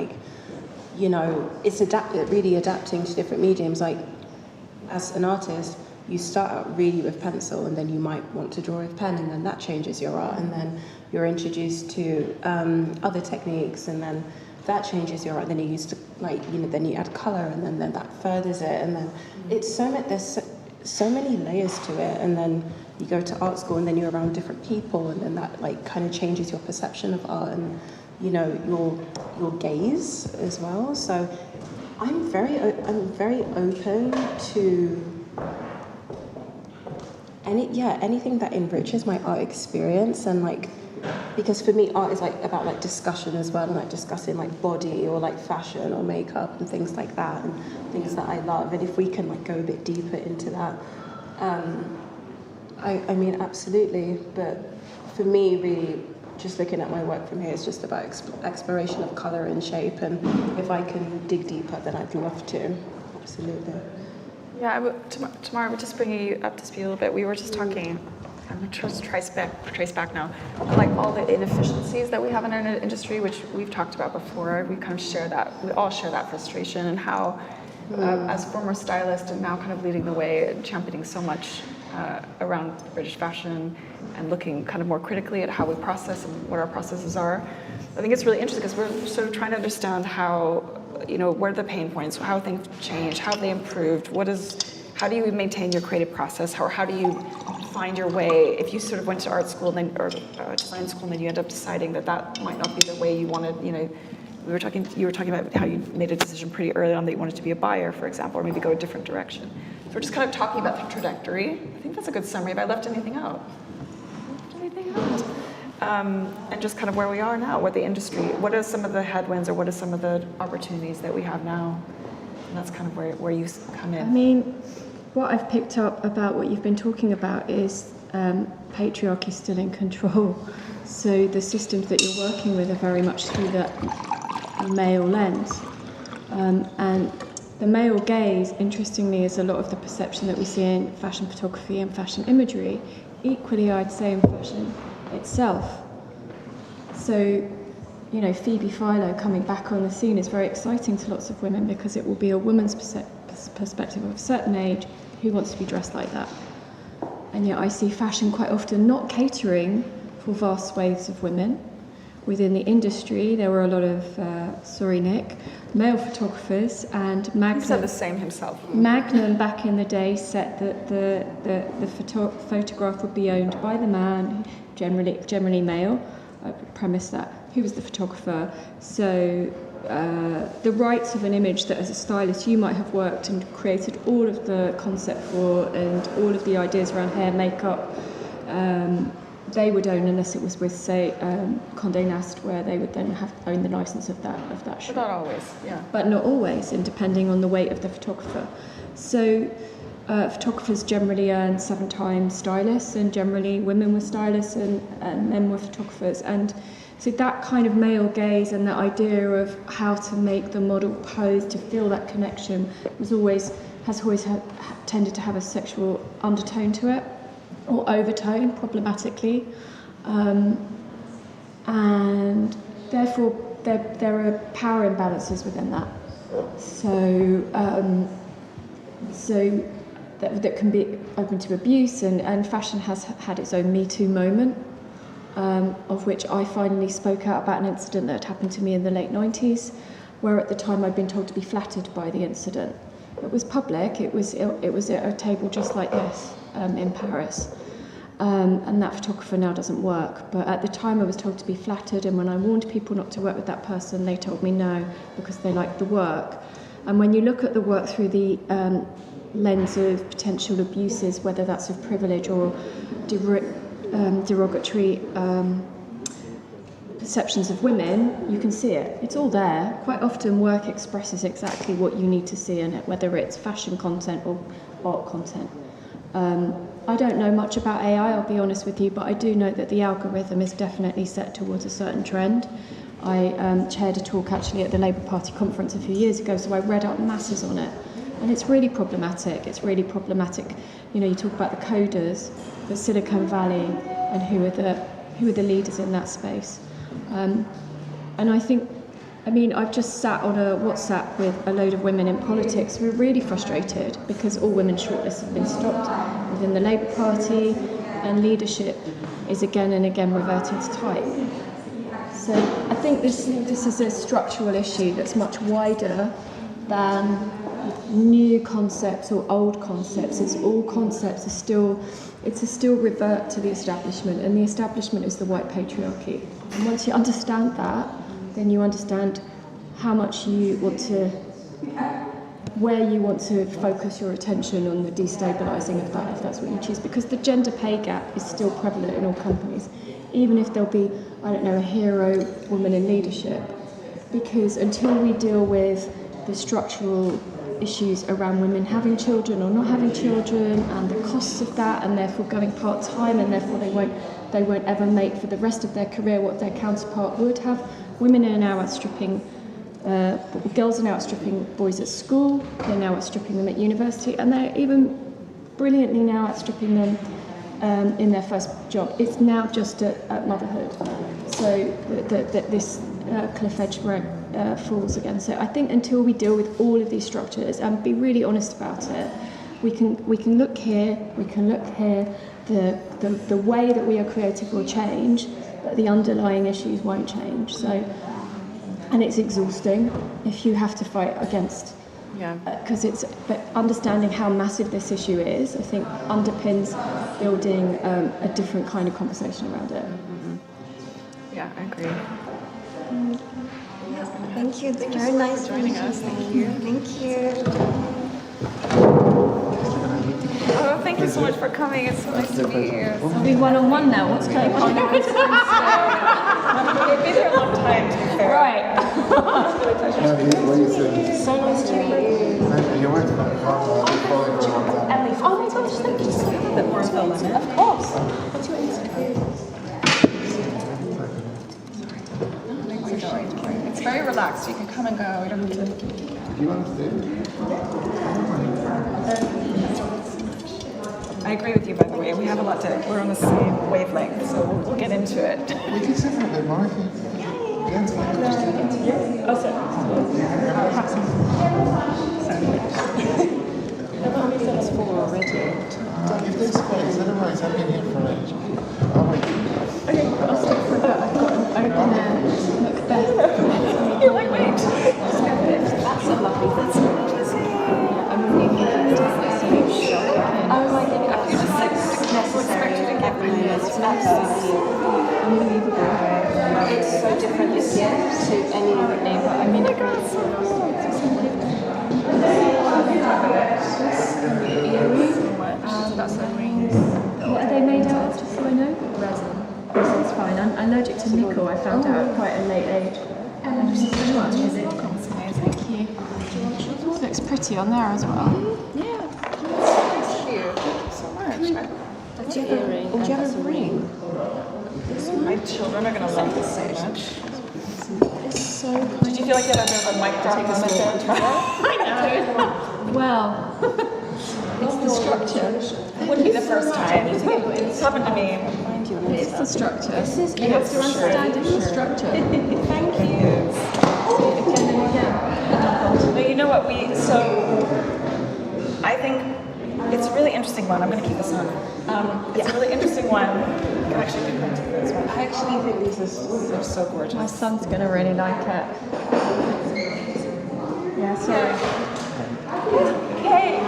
[SPEAKER 3] it's really adapting to different mediums. As an artist, you start out really with pencil, and then you might want to draw with pen, and then that changes your art, and then you're introduced to other techniques, and then that changes your art. Then you used to then you add color, and then that furthers it, and then there's so many layers to it, and then you go to art school, and then you're around different people, and then that kind of changes your perception of art, and your gaze as well. So I'm very open to anything that enriches my art experience, and because for me art is about discussion as well, and discussing body or fashion or makeup and things like that, and things that I love. And if we can go a bit deeper into that, absolutely. But for me, really, just looking at my work from here is just about exploration of color and shape, and if I can dig deeper, then I'd love to. Absolutely.
[SPEAKER 10] Yeah, Tamara, we're just bringing you up to speed a little bit. We were just talking, I'm going to trace back now, all the inefficiencies that we have in our industry, which we've talked about before. We kind of share that, we all share that frustration, and how, as former stylist and now kind of leading the way and championing so much around British fashion and looking kind of more critically at how we process and what our processes are. I think it's really interesting because we're sort of trying to understand how what are the pain points? How have things changed? How have they improved? How do you maintain your creative process? Or how do you find your way? If you sort of went to art school or design school, and then you end up deciding that might not be the way you wanted, you were talking about how you made a decision pretty early on that you wanted to be a buyer, for example, or maybe go a different direction. So we're just kind of talking about the trajectory. I think that's a good summary. Have I left anything out? And just kind of where we are now, what the industry, what are some of the headwinds or what are some of the opportunities that we have now? And that's kind of where you come in.
[SPEAKER 9] I mean, what I've picked up about what you've been talking about is patriarchy still in control. So the systems that you're working with are very much through the male lens. And the male gaze, interestingly, is a lot of the perception that we see in fashion photography and fashion imagery. Equally, I'd say in fashion itself. So, Phoebe Philo coming back on the scene is very exciting to lots of women because it will be a woman's perspective of a certain age who wants to be dressed like that. And yet I see fashion quite often not catering for vast swathes of women. Within the industry, there were a lot of, sorry Nick, male photographers, and Magnum...
[SPEAKER 10] He said the same himself.
[SPEAKER 9] Magnum back in the day said that the photograph would be owned by the man, generally male. I premise that. Who was the photographer? So the rights of an image that as a stylist you might have worked and created all of the concept for and all of the ideas around hair, makeup, they would own unless it was with, say, Condé Nast, where they would then have own the license of that shot.
[SPEAKER 10] But not always, yeah.
[SPEAKER 9] But not always, and depending on the weight of the photographer. So photographers generally earn 7 times stylists, and generally women were stylists and men were photographers. And so that kind of male gaze and that idea of how to make the model pose to feel that connection has always tended to have a sexual undertone to it, or overtone, problematically, and therefore there are power imbalances within that. So that can be open to abuse, and fashion has had its own Me Too moment, of which I finally spoke out about an incident that had happened to me in the late 90s, where at the time I'd been told to be flattered by the incident. It was public, it was at a table just like this in Paris. And that photographer now doesn't work. But at the time I was told to be flattered, and when I warned people not to work with that person, they told me no, because they liked the work. And when you look at the work through the lens of potential abuses, whether that's of privilege or derogatory perceptions of women, you can see it. It's all there. Quite often work expresses exactly what you need to see in it, whether it's fashion content or art content. I don't know much about AI, I'll be honest with you, but I do know that the algorithm is definitely set towards a certain trend. I chaired a talk actually at the Labour Party conference a few years ago, so I read up masses on it. And it's really problematic. You talk about the coders, the Silicon Valley, and who are the leaders in that space. And I think, I've just sat on a WhatsApp with a load of women in politics who are really frustrated because all women's shortlists have been stopped within the Labour Party, and leadership is again and again reverting to type. So I think this is a structural issue that's much wider than new concepts or old concepts. It's all concepts it's still revert to the establishment, and the establishment is the white patriarchy. And once you understand that, then you understand how much you want to, where you want to focus your attention on the destabilising of that, if that's what you choose. Because the gender pay gap is still prevalent in all companies, even if there'll be, a hero woman in leadership. Because until we deal with the structural issues around women having children or not having children, and the costs of that, and therefore going part-time, and therefore they won't ever make for the rest of their career what their counterpart would have. Women are now outstripping, girls are now outstripping boys at school, they're now outstripping them at university, and they're even brilliantly now outstripping them in their first job. It's now just at motherhood. So this cliff edge where it falls again. So I think until we deal with all of these structures and be really honest about it, we can look here, we can look here, the way that we are creative will change, but the underlying issues won't change. So and it's exhausting if you have to fight against.
[SPEAKER 3] Yeah.
[SPEAKER 9] But understanding how massive this issue is, I think, underpins building a different kind of conversation around it.
[SPEAKER 10] Yeah, I agree.
[SPEAKER 15] Thank you.
[SPEAKER 10] Thank you so much for joining us. Thank you.
[SPEAKER 15] Thank you.
[SPEAKER 10] Oh, thank you so much for coming. It's so nice to meet you.
[SPEAKER 9] Are we one-on-one now? What's going on?
[SPEAKER 10] They've been here a long time, to be fair.
[SPEAKER 9] Right.
[SPEAKER 13] What do you say?
[SPEAKER 3] So nice to meet you.
[SPEAKER 13] You went to my car, I've been following for a long time.
[SPEAKER 3] Emily, oh my gosh, thank you so much. A bit more info, of course. What's your Instagram?
[SPEAKER 10] It's very relaxed. You can come and go. You don't have to.
[SPEAKER 13] Do you want to stay?
[SPEAKER 10] I agree with you, by the way. We have a lot to. We're on the same wavelength, so we'll get into it.
[SPEAKER 13] We can sit for a bit more, I think. Yeah, it's fine.
[SPEAKER 10] Oh, sorry.
[SPEAKER 3] How many minutes for already?
[SPEAKER 13] If there's space, otherwise I've been here for age. I'll wait.
[SPEAKER 9] Okay, I'll stay for that. I've got an open Macbeth.
[SPEAKER 10] You're like, wait.
[SPEAKER 3] That's a lovely thing.
[SPEAKER 9] I'm really
[SPEAKER 3] Oh my goodness.
[SPEAKER 10] You just expect you to get me.
[SPEAKER 3] It's absolutely unbelievable. It's so different this year to any other neighbour. I mean,
[SPEAKER 9] that's a ring. What are they made out of, just so I know? Resin. Resin's fine. I'm allergic to nickel, I found out at quite a late age. Thank you. It looks pretty on there as well.
[SPEAKER 10] Yeah. Thank you so much.
[SPEAKER 3] do you have a ring?
[SPEAKER 10] My children are going to love this so much.
[SPEAKER 3] It's so kind.
[SPEAKER 10] Did you feel like you had a bit of a mic drop moment there?
[SPEAKER 9] I know. Well, it's the structure.
[SPEAKER 10] Wouldn't be the first time. It's happened to me.
[SPEAKER 9] It's the structure.
[SPEAKER 10] You
[SPEAKER 9] have to understand it's the structure.
[SPEAKER 10] Thank you.
[SPEAKER 9] Again and again.
[SPEAKER 10] No, you know what I think it's a really interesting one. I'm going to keep this on. It's a really interesting one. You can actually do print this one. I actually think these are so gorgeous.
[SPEAKER 9] My son's going to really like it. Yeah, sorry.
[SPEAKER 10] Hey.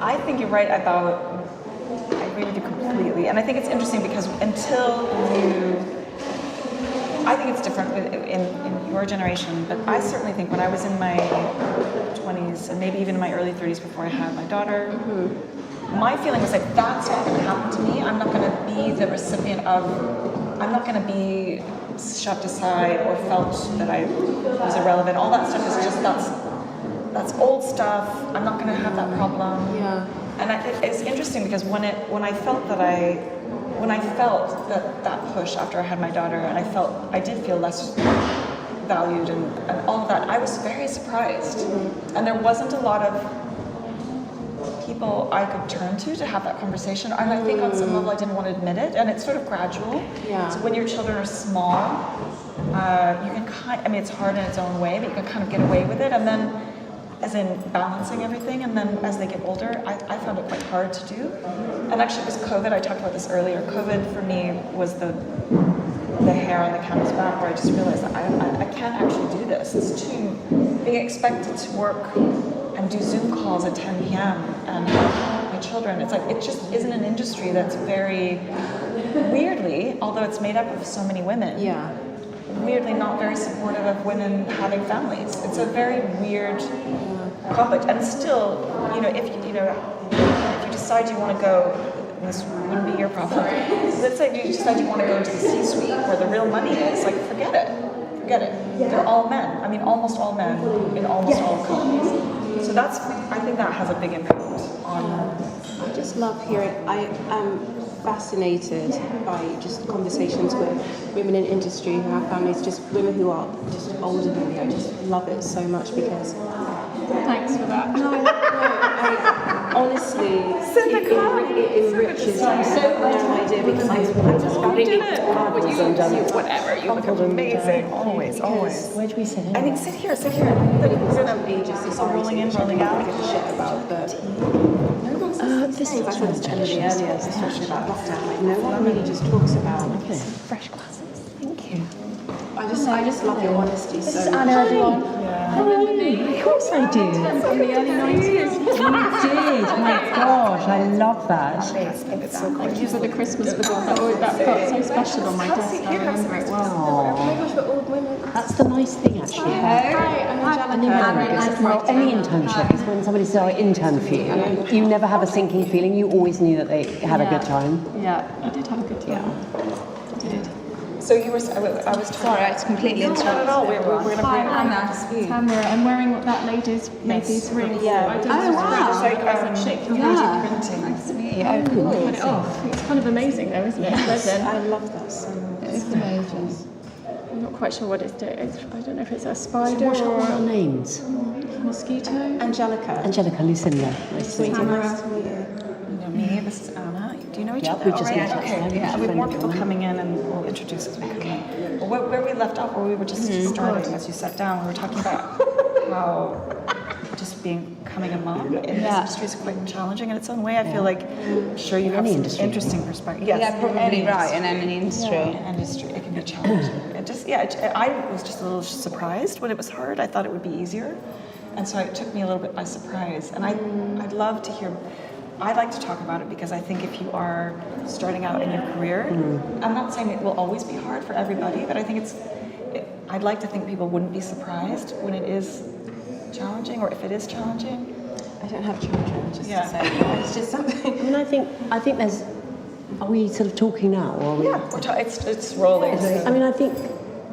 [SPEAKER 10] I think you're right about. I agree with you completely, and I think it's interesting because I think it's different in your generation, but I certainly think when I was in my 20s and maybe even in my early 30s before I had my daughter, my feeling was like, that's not going to happen to me. I'm not going to be the recipient of, I'm not going to be shoved aside or felt that I was irrelevant. All that stuff is just, that's old stuff. I'm not going to have that problem.
[SPEAKER 3] Yeah.
[SPEAKER 10] And it's interesting because when I felt that push after I had my daughter, and I did feel less valued and all of that, I was very surprised. And there wasn't a lot of people I could turn to have that conversation. And I think on some level I didn't want to admit it, and it's sort of gradual.
[SPEAKER 3] Yeah.
[SPEAKER 10] So when your children are small, you can it's hard in its own way, but you can kind of get away with it, and then as in balancing everything, and then as they get older, I found it quite hard to do. And actually it was COVID, I talked about this earlier, COVID for me was the hair on the camel's back where I just realized that I can't actually do this. It's being expected to work and do Zoom calls at 10 p.m. and have my children. It's like, it just isn't an industry that's very, weirdly, although it's made up of so many women, weirdly not very supportive of women having families. It's a very weird conflict. And still, if you decide you want to go, this wouldn't be your problem. Let's say you decide you want to go into the C-suite where the real money is, like, forget it. They're all men. I mean, almost all men in almost all companies. So I think that has a big impact on.
[SPEAKER 3] I just love hearing. I am fascinated by just conversations with women in industry who have families, just women who are just older than me. I just love it so much because.
[SPEAKER 9] Thanks for that.
[SPEAKER 3] I honestly, it enriches me. No idea because I just
[SPEAKER 10] whatever. You look amazing. Always.
[SPEAKER 3] Where'd we sit?
[SPEAKER 10] I think sit here.
[SPEAKER 3] Ages.
[SPEAKER 10] Rolling in, rolling out.
[SPEAKER 3] Give a shit about, but this is I was telling you earlier, especially about lockdown. Like no one really just talks about
[SPEAKER 10] fresh glasses. Thank you.
[SPEAKER 3] you. I just love your honesty.
[SPEAKER 18] This
[SPEAKER 3] so
[SPEAKER 18] is
[SPEAKER 3] much.
[SPEAKER 18] Anna, everyone.
[SPEAKER 3] Remember me?
[SPEAKER 18] Of course I do.
[SPEAKER 3] From the early 90s.
[SPEAKER 18] You did. My gosh, I love that.
[SPEAKER 3] It's so cool. Thank you for the Christmas book. That got so special on my desk. I remember it well. Oh my gosh, we're all women.
[SPEAKER 18] That's the nice thing, actually.
[SPEAKER 3] Hi, I'm Anjelica.
[SPEAKER 18] Well, any internship is when somebody says, I intern for you. You never have a sinking feeling. You always knew that they had a good time.
[SPEAKER 3] Yeah, I did have a good time.
[SPEAKER 18] Yeah.
[SPEAKER 3] I did.
[SPEAKER 10] So you were, I was
[SPEAKER 11] sorry, it's completely
[SPEAKER 10] interrupted. Not at all. We're going to
[SPEAKER 3] Hi,
[SPEAKER 10] bring
[SPEAKER 3] Anna. Tamara, I'm wearing that lady's ring.
[SPEAKER 10] Yeah.
[SPEAKER 3] I did
[SPEAKER 11] wow.
[SPEAKER 3] shake your
[SPEAKER 10] printing.
[SPEAKER 11] Nice to meet you. Oh, cool.
[SPEAKER 3] Put it off. It's kind of amazing though, isn't it?
[SPEAKER 11] Yes.
[SPEAKER 3] I love that so much.
[SPEAKER 11] It's amazing.
[SPEAKER 3] I'm not quite sure what it's doing. I don't know if it's a spider
[SPEAKER 18] What
[SPEAKER 3] or
[SPEAKER 18] are our names?
[SPEAKER 3] mosquito. Anjelica.
[SPEAKER 18] Angelica, Lucinda. Nice to meet you.
[SPEAKER 3] Nice to meet you.
[SPEAKER 10] You know me, this is Anna. Do you know each
[SPEAKER 18] Yeah,
[SPEAKER 10] other
[SPEAKER 18] we just
[SPEAKER 10] already?
[SPEAKER 18] met.
[SPEAKER 10] Okay,
[SPEAKER 18] Yeah,
[SPEAKER 10] we have more people
[SPEAKER 18] friendly.
[SPEAKER 10] coming in and we'll introduce as we come in. Well, where we left off, where we were just starting, as you sat down, we were talking about how just becoming a mom in this industry is quite challenging in its own way. I feel like, sure, you have some interesting perspective. Yes,
[SPEAKER 11] yeah, probably right, in any industry.
[SPEAKER 10] Yeah, industry, it can be challenging. I was just a little surprised when it was hard. I thought it would be easier. And so it took me a little bit by surprise. And I'd love to hear, I'd like to talk about it because I think if you are starting out in your career, I'm not saying it will always be hard for everybody, but I think I'd like to think people wouldn't be surprised when it is challenging, or if it is challenging.
[SPEAKER 3] I don't have children, just to say. It's just something.
[SPEAKER 18] I mean, I think there's. Are we sort of talking now, or are we?
[SPEAKER 10] Yeah, it's rolling.
[SPEAKER 18] I mean, I think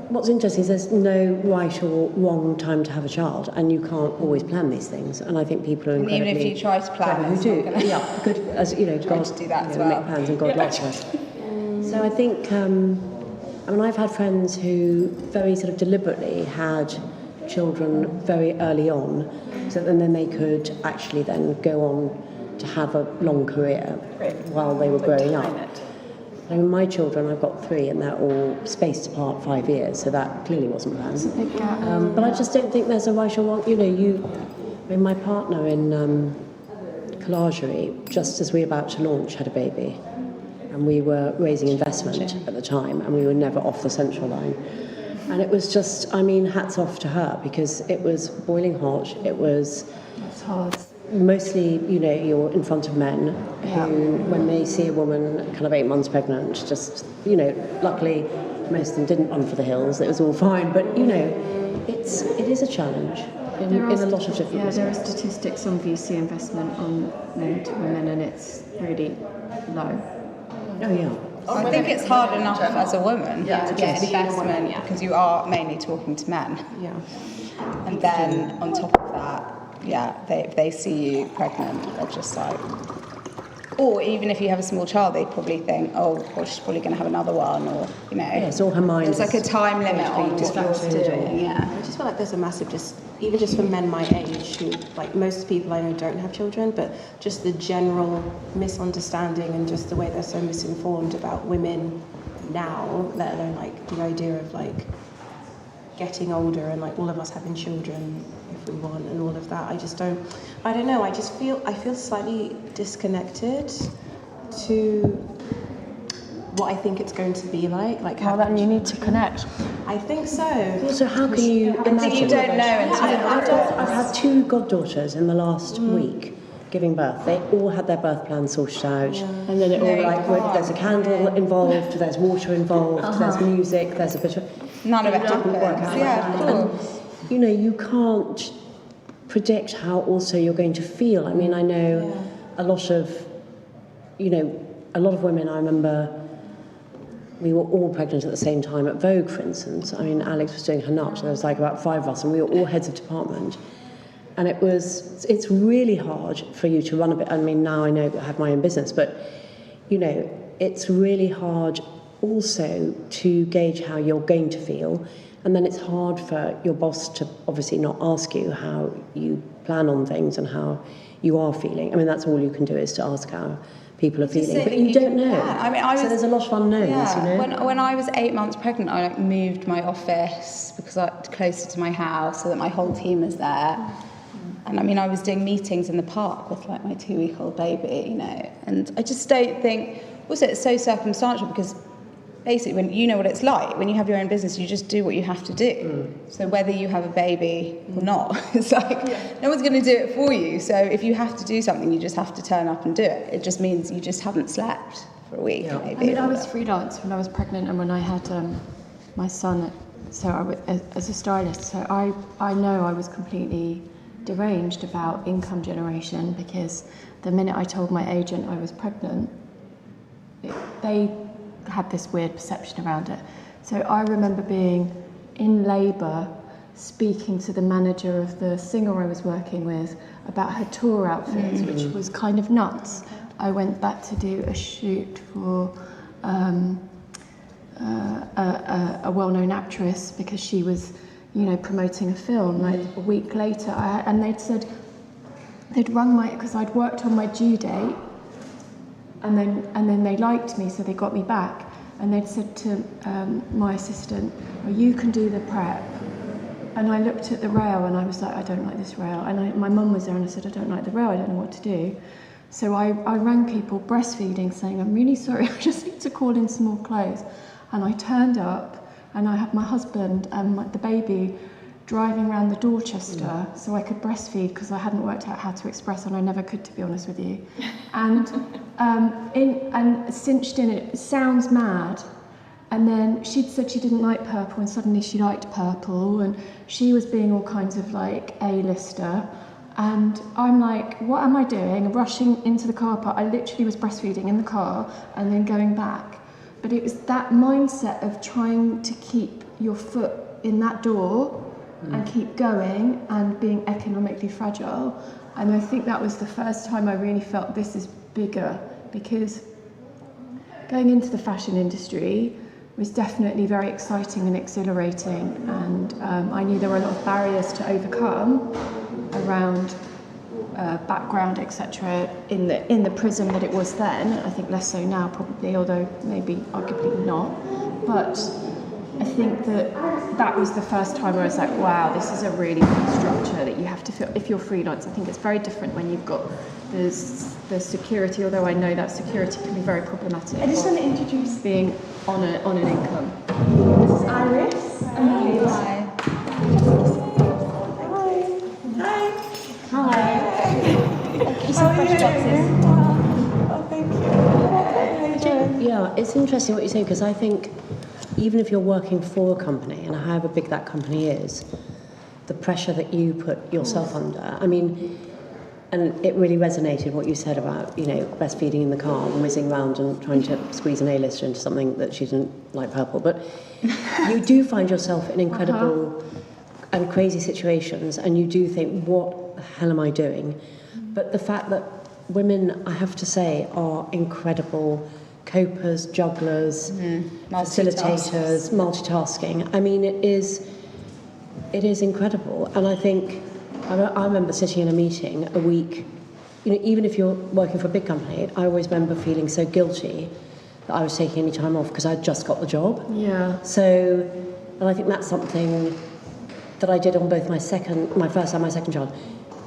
[SPEAKER 18] what's interesting is there's no right or wrong time to have a child, and you can't always plan these things. And I think people are incredibly
[SPEAKER 11] even if you try to plan,
[SPEAKER 18] who
[SPEAKER 11] it's
[SPEAKER 18] do.
[SPEAKER 11] not gonna-
[SPEAKER 18] Yeah, good as you know, God
[SPEAKER 11] to do that as
[SPEAKER 18] make
[SPEAKER 11] well.
[SPEAKER 18] plans, and God loves us. So I think. I mean, I've had friends who very sort of deliberately had children very early on, so that then they could actually then go on to have a long career while they were growing up. I mean, my children, I've got 3, and they're all spaced apart 5 years, so that clearly wasn't planned. But I just don't think there's a right or wrong. I mean, my partner in collagerie, just as we were about to launch, had a baby. And we were raising investment at the time, and we were never off the central line. And it was just, I mean, hats off to her, because it was boiling hot. It was mostly, you're in front of men who, when they see a woman kind of 8 months pregnant, just, luckily most of them didn't run for the hills. It was all fine, but it is a challenge in a lot of different ways.
[SPEAKER 3] There are statistics on VC investment on men to women, and it's really low.
[SPEAKER 18] Oh yeah.
[SPEAKER 11] I think it's hard enough as a woman to get
[SPEAKER 3] Yes.
[SPEAKER 11] investment because you are mainly talking to men.
[SPEAKER 3] Yeah.
[SPEAKER 11] And then on top of that, if they see you pregnant, they're just like, or even if you have a small child, they probably think, oh, well, she's probably going to have another one, or
[SPEAKER 18] Yes, all her mind.
[SPEAKER 11] There's like a time limit on what
[SPEAKER 3] distracted.
[SPEAKER 11] you're doing. Yeah.
[SPEAKER 3] I just feel like there's a massive, even just for men my age, who, like most people I know don't have children, but just the general misunderstanding and just the way they're so misinformed about women now, let alone like the idea of like getting older and like all of us having children if we want and all of that. I don't know, I feel slightly disconnected to what I think it's going to be like.
[SPEAKER 14] Well, then you need to connect.
[SPEAKER 3] I think so.
[SPEAKER 18] Also, how can you imagine?
[SPEAKER 11] You don't know until
[SPEAKER 18] I've had 2 goddaughters in the last week giving birth. They all had their birth plan sorted out, and then it all there's a candle involved, there's water involved, there's music, there's a bit of
[SPEAKER 11] none of it
[SPEAKER 18] didn't work
[SPEAKER 11] happens.
[SPEAKER 18] out.
[SPEAKER 11] Yeah, of course.
[SPEAKER 18] And, you can't predict how also you're going to feel. I mean, I know a lot of women. I remember. We were all pregnant at the same time at Vogue, for instance. I mean, Alex was doing her nut, so there was like about 5 of us, and we were all heads of department. And it's really hard for you to run a bit. I mean, now I know I have my own business, but, it's really hard also to gauge how you're going to feel. And then it's hard for your boss to obviously not ask you how you plan on things and how you are feeling. I mean, that's all you can do is to ask how people are feeling, but you don't know.
[SPEAKER 11] I mean,
[SPEAKER 18] so there's a lot of unknowns.
[SPEAKER 11] When I was 8 months pregnant, I moved my office because closer to my house, so that my whole team was there. And I mean, I was doing meetings in the park with like my 2-week-old baby, And I just don't think. Also, it's so circumstantial because basically, when you know what it's like, when you have your own business, you just do what you have to do. So whether you have a baby or not, it's like, no one's going to do it for you. So if you have to do something, you just have to turn up and do it. It just means you just haven't slept for a week, maybe.
[SPEAKER 9] I mean, I was freelance when I was pregnant and when I had my son, so I was, as a stylist, so I know I was completely deranged about income generation, because the minute I told my agent I was pregnant, they had this weird perception around it. So I remember being in labour, speaking to the manager of the singer I was working with about her tour outfits, which was kind of nuts. I went back to do a shoot for a well-known actress because she was, promoting a film. Like a week later, and they'd rung because I'd worked on my due date. And then they liked me, so they got me back. And they'd said to my assistant, "Oh, you can do the prep." And I looked at the rail and I was like, "I don't like this rail." And my mum was there and I said, "I don't like the rail, I don't know what to do." So I rang people breastfeeding saying, "I'm really sorry, I just need to call in some more clothes." And I turned up and I had my husband and the baby driving around the Dorchester so I could breastfeed, because I hadn't worked out how to express, and I never could, to be honest with you. And cinched in it sounds mad. And then she'd said she didn't like purple, and suddenly she liked purple, and she was being all kinds of like A-lister. And I'm like, what am I doing? Rushing into the car park. I literally was breastfeeding in the car and then going back. But it was that mindset of trying to keep your foot in that door and keep going and being economically fragile. And I think that was the first time I really felt this is bigger, because going into the fashion industry was definitely very exciting and exhilarating, and I knew there were a lot of barriers to overcome around background, etc. in the prism that it was then. I think less so now probably, although maybe arguably not. But I think that was the first time I was like, wow, this is a really big structure that you have to feel. If you're freelance, I think it's very different when you've got the security, although I know that security can be very problematic.
[SPEAKER 5] I just want to introduce
[SPEAKER 9] being on an income.
[SPEAKER 5] This is Iris.
[SPEAKER 11] Hi.
[SPEAKER 5] Hi.
[SPEAKER 9] Thank you so much,
[SPEAKER 5] Oh, thank you.
[SPEAKER 18] Yeah, it's interesting what you say, because I think even if you're working for a company, and however big that company is, the pressure that you put yourself under, I mean, and it really resonated what you said about, breastfeeding in the car and whizzing around and trying to squeeze an A-lister into something that she didn't like purple. But you do find yourself in incredible and crazy situations, and you do think, what the hell am I doing? But the fact that women, I have to say, are incredible copers, jugglers, facilitators, multitasking. I mean, it is incredible. And I think, I remember sitting in a meeting a week, even if you're working for a big company, I always remember feeling so guilty that I was taking any time off because I'd just got the job.
[SPEAKER 9] Yeah.
[SPEAKER 18] So, and I think that's something that I did on both my first and my second child.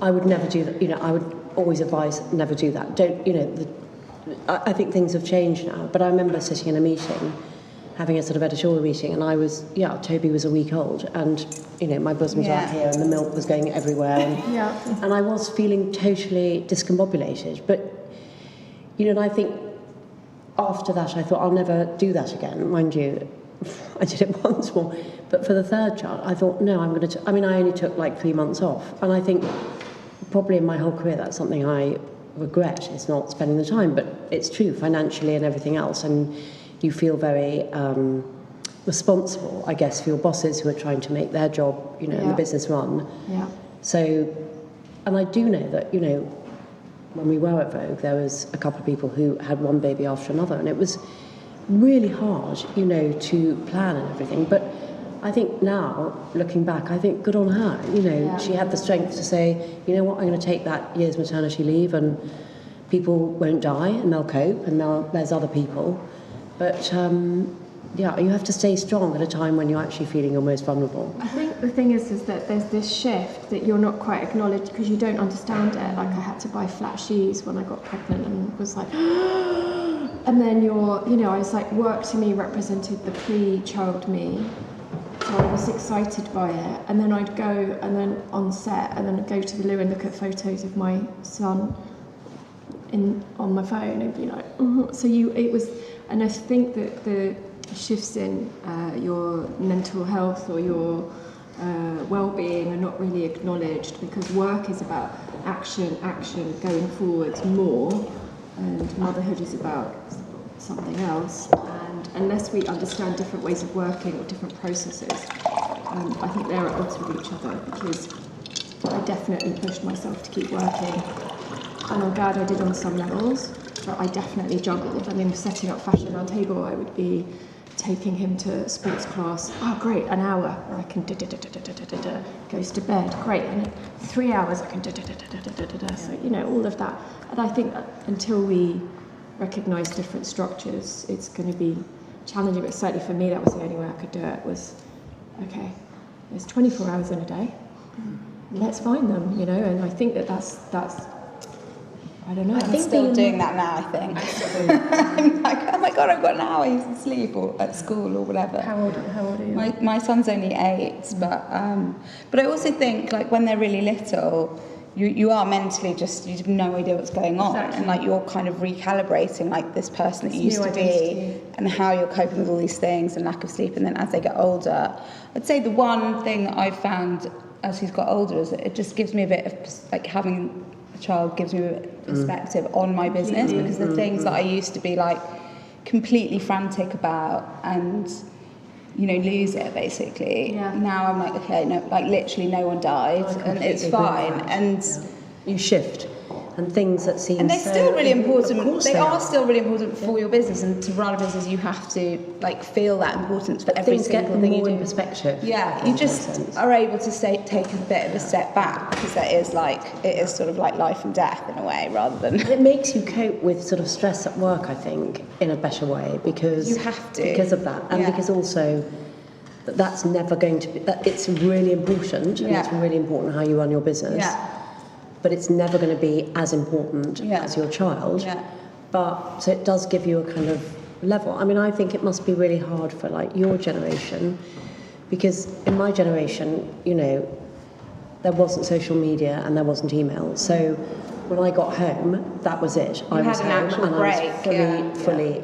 [SPEAKER 18] I would never do that, I would always advise never do that. I think things have changed now, but I remember sitting in a meeting, having a sort of editorial meeting, and Toby was a week old, and, my bosom was out here, and the milk was going everywhere, and I was feeling totally discombobulated, but, and I think after that I thought, I'll never do that again. Mind you, I did it once more, but for the third child, I thought, no, I only took like 3 months off, and I think probably in my whole career that's something I regret, is not spending the time, but it's true financially and everything else, and you feel very responsible, I guess, for your bosses who are trying to make their job, in the business run.
[SPEAKER 9] Yeah.
[SPEAKER 18] So, and I do know that, when we were at Vogue, there was a couple of people who had one baby after another, and it was really hard, to plan and everything, but I think now, looking back, I think good on her. She had the strength to say, you know what, I'm going to take that year's maternity leave, and people won't die, and they'll cope, and there's other people. But, you have to stay strong at a time when you're actually feeling your most vulnerable.
[SPEAKER 9] I think the thing is that there's this shift that you're not quite acknowledged because you don't understand it. Like, I had to buy flat shoes when I got pregnant and was like, And then I was like, work to me represented the pre-child me. So I was excited by it. And then I'd go and then on set and then I'd go to the loo and look at photos of my son on my phone and be like, and I think that the shifts in your mental health or your well-being are not really acknowledged, because work is about action, going forwards more, and motherhood is about something else. And unless we understand different ways of working or different processes, I think they're at odds with each other, because I definitely pushed myself to keep working, and I'm glad I did on some levels, but I definitely juggled. I mean, setting up Fashion Roundtable, I would be taking him to sports class. Oh, great, an hour. I can goes to bed. Great, and 3 hours I can So, all of that. And I think until we recognise different structures, it's going to be challenging. But certainly for me, that was the only way I could do it. Was okay. There's 24 hours in a day. Let's find them. And I think that's. I don't know.
[SPEAKER 11] I'm still doing that now, I think. I'm like, oh my God, I've got an hour, he's asleep or at school or whatever.
[SPEAKER 9] How old are you?
[SPEAKER 11] My son's only 8, but I also think, like, when they're really little, you are mentally you have no idea what's going on. Exactly. And, like, you're kind of recalibrating, like, this person that you used to be and how you're coping with all these things and lack of sleep. And then as they get older, I'd say the one thing that I've found as he's got older is that it just gives me a bit of, like, having child gives me a perspective on my business, because the things that I used to be like completely frantic about and lose it basically, now I'm like, okay, no, like literally no one died and it's fine. And
[SPEAKER 18] you shift, and things that seem
[SPEAKER 11] and they're still really important. They are still really important for your business, and to run a business you have to like feel that importance for every single thing you do.
[SPEAKER 18] In perspective.
[SPEAKER 11] Yeah, you just are able to take a bit of a step back, because it is sort of like life and death in a way, rather than.
[SPEAKER 18] It makes you cope with sort of stress at work, I think, in a better way, because
[SPEAKER 11] you have to,
[SPEAKER 18] because of that, and because also that's never going to be. That it's really important, and it's really important how you run your business.
[SPEAKER 11] Yeah.
[SPEAKER 18] But it's never going to be as important as your child. Yeah. But so it does give you a kind of level. I mean, I think it must be really hard for like your generation, because in my generation, there wasn't social media and there wasn't email. So when I got home, that was it. I was home and I was fully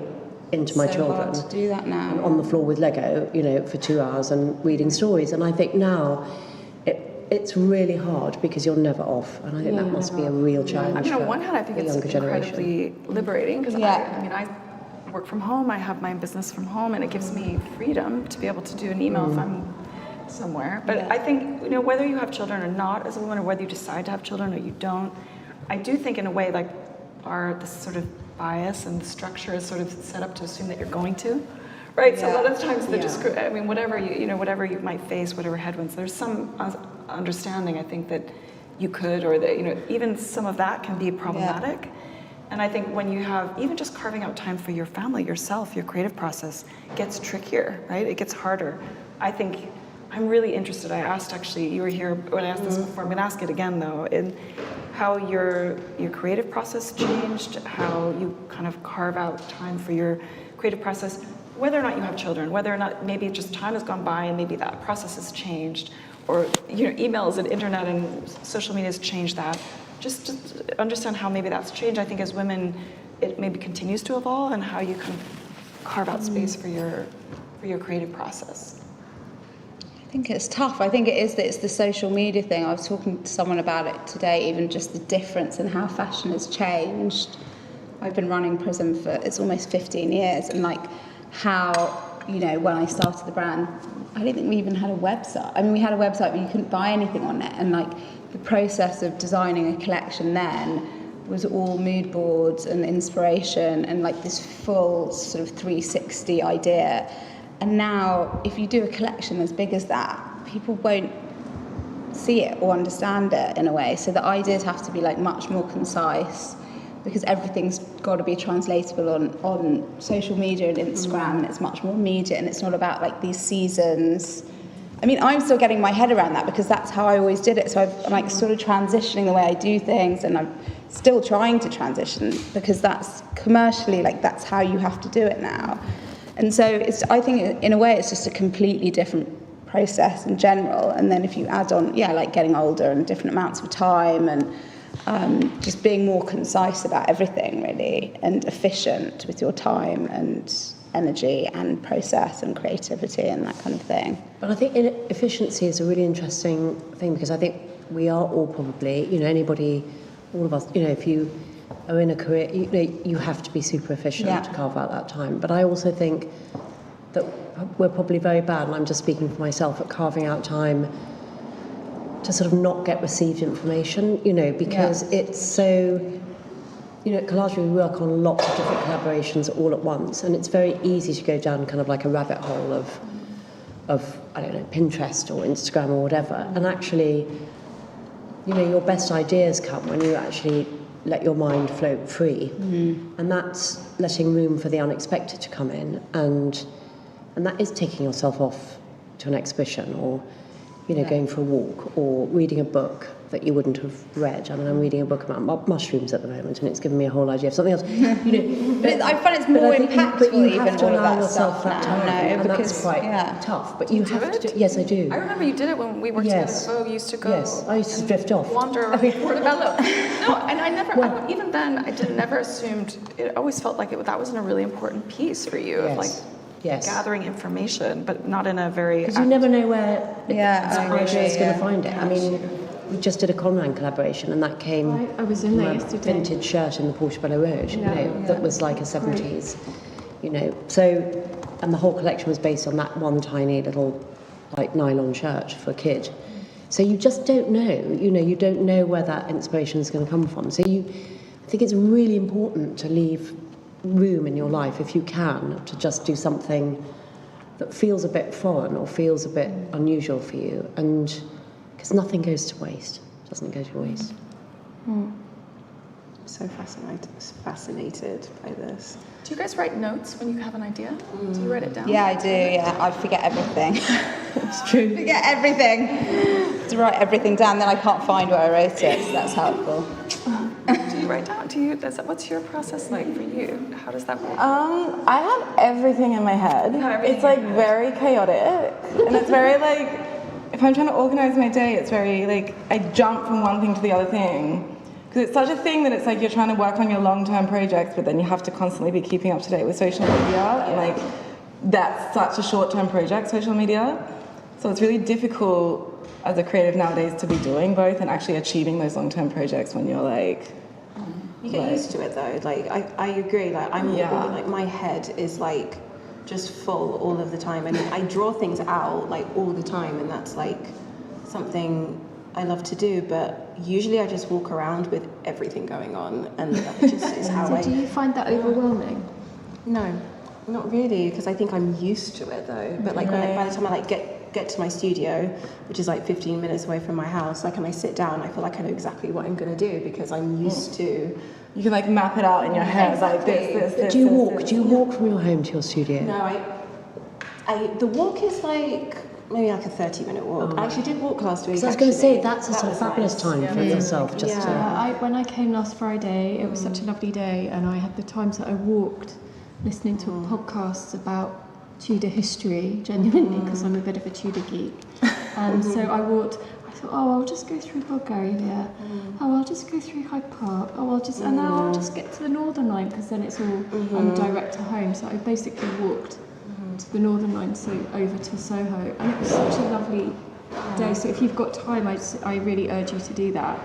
[SPEAKER 18] into my children.
[SPEAKER 11] Hard to do that now.
[SPEAKER 18] And on the floor with Lego, for 2 hours and reading stories. And I think now it's really hard because you're never off, and I think that must be a real challenge.
[SPEAKER 10] I mean, on one hand, I think it's incredibly liberating, because I work from home, I have my business from home, and it gives me freedom to be able to do an email if I'm somewhere. But I think, whether you have children or not as a woman, or whether you decide to have children or you don't, I do think in a way like this sort of bias and the structure is sort of set up to assume that you're going to. Right, so a lot of times whatever you might face, whatever headwinds, there's some understanding, I think, that you could, or that even some of that can be problematic. And I think when you have even just carving out time for your family, yourself, your creative process gets trickier, right? It gets harder. I think I'm really interested. I asked, actually, you were here when I asked this before. I'm going to ask it again though, in how your creative process changed, how you kind of carve out time for your creative process. Whether or not you have children, whether or not maybe just time has gone by and maybe that process has changed, or emails and internet and social media has changed that. Just understand how maybe that's changed. I think as women, it maybe continues to evolve, and how you kind of carve out space for your creative process.
[SPEAKER 11] I think it's tough. I think it's the social media thing. I was talking to someone about it today, even just the difference in how fashion has changed. I've been running Prism for it's almost 15 years, and like how, when I started the brand, I don't think we even had a website. I mean, we had a website, but you couldn't buy anything on it. And like the process of designing a collection then was all mood boards and inspiration and like this full sort of 360 idea. And now, if you do a collection as big as that, people won't see it or understand it in a way. So the ideas have to be like much more concise, because everything's got to be translatable on social media and Instagram, and it's much more immediate, and it's not about like these seasons. I mean, I'm still getting my head around that, because that's how I always did it. So I'm like sort of transitioning the way I do things, and I'm still trying to transition because that's commercially, like, that's how you have to do it now. And so I think in a way it's just a completely different process in general. And then if you add on, like getting older and different amounts of time and just being more concise about everything really, and efficient with your time and energy and process and creativity and that kind of thing.
[SPEAKER 18] But I think efficiency is a really interesting thing, because I think we are all probably, anybody, all of us, if you are in a career, you have to be super efficient to carve out that time. But I also think that we're probably very bad, and I'm just speaking for myself, at carving out time to sort of not get received information, because it's so, at Collage we work on lots of different collaborations all at once, and it's very easy to go down kind of like a rabbit hole of I don't know, Pinterest or Instagram or whatever, and actually, your best ideas come when you actually let your mind float free, and that's letting room for the unexpected to come in, and that is taking yourself off to an exhibition, or going for a walk, or reading a book that you wouldn't have read. I mean, I'm reading a book about mushrooms at the moment, and it's given me a whole idea of something else.
[SPEAKER 11] But I find it's more impactful.
[SPEAKER 18] But you
[SPEAKER 11] even
[SPEAKER 18] have to
[SPEAKER 11] all
[SPEAKER 18] allow
[SPEAKER 11] of that
[SPEAKER 18] yourself
[SPEAKER 11] stuff
[SPEAKER 18] that time, and
[SPEAKER 11] because,
[SPEAKER 18] that's quite tough. But you have to. Yes, I do.
[SPEAKER 10] I remember you did it when we worked together at Vogue. You used to go.
[SPEAKER 18] Yes, I used to drift off.
[SPEAKER 10] Wander around Portobello. No, and I never. Even then, I never assumed. It always felt like that wasn't a really important piece for you. Of like.
[SPEAKER 18] Yes.
[SPEAKER 10] Gathering information, but not in a very...
[SPEAKER 18] Because you never know where inspiration is going to find it. I mean, we just did a Conran collaboration, and that came
[SPEAKER 4] I was in there yesterday.
[SPEAKER 18] A vintage shirt in the Portobello Road, that was like a 70s, So, and the whole collection was based on that one tiny little, like, nylon shirt for a kid. So you just don't know, you don't know where that inspiration is going to come from. So I think it's really important to leave room in your life, if you can, to just do something that feels a bit foreign or feels a bit unusual for you, and because nothing goes to waste, doesn't go to waste.
[SPEAKER 3] I'm so fascinated by this.
[SPEAKER 10] Do you guys write notes when you have an idea? Do you write it down?
[SPEAKER 11] Yeah, I do. Yeah, I forget everything.
[SPEAKER 18] It's true.
[SPEAKER 11] Forget everything. To write everything down, then I can't find where I wrote it. So that's helpful.
[SPEAKER 10] Do you write down? What's your process like for you? How does that work?
[SPEAKER 19] I have everything in my head. It's like very chaotic, and it's very like, if I'm trying to organize my day, it's very like I jump from one thing to the other thing. Because it's such a thing that it's like you're trying to work on your long-term projects, but then you have to constantly be keeping up to date with social media, and like that's such a short-term project, social media. So it's really difficult as a creative nowadays to be doing both and actually achieving those long-term projects when you're like...
[SPEAKER 3] You get used to it though, like I agree, like like my head is like just full all of the time, and I draw things out like all the time, and that's like something I love to do, but usually I just walk around with everything going on, and that just is how
[SPEAKER 9] Do you find that overwhelming?
[SPEAKER 3] No, not really, because I think I'm used to it though, but like by the time I like get to my studio, which is like 15 minutes away from my house, like, and I sit down, I feel like I know exactly what I'm going to do because I'm used to.
[SPEAKER 19] You can like map it out in your head, like this.
[SPEAKER 18] Do you walk? Do you walk from your home to your studio?
[SPEAKER 3] No, the walk is like maybe like a 30-minute walk. I actually did walk last week.
[SPEAKER 18] So I was going to say that's a sort of fabulous time for yourself. Just
[SPEAKER 9] when I came last Friday, it was such a lovely day, and I had the times that I walked, listening to podcasts about Tudor history, genuinely, because I'm a bit of a Tudor geek. And so I walked. I thought, I'll just go through Bulgaria. I'll just go through Hyde Park. And then I'll just get to the Northern Line, because then it's all direct to home. So I basically walked to the Northern Line, so over to Soho, and it was such a lovely day. So if you've got time, I really urge you to do that.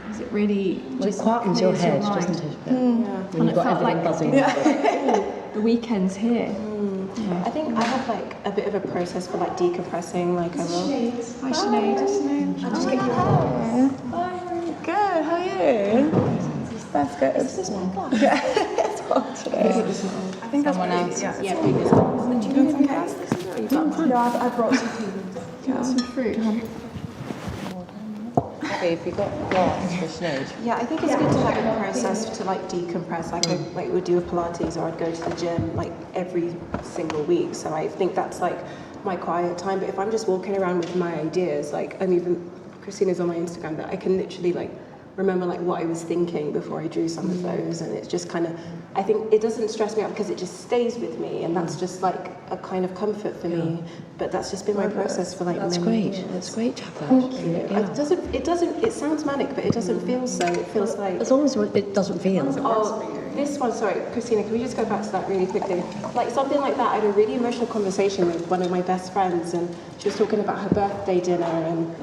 [SPEAKER 9] Because it really just
[SPEAKER 18] quietens your head, doesn't it?
[SPEAKER 9] When you've got everything buzzing. The weekend's here.
[SPEAKER 3] I think I have like a bit of a process for like decompressing. Like I will.
[SPEAKER 9] Hi, Sinead.
[SPEAKER 3] I'll just get you
[SPEAKER 19] Hi, good. How are you? That's good.
[SPEAKER 3] Is this one glass?
[SPEAKER 19] Yeah, it's hot today.
[SPEAKER 10] I think that's
[SPEAKER 11] someone else.
[SPEAKER 3] Yeah, previous glass.
[SPEAKER 10] Do you need some gas?
[SPEAKER 19] No, I brought some food.
[SPEAKER 9] Yeah, some fruit.
[SPEAKER 12] Okay, if you got glass for Sinead.
[SPEAKER 3] Yeah, I think it's good to have a process to like decompress. Like I would do a Pilates, or I'd go to the gym like every single week. So I think that's like my quiet time. But if I'm just walking around with my ideas, like, and even Christina's on my Instagram, that I can literally like remember like what I was thinking before I drew some of those, and it's just kind of, I think it doesn't stress me out because it just stays with me, and that's just like a kind of comfort for me. But that's just been my process for like
[SPEAKER 18] That's
[SPEAKER 3] many
[SPEAKER 18] great.
[SPEAKER 3] years.
[SPEAKER 18] That's great to have that.
[SPEAKER 3] Thank you.
[SPEAKER 18] Yeah.
[SPEAKER 3] It doesn't, it sounds manic, but it doesn't feel so. It feels like...
[SPEAKER 18] As long as it doesn't feel.
[SPEAKER 3] Oh, this one, sorry, Christina, can we just go back to that really quickly? Like something like that, I had a really emotional conversation with one of my best friends, and she was talking about her birthday dinner, and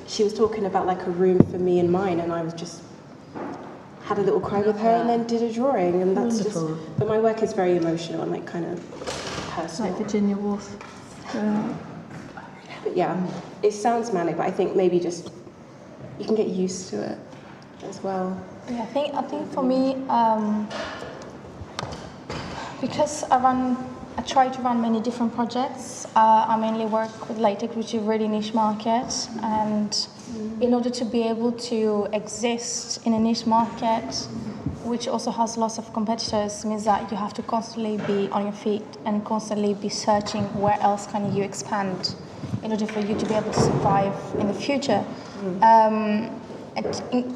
[SPEAKER 3] she was talking about like a room for me and mine, and I was just, had a little cry with her and then did a drawing, and that's
[SPEAKER 18] Wonderful.
[SPEAKER 3] just, but my work is very emotional and like kind of personal.
[SPEAKER 17] Like Virginia Woolf.
[SPEAKER 3] But yeah, it sounds manic, but I think maybe just, you can get used to it as well.
[SPEAKER 20] Yeah, I think for me, because I try to run many different projects. I mainly work with latex, which is a really niche market, and in order to be able to exist in a niche market, which also has lots of competitors, means that you have to constantly be on your feet and constantly be searching where else can you expand in order for you to be able to survive in the future.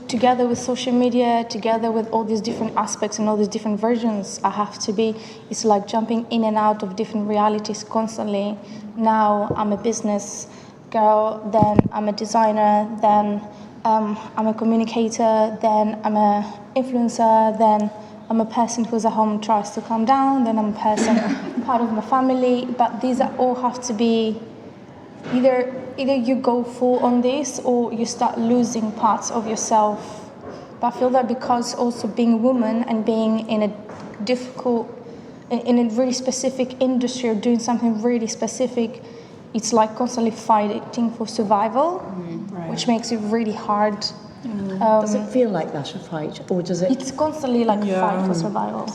[SPEAKER 20] Together with social media, together with all these different aspects and all these different versions it's like jumping in and out of different realities constantly. Now I'm a business girl, then I'm a designer, then I'm a communicator, then I'm an influencer, then I'm a person who's at home tries to calm down, then I'm a person part of my family, but these all have to be either you go full on this or you start losing parts of yourself. But I feel that because also being a woman and being in a really specific industry or doing something really specific, it's like constantly fighting for survival, which makes it really hard.
[SPEAKER 18] Does it feel like that, a fight, or does it?
[SPEAKER 20] It's constantly like a fight for survival.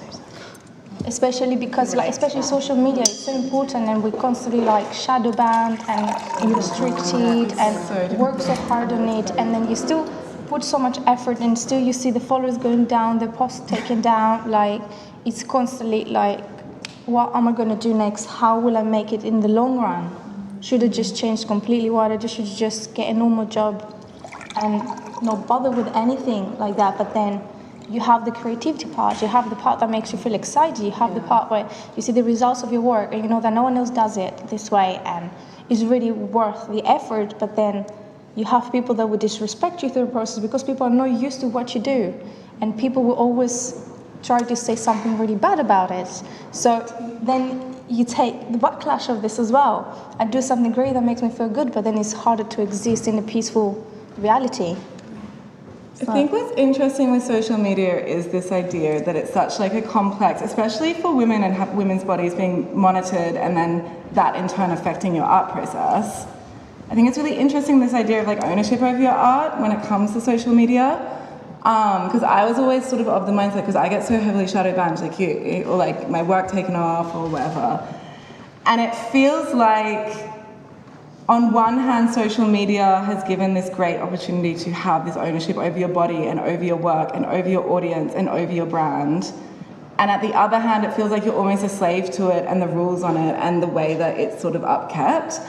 [SPEAKER 20] Especially because, especially social media is so important, and we're constantly shadow banned and restricted and work so hard on it, and then you still put so much effort, and still you see the followers going down, the posts taken down. It's constantly what am I going to do next? How will I make it in the long run? Should I just change completely? Should I just get a normal job and not bother with anything like that? But then you have the creativity part, you have the part that makes you feel excited, you have the part where you see the results of your work and you know that no one else does it this way and it's really worth the effort, but then you have people that would disrespect you through the process because people are not used to what you do, and people will always try to say something really bad about it. So then you take the backlash of this as well. I do something great that makes me feel good, but then it's harder to exist in a peaceful reality.
[SPEAKER 19] I think what's interesting with social media is this idea that it's such a complex, especially for women and women's bodies being monitored and then that in turn affecting your art process. I think it's really interesting, this idea of ownership over your art when it comes to social media. Because I was always sort of the mindset, because I get so heavily shadow banned like you, or my work taken off or whatever. And it feels like, on one hand, social media has given this great opportunity to have this ownership over your body and over your work and over your audience and over your brand. And at the other hand, it feels like you're almost a slave to it and the rules on it and the way that it's sort of upkept.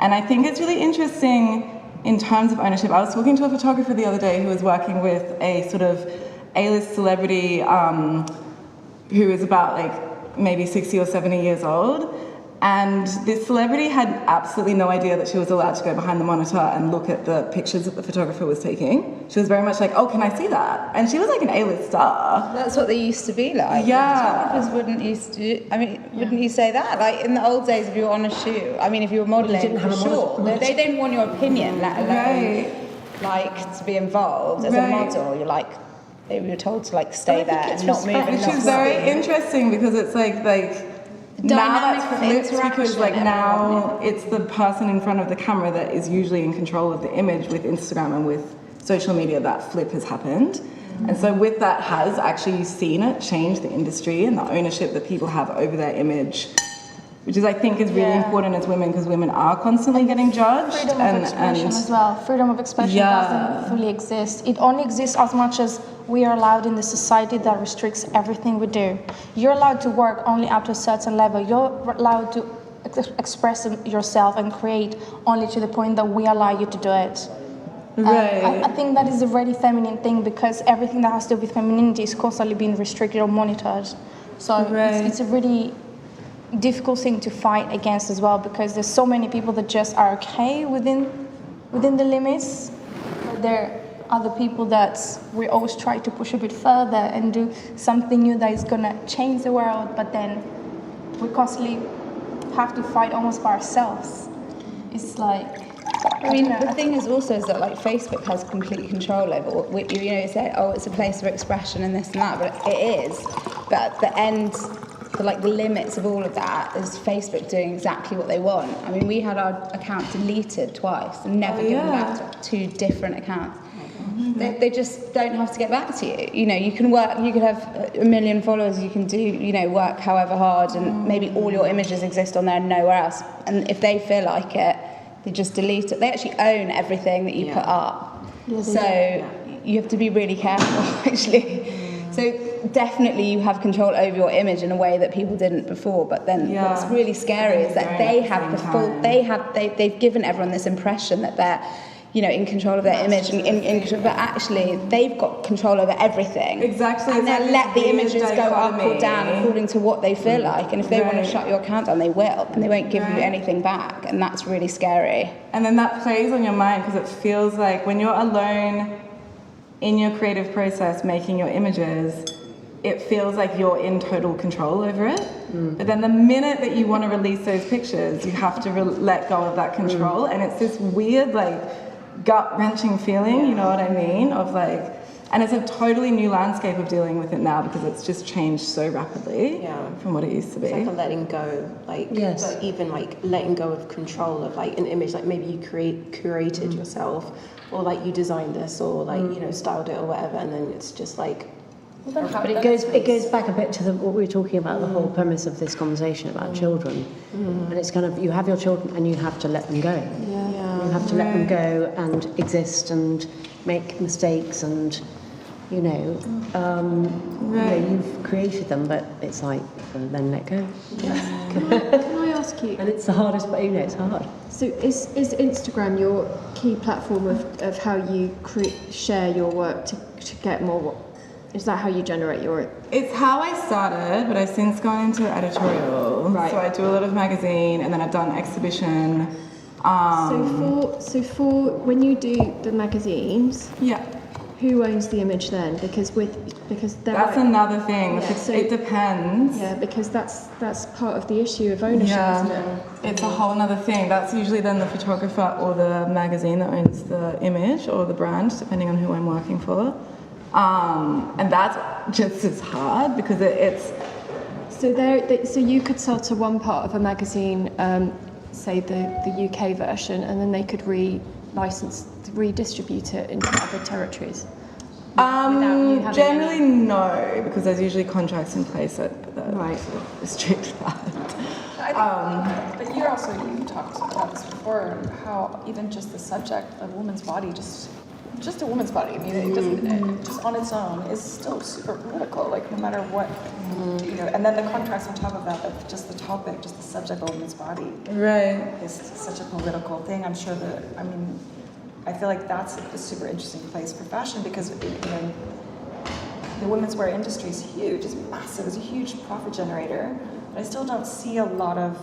[SPEAKER 19] And I think it's really interesting in terms of ownership. I was talking to a photographer the other day who was working with a sort of A-list celebrity who is about maybe 60 or 70 years old. And this celebrity had absolutely no idea that she was allowed to go behind the monitor and look at the pictures that the photographer was taking. She was very much oh, can I see that? And she was an A-list star.
[SPEAKER 11] That's what they used to be like.
[SPEAKER 19] Yeah.
[SPEAKER 11] Photographers wouldn't you say that? In the old days, if you were on a shoot, if you were modelling,
[SPEAKER 18] you didn't have a model.
[SPEAKER 11] They didn't want your opinion, let alone to be involved as a model. They were told to stay there and not move.
[SPEAKER 19] Which is very interesting because it's now that's flipped because now it's the person in front of the camera that is usually in control of the image. With Instagram and with social media, that flip has happened. And so with that has actually seen it change the industry and the ownership that people have over their image, which is I think is really important as women, because women are constantly getting judged.
[SPEAKER 20] Freedom of expression as well. Freedom of expression doesn't fully exist. It only exists as much as we are allowed in the society that restricts everything we do. You're allowed to work only up to a certain level. You're allowed to express yourself and create only to the point that we allow you to do it.
[SPEAKER 19] Right.
[SPEAKER 20] I think that is a very feminine thing because everything that has to do with femininity is constantly being restricted or monitored. So it's a really difficult thing to fight against as well because there's so many people that just are okay within the limits. But there are other people that we always try to push a bit further and do something new that is gonna change the world, but then we constantly have to fight almost by ourselves. It's like,
[SPEAKER 11] I mean, the thing is also is that like Facebook has complete control over what, you know, you say, oh, it's a place of expression and this and that, but it is. But at the end, the limits of all of that is Facebook doing exactly what they want. I mean, we had our account deleted twice and never given back to 2 different accounts. They just don't have to get back to you. You know, you can work, you could have 1 million followers, you can do, you know, work however hard and maybe all your images exist on there and nowhere else. And if they feel like it, they just delete it. They actually own everything that you put up. So you have to be really careful, actually. So definitely you have control over your image in a way that people didn't before. But then what's really scary is that they have the full, they've given everyone this impression that they're, you know, in control of their image, but actually they've got control over everything.
[SPEAKER 19] Exactly.
[SPEAKER 11] And they'll let the images go up or down according to what they feel like. And if they want to shut your account down, they will, and they won't give you anything back. And that's really scary.
[SPEAKER 19] And then that plays on your mind because it feels like when you're alone in your creative process making your images, it feels like you're in total control over it. But then the minute that you want to release those pictures, you have to let go of that control. And it's this weird, like, gut-wrenching feeling, you know what I mean? Of like, and it's a totally new landscape of dealing with it now because it's just changed so rapidly from what it used to be.
[SPEAKER 3] It's like a letting go, like, but even like letting go of control of like an image, like maybe you curated yourself, or like you designed this, or like you know styled it or whatever, and then it's just like.
[SPEAKER 18] But it goes back a bit to what we were talking about, the whole premise of this conversation about children. And it's kind of, you have your children and you have to let them go. You have to let them go and exist and make mistakes and, you know, you've created them, but it's like, then let go.
[SPEAKER 21] Can I ask you?
[SPEAKER 18] And it's the hardest, but you know, it's hard.
[SPEAKER 21] So is Instagram your key platform of how you share your work to get more? Is that how you generate your...
[SPEAKER 19] It's how I started, but I've since gone into editorial. Right. So I do a lot of magazine, and then I've done exhibition.
[SPEAKER 21] So for when you do the magazines, who owns the image then? Because that's
[SPEAKER 19] another thing. It depends.
[SPEAKER 21] Yeah, because that's part of the issue of ownership, isn't it?
[SPEAKER 19] It's a whole other thing. That's usually then the photographer or the magazine that owns the image or the brand, depending on who I'm working for. And that's just as hard because it's...
[SPEAKER 21] So you could sell to one part of a magazine, say the UK version, and then they could redistribute it into other territories?
[SPEAKER 19] Generally no, because there's usually contracts in place that restrict that.
[SPEAKER 10] But you talked about this before, how even just the subject of a woman's body, just a woman's body, I mean, it doesn't, just on its own, is still super political, like no matter what, you know, and then the contrast on top of that, of just the topic, just the subject of a woman's body. Is such a political thing. I'm sure that, I mean, I feel like that's a super interesting place for fashion because, you know, the women's wear industry is huge, it's massive, it's a huge profit generator, but I still don't see a lot of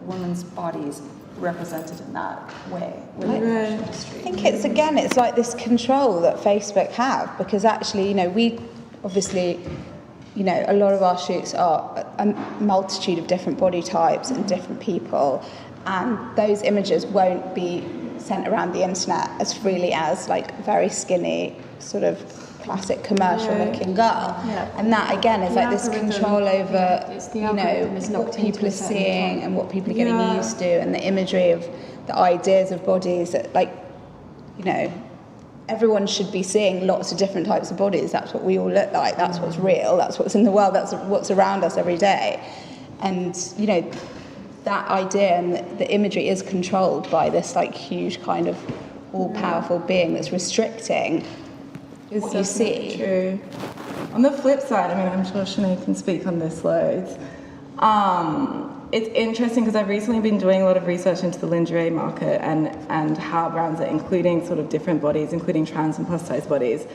[SPEAKER 10] women's bodies represented in that way.
[SPEAKER 11] I think it's like this control that Facebook have because actually, you know, we obviously, you know, a lot of our shoots are a multitude of different body types and different people, and those images won't be sent around the internet as freely as like very skinny sort of classic commercial looking girl. And that again is like this control over, you know, what people are seeing and what people are getting used to, and the imagery of the ideas of bodies that, like, you know, everyone should be seeing lots of different types of bodies. That's what we all look like, that's what's real, that's what's in the world, that's what's around us every day. And, you know, that idea and the imagery is controlled by this like huge kind of all-powerful being that's restricting what you see.
[SPEAKER 19] True. On the flip side, I mean, I'm sure Sinead can speak on this loads. it's interesting because I've recently been doing a lot of research into the lingerie market and how brands are including sort of different bodies, including trans and plus size bodies.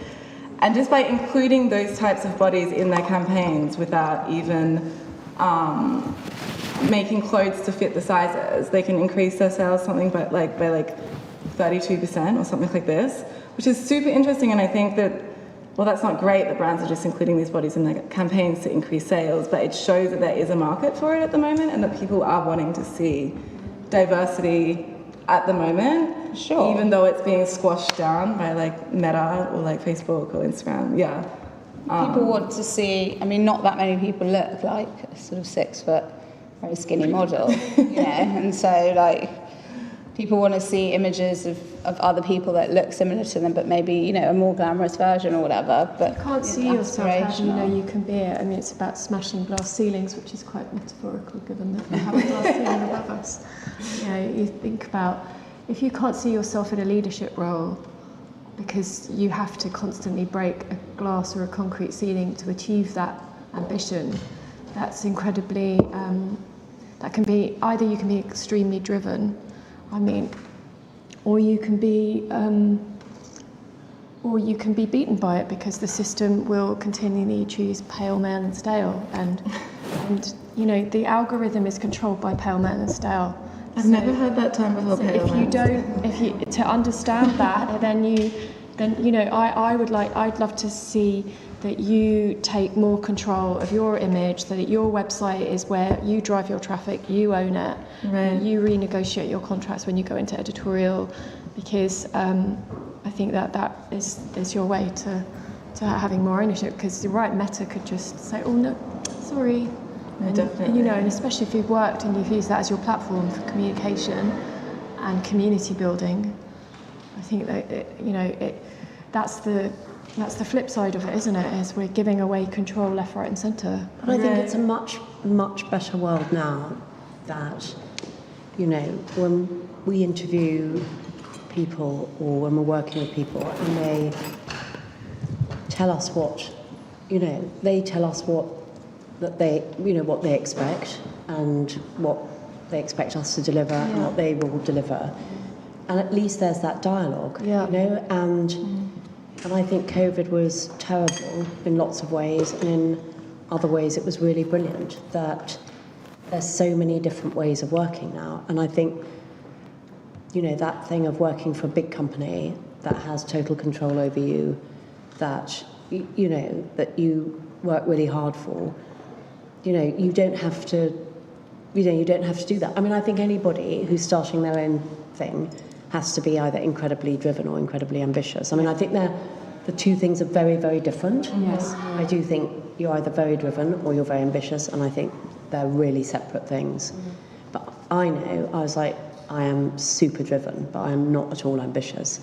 [SPEAKER 19] And just by including those types of bodies in their campaigns without even making clothes to fit the sizes, they can increase their sales something by 32% or something like this, which is super interesting. And I think that, well, that's not great that brands are just including these bodies in their campaigns to increase sales, but it shows that there is a market for it at the moment and that people are wanting to see diversity at the moment,
[SPEAKER 11] sure,
[SPEAKER 19] even though it's being squashed down by like Meta or like Facebook or Instagram. Yeah.
[SPEAKER 11] People want to see, I mean, not that many people look like a sort of 6 foot, very skinny model, you know, and so like people want to see images of other people that look similar to them, but maybe, you know, a more glamorous version or whatever. But
[SPEAKER 21] you can't see yourself how you know you can be it. I mean, it's about smashing glass ceilings, which is quite metaphorical given that we have a glass ceiling above us. You know, you think about, if you can't see yourself in a leadership role because you have to constantly break a glass or a concrete ceiling to achieve that ambition, that's incredibly, that can be, either you can be extremely driven, I mean, or you can be beaten by it because the system will continually choose pale men and stale, and you know, the algorithm is controlled by pale men and stale.
[SPEAKER 19] I've never heard that term before.
[SPEAKER 21] So if you to understand that, then you know, I'd love to see that you take more control of your image, that your website is where you drive your traffic, you own it,
[SPEAKER 19] right.
[SPEAKER 21] You renegotiate your contracts when you go into editorial, because I think that is your way to having more ownership, because the right Meta could just say, oh no, sorry.
[SPEAKER 19] No,
[SPEAKER 21] and,
[SPEAKER 19] definitely.
[SPEAKER 21] you know, and especially if you've worked and you've used that as your platform for communication and community building, I think that that's the flip side of it, isn't it? Is we're giving away control left, right, and centre.
[SPEAKER 18] But I think it's a much, much better world now that, you know, when we interview people or when we're working with people and they tell us what, you know, they tell us what they expect and what they expect us to deliver and what they will deliver. And at least there's that dialogue, you know, and I think COVID was terrible in lots of ways, and in other ways it was really brilliant that there's so many different ways of working now. And I think, you know, that thing of working for a big company that has total control over you, that, you know, that you work really hard for, you know, you don't have to do that. I mean, I think anybody who's starting their own thing has to be either incredibly driven or incredibly ambitious. I mean, I think the two things are very, very different.
[SPEAKER 21] Yes.
[SPEAKER 18] I do think you're either very driven or you're very ambitious, and I think they're really separate things. But I know, I was like, I am super driven, but I am not at all ambitious.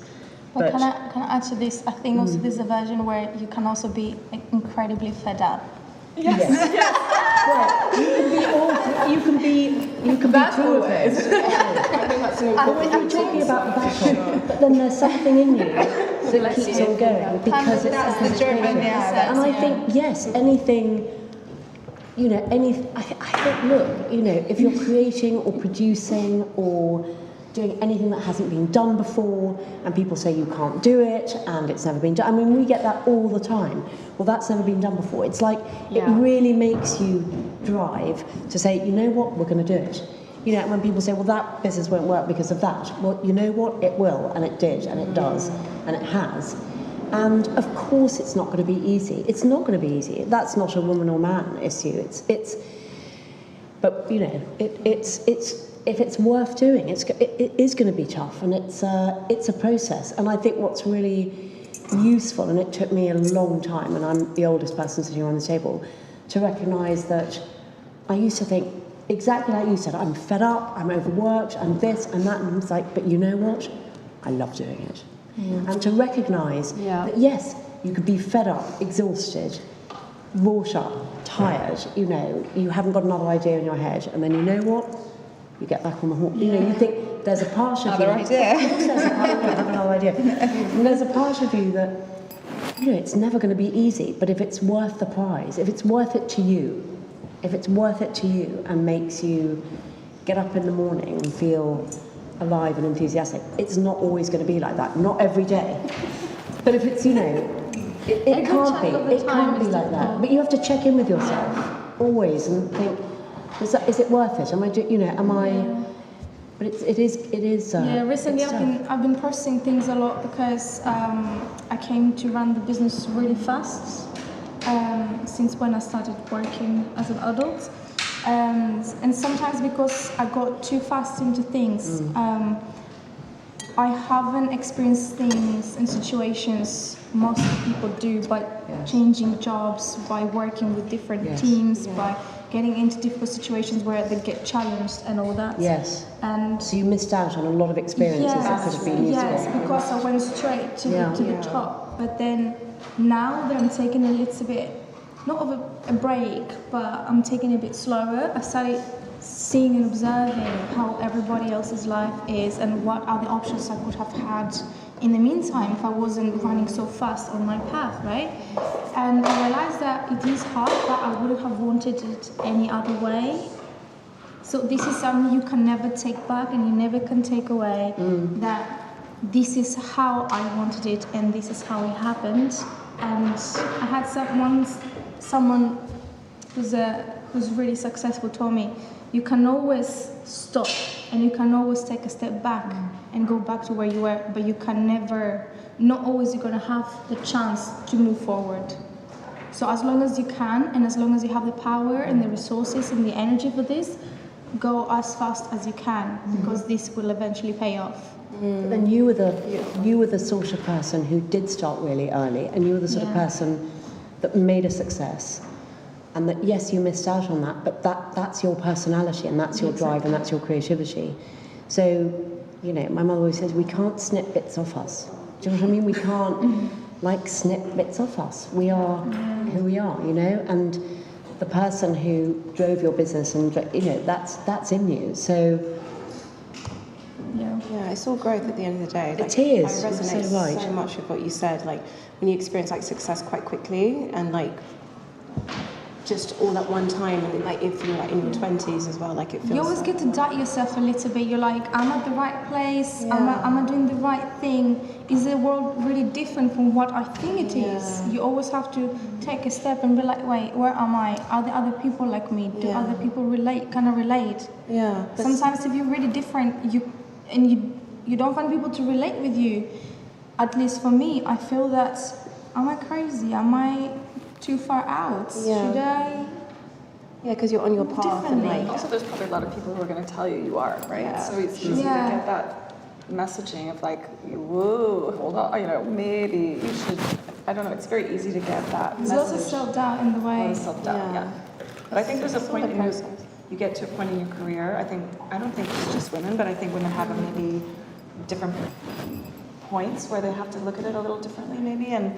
[SPEAKER 20] But can I add to this? I think also there's a version where you can also be incredibly fed up.
[SPEAKER 18] Yes. Well, you can be two of those.
[SPEAKER 21] I think that's an important
[SPEAKER 18] I'm talking about the battle, but then there's something in you that keeps on going because it's anticipation. And I think, yes, anything, you know, I think, look, you know, if you're creating or producing or doing anything that hasn't been done before and people say you can't do it and it's never been done. I mean, we get that all the time. Well, that's never been done before. It's like, it really makes you drive to say, you know what, we're going to do it. You know, when people say, well, that business won't work because of that. Well, you know what, it will, and it did, and it does, and it has. And of course it's not going to be easy. It's not going to be easy. That's not a woman or man issue. But, you know, it's if it's worth doing, it is going to be tough, and it's a process. And I think what's really useful, and it took me a long time, and I'm the oldest person sitting around the table, to recognise that I used to think exactly like you said, I'm fed up, I'm overworked, I'm this, I'm that, and it's like, but you know what? I love doing it. And to recognise that yes, you could be fed up, exhausted, wrought up, tired, you know, you haven't got another idea in your head, and then you know what? You get back on the horse. You know, you think there's a part of you.
[SPEAKER 11] Another idea.
[SPEAKER 18] Of course there's a part of you. I have another idea. And there's a part of you that, you know, it's never going to be easy, but if it's worth the prize, if it's worth it to you, if it's worth it to you and makes you get up in the morning and feel alive and enthusiastic, it's not always going to be like that. Not every day. But if it's, you know, it can't be. It can't be like that. But you have to check in with yourself always and think, is it worth it? Am I, you know, am I? But it is.
[SPEAKER 20] Yeah, recently I've been processing things a lot because I came to run the business really fast since when I started working as an adult, and sometimes because I got too fast into things, I haven't experienced things and situations most people do by changing jobs, by working with different teams, by getting into difficult situations where they get challenged and all that.
[SPEAKER 18] Yes.
[SPEAKER 20] And
[SPEAKER 18] so you missed out on a lot of experiences that could have been useful.
[SPEAKER 20] Yes, because I went straight to the top. But then now that I'm taking a little bit, not of a break, but I'm taking it a bit slower, I started seeing and observing how everybody else's life is and what are the options I could have had in the meantime if I wasn't running so fast on my path, right? And I realized that it is hard, but I wouldn't have wanted it any other way. So this is something you can never take back and you never can take away, that this is how I wanted it and this is how it happened. And I had someone who's really successful told me, you can always stop and you can always take a step back and go back to where you were, but you can never, not always you're going to have the chance to move forward. So as long as you can and as long as you have the power and the resources and the energy for this, go as fast as you can because this will eventually pay off.
[SPEAKER 18] But then you were the sort of person who did start really early, and you were the sort of person that made a success. And that, yes, you missed out on that, but that's your personality and that's your drive and that's your creativity. So, you know, my mother always says, we can't snip bits off us. Do you know what I mean? We can't, snip bits off us. We are who we are, you know? And the person who drove your business and, you know, that's in you. So...
[SPEAKER 3] Yeah, it's all growth at the end of the day.
[SPEAKER 18] It is.
[SPEAKER 3] I resonate so much with what you said. Like, when you experience, success quite quickly and, just all at one time, and if you're in your 20s as well, it feels.
[SPEAKER 20] You always get to doubt yourself a little bit. You're like, am I at the right place? Am I doing the right thing? Is the world really different from what I think it is? You always have to take a step and be like, wait, where am I? Are there other people like me? Do other people relate? Can I relate?
[SPEAKER 3] Yeah.
[SPEAKER 20] Sometimes if you're really different, you don't find people to relate with you. At least for me, I feel that, am I crazy? Am I too far out? Should I?
[SPEAKER 3] Yeah, because you're on your path and
[SPEAKER 10] Also, there's probably a lot of people who are going to tell you are, right?
[SPEAKER 3] Yeah.
[SPEAKER 10] So it's easy to get that messaging of whoa, hold on, maybe you should. I don't know. It's very easy to get that.
[SPEAKER 20] There's lots of self-doubt in the way.
[SPEAKER 10] A lot of self-doubt, yeah. But I think there's a point you get to a point in your career. I don't think it's just women, but I think women have maybe different points where they have to look at it a little differently, maybe. And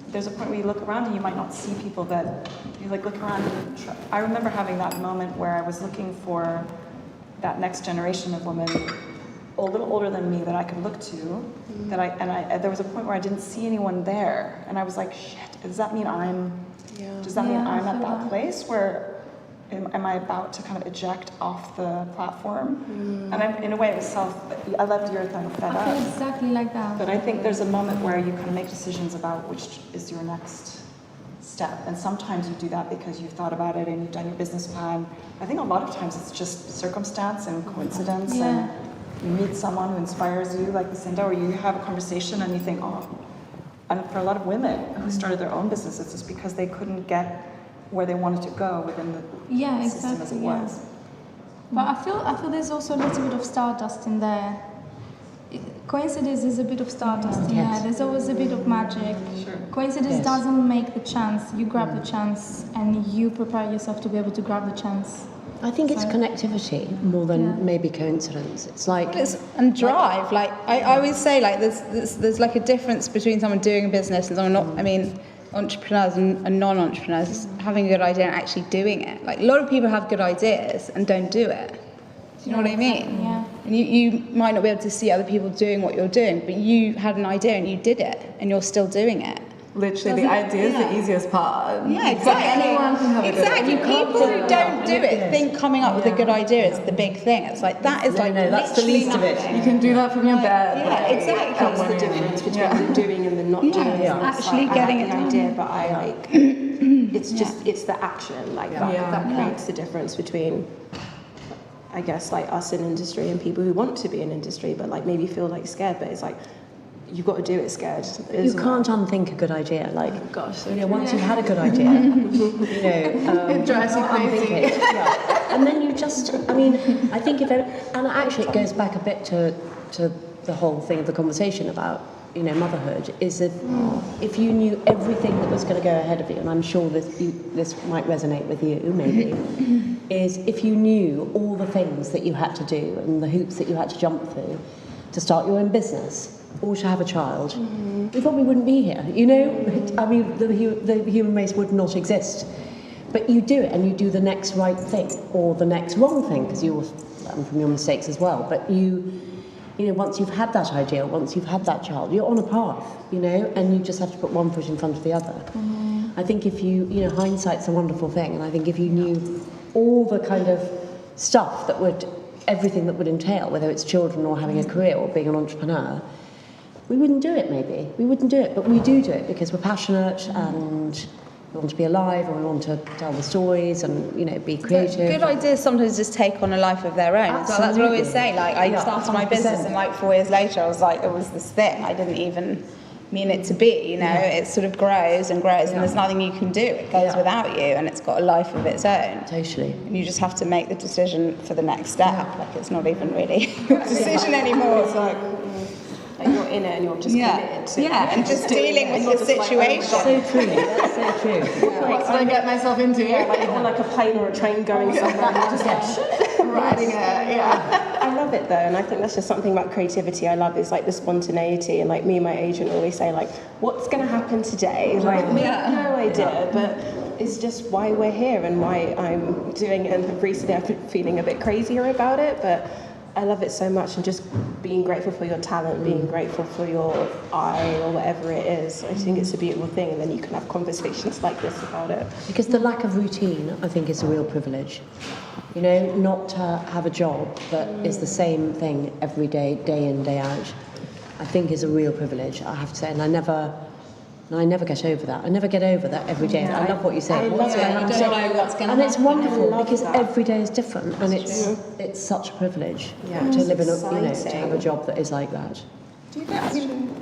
[SPEAKER 10] there's a point where you look around and you might not see people that you look around. And I remember having that moment where I was looking for that next generation of women, a little older than me, that I could look to. There was a point where I didn't see anyone there, and I was like, shit. Does that mean I'm? Does that mean I'm at that place where? Am I about to kind of eject off the platform? And in a way, it was I left your kind of fed up.
[SPEAKER 20] I feel exactly like that.
[SPEAKER 10] But I think there's a moment where you kind of make decisions about which is your next step. And sometimes you do that because you've thought about it and you've done your business plan. I think a lot of times it's just circumstance and coincidence. And you meet someone who inspires you, like Lucinda, or you have a conversation and you think, oh. And for a lot of women who started their own businesses, it's because they couldn't get where they wanted to go within the system as it was.
[SPEAKER 20] But I feel there's also a little bit of stardust in there. Coincidence is a bit of stardust in there. There's always a bit of magic. Coincidence doesn't make the chance. You grab the chance and you prepare yourself to be able to grab the chance.
[SPEAKER 18] I think it's connectivity more than maybe coincidence. It's
[SPEAKER 11] and drive. I always say there's a difference between someone doing a business and someone not. I mean, entrepreneurs and non-entrepreneurs is having a good idea and actually doing it. A lot of people have good ideas and don't do it. Do you know what I mean?
[SPEAKER 20] Yeah.
[SPEAKER 11] And you might not be able to see other people doing what you're doing, but you had an idea and you did it, and you're still doing it.
[SPEAKER 19] Literally, the idea is the easiest part.
[SPEAKER 11] Yeah, exactly.
[SPEAKER 19] Anyone can have a good idea.
[SPEAKER 11] People who don't do it think coming up with a good idea is the big thing. It's like, that is
[SPEAKER 18] that's the least of it.
[SPEAKER 19] You can do that from your bed.
[SPEAKER 11] Yeah, exactly.
[SPEAKER 3] That's the difference between the doing and the not doing.
[SPEAKER 11] Actually getting
[SPEAKER 3] an idea, but I like it's just it's the action like that creates the difference between, I guess, like us in industry and people who want to be in industry but like maybe feel like scared, but it's like you've got to do it scared.
[SPEAKER 18] You can't unthink a good idea. Like, once you've had a good idea,
[SPEAKER 19] it drives you crazy.
[SPEAKER 18] And then you just, I think and actually it goes back a bit to the whole thing of the conversation about, motherhood, is if you knew everything that was going to go ahead of you, and I'm sure this might resonate with you, maybe, is if you knew all the things that you had to do and the hoops that you had to jump through to start your own business, or to have a child, we probably wouldn't be here, the human race would not exist. But you do it, and you do the next right thing, or the next wrong thing, because you will learn from your mistakes as well. But once you've had that idea, once you've had that child, you're on a path, and you just have to put one foot in front of the other. I think if hindsight's a wonderful thing, and I think if you knew all the kind of stuff everything that would entail, whether it's children or having a career or being an entrepreneur, we wouldn't do it maybe. We wouldn't do it, but we do it because we're passionate and we want to be alive and we want to tell the stories and, be creative.
[SPEAKER 11] Good ideas sometimes just take on a life of their own. So that's what I always say. Like, I started my business and like 4 years later I was like, it was this thing. I didn't even mean it to be, it sort of grows and grows and there's nothing you can do. It goes without you and it's got a life of its own.
[SPEAKER 18] Totally.
[SPEAKER 11] And you just have to make the decision for the next step. Like, it's not even really a decision anymore. It's like,
[SPEAKER 3] you're in it and you're just committed to
[SPEAKER 11] and just dealing with the situation.
[SPEAKER 18] So true. That's so true.
[SPEAKER 19] What did I get myself into?
[SPEAKER 3] Yeah, like you're on like a plane or a train going somewhere and you're just
[SPEAKER 19] riding it.
[SPEAKER 3] I love it though, and I think that's just something about creativity I love, is like the spontaneity, and like me and my agent always say like, what's going to happen today? Like, we have no idea, but it's just why we're here and why I'm doing it. And recently I've been feeling a bit crazier about it, but I love it so much, and just being grateful for your talent, being grateful for your eye or whatever it is. I think it's a beautiful thing, and then you can have conversations like this about it.
[SPEAKER 18] Because the lack of routine, I think, is a real privilege. Not to have a job that is the same thing every day, day in, day out, I think is a real privilege, I have to say. And I never get over that. I never get over that every day. I love what you say. And it's wonderful because every day is different, and it's such a privilege to live in to have a job that is like that.
[SPEAKER 10] Do you think?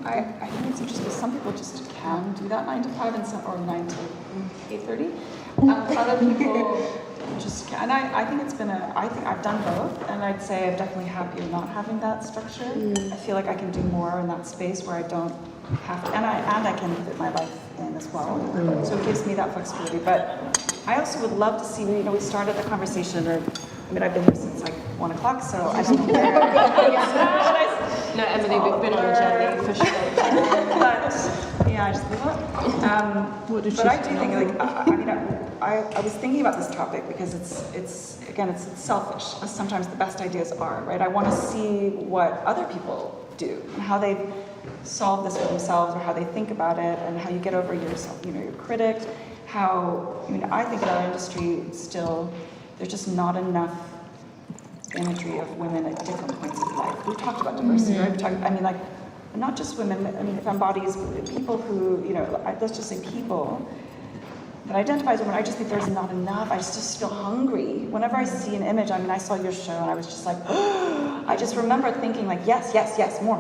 [SPEAKER 10] I think it's interesting. Some people just can do that 9 to 5 or 9 to 8:30. Other people just can. And I think it's been I think I've done both, and I'd say I'm definitely happier not having that structure. I feel like I can do more in that space where I don't have to, and I can fit my life in as well. So it gives me that flexibility. But I also would love to see, we started the conversation, I've been here since like 1 o'clock, so I don't know.
[SPEAKER 3] No, Emily, we've been on a journey for sure.
[SPEAKER 10] But I just move on. But I do think, I was thinking about this topic because it's selfish. Sometimes the best ideas are, right? I want to see what other people do and how they solve this for themselves, or how they think about it, and how you get over yourself, your critic. I think in our industry still, there's just not enough imagery of women at different points of life. We've talked about diversity, right? Not just women, femme bodies, people who, let's just say people that identify as women. I just think there's not enough. I just feel hungry. Whenever I see an image, I saw your show and I was just like, I just remember thinking like, yes, more.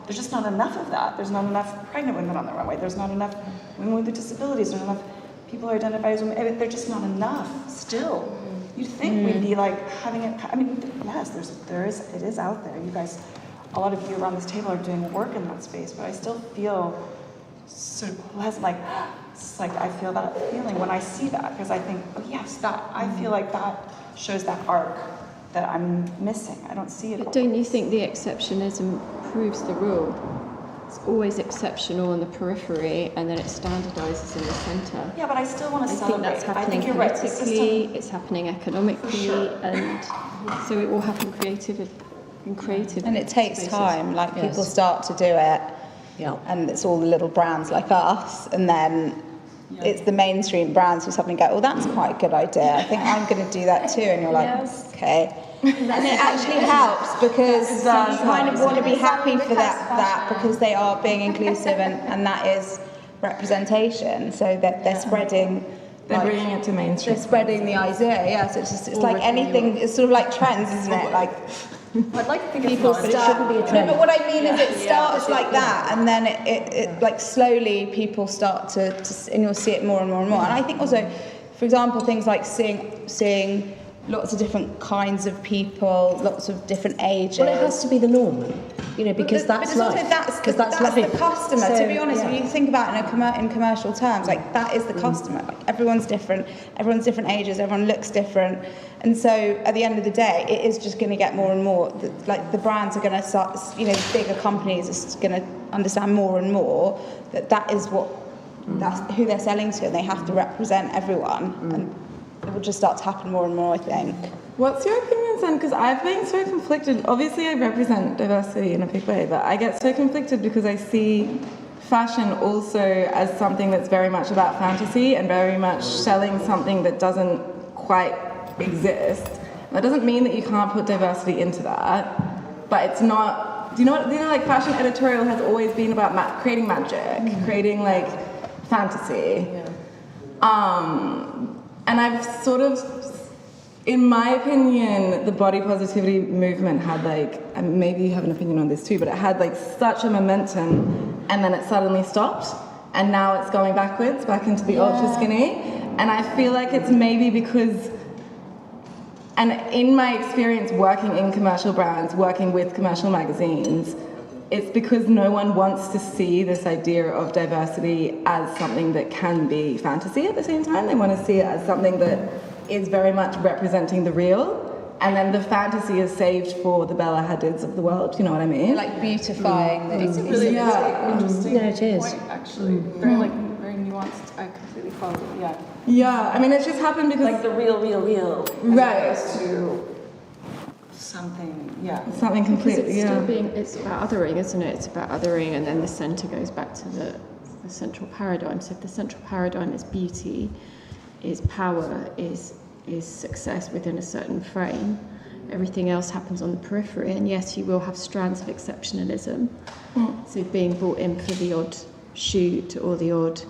[SPEAKER 10] There's just not enough of that. There's not enough pregnant women on the runway. There's not enough women with disabilities. There's not enough people who identify as women. They're just not enough still. You'd think we'd be like having it. Yes, it is out there. You guys, a lot of you around this table are doing work in that space, but I still feel sort of pleasant, it's like I feel that feeling when I see that, because I think, I feel like that shows that arc that I'm missing. I don't see it.
[SPEAKER 21] But don't you think the exceptionism proves the rule? It's always exceptional on the periphery, and then it standardises in the centre.
[SPEAKER 10] Yeah, but I still want to celebrate.
[SPEAKER 21] I think that's happening politically, it's happening economically, and so it will happen creative.
[SPEAKER 11] And it takes time. People start to do it,
[SPEAKER 18] Yeah.
[SPEAKER 11] And it's all the little brands like us, and then it's the mainstream brands who suddenly go, oh, that's quite a good idea. I think I'm going to do that too. And you're like, okay. And it actually helps because you kind of want to be happy for that because they are being inclusive and that is representation. So that they're spreading.
[SPEAKER 19] They're bringing it to mainstream.
[SPEAKER 11] They're spreading the idea, yeah. So it's like anything. It's sort of like trends, isn't it? Like
[SPEAKER 10] I'd like to think
[SPEAKER 11] people
[SPEAKER 10] it's not,
[SPEAKER 11] start.
[SPEAKER 10] but it shouldn't be a trend.
[SPEAKER 11] No, but what I mean is it starts like that, and then it like slowly people start to, and you'll see it more and more and more. And I think also, for example, things like seeing lots of different kinds of people, lots of different ages.
[SPEAKER 18] Well, it has to be the norm, because that's life.
[SPEAKER 11] Because that's the customer. So, to be honest, if you think about it in commercial terms, like that is the customer. Like everyone's different ages, everyone looks different, and so at the end of the day, it is just going to get more and more. Like the brands are going to start, bigger companies are going to understand more and more that is that's who they're selling to, and they have to represent everyone. And it will just start to happen more and more, I think.
[SPEAKER 19] What's your opinion, Sen? Because I've been so conflicted. Obviously, I represent diversity in a big way, but I get so conflicted because I see fashion also as something that's very much about fantasy and very much selling something that doesn't quite exist. That doesn't mean that you can't put diversity into that, but it's not. Do you know, like fashion editorial has always been about creating magic, creating like fantasy. And I've sort of, in my opinion, the body positivity movement had like, and maybe you have an opinion on this too, but it had like such a momentum, and then it suddenly stopped, and now it's going backwards, back into the ultra skinny. And I feel like it's maybe because, and in my experience working in commercial brands, working with commercial magazines, it's because no one wants to see this idea of diversity as something that can be fantasy at the same time. They want to see it as something that is very much representing the real, and then the fantasy is saved for the Bella Hadids of the world. You know what I mean?
[SPEAKER 11] Like beautifying.
[SPEAKER 10] It's a really interesting
[SPEAKER 18] it is.
[SPEAKER 10] point, actually. Very nuanced. I completely follow it.
[SPEAKER 19] Yeah, I mean, it's just happened because
[SPEAKER 10] like the real,
[SPEAKER 19] right?
[SPEAKER 10] To something,
[SPEAKER 19] something completely,
[SPEAKER 21] it's about othering, isn't it? It's about othering, and then the centre goes back to the central paradigm. So if the central paradigm is beauty, is power, is success within a certain frame, everything else happens on the periphery. And yes, you will have strands of exceptionalism. So being brought in for the odd shoot or the odd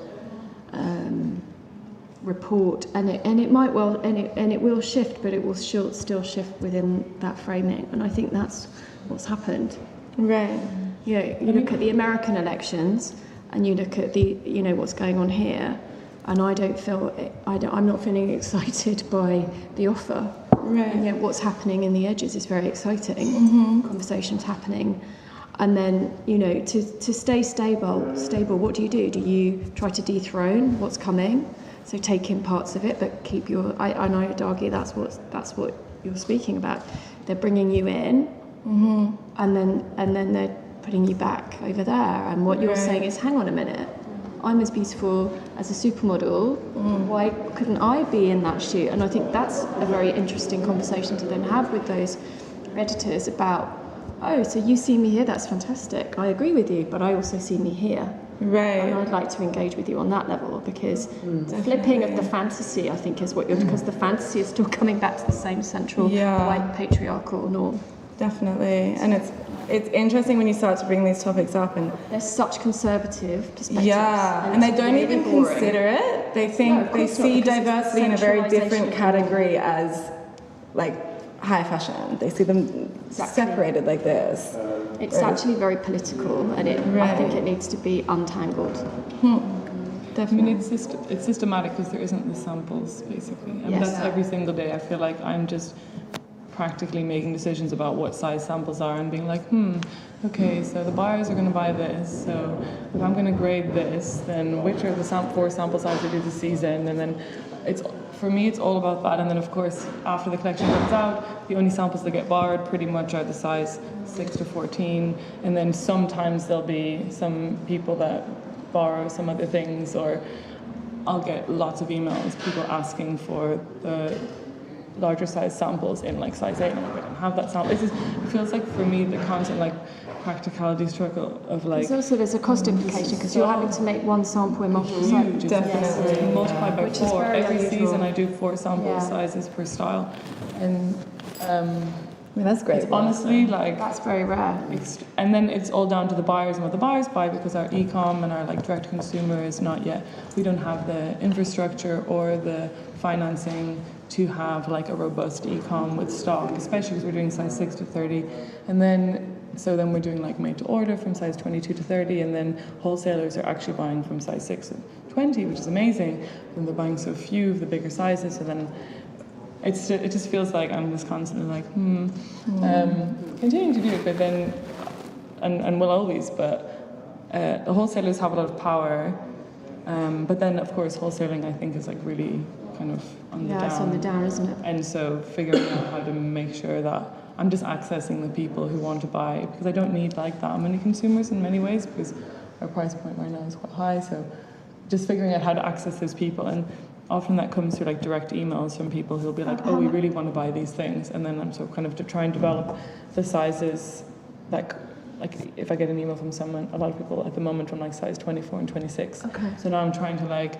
[SPEAKER 21] report, and it might well, and it will shift, but it will still shift within that framing. And I think that's what's happened.
[SPEAKER 19] Right.
[SPEAKER 21] You look at the American elections, and you look at the what's going on here, and I'm not feeling excited by the offer.
[SPEAKER 19] Right.
[SPEAKER 21] What's happening in the edges is very exciting. Conversations happening. And then, to stay stable, what do? Do you try to dethrone what's coming? So take in parts of it, but keep and I would argue that's what you're speaking about. They're bringing you in, and then they're putting you back over there. And what you're saying is, hang on a minute, I'm as beautiful as a supermodel. Why couldn't I be in that shoot? And I think that's a very interesting conversation to then have with those editors about, oh, so you see me here, that's fantastic. I agree with you, but I also see me here.
[SPEAKER 19] Right.
[SPEAKER 21] And I'd like to engage with you on that level, because the flipping of the fantasy, I think, is what you're, because the fantasy is still coming back to the same central white patriarchal norm.
[SPEAKER 19] Definitely. And it's interesting when you start to bring these topics up, and
[SPEAKER 21] there's such conservative perspectives.
[SPEAKER 19] Yeah, and they don't even consider it. They think they see diversity in a very different category as like high fashion. They see them separated like this.
[SPEAKER 21] It's actually very political, and I think it needs to be untangled.
[SPEAKER 1] Definitely. I mean, it's systematic because there isn't the samples, basically. And that's every single day. I feel like I'm just practically making decisions about what size samples are and being like, okay, so the buyers are going to buy this, so if I'm going to grade this, then which are the 4 sample sizes I do this season? And then for me, it's all about that. And then, of course, after the collection comes out, the only samples that get borrowed pretty much are the size 6 to 14. And then sometimes there'll be some people that borrow some other things, or I'll get lots of emails, people asking for the larger size samples in like size 8, and I'm like, I don't have that sample. It feels like for me the constant like practicality struggle of like.
[SPEAKER 21] There's a cost implication because you're having to make one sample in multiple sizes.
[SPEAKER 1] Definitely. Multiply by
[SPEAKER 21] Which is
[SPEAKER 1] 4.
[SPEAKER 21] very
[SPEAKER 1] Every
[SPEAKER 21] unusual.
[SPEAKER 1] season I do 4 sample sizes per style, and
[SPEAKER 19] I mean, that's great.
[SPEAKER 1] It's honestly like
[SPEAKER 21] that's very rare.
[SPEAKER 1] And then it's all down to the buyers and what the buyers buy, because our e-com and our like direct consumer is not yet. We don't have the infrastructure or the financing to have like a robust e-com with stock, especially because we're doing size 6 to 30, and then we're doing like made to order from size 22 to 30, and then wholesalers are actually buying from size 6 to 20, which is amazing. And they're buying so few of the bigger sizes, so then. It just feels like I'm just constantly like, continuing to do it, but then, and will always, but the wholesalers have a lot of power, but then of course wholesaling I think is like really kind of on the down.
[SPEAKER 21] Yeah, it's on the down, isn't it?
[SPEAKER 1] And so figuring out how to make sure that I'm just accessing the people who want to buy, because I don't need like that many consumers in many ways, because our price point right now is quite high, so just figuring out how to access those people. And often that comes through like direct emails from people who'll be like, oh, we really want to buy these things, and then I'm sort of kind of to try and develop the sizes like if I get an email from someone, a lot of people at the moment from like size 24 and 26.
[SPEAKER 21] Okay.
[SPEAKER 1] So now I'm trying to like,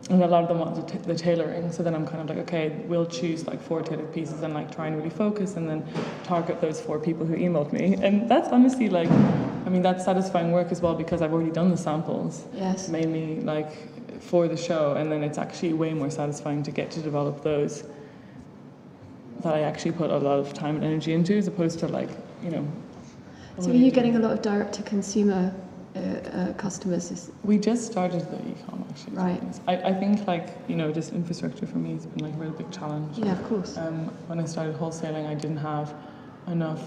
[SPEAKER 1] and a lot of them want the tailoring, so then I'm kind of like, okay, we'll choose like 4 tailored pieces and like try and really focus and then target those 4 people who emailed me. And that's honestly like, I mean, that's satisfying work as well, because I've already done the samples.
[SPEAKER 21] Yes.
[SPEAKER 1] Mainly like for the show, and then it's actually way more satisfying to get to develop those that I actually put a lot of time and energy into, as opposed to like, you know.
[SPEAKER 21] So are you getting a lot of direct-to-consumer customers?
[SPEAKER 1] We just started the e-com actually.
[SPEAKER 21] Right.
[SPEAKER 1] I think like, you know, just infrastructure for me has been like a real big challenge.
[SPEAKER 21] Yeah, of course.
[SPEAKER 1] When I started wholesaling, I didn't have enough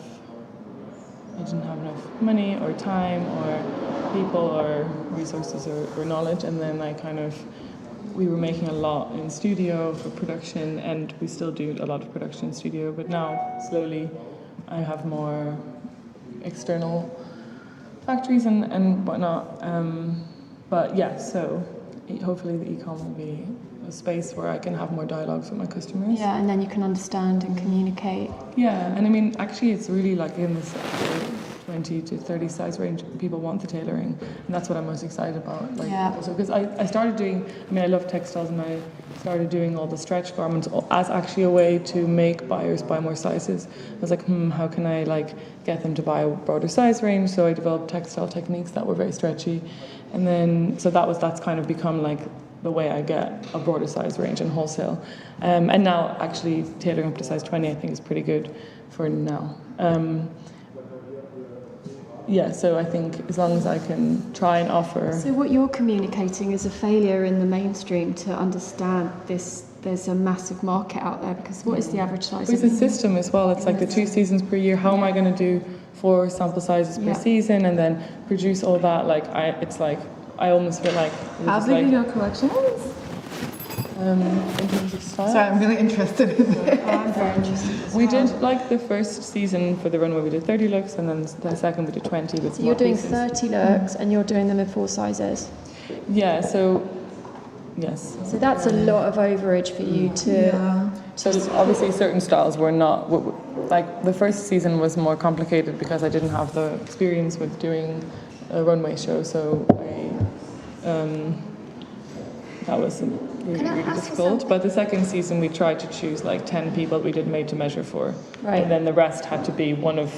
[SPEAKER 1] money or time or people or resources or knowledge, and then we were making a lot in studio for production, and we still do a lot of production in studio, but now slowly I have more external factories and whatnot. But yeah, so hopefully the e-com will be a space where I can have more dialogues with my customers.
[SPEAKER 21] Yeah, and then you can understand and communicate.
[SPEAKER 1] Yeah, and I mean, actually it's really like in this 20 to 30 size range, people want the tailoring, and that's what I'm most excited about. Like,
[SPEAKER 21] yeah.
[SPEAKER 1] Also, because I started doing, I mean, I love textiles, and I started doing all the stretch garments as actually a way to make buyers buy more sizes. I was like, how can I like get them to buy a broader size range? So I developed textile techniques that were very stretchy, and then so that's kind of become like the way I get a broader size range in wholesale. And now actually tailoring up to size 20 I think is pretty good for now. Yeah, so I think as long as I can try and offer...
[SPEAKER 21] So what you're communicating is a failure in the mainstream to understand this. There's a massive market out there, because what is the average size?
[SPEAKER 1] It's a system as well. It's like the 2 seasons per year. How am I going to do 4 sample sizes per season and then produce all that? Like, I almost feel like...
[SPEAKER 19] How big are your collections?
[SPEAKER 1] In terms of style.
[SPEAKER 19] Sorry, I'm really interested in this.
[SPEAKER 21] I'm very interested.
[SPEAKER 1] We did like the first season for the runway, we did 30 looks, and then the second we did 20 with
[SPEAKER 21] So you're doing
[SPEAKER 1] pieces.
[SPEAKER 21] 30 looks and you're doing them in 4 sizes?
[SPEAKER 1] Yeah, so yes.
[SPEAKER 21] So that's a lot of overage for you to...
[SPEAKER 1] Yeah. So obviously certain styles were not, like the first season was more complicated because I didn't have the experience with doing a runway show, so that was really difficult. But the second season we tried to choose like 10 people we did made to measure for.
[SPEAKER 21] Right.
[SPEAKER 1] And then the rest had to be one of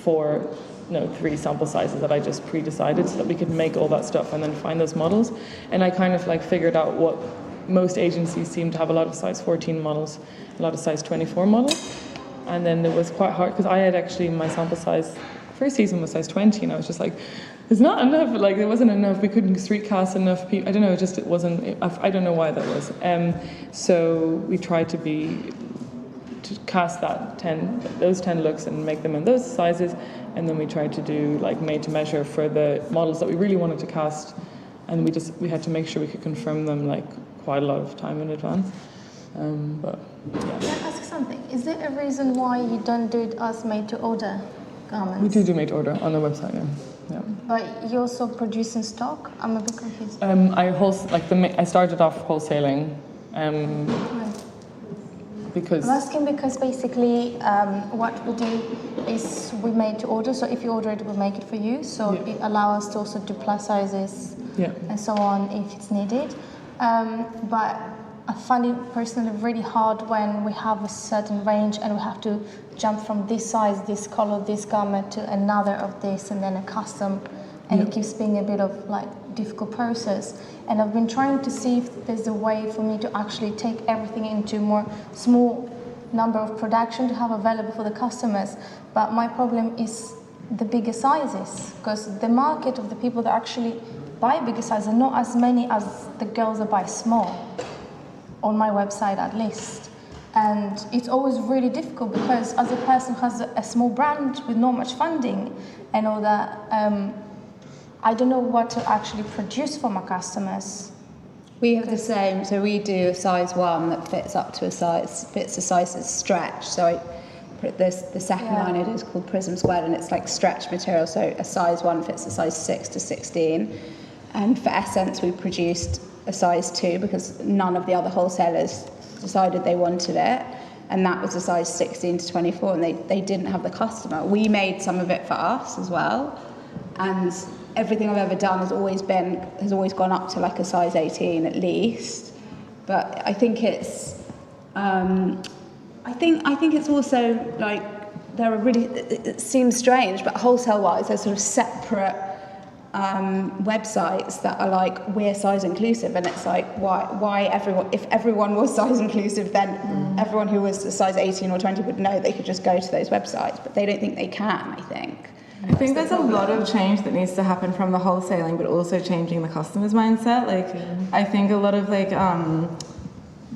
[SPEAKER 1] 3 sample sizes that I just pre-decided, so that we could make all that stuff and then find those models. And I kind of like figured out what most agencies seem to have: a lot of size 14 models, a lot of size 24 models. And then it was quite hard because I had actually my sample size first season was size 20, and I was just like, there's not enough, like there wasn't enough, we couldn't street cast enough people, I don't know, it wasn't, I don't know why that was. So we tried to cast those 10 looks and make them in those sizes, and then we tried to do like made to measure for the models that we really wanted to cast, and we had to make sure we could confirm them like quite a lot of time in advance. But yeah.
[SPEAKER 20] Can I ask something? Is there a reason why you don't do it as made to order garments?
[SPEAKER 1] We do made to order on the website, yeah.
[SPEAKER 20] But you also produce in stock? I'm a bit confused.
[SPEAKER 1] I started off wholesaling, because...
[SPEAKER 20] I'm asking because basically what we do is we made to order, so if you order it, we'll make it for you, so it allows us to also do plus sizes and so on if it's needed. But I find it personally really hard when we have a certain range and we have to jump from this size, this color, this garment to another of this and then a custom, and it keeps being a bit of like difficult process. And I've been trying to see if there's a way for me to actually take everything into more small number of production to have available for the customers. But my problem is the bigger sizes, because the market of the people that actually buy bigger sizes are not as many as the girls that buy small, on my website at least. And it's always really difficult because as a person who has a small brand with not much funding and all that, I don't know what to actually produce for my customers.
[SPEAKER 11] We have the same, so we do a size 1 that fits up to a size that's stretch. So the second line it is called Prism Squared, and it's like stretch material, so a size 1 fits a size 6 to 16. And for Essence, we produced a size 2 because none of the other wholesalers decided they wanted it, and that was a size 16 to 24, and they didn't have the customer. We made some of it for us as well, and everything I've ever done has always gone up to like a size 18 at least. But I think it's I think it's also like there are really, it seems strange, but wholesale wise there's sort of separate websites that are like, we're size inclusive, and it's like, why everyone, if everyone was size inclusive, then everyone who was a size 18 or 20 would know they could just go to those websites, but they don't think they can, I think.
[SPEAKER 19] I think there's a lot of change that needs to happen from the wholesaling, but also changing the customer's mindset. Like, I think a lot of like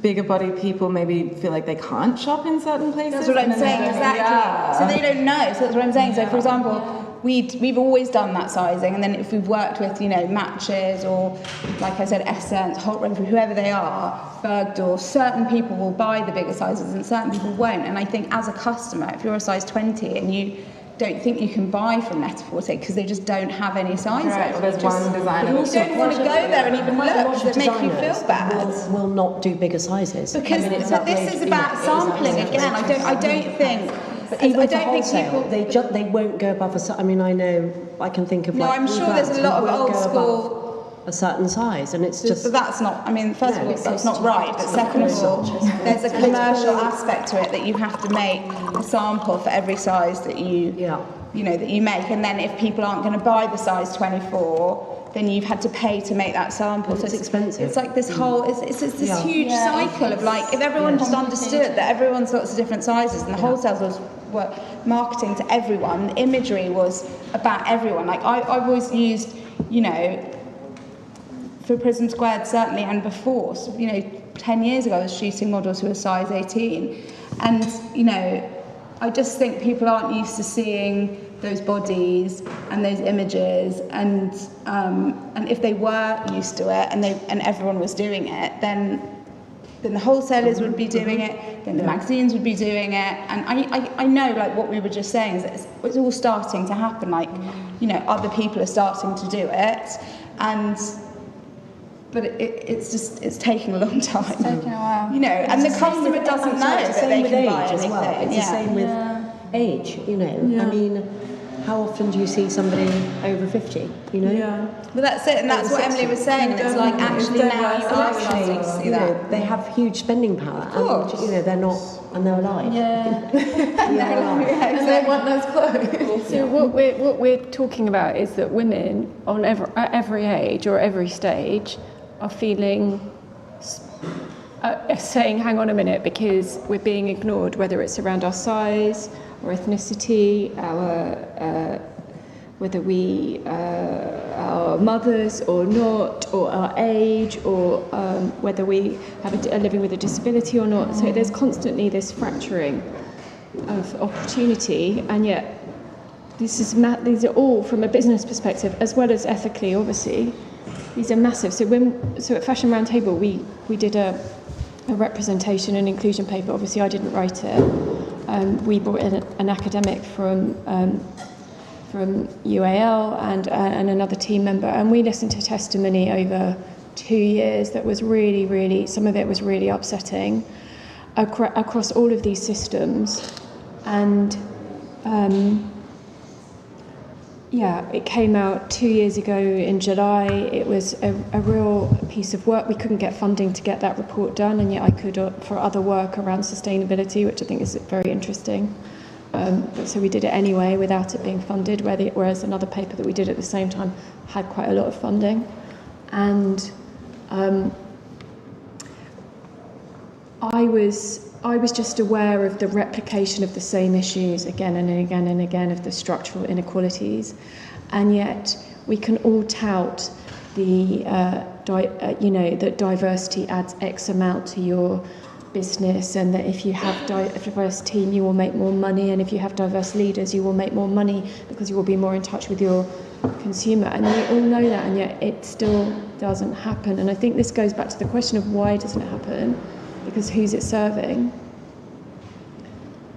[SPEAKER 19] bigger body people maybe feel like they can't shop in certain places.
[SPEAKER 11] That's what I'm saying, exactly. So they don't know. So that's what I'm saying. So for example, we've always done that sizing, and then if we've worked with, you know, Matches or, like I said, Essence, Hot Run, whoever they are, Bergdorf, certain people will buy the bigger sizes and certain people won't. And I think as a customer, if you're a size 20 and you don't think you can buy from Net-a-Porter because they just don't have any sizes.
[SPEAKER 19] Right, well, there's one designer.
[SPEAKER 11] You don't want to go there and even look, that make you feel bad.
[SPEAKER 18] Will not do bigger sizes.
[SPEAKER 11] Because but this is about sampling again. I don't think.
[SPEAKER 18] But even for wholesale, they won't go above a size. I mean, I know, I can think of
[SPEAKER 11] no,
[SPEAKER 18] like.
[SPEAKER 11] I'm sure there's a lot of old school.
[SPEAKER 18] A certain size, and it's just.
[SPEAKER 11] But that's not. I mean, first of all, that's not right. But second of all, there's a commercial aspect to it that you have to make a sample for every size that you know, that you make, and then if people aren't going to buy the size 24, then you've had to pay to make that sample. So
[SPEAKER 18] it's expensive.
[SPEAKER 11] It's like this whole. It's this huge cycle of like, if everyone just understood that everyone's lots of different sizes, and the wholesalers were marketing to everyone, the imagery was about everyone. Like I've always used, you know. For Prism Squared, certainly, and before, so, you know, 10 years ago, I was shooting models who were size 18. And, you know, I just think people aren't used to seeing those bodies and those images. And if they were used to it and everyone was doing it, then the wholesalers would be doing it, then the magazines would be doing it. And I know, like, what we were just saying is that it's all starting to happen. Like, you know, other people are starting to do it. But it's taking a long time. It's
[SPEAKER 20] taking a while.
[SPEAKER 11] You know, and the customer doesn't know that they can buy anything.
[SPEAKER 18] It's the same with age, you know. I mean, how often do you see somebody over 50, you know?
[SPEAKER 11] Yeah. Well, that's it, and that's what Emily was saying, and it's like, actually now you are starting to see that.
[SPEAKER 18] They have huge spending power, and, you know, they're not, and they're alive.
[SPEAKER 20] Yeah.
[SPEAKER 18] They're alive.
[SPEAKER 19] And they want those clothes.
[SPEAKER 21] So what we're talking about is that women at every age or every stage are feeling, saying, hang on a minute, because we're being ignored, whether it's around our size or ethnicity, whether we are mothers or not, or our age, or whether we are living with a disability or not. So there's constantly this fracturing of opportunity, and yet these are all from a business perspective as well as ethically, obviously. These are massive. So at Fashion Roundtable, we did a representation and inclusion paper. Obviously, I didn't write it. We brought in an academic from UAL and another team member, and we listened to testimony over 2 years that was really, really, some of it was really upsetting. across all of these systems. And it came out 2 years ago in July. It was a real piece of work. We couldn't get funding to get that report done, and yet I could for other work around sustainability, which I think is very interesting. So we did it anyway without it being funded, whereas another paper that we did at the same time had quite a lot of funding. And I was just aware of the replication of the same issues again and again and again, of the structural inequalities, and yet we can all tout that diversity adds X amount to your business, and that if you have a diverse team, you will make more money, and if you have diverse leaders, you will make more money because you will be more in touch with your consumer. And we all know that, and yet it still doesn't happen. And I think this goes back to the question of why doesn't it happen? Because who's it serving?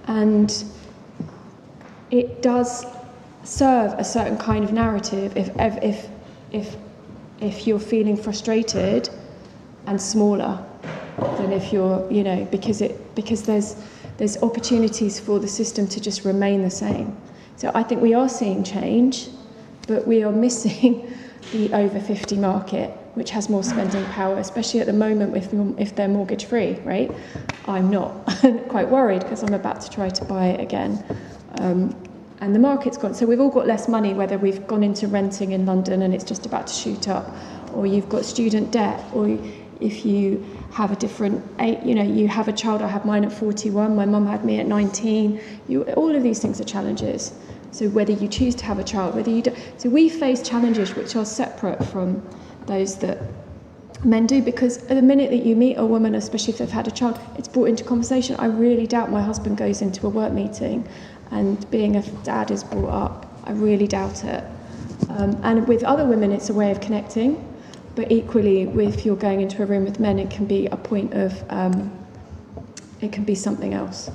[SPEAKER 21] And it does serve a certain kind of narrative if you're feeling frustrated and smaller than if you're, because there's opportunities for the system to just remain the same. So I think we are seeing change, but we are missing the over 50 market, which has more spending power, especially at the moment if they're mortgage free, right? I'm not quite worried because I'm about to try to buy it again. And the market's gone. So we've all got less money, whether we've gone into renting in London and it's just about to shoot up, or you've got student debt, or if you have a different, you have a child. I had mine at 41, my mum had me at 19. All of these things are challenges. So whether you choose to have a child, whether you don't. So we face challenges which are separate from those that men do, because at the minute that you meet a woman, especially if they've had a child, it's brought into conversation. I really doubt my husband goes into a work meeting and being a dad is brought up. I really doubt it. And with other women, it's a way of connecting, but equally, if you're going into a room with men, it can be a point of, it can be something else.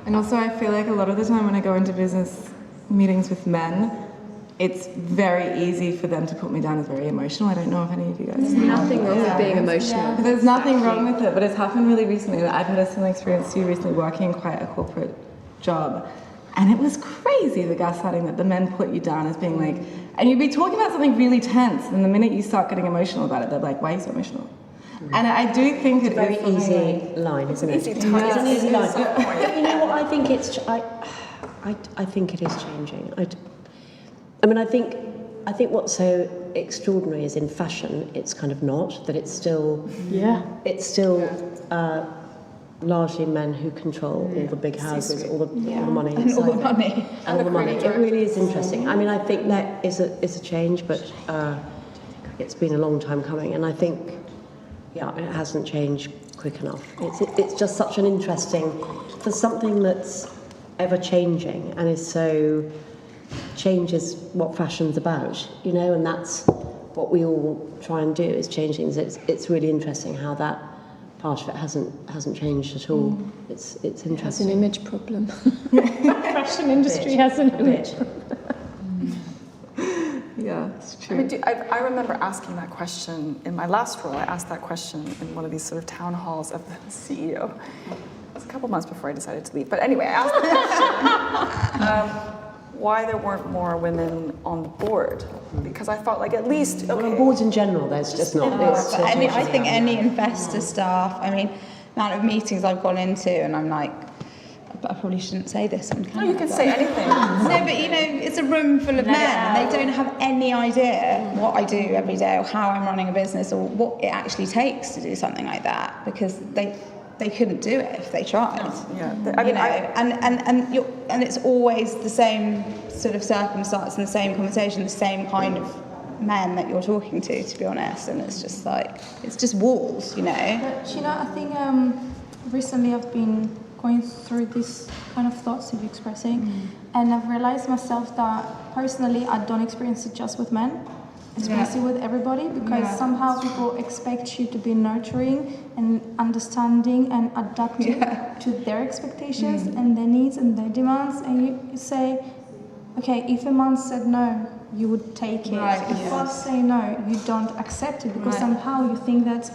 [SPEAKER 19] And also, I feel like a lot of the time when I go into business meetings with men, it's very easy for them to put me down as very emotional. I don't know if any of you guys.
[SPEAKER 21] There's nothing wrong with being emotional.
[SPEAKER 19] Yeah. There's nothing wrong with it, but it's happened really recently. That I've had a similar experience to you recently, working in quite a corporate job, and it was crazy, the gaslighting that the men put you down as being like, and you'd be talking about something really tense, and the minute you start getting emotional about it, they're like, "Why are you so emotional?" And I do think it's
[SPEAKER 18] a very easy line, isn't it? It's an easy line. But you know what? I think I think it is changing. I think what's so extraordinary is in fashion, it's kind of not, that it's still largely men who control all the big houses, all the money,
[SPEAKER 11] and all the money,
[SPEAKER 18] and all the money. It really is interesting. I mean, I think that is a change, but it's been a long time coming, and I think it hasn't changed quick enough. It's just such an interesting, for something that's ever changing and is so changes what fashion's about, and that's what we all try and do, is change things. It's really interesting how that part of it hasn't changed at all. It's interesting.
[SPEAKER 21] It has an image problem. Fashion industry has an image problem.
[SPEAKER 19] Yeah, it's true.
[SPEAKER 7] I remember asking that question in my last role. I asked that question in one of these sort of town halls of the CEO. It was a couple months before I decided to leave. But anyway, I asked the question. Why there weren't more women on the board, because I felt like at least
[SPEAKER 18] on boards in general there's just not.
[SPEAKER 11] I think any investor staff, the amount of meetings I've gone into and I'm like, I probably shouldn't say this on camera.
[SPEAKER 7] No, you can say anything.
[SPEAKER 11] No, but it's a room full of men and they don't have any idea what I do every day or how I'm running a business or what it actually takes to do something like that, because they couldn't do it if they tried. And it's always the same sort of circumstance and the same conversation, the same kind of men that you're talking to be honest. And it's just like, it's just walls,
[SPEAKER 20] But, I think recently I've been going through this kind of thoughts you're expressing, and I've realized myself that personally I don't experience it just with men. Especially with everybody, because somehow people expect you to be nurturing and understanding and adapting to their expectations and their needs and their demands, and you say, okay, if a man said no, you would take it. If I say no, you don't accept it, because somehow you think that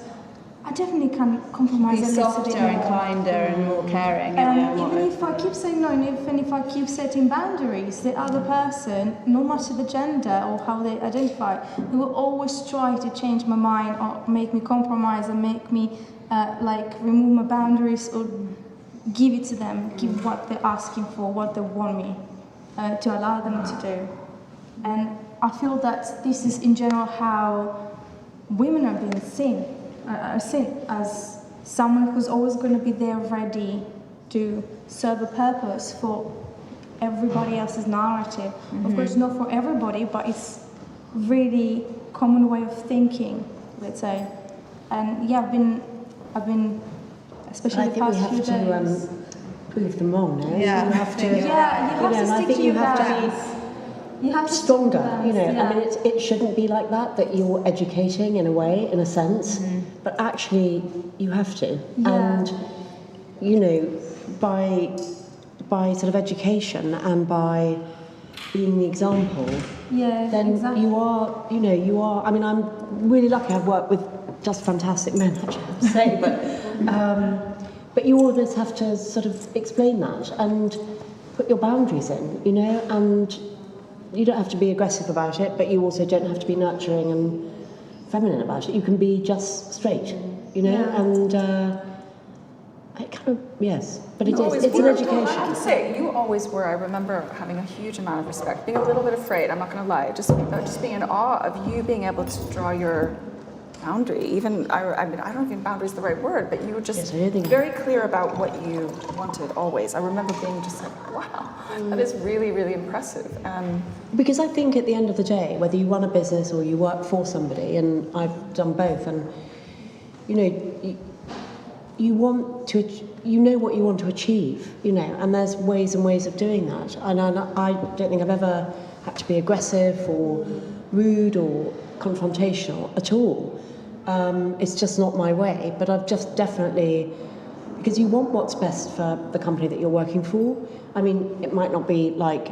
[SPEAKER 20] I definitely can compromise
[SPEAKER 11] Be
[SPEAKER 20] a little
[SPEAKER 11] softer
[SPEAKER 20] bit
[SPEAKER 11] and
[SPEAKER 20] more.
[SPEAKER 11] kinder and more caring.
[SPEAKER 20] Even if I keep saying no, and even if I keep setting boundaries, the other person, no matter the gender or how they identify, they will always try to change my mind or make me compromise and make me remove my boundaries or give it to them, give what they're asking for, what they want me to allow them to do. And I feel that this is in general how women are being seen as someone who's always going to be there ready to serve a purpose for everybody else's narrative. Of course, not for everybody, but it's really common way of thinking, let's say. And yeah, I've been especially the past few days.
[SPEAKER 18] Prove them wrong, no?
[SPEAKER 11] Yeah.
[SPEAKER 18] You have to.
[SPEAKER 20] Yeah, you have to stick to your guns. You have to
[SPEAKER 18] stronger,
[SPEAKER 20] stick to
[SPEAKER 18] you know.
[SPEAKER 20] your guns,
[SPEAKER 18] I mean, it shouldn't be like that you're educating in a way, in a sense, but actually you have to. And, you know, by sort of education and by being the example, then
[SPEAKER 20] exactly.
[SPEAKER 18] you are, I mean, I'm really lucky I've worked with just fantastic men, actually, I have to say, but you always have to sort of explain that and put your boundaries in, you know, and you don't have to be aggressive about it, but you also don't have to be nurturing and feminine about it. You can be just straight, you know, and it kind of, yes, but it's an education.
[SPEAKER 7] I have to say, you always were, I remember having a huge amount of respect, being a little bit afraid, I'm not going to lie, just being in awe of you being able to draw your boundary. Even, I mean, I don't think boundary is the right word, but you were just very clear about what you wanted always. I remember being just like, wow, that is really, really impressive.
[SPEAKER 18] Because I think at the end of the day, whether you run a business or you work for somebody, and I've done both, and you know, you want to, you know what you want to achieve, you know, and there's ways and ways of doing that. And I don't think I've ever had to be aggressive or rude or confrontational at all. It's just not my way, but I've just definitely, because you want what's best for the company that you're working for. I mean, it might not be like,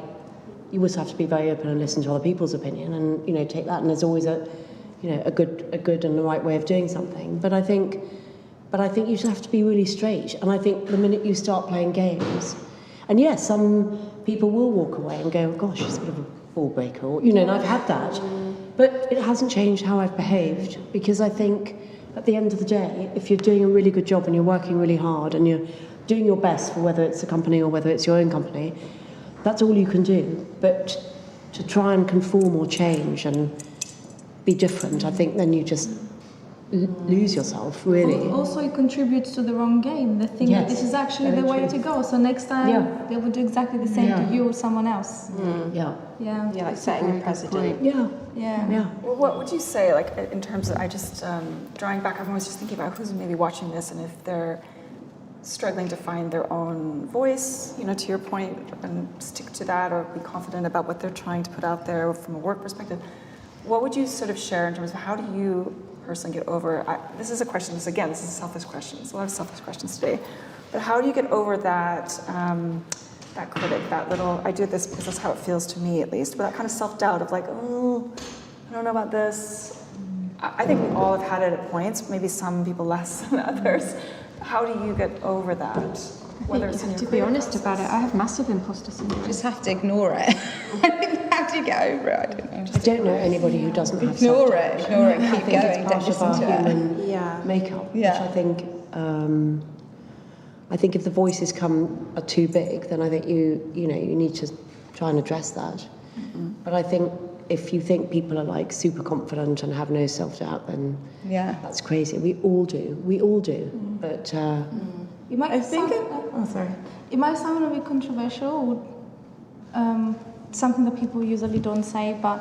[SPEAKER 18] you always have to be very open and listen to other people's opinion and, you know, take that, and there's always a good and the right way of doing something. But I think you just have to be really straight, and I think the minute you start playing games, and yes, some people will walk away and go, gosh, she's a bit of a ball breaker, or, you know, and I've had that. But it hasn't changed how I've behaved, because I think at the end of the day, if you're doing a really good job and you're working really hard and you're doing your best for whether it's a company or whether it's your own company, that's all you can do. But to try and conform or change and be different, I think then you just lose yourself, really.
[SPEAKER 20] Also, it contributes to the wrong game. They think that this is actually the way to go. So next time they will do exactly the same to you or someone else.
[SPEAKER 11] Yeah, like setting a precedent.
[SPEAKER 20] Yeah.
[SPEAKER 7] Well, what would you say, like, in terms of, I just, drawing back, everyone's just thinking about who's maybe watching this, and if they're struggling to find their own voice, you know, to your point, and stick to that, or be confident about what they're trying to put out there from a work perspective, what would you sort of share in terms of how do you personally get over, this is a selfish question, there's a lot of selfish questions today, but how do you get over that, that critic, that little, I do this because that's how it feels to me at least, but that kind of self-doubt of like, oh, I don't know about this. I think we all have had it at points, maybe some people less than others. How do you get over that? Whether it's in your
[SPEAKER 21] to be honest about it, I have massive imposter syndrome.
[SPEAKER 11] Just have to ignore it. How do you get over it? I don't know.
[SPEAKER 18] I don't know anybody who doesn't have
[SPEAKER 11] ignore it, keep going,
[SPEAKER 18] it's
[SPEAKER 11] don't listen to it.
[SPEAKER 18] Human makeup, which I think if the voices are too big, then I think you need to try and address that. But I think if you think people are like super confident and have no self-doubt, then that's crazy. We all do. But
[SPEAKER 20] it might sound a bit controversial, something that people usually don't say, but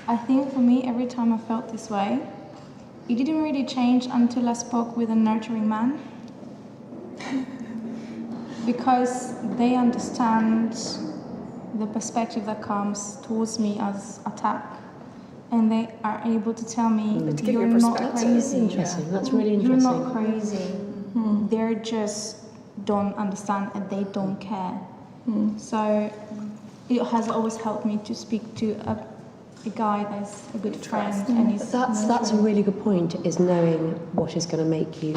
[SPEAKER 20] I think for me, every time I felt this way, it didn't really change until I spoke with a nurturing man. Because they understand the perspective that comes towards me as attack, and they are able to tell me, you're not crazy.
[SPEAKER 18] That's interesting. That's really interesting.
[SPEAKER 20] You're not crazy. They just don't understand and they don't care. So it has always helped me to speak to a a guy that's a good friend and is
[SPEAKER 18] That's a really good point, is knowing what is going to make you,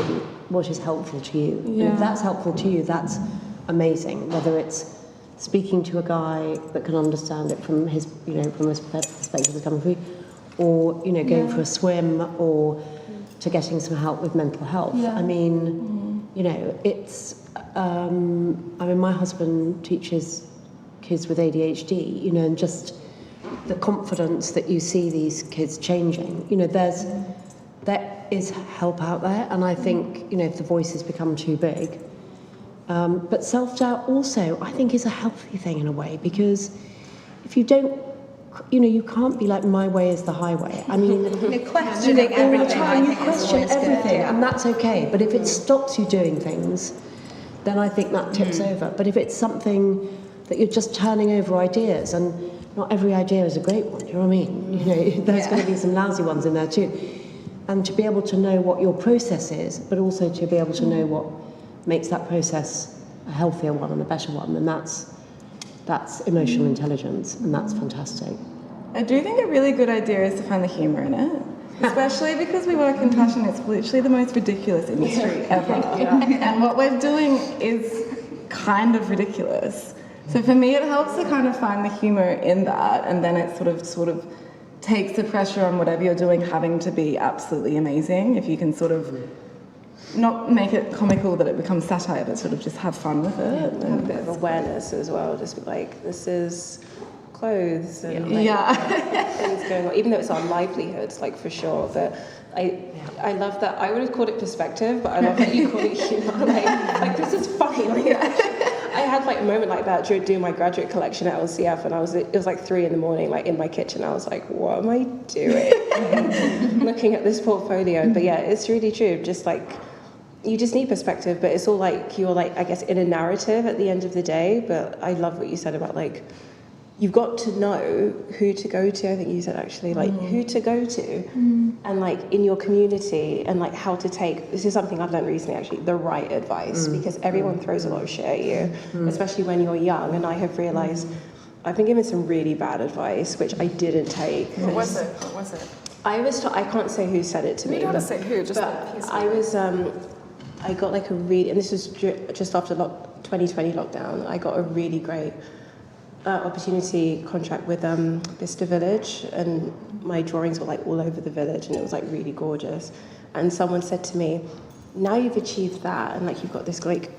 [SPEAKER 18] what is helpful to you. And if that's helpful to you, that's amazing. Whether it's speaking to a guy that can understand it from his, from his perspective of coming through, or, going for a swim, or to getting some help with mental health.
[SPEAKER 20] Yeah.
[SPEAKER 18] I mean, it's, my husband teaches kids with ADHD, and just the confidence that you see these kids changing. There is help out there, and I think, if the voices become too big. But self-doubt also, I think, is a healthy thing in a way, because if you don't, you can't be like, my way is the highway. I mean,
[SPEAKER 11] you're questioning everything.
[SPEAKER 18] All the time, you question everything, and that's okay. But if it stops you doing things, then I think that tips over. But if it's something that you're just turning over ideas, and not every idea is a great one, you know what I mean? There's going to be some lousy ones in there too. And to be able to know what your process is, but also to be able to know what makes that process a healthier one and a better one, and that's emotional intelligence, and that's fantastic.
[SPEAKER 19] I do think a really good idea is to find the humour in it, especially because we work in fashion. It's literally the most ridiculous industry ever. And what we're doing is kind of ridiculous. So for me, it helps to kind of find the humour in that, and then it sort of takes the pressure on whatever you're doing having to be absolutely amazing. If you can sort of not make it comical that it becomes satire, but sort of just have fun with it.
[SPEAKER 3] And have a bit of awareness as well, just be like, this is clothes and things going on, even though it's our livelihoods, like, for sure. But I love that. I would have called it perspective, but I love that you call it humor. Like this is funny. I had like a moment like that during doing my graduate collection at LCF, and it was like 3 a.m, like in my kitchen. I was like, what am I doing? Looking at this portfolio. But yeah, it's really true. Just like, you just need perspective, but it's all like, you're like, I guess, in a narrative at the end of the day. But I love what you said about like, you've got to know who to go to. I think you said actually, like, who to go to, and like in your community, and like how to take, this is something I've learned recently actually, the right advice, because everyone throws a lot of shit at you, especially when you're young. And I have realised I've been given some really bad advice, which I didn't take.
[SPEAKER 10] What was it?
[SPEAKER 3] I can't say who said it to me.
[SPEAKER 10] You don't have to say who, just the piece.
[SPEAKER 3] I got like and this was just after 2020 lockdown, I got a really great opportunity contract with Vista Village, and my drawings were like all over the village, and it was like really gorgeous. And someone said to me, now you've achieved that, and like you've got this like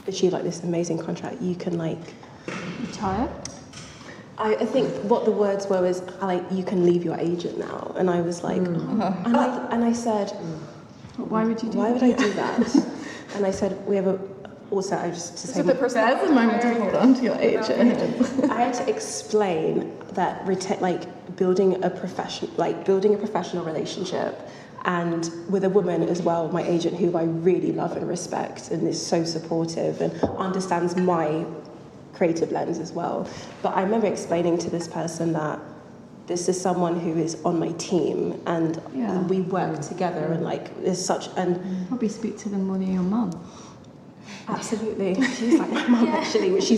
[SPEAKER 3] achieved like this amazing contract, you can like
[SPEAKER 20] retire.
[SPEAKER 3] I think what the words were was like, you can leave your agent now. And I was like, and I said,
[SPEAKER 20] why would you do
[SPEAKER 3] why
[SPEAKER 20] that?
[SPEAKER 3] would I do that? And I said, we have a, also I just to say,
[SPEAKER 19] there's a moment to hold on to your agent.
[SPEAKER 3] I had to explain that building a professional relationship, and with a woman as well, my agent, who I really love and respect and is so supportive and understands my creative lens as well. But I remember explaining to this person that this is someone who is on my team, and we work together, and like there's such and
[SPEAKER 20] probably speak to them more than your mum.
[SPEAKER 3] Absolutely, she's like my mum actually, which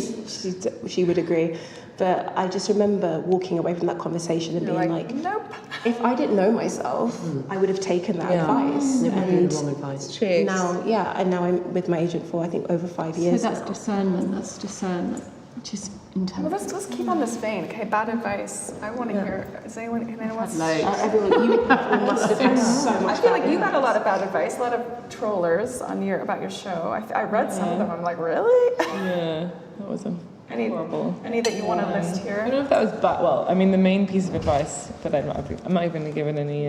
[SPEAKER 3] she would agree. But I just remember walking away from that conversation and being like, nope. If I didn't know myself, I would have taken that advice.
[SPEAKER 18] And wrong advice.
[SPEAKER 3] Cheers. Now I'm with my agent for I think over 5 years.
[SPEAKER 20] So that's discernment. That's discernment, which is intense.
[SPEAKER 10] Well, let's keep on this vein. Okay, bad advice. I want to hear. Is anyone? Can anyone?
[SPEAKER 3] Everyone, you must have had so much.
[SPEAKER 10] I feel like you got a lot of bad advice. A lot of trollers on about your show. I read some of them. I'm like, really?
[SPEAKER 1] Yeah, that was horrible.
[SPEAKER 10] Any that you want to list here?
[SPEAKER 1] I don't know if that was bad. Well, I mean, the main piece of advice, but I'm not even giving any.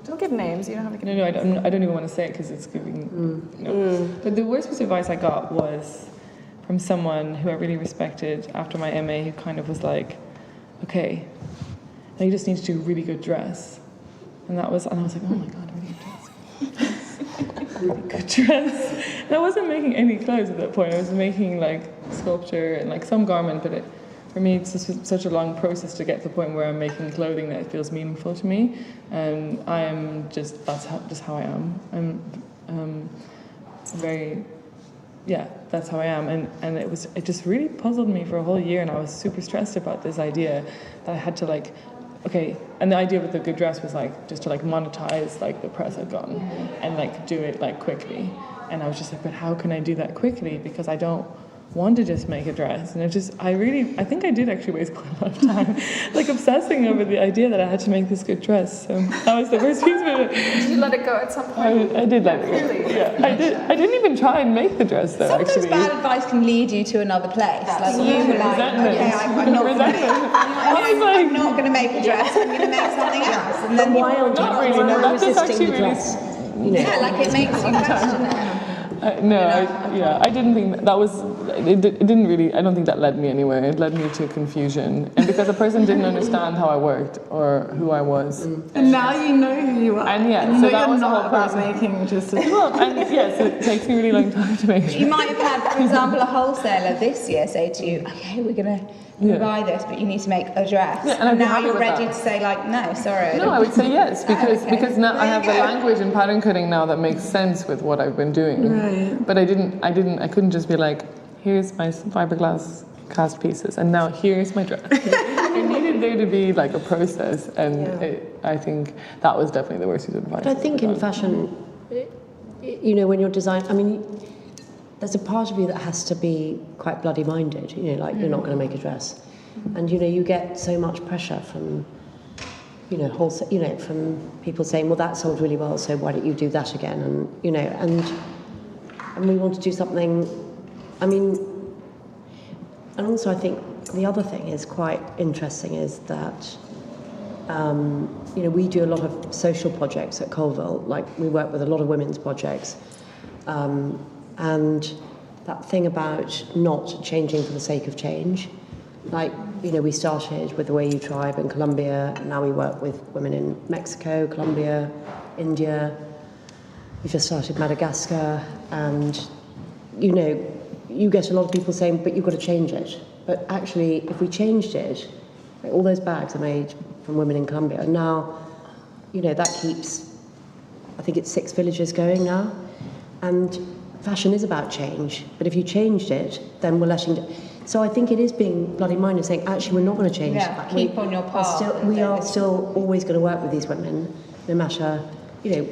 [SPEAKER 10] Don't give names. You don't have to give.
[SPEAKER 1] No, I don't even want to say it because it's giving. But the worst piece of advice I got was from someone who I really respected after my MA, who kind of was like, okay, now you just need to do a really good dress. And I was like, oh my God, really good dress. Really good dress. And I wasn't making any clothes at that point. I was making like sculpture and like some garment, but for me it's just such a long process to get to the point where I'm making clothing that feels meaningful to me. And I am just, that's how I am. I'm very... Yeah, that's how I am, and it just really puzzled me for a whole year, and I was super stressed about this idea that I had to like okay, and the idea with the good dress was like just to like monetize like the press I'd gotten and like do it like quickly. And I was just like, but how can I do that quickly? Because I don't want to just make a dress. And I think I did actually waste quite a lot of time like obsessing over the idea that I had to make this good dress. So that was the first piece of it.
[SPEAKER 10] Did you let it go at some point?
[SPEAKER 1] I did let it go.
[SPEAKER 10] Really?
[SPEAKER 1] Yeah, I did. I didn't even try and make the dress though,
[SPEAKER 11] Sometimes
[SPEAKER 1] actually.
[SPEAKER 11] bad advice can lead you to another place. Like you were like, okay, I'm not going to make a dress. I'm going to make something else. And then
[SPEAKER 18] why aren't you resisting the dress?
[SPEAKER 11] Yeah, like it makes you question it.
[SPEAKER 1] I didn't think that was. It didn't really. I don't think that led me anywhere. It led me to confusion, and because the person didn't understand how I worked or who I was.
[SPEAKER 19] And now you know who you are.
[SPEAKER 1] And yeah,
[SPEAKER 19] and
[SPEAKER 1] so that was the whole
[SPEAKER 19] about
[SPEAKER 1] process.
[SPEAKER 19] making just.
[SPEAKER 1] Well, and yes, it takes me a really long time to make.
[SPEAKER 11] You might have had, for example, a wholesaler this year say to you, okay, we're going to buy this, but you need to make a dress.
[SPEAKER 1] Yeah, and
[SPEAKER 11] now you're ready to say like, no, sorry.
[SPEAKER 1] No, I would say yes, because now I have the language in pattern cutting now that makes sense with what I've been doing.
[SPEAKER 19] Right.
[SPEAKER 1] But I couldn't just be like, here's my fiberglass cast pieces, and now here's my dress. It needed there to be like a process, and I think that was definitely the worst piece of advice.
[SPEAKER 18] But I think in fashion, you know, when you're designing, I mean, there's a part of you that has to be quite bloody minded, you know, like you're not going to make a dress. And, you know, you get so much pressure from, you know, from people saying, well, that sold really well, so why don't you do that again? And, you know, and we want to do something, I mean, and also I think the other thing is quite interesting is that, you know, we do a lot of social projects at Colville, like we work with a lot of women's projects. And that thing about not changing for the sake of change, like, you know, we started with the Wei tribe in Colombia, and now we work with women in Mexico, Colombia, India. We just started Madagascar, and, you know, you get a lot of people saying, but you've got to change it. But actually, if we changed it, like all those bags are made from women in Colombia, and now, you know, that keeps, I think it's 6 villages going now, and fashion is about change, but if you changed it, then we're letting... So I think it is being bloody minded, saying, actually, we're not going to change.
[SPEAKER 11] Yeah, keep on your path.
[SPEAKER 18] We are still always going to work with these women, no matter, you know...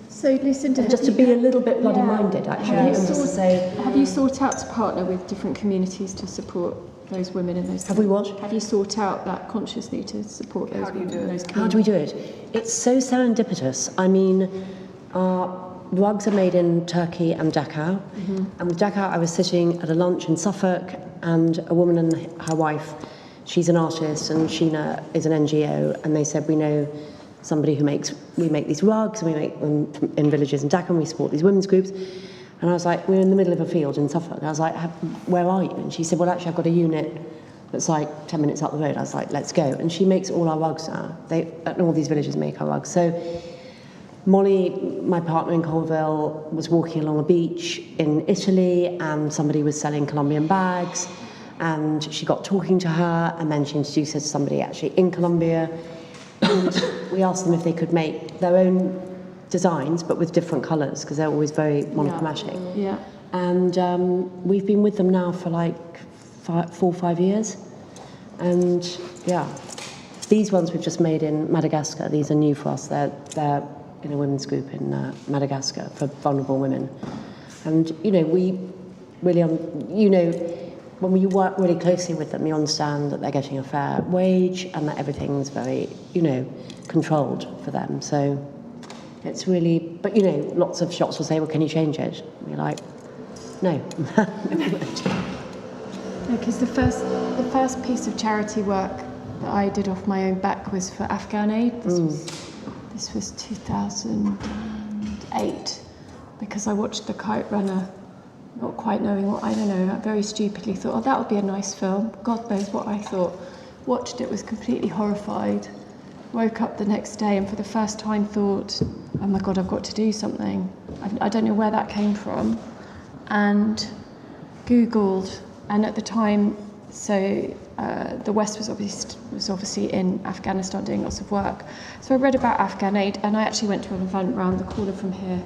[SPEAKER 21] So, Lucinda,
[SPEAKER 18] just to be a little bit bloody minded, actually, and just to say...
[SPEAKER 21] Have you sought out to partner with different communities to support those women in those...
[SPEAKER 18] Have we what?
[SPEAKER 21] Have you sought out that consciously to support those women in those communities?
[SPEAKER 18] How do we do it? It's so serendipitous. I mean, rugs are made in Turkey and Dachau. And with Dachau, I was sitting at a lunch in Suffolk, and a woman and her wife, she's an artist, and Sheena is an NGO, and they said, we know somebody who we make these rugs, and we make them in villages in Dachau, and we support these women's groups. And I was like, we're in the middle of a field in Suffolk. And I was like, where are you? And she said, well, actually, I've got a unit that's like 10 minutes up the road. I was like, let's go. And she makes all our rugs now. And all these villages make our rugs. So Molly, my partner in Colville, was walking along a beach in Italy, and somebody was selling Colombian bags, and she got talking to her, and then she introduced her to somebody actually in Colombia, and we asked them if they could make their own designs, but with different colours, because they're always very monochromatic.
[SPEAKER 21] Yeah.
[SPEAKER 18] And we've been with them now for like 4 or 5 years, and yeah, these ones we've just made in Madagascar. These are new for us. They're in a women's group in Madagascar for vulnerable women. And, you know, we really, you know, when you work really closely with them, you understand that they're getting a fair wage and that everything's very, you know, controlled for them. So it's really, but, you know, lots of shops will say, well, can you change it? And you're like, no.
[SPEAKER 21] Because the first piece of charity work that I did off my own back was for Afghan Aid. This was 2008, because I watched The Kite Runner, not quite knowing what, I don't know, I very stupidly thought, oh, that would be a nice film. God knows what I thought. Watched it, was completely horrified. Woke up the next day and for the first time thought, oh my God, I've got to do something. I don't know where that came from. And Googled, and at the time, so the West was obviously in Afghanistan doing lots of work. So I read about Afghan Aid, and I actually went to an event around the corner from here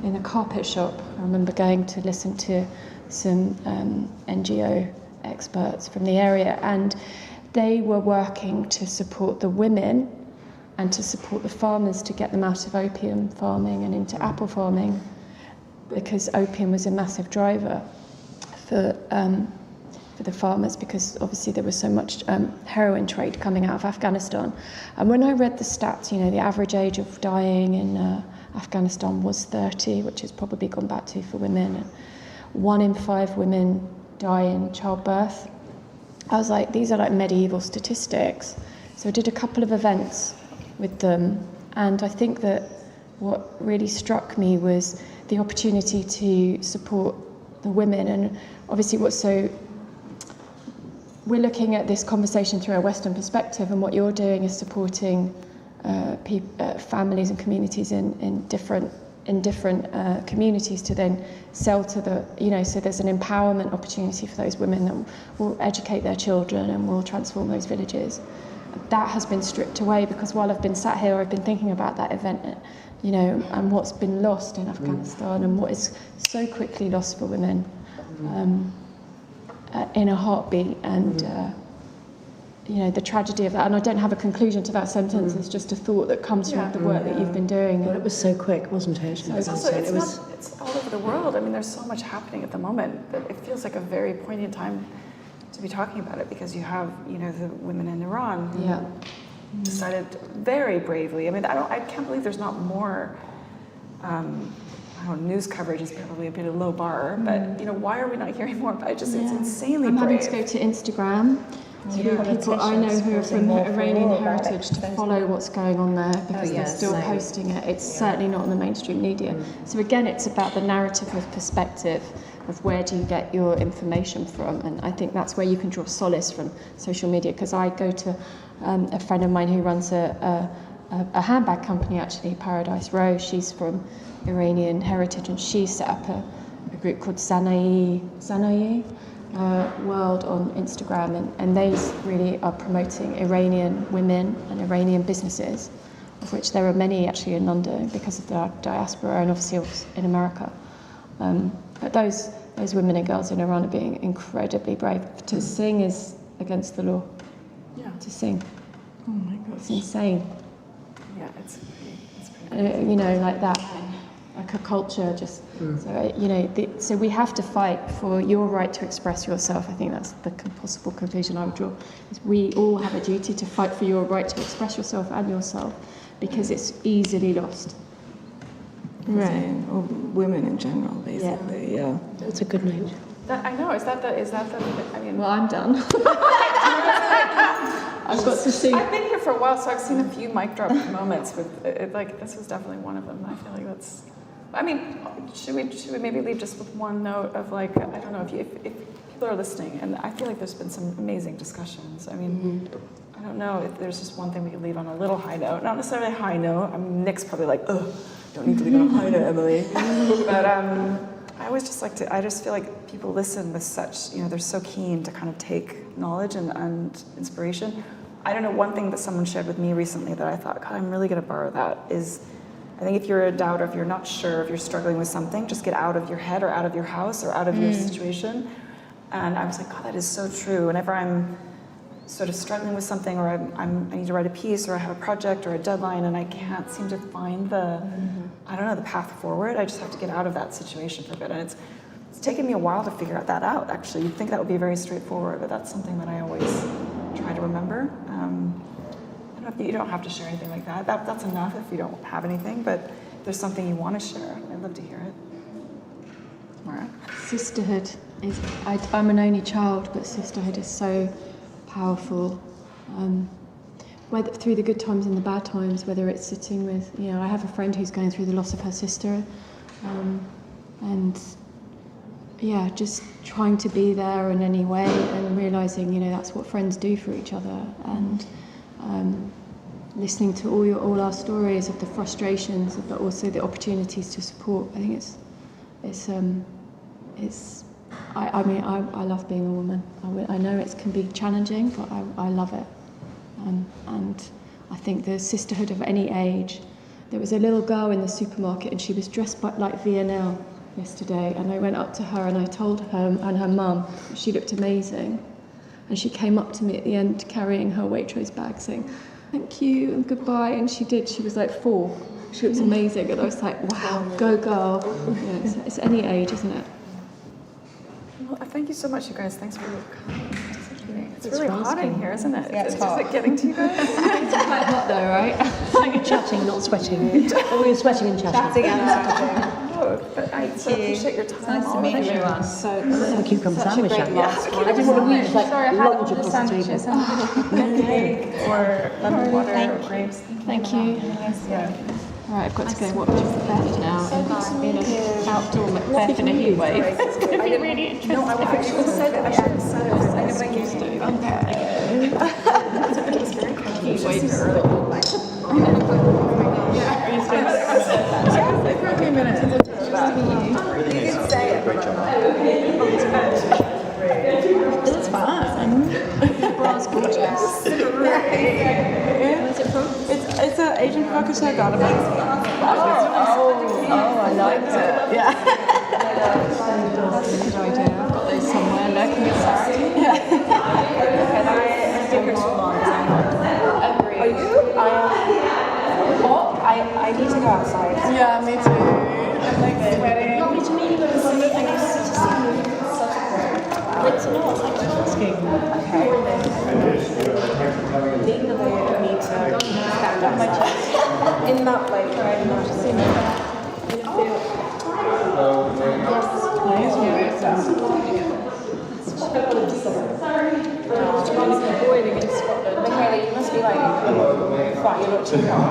[SPEAKER 21] in a carpet shop. I remember going to listen to some NGO experts from the area, and they were working to support the women and to support the farmers to get them out of opium farming and into apple farming, because opium was a massive driver for the farmers, because obviously there was so much heroin trade coming out of Afghanistan. And when I read the stats, the average age of dying in Afghanistan was 30, which has probably gone back to for women. And 1 in 5 women die in childbirth. I was like, these are like medieval statistics. So I did a couple of events with them, and I think that what really struck me was the opportunity to support the women. And obviously we're looking at this conversation through a Western perspective, and what you're doing is supporting families and communities in different communities to then sell to the, so there's an empowerment opportunity for those women that will educate their children and will transform those villages. That has been stripped away, because while I've been sat here, I've been thinking about that event, and what's been lost in Afghanistan and what is so quickly lost for women. In a heartbeat, and the tragedy of that. And I don't have a conclusion to that sentence. It's just a thought that comes from the work that you've been doing.
[SPEAKER 18] Well, it was so quick, wasn't it?
[SPEAKER 7] So it's all over the world. I mean, there's so much happening at the moment that it feels like a very poignant time to be talking about it, because you have the women in Iran who decided very bravely. I mean, I can't believe there's not more. News coverage is probably a bit of a low bar, but why are we not hearing more about it? It's insanely
[SPEAKER 21] I'm
[SPEAKER 7] brave.
[SPEAKER 21] having to go to Instagram to people I know who are from Iranian heritage to follow what's going on there, because they're still posting it. It's certainly not in the mainstream media. So again, it's about the narrative of perspective of where do you get your information from, and I think that's where you can draw solace from social media. Because I go to a friend of mine who runs a handbag company, actually, Paradise Row. She's from Iranian heritage, and she set up a group called Zanayi World on Instagram, and they really are promoting Iranian women and Iranian businesses, of which there are many actually in London because of the diaspora, and obviously in America. But those women and girls in Iran are being incredibly brave. To sing is against the law.
[SPEAKER 7] Yeah.
[SPEAKER 21] To sing.
[SPEAKER 7] Oh my God.
[SPEAKER 21] It's insane.
[SPEAKER 7] Yeah, it's pretty
[SPEAKER 21] like that. Like a culture, just so we have to fight for your right to express yourself. I think that's the possible conclusion I would draw. Is we all have a duty to fight for your right to express yourself and yourself, because it's easily lost.
[SPEAKER 19] Right, or women in general, basically. Yeah.
[SPEAKER 18] That's a good note.
[SPEAKER 7] I know. Is that the? I mean,
[SPEAKER 21] well, I'm done. I've got to see.
[SPEAKER 7] I've been here for a while, so I've seen a few mic drop moments with it. Like this was definitely one of them. I feel like that's. I mean, should we maybe leave just with one note of like, I don't know if people are listening, and I feel like there's been some amazing discussions. I mean, I don't know if there's just one thing we could leave on a little high note, not necessarily a high note. I mean, Nick's probably like, ugh, don't need to leave on a high note, Emily. But I always just like to. I just feel like people listen with such, they're so keen to kind of take knowledge and inspiration. I don't know. One thing that someone shared with me recently that I thought, God, I'm really going to borrow that is. I think if you're a doubter, if you're not sure, if you're struggling with something, just get out of your head or out of your house or out of your situation. And I was like, God, that is so true. Whenever I'm sort of struggling with something, or I need to write a piece, or I have a project or a deadline, and I can't seem to find the path forward, I just have to get out of that situation for a bit. And it's taken me a while to figure that out, actually. You'd think that would be very straightforward, but that's something that I always try to remember. You don't have to share anything like that. That's enough if you don't have anything, but if there's something you want to share, I'd love to hear it. Tamara?
[SPEAKER 21] Sisterhood is, I'm an only child, but sisterhood is so powerful. Whether through the good times and the bad times, whether it's sitting with, I have a friend who's going through the loss of her sister, and just trying to be there in any way, and realising, that's what friends do for each other, and listening to all our stories of the frustrations, but also the opportunities to support. I think I love being a woman. I know it can be challenging, but I love it. And I think the sisterhood of any age. There was a little girl in the supermarket, and she was dressed like VNL yesterday, and I went up to her and I told her and her mum she looked amazing. And she came up to me at the end carrying her Waitrose bag saying, thank you and goodbye. And she did. She was like 4. She looks amazing. And I was like, wow, go girl. Yeah, it's any age, isn't it?
[SPEAKER 7] Well, thank you so much, you guys. Thanks for coming. It's really hot in here, isn't it?
[SPEAKER 11] Yeah, it's hot.
[SPEAKER 7] Is it getting to you guys?
[SPEAKER 21] It's quite hot though, right?
[SPEAKER 18] It's like you're chatting, not sweating. Or you're sweating and chatting.
[SPEAKER 7] But I so appreciate your time.
[SPEAKER 21] Nice to meet everyone.
[SPEAKER 18] So, have a cucumber sandwich. I didn't want to reach like lunge across the table.
[SPEAKER 7] Or lemon water or grapes.
[SPEAKER 21] Thank you. Right, I've got to go watch Macbeth now in an outdoor Macbeth in a heat wave. It's going to be really interesting.
[SPEAKER 7] No, I should have said it. I should have said it. I never used to.
[SPEAKER 21] Okay.
[SPEAKER 7] It was very cold. Heat wave early.
[SPEAKER 19] For a few minutes.
[SPEAKER 7] You didn't say it.
[SPEAKER 19] It was fun.
[SPEAKER 21] The bra's gorgeous.
[SPEAKER 19] Where's it from? It's an Asian provocateur garden.
[SPEAKER 21] Oh, I liked it.
[SPEAKER 19] Yeah.
[SPEAKER 21] That's a good idea. I've got those somewhere lurking aside.
[SPEAKER 3] Are you? I need to go outside.
[SPEAKER 19] Yeah, me too. I'm like sweating.
[SPEAKER 3] Not me to meet you, but I need to see you. Like to know what I'm asking. Okay. Legally, I need to stand up my chest. In that way, right? Not just in the field. It's boiling in Scotland. Michaela, you must be like, fine, you're not too young.